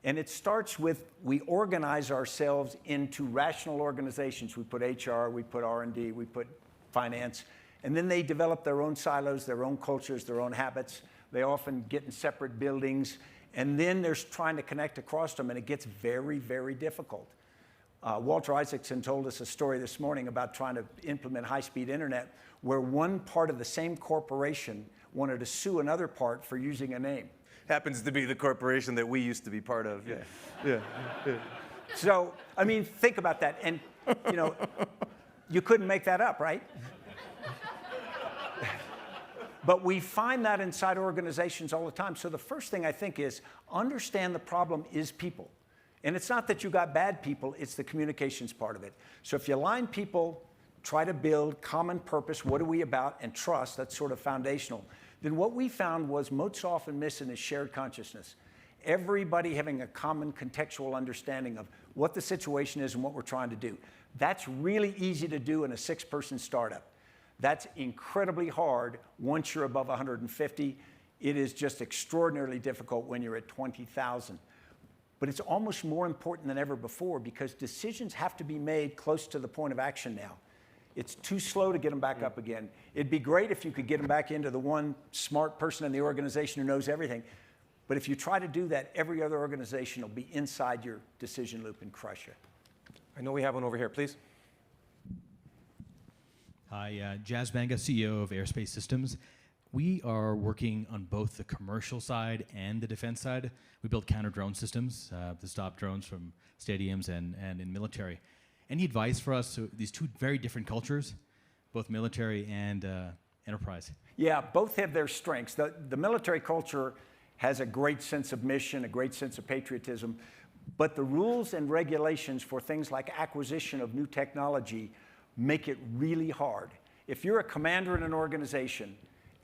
And it starts with we organize ourselves into rational organizations. We put HR, we put R&D, we put finance, and then they develop their own silos, their own cultures, their own habits. They often get in separate buildings. And then there's trying to connect across them, and it gets very, very difficult. Walter Isaacson told us a story this morning about trying to implement high-speed internet, where one part of the same corporation wanted to sue another part for using a name. Happens to be the corporation that we used to be part of. Yeah. Yeah. So, I mean, think about that. And, you couldn't make that up, right? But we find that inside organizations all the time. So the first thing I think is understand the problem is people. And it's not that you got bad people, it's the communications part of it. So if you align people, try to build common purpose, what are we about, and trust, that's sort of foundational. Then what we found was most often missing is shared consciousness. Everybody having a common contextual understanding of what the situation is and what we're trying to do. That's really easy to do in a 6-person startup. That's incredibly hard once you're above 150. It is just extraordinarily difficult when you're at 20,000. But it's almost more important than ever before because decisions have to be made close to the point of action now. It's too slow to get them back up again. It'd be great if you could get them back into the one smart person in the organization who knows everything. But if you try to do that, every other organization will be inside your decision loop and crush it. I know we have one over here, please. Hi, Jazz Banga, CEO of Airspace Systems. We are working on both the commercial side and the defense side. We build counter-drone systems to stop drones from stadiums and in military. Any advice for us? So these two very different cultures, both military and enterprise. Yeah, both have their strengths. The military culture has a great sense of mission, a great sense of patriotism, but the rules and regulations for things like acquisition of new technology make it really hard. If you're a commander in an organization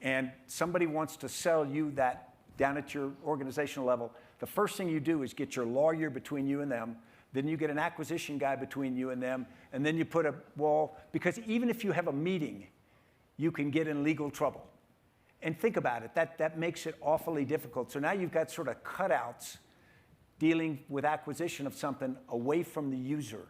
and somebody wants to sell you that down at your organizational level, the first thing you do is get your lawyer between you and them, then you get an acquisition guy between you and them, and then you put a wall, because even if you have a meeting, you can get in legal trouble. And think about it, that makes it awfully difficult. So now you've got sort of cutouts dealing with acquisition of something away from the user.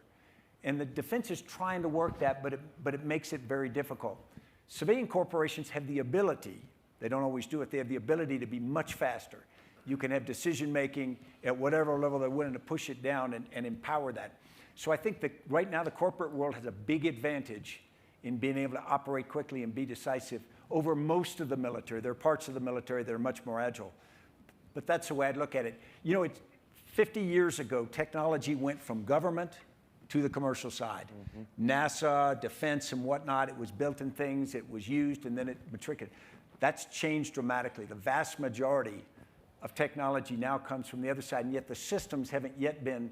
And the defense is trying to work that, but it makes it very difficult. Civilian corporations have the ability, they don't always do it, they have the ability to be much faster. You can have decision-making at whatever level they're willing to push it down and empower that. So I think that right now the corporate world has a big advantage in being able to operate quickly and be decisive over most of the military. There are parts of the military that are much more agile. But that's the way I'd look at it. It's 50 years ago, technology went from government to the commercial side. NASA, defense, and whatnot, it was built in things, it was used, and then it matriculated. That's changed dramatically. The vast majority of technology now comes from the other side, and yet the systems haven't yet been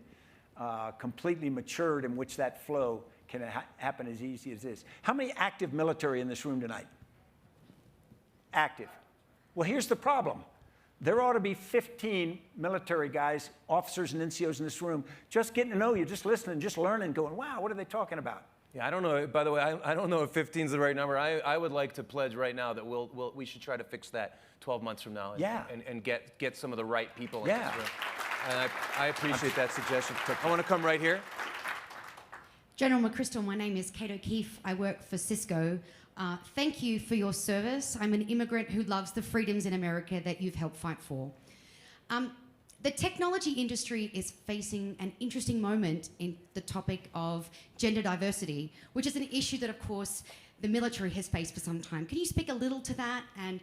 completely matured in which that flow can happen as easy as this. How many active military in this room tonight? Active. Well, here's the problem. There ought to be 15 military guys, officers and NCOs in this room, just getting to know you, just listening, just learning, going, wow, what are they talking about? Yeah, I don't know. By the way, I don't know if 15 is the right number. I would like to pledge right now that we should try to fix that 12 months from now and get some of the right people in this room. And I appreciate that suggestion. I want to come right here. General McChrystal, my name is Kate O'Keefe. I work for Cisco. Thank you for your service. I'm an immigrant who loves the freedoms in America that you've helped fight for. The technology industry is facing an interesting moment in the topic of gender diversity, which is an issue that, of course, the military has faced for some time. Can you speak a little to that and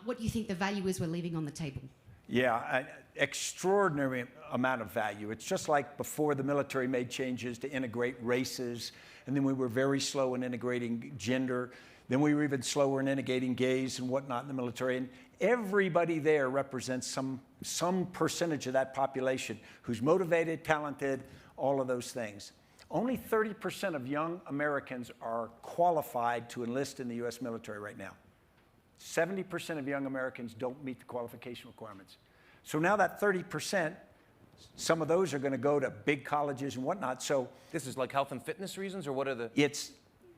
what you think the value is we're leaving on the table? Yeah, an extraordinary amount of value. It's just like before the military made changes to integrate races, and then we were very slow in integrating gender. Then we were even slower in integrating gays and whatnot in the military. And everybody there represents some percentage of that population who's motivated, talented, all of those things. Only 30% of young Americans are qualified to enlist in the U.S. military right now. 70% of young Americans don't meet the qualification requirements. So now that 30%, some of those are going to go to big colleges and whatnot. So this is like health and fitness reasons, or what are the? It's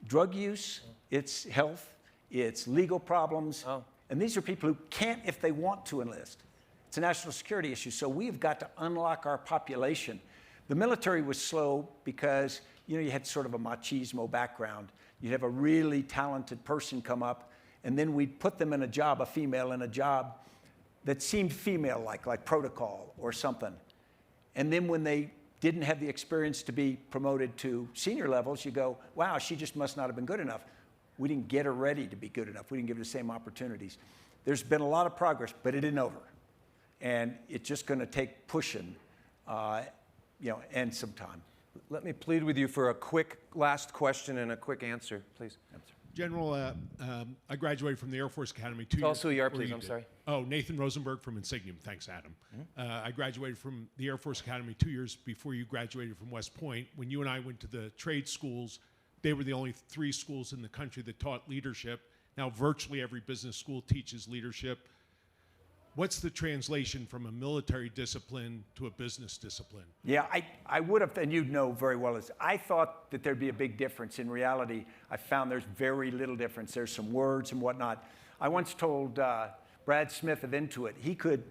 drug use, it's health, it's legal problems. And these are people who can't if they want to enlist. It's a national security issue. So we've got to unlock our population. The military was slow because, you know, you had sort of a machismo background. You'd have a really talented person come up, and then we'd put them in a job, a female in a job that seemed female-like, like protocol or something. And then when they didn't have the experience to be promoted to senior levels, you go, wow, she just must not have been good enough. We didn't get her ready to be good enough. We didn't give her the same opportunities. There's been a lot of progress, but it isn't over. And it's just going to take pushing, and some time. Let me plead with you for a quick last question and a quick answer, please. General, I graduated from the Air Force Academy 2 years. Tell us who you are, please. I'm sorry. Oh, Nathan Rosenberg from Insigniam. Thanks, Adam. I graduated from the Air Force Academy 2 years before you graduated from West Point. When you and I went to the trade schools, they were the only 3 schools in the country that taught leadership. Now virtually every business school teaches leadership. What's the translation from a military discipline to a business discipline? Yeah, I would have, and you know very well, I thought that there'd be a big difference. In reality, I found there's very little difference. There's some words and whatnot. I once told Brad Smith of Intuit,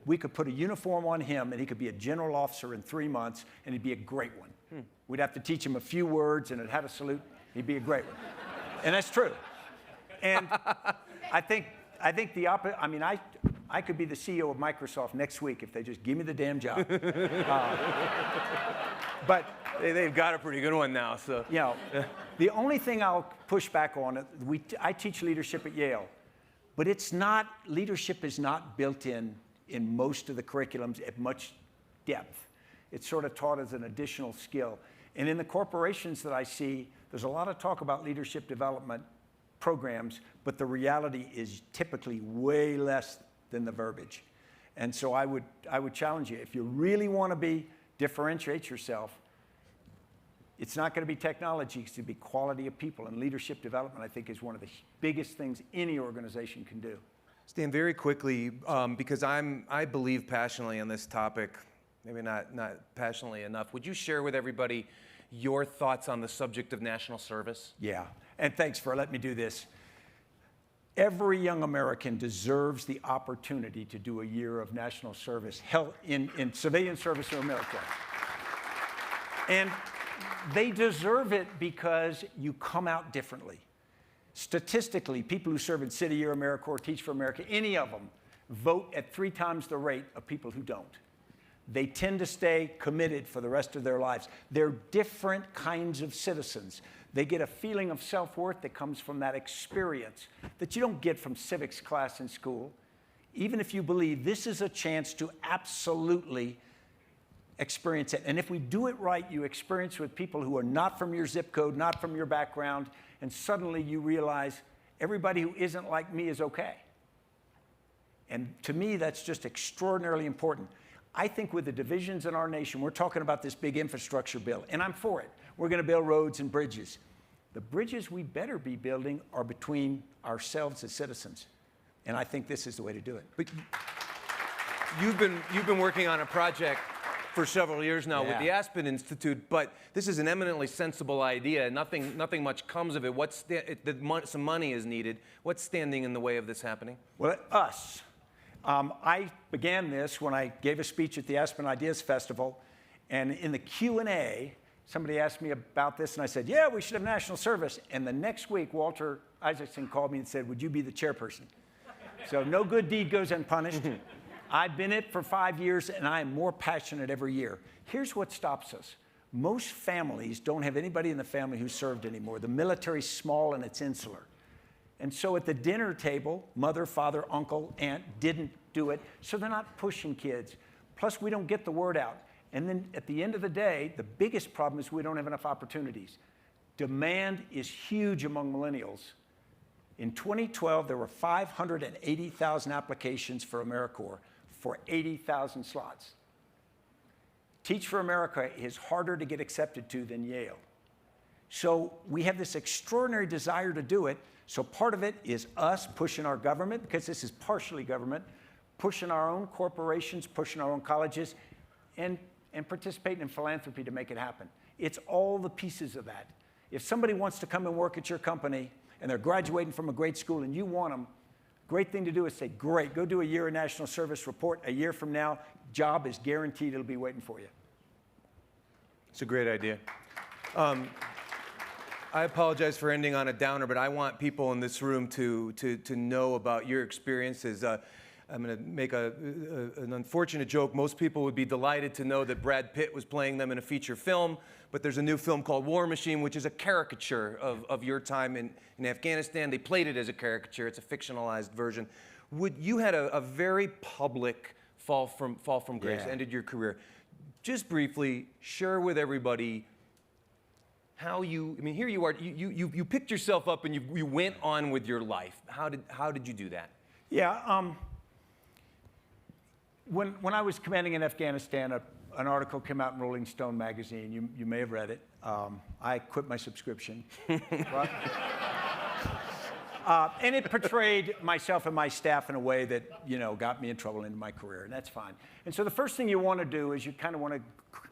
we could put a uniform on him and he could be a general officer in 3 months and he'd be a great one. We'd have to teach him a few words and it had a salute. He'd be a great one. And that's true. And I think the opposite, I could be the CEO of Microsoft next week if they just give me the damn job. But they've got a pretty good one now. So you know, the only thing I'll push back on, I teach leadership at Yale, but leadership is not built in most of the curriculums at much depth. It's sort of taught as an additional skill. And in the corporations that I see, there's a lot of talk about leadership development programs, but the reality is typically way less than the verbiage. And so I would challenge you, if you really want to differentiate yourself, it's not going to be technology, it's going to be quality of people. And leadership development, I think, is one of the biggest things any organization can do. Stan, very quickly, because I believe passionately on this topic, maybe not passionately enough, would you share with everybody your thoughts on the subject of national service? Yeah, and thanks for letting me do this. Every young American deserves the opportunity to do a year of national service, in civilian service or military. And they deserve it because you come out differently. Statistically, people who serve in City Year, AmeriCorps, Teach for America, any of them, vote at 3 times the rate of people who don't. They tend to stay committed for the rest of their lives. They're different kinds of citizens. They get a feeling of self-worth that comes from that experience that you don't get from civics class in school. Even if you believe this is a chance to absolutely experience it. And if we do it right, you experience with people who are not from your zip code, not from your background, and suddenly you realize everybody who isn't like me is okay. And to me, that's just extraordinarily important. I think with the divisions in our nation, we're talking about this big infrastructure bill, and I'm for it. We're going to build roads and bridges. The bridges we better be building are between ourselves as citizens, and I think this is the way to do it. But you've been working on a project for several years now with the Aspen Institute, but this is an eminently sensible idea. Nothing much comes of it. Some money is needed. What's standing in the way of this happening? Well, us. I began this when I gave a speech at the Aspen Ideas Festival, and in the Q&A, Somebody asked me about this, and I said, yeah, we should have national service. And the next week, Walter Isaacson called me and said, would you be the chairperson? So no good deed goes unpunished. I've been it for 5 years, and I am more passionate every year. Here's what stops us. Most families don't have anybody in the family who's served anymore. The military's small and it's insular. And so at the dinner table, mother, father, uncle, aunt didn't do it, so they're not pushing kids. Plus, we don't get the word out. And then at the end of the day, the biggest problem is we don't have enough opportunities. Demand is huge among millennials. In 2012, there were 580,000 applications for AmeriCorps for 80,000 slots. Teach for America is harder to get accepted to than Yale. So we have this extraordinary desire to do it. So part of it is us pushing our government, because this is partially government, pushing our own corporations, pushing our own colleges, and participating in philanthropy to make it happen. It's all the pieces of that. If somebody wants to come and work at your company and they're graduating from a great school and you want them, great thing to do is say, great, go do a year of national service, report a year from now, job is guaranteed, it'll be waiting for you. It's a great idea. I apologize for ending on a downer, but I want people in this room to know about your experiences. I'm going to make an unfortunate joke. Most people would be delighted to know that Brad Pitt was playing them in a feature film, but there's a new film called War Machine, which is a caricature of your time in Afghanistan. They played it as a caricature. It's a fictionalized version. You had a very public fall from grace, ended your career. Just briefly, share with everybody how you, I mean, here you are, you picked yourself up and you went on with your life. How did you do that? Yeah, when I was commanding in Afghanistan, an article came out in Rolling Stone magazine. You may have read it. I quit my subscription. And it portrayed myself and my staff in a way that, got me in trouble in my career, and that's fine. And so the first thing you want to do is you kind of want to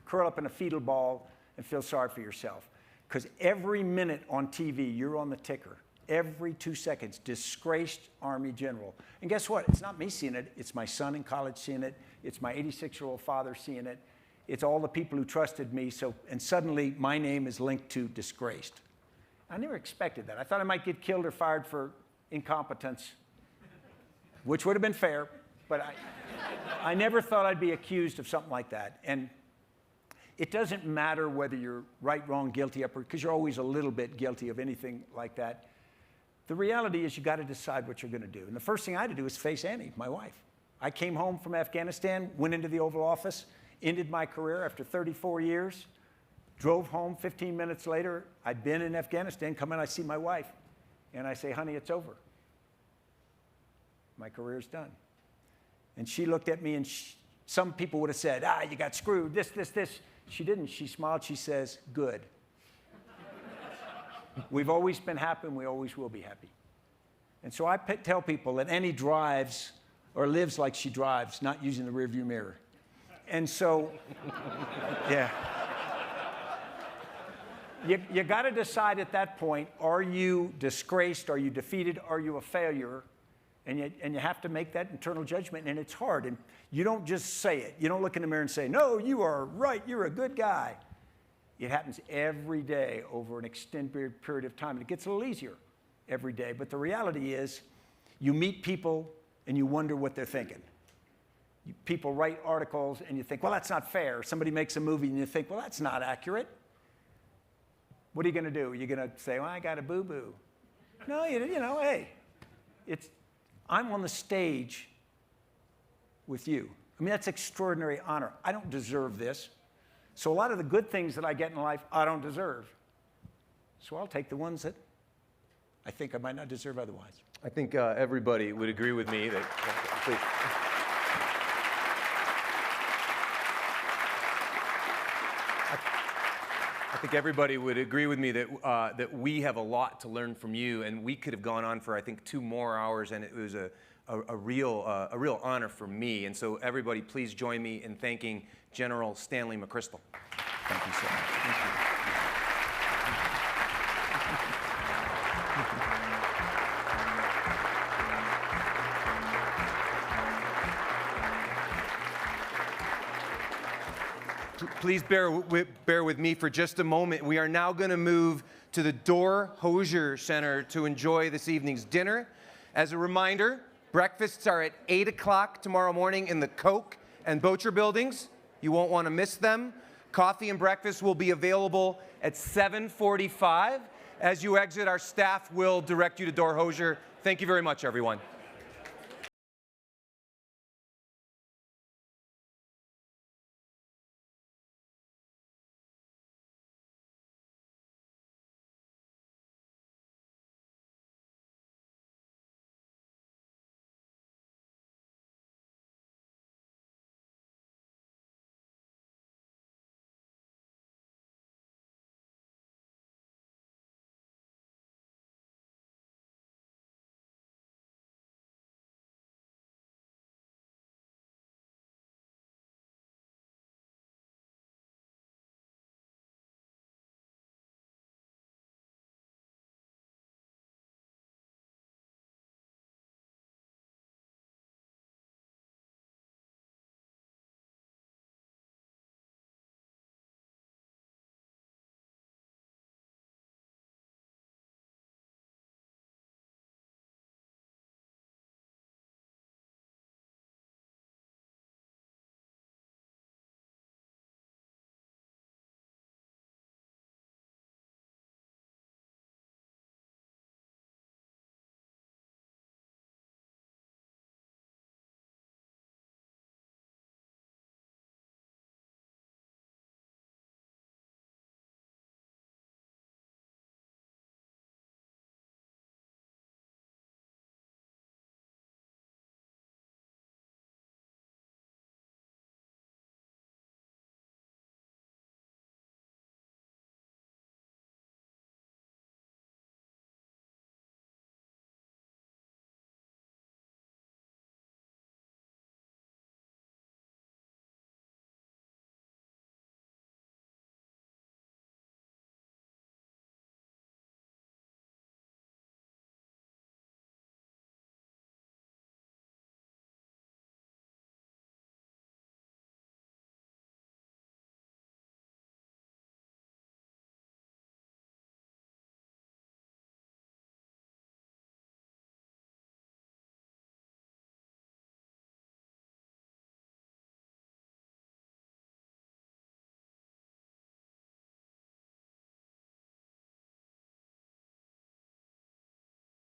curl up in a fetal ball and feel sorry for yourself. Because every minute on TV, you're on the ticker. Every 2 seconds, disgraced Army general. And guess what? It's not me seeing it. It's my son in college seeing it. It's my 86-year-old father seeing it. It's all the people who trusted me. And suddenly, my name is linked to disgraced. I never expected that. I thought I might get killed or fired for incompetence, which would have been fair. But I never thought I'd be accused of something like that. And it doesn't matter whether you're right, wrong, guilty, upper, because you're always a little bit guilty of anything like that. The reality is you got to decide what you're going to do. And the first thing I had to do was face Annie, my wife. I came home from Afghanistan, went into the Oval Office, ended my career after 34 years, drove home 15 minutes later. I'd been in Afghanistan, come in, I see my wife, and I say, honey, it's over. My career's done. And she looked at me, and some people would have said, you got screwed, this. She didn't. She smiled. She says, good. We've always been happy, and we always will be happy. And so I tell people that Annie drives or lives like she drives, not using the rearview mirror. And so, yeah. You got to decide at that point, are you disgraced? Are you defeated? Are you a failure? And you have to make that internal judgment, and it's hard. And you don't just say it. You don't look in the mirror and say, no, you are right, you're a good guy. It happens every day over an extended period of time. It gets a little easier every day. But the reality is you meet people and you wonder what they're thinking. People write articles and you think, well, that's not fair. Somebody makes a movie and you think, well, that's not accurate. What are you going to do? You're going to say, well, I got a boo-boo. No, hey, I'm on the stage with you. I mean, that's extraordinary honor. I don't deserve this. So a lot of the good things that I get in life, I don't deserve. So I'll take the ones that I think I might not deserve otherwise. I think everybody would agree with me that, please. I think everybody would agree with me that we have a lot to learn from you, and we could have gone on for, I think, 2 more hours, and it was a real honor for me. And so everybody, please join me in thanking General Stanley McChrystal. Thank you so much. Thank you. please bear with me for just a moment. We are now going to move to the Door Hosier Center to enjoy this evening's dinner. As a reminder, breakfasts are at 8 o'clock tomorrow morning in the Koch and Bocher buildings. You won't want to miss them. Coffee and breakfast will be available at 7:45. As you exit, our staff will direct you to Door Hosier. Thank you very much, everyone.